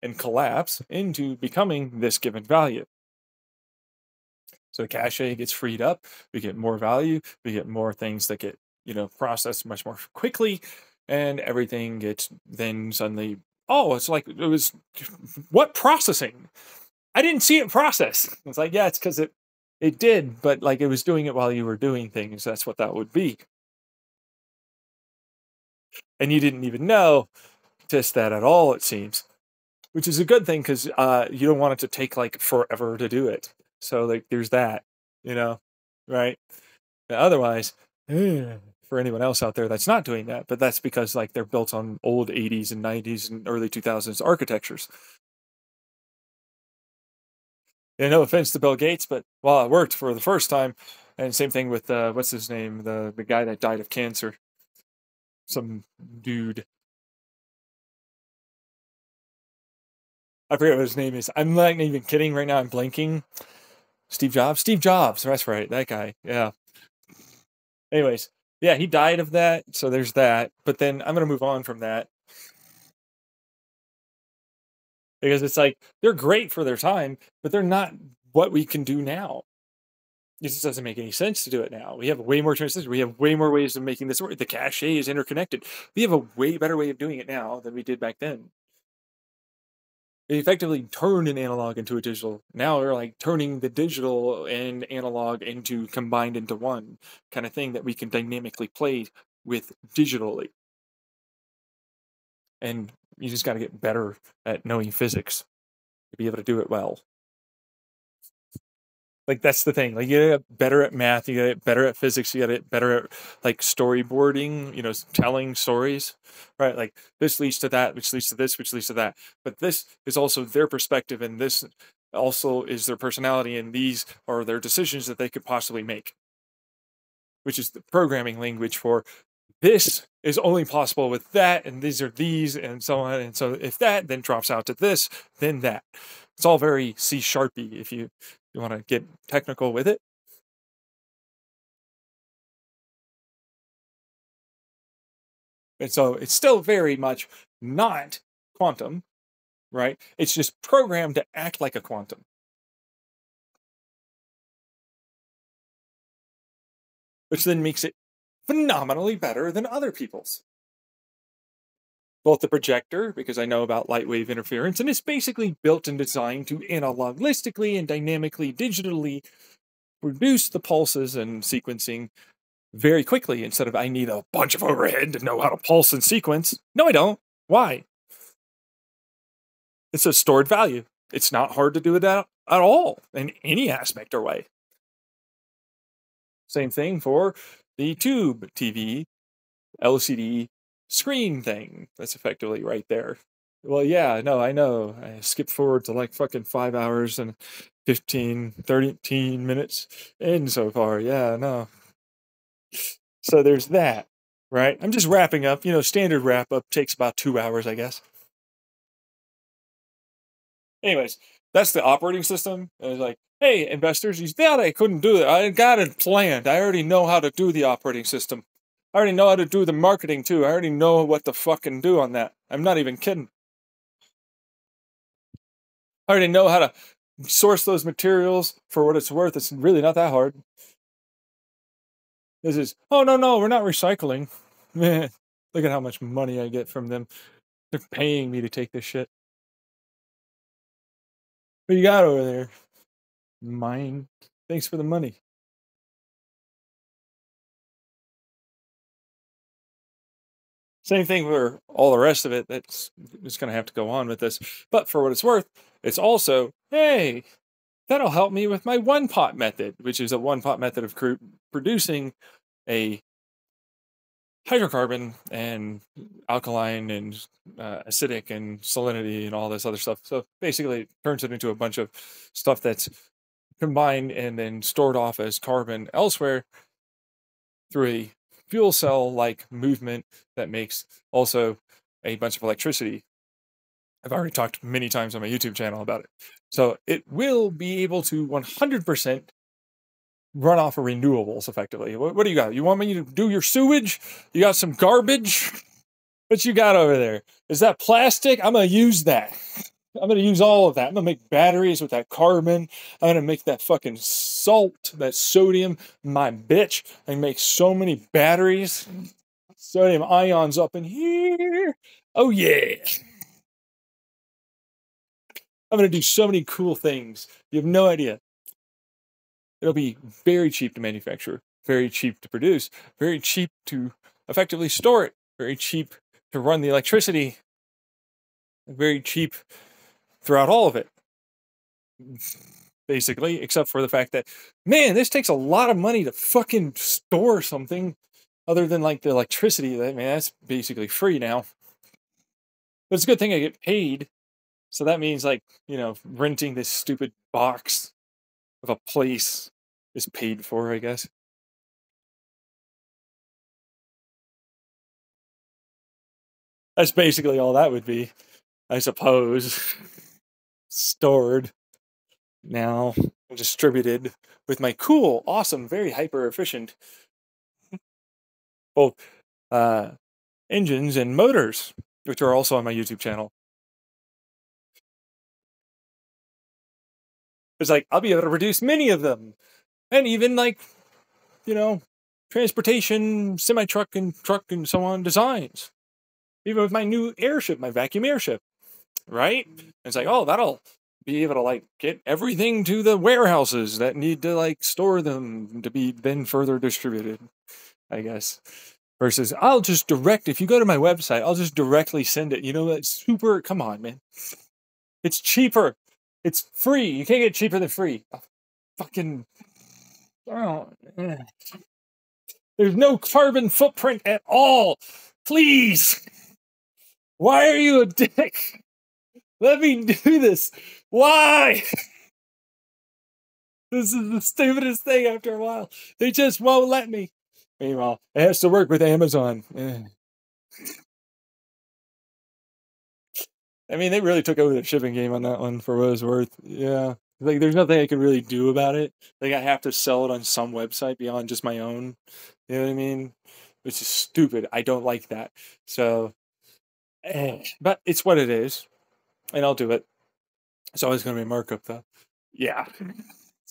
and collapse into becoming this given value. So the cache gets freed up, we get more value, we get more things that get, processed much more quickly, and everything gets then suddenly, oh, it's like it was what processing? I didn't see it process. It's like, yeah, it's because it did, but like it was doing it while you were doing things. That's what that would be. And you didn't even know just that at all, it seems. Which is a good thing because you don't want it to take like forever to do it. So like there's that, right? Now, otherwise, for anyone else out there that's not doing that, but that's because like they're built on old 80s and 90s and early 2000s architectures. Yeah, no offense to Bill Gates, but well, it worked for the first time. And same thing with what's his name, the guy that died of cancer, some dude. I forget what his name is. I'm not even kidding right now. I'm blanking. Steve Jobs. Steve Jobs. That's right. That guy. Yeah. Anyways, yeah, he died of that. So there's that. But then I'm gonna move on from that because it's like they're great for their time, but they're not what we can do now. It just doesn't make any sense to do it now. We have way more choices. We have way more ways of making this work. The cache is interconnected. We have a way better way of doing it now than we did back then. It effectively turned an analog into a digital. Now we're like turning the digital and analog into combined into one kind of thing that we can dynamically play with digitally. And you just got to get better at knowing physics to be able to do it well. Like that's the thing. Like you gotta get better at math, you gotta get better at physics, you gotta get better at like storyboarding, telling stories, right? Like this leads to that, which leads to this, which leads to that. But this is also their perspective, and this also is their personality, and these are their decisions that they could possibly make. Which is the programming language for this is only possible with that, and these are these, and so on. And so if that then drops out to this, then that. It's all very C sharpy if you want to get technical with it. And so it's still very much not quantum, right? It's just programmed to act like a quantum. which then makes it phenomenally better than other people's. Both the projector, because I know about light wave interference, and it's basically built and designed to analogistically and dynamically, digitally produce the pulses and sequencing very quickly instead of I need a bunch of overhead to know how to pulse and sequence. No, I don't. Why? It's a stored value. It's not hard to do it at all in any aspect or way. Same thing for the tube TV LCD screen thing. That's effectively right there. Well, yeah, no, I know. I skipped forward to like fucking 5 hours and 13 minutes in so far. Yeah, no. So there's that, right? I'm just wrapping up. Standard wrap up takes about 2 hours, I guess. Anyways, that's the operating system. And it's like, hey, investors, you thought I couldn't do it. I got it planned. I already know how to do the operating system. I already know how to do the marketing too. I already know what to fucking do on that. I'm not even kidding. I already know how to source those materials for what it's worth. It's really not that hard. This is, oh, no, we're not recycling. Look at how much money I get from them. They're paying me to take this shit. What you got over there? Mine. Thanks for the money. Same thing for all the rest of it. That's just going to have to go on with this. But for what it's worth, it's also, hey, that'll help me with my one-pot method, which is a one-pot method of producing a hydrocarbon and alkaline and acidic and salinity and all this other stuff. So basically, it turns it into a bunch of stuff that's combined and then stored off as carbon elsewhere through a fuel cell-like movement that makes also a bunch of electricity. I've already talked many times on my YouTube channel about it. So it will be able to 100% run off of renewables effectively. What do you got? You want me to do your sewage? You got some garbage? What you got over there? Is that plastic? I'm going to use that. I'm going to use all of that. I'm going to make batteries with that carbon. I'm going to make that fucking salt, that sodium, my bitch. I make so many batteries. Sodium ions up in here. Oh, yeah. I'm going to do so many cool things. You have no idea. It'll be very cheap to manufacture, very cheap to produce, very cheap to effectively store it, very cheap to run the electricity, very cheap throughout all of it. Basically, except for the fact that, man, this takes a lot of money to fucking store something other than like the electricity. I mean, that's basically free now. But it's a good thing I get paid. So that means like, renting this stupid box of a place is paid for, I guess. That's basically all that would be, I suppose. Stored now, distributed with my cool, awesome, very hyper efficient both engines and motors, which are also on my YouTube channel. It's like I'll be able to produce many of them, and even like, transportation, semi-truck and truck and so on designs. Even with my new airship, my vacuum airship, right? It's like, oh, that'll be able to like get everything to the warehouses that need to like store them to be then further distributed, I guess. Versus I'll just if you go to my website, I'll just directly send it. That's super, come on, man. It's cheaper. It's free. You can't get cheaper than free. Fucking, oh, there's no carbon footprint at all. Please. Why are you a dick? Let me do this. Why? This is the stupidest thing after a while. They just won't let me. Meanwhile, it has to work with Amazon. I mean, they really took over the shipping game on that one for what it's worth. Yeah. Like, there's nothing I can really do about it. Like, I have to sell it on some website beyond just my own. You know what I mean? Which is stupid. I don't like that. So, but it's what it is. And I'll do it. It's always going to be a markup, though. Yeah.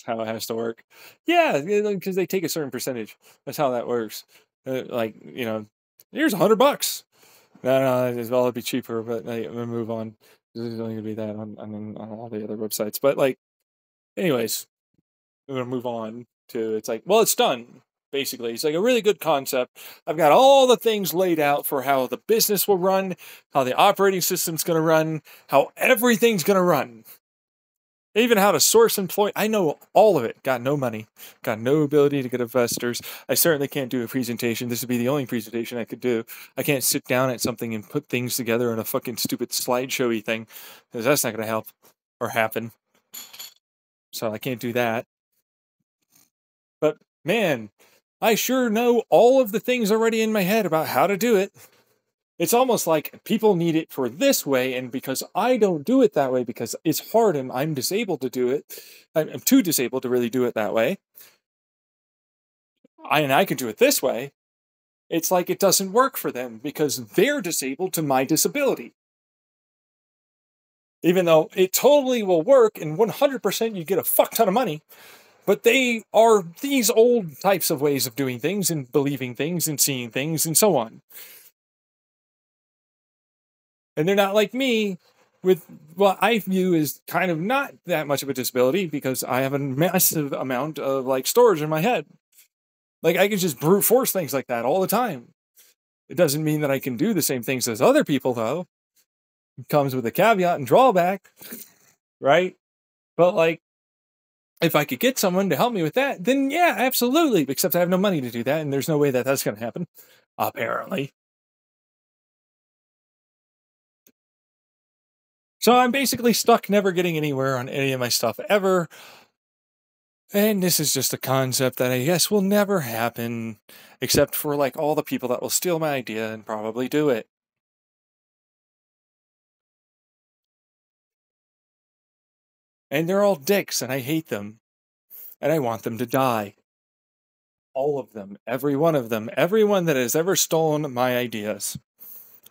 how it has to work. Yeah, because they take a certain percentage. That's how that works. Like, here's $100. No, well, it'd be cheaper, but I'm gonna move on. There's only gonna be that on all the other websites. But like, anyways, I'm gonna move on to it's like, well, it's done. Basically, it's like a really good concept. I've got all the things laid out for how the business will run, how the operating system's gonna run, how everything's gonna run. Even how to source employee. I know all of it. Got no money. Got no ability to get investors. I certainly can't do a presentation. This would be the only presentation I could do. I can't sit down at something and put things together in a fucking stupid slideshowy thing, because that's not going to help or happen. So I can't do that. But man, I sure know all of the things already in my head about how to do it. It's almost like people need it for this way, and because I don't do it that way because it's hard and I'm disabled to do it, I'm too disabled to really do it that way, I can do it this way, it's like it doesn't work for them because they're disabled to my disability. Even though it totally will work and 100% you get a fuck ton of money, but they are these old types of ways of doing things and believing things and seeing things and so on. And they're not like me with what I view as kind of not that much of a disability because I have a massive amount of like storage in my head. Like I can just brute force things like that all the time. It doesn't mean that I can do the same things as other people though. It comes with a caveat and drawback, right? But like, if I could get someone to help me with that, then yeah, absolutely. Except I have no money to do that and there's no way that that's going to happen, apparently. So I'm basically stuck never getting anywhere on any of my stuff ever. And this is just a concept that I guess will never happen, except for like all the people that will steal my idea and probably do it. And they're all dicks and I hate them. And I want them to die. All of them. Every one of them. Everyone that has ever stolen my ideas.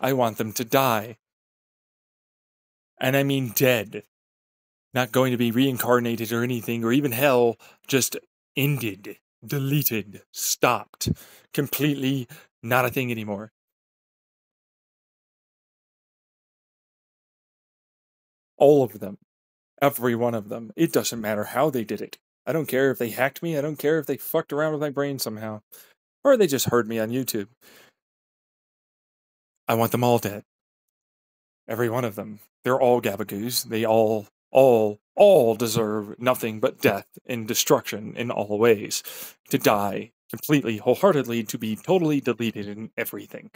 I want them to die. And I mean dead. Not going to be reincarnated or anything, or even hell, just ended, deleted, stopped, completely not a thing anymore. All of them, every one of them. It doesn't matter how they did it. I don't care if they hacked me. I don't care if they fucked around with my brain somehow, or they just heard me on YouTube. I want them all dead. Every one of them. They're all gabagoos. They all deserve nothing but death and destruction in all ways. To die completely, wholeheartedly, to be totally deleted in everything.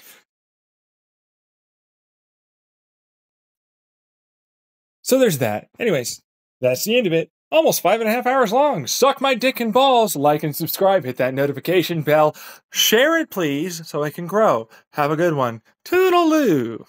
So there's that. Anyways, that's the end of it. Almost 5.5 hours long. Suck my dick and balls. Like and subscribe. Hit that notification bell. Share it, please, so I can grow. Have a good one. Toodaloo.